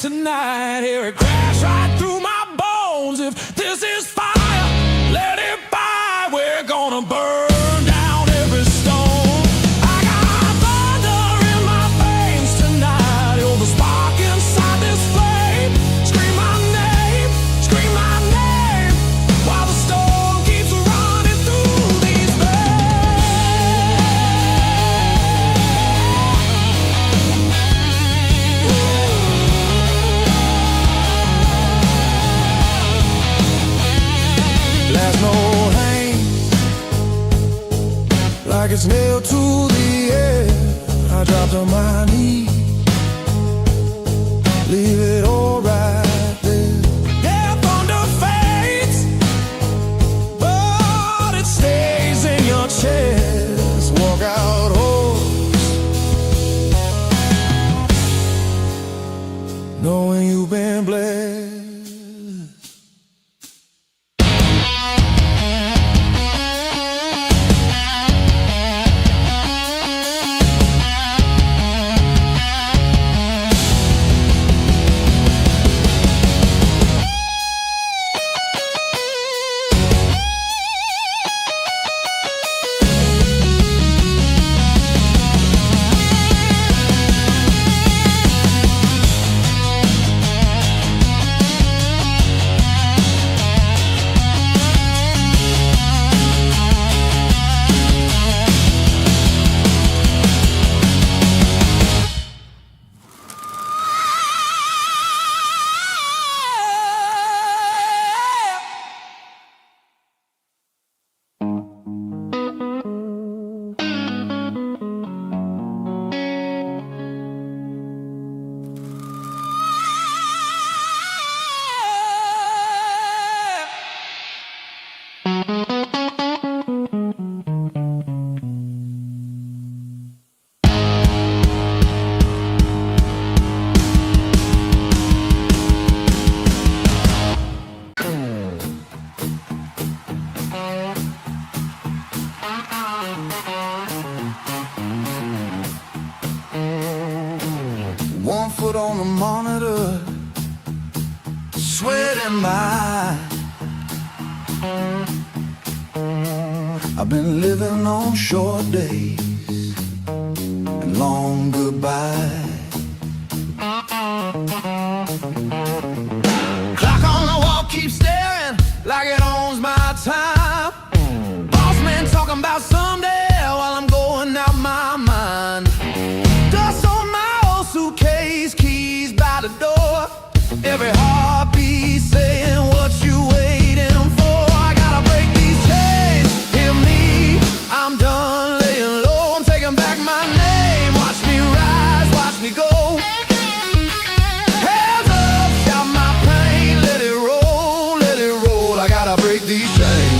Tonight, hear it crash right through my bones. If this is fire, let it by. We're gonna burn down every stone. I got thunder in my veins tonight. You're the spark inside this flame. Scream my name, while the storm keeps running through these Glass no hang, like it's nailed to the air. I dropped on my knees, leave it all right there. Yeah, thunder fades, but it stays in your chest. Walk out hoarse, knowing you've been blessed. on the monitor, sweating by. I've been living on short days and long goodbyes. Clock on the wall keeps staring like it owns my time. Boss man talking about someday while I'm going out my mind. Dust on my old suitcase, keys by the door. Every heartbeat saying what you waiting for. I gotta break these chains, hear me, I'm done laying low. I'm taking back my name, watch me rise, watch me go. Hands up, shout my pain, let it roll, let it roll. I gotta break these chains.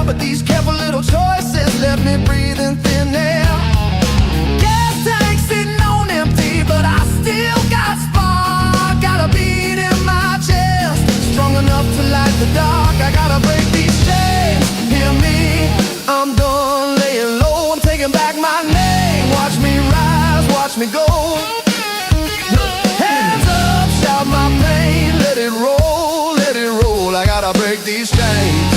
But these careful little choices left me breathing thin air. Gas tank sitting on empty, but I still got spark. Got a beat in my chest, strong enough to light the dark. I gotta break these chains, hear me, I'm done laying low. I'm taking back my name, watch me rise, watch me go. Hands up, shout my pain, let it roll, let it roll. I gotta break these chains.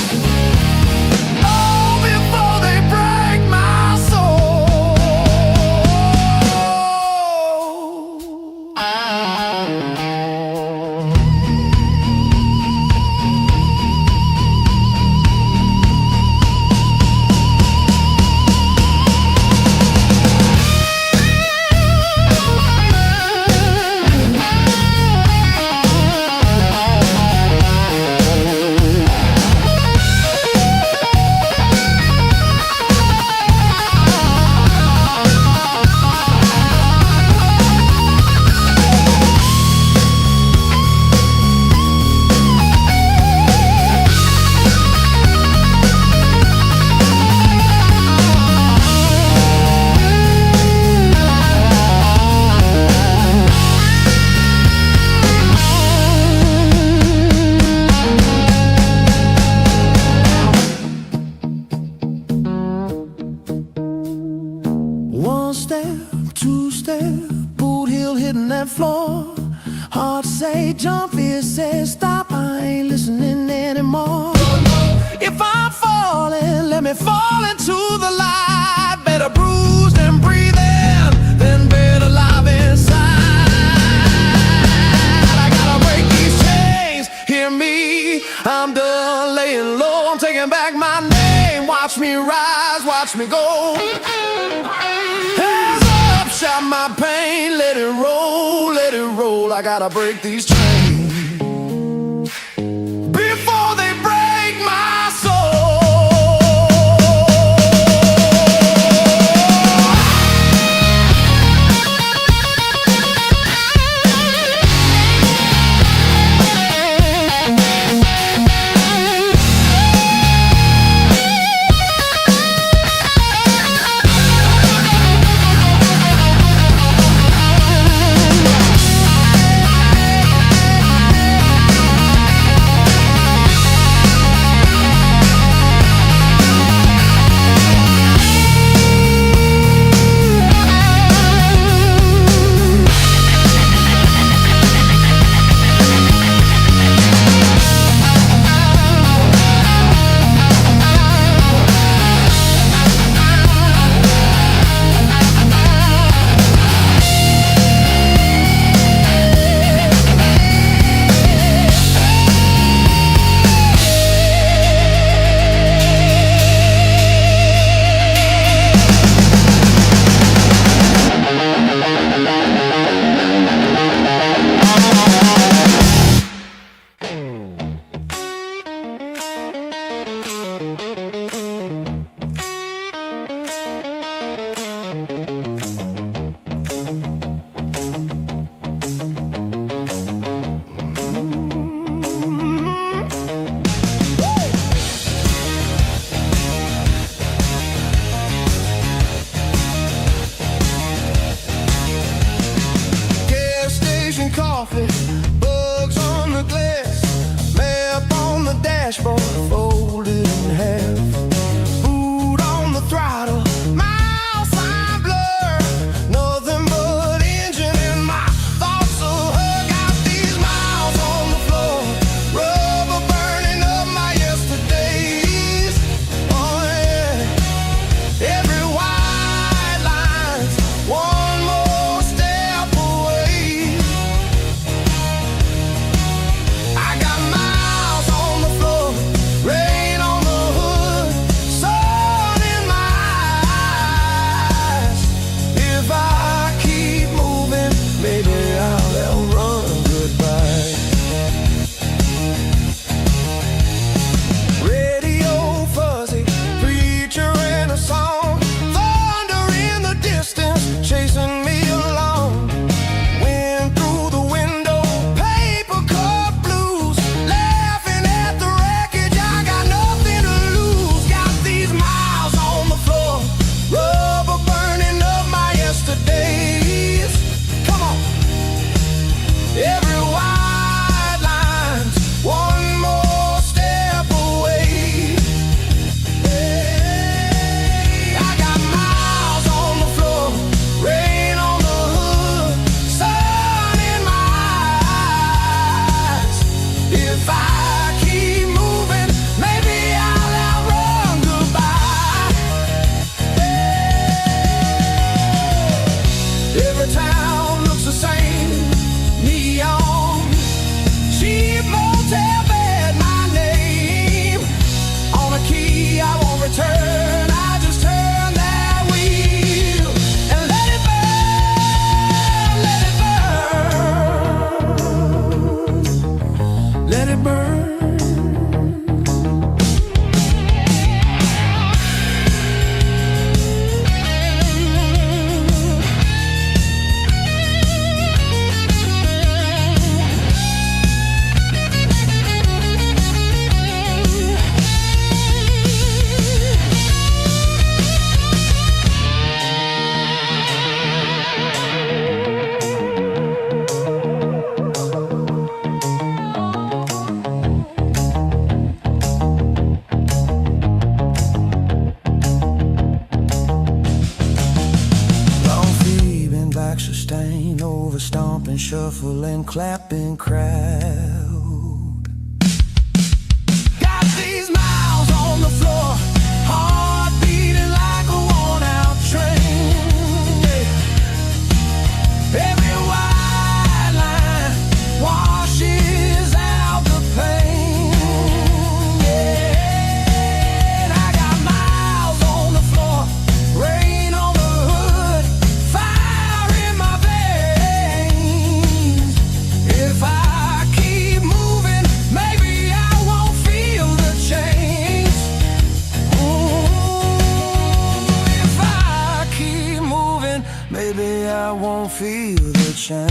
One step, two step, boot heel hitting that floor. Heart say jump, it says stop, I ain't listening anymore. If I'm falling, let me fall into the light. Better bruised and breathing than better alive inside. I gotta break these chains, hear me, I'm done laying low. I'm taking back my name, watch me rise, watch me go. Hands up, shout my pain, let it roll, let it roll. I gotta break these chains before they break my soul. coffee, bugs on the glass, map on the dashboard, folded in half. Food on the throttle, miles sign blur, nothing but engine in my thoughts. So hug out these miles on the floor, rubber burning up my yesterdays. Oh yeah, every white line's one more step away. I got miles on the floor, rain on the hood, sun in my eyes. If I keep moving, maybe I'll outrun goodbye. Radio fuzzy, preacher in a song, thunder in the distance, chasing me along. Wind through the window, paper cup blues, laughing at the wreckage. I got nothing to lose. Got these miles on the floor, rubber burning up my yesterdays. Come on. Every white line's one more step away. I got miles on the floor, rain on the hood, sun in my eyes. If I keep moving, maybe I'll outrun goodbye. Every town looks the same, neon, cheap motel bed, my name on a key I won't return. I just turn that wheel and let it burn, let it burn, let it burn. Long feet and back sustained over stomping, shuffling, clapping crowd. Got these miles on the floor, heart beating like a worn-out train. Yeah. Every white line washes out the pain. Yeah. I got miles on the floor, rain on the hood, fire in my veins. If I keep moving, maybe I won't feel the change. If I keep moving, maybe I won't feel the change.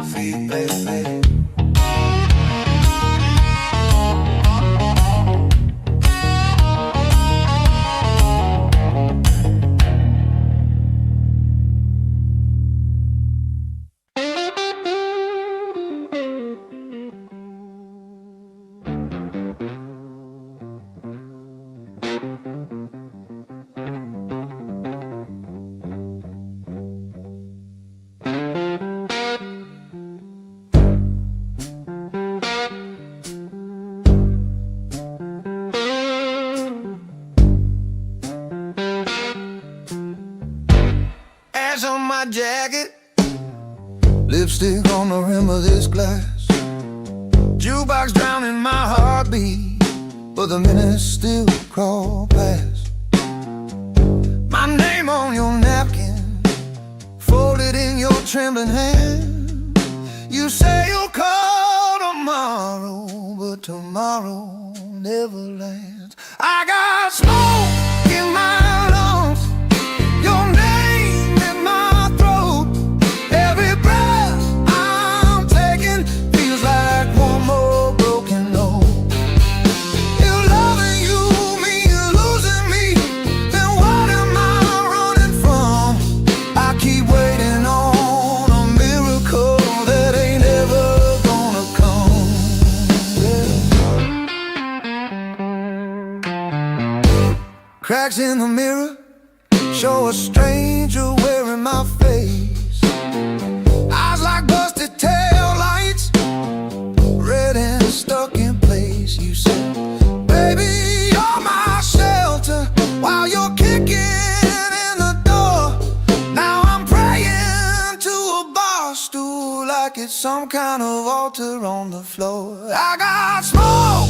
Feet, baby. Ash on my jacket, lipstick on the rim of this glass, jukebox drowning my heartbeat, but the minutes still crawl past. My name on your napkin, folded in your trembling hand. You say you'll call tomorrow. tomorrow, but tomorrow never lands. I got smoke in my lungs, your name in my throat. Every breath I'm taking feels like one more broken note. If loving you means losing me, then what am I running from? I keep waiting on a miracle that ain't ever gonna come. Cracks in the mirror show a stranger wearing my face. Eyes like busted tail lights, red and stuck in place. You said, baby, you're my shelter while you're kicking in the door. Now I'm praying to a bar stool like it's some kind of altar on the floor. I got smoke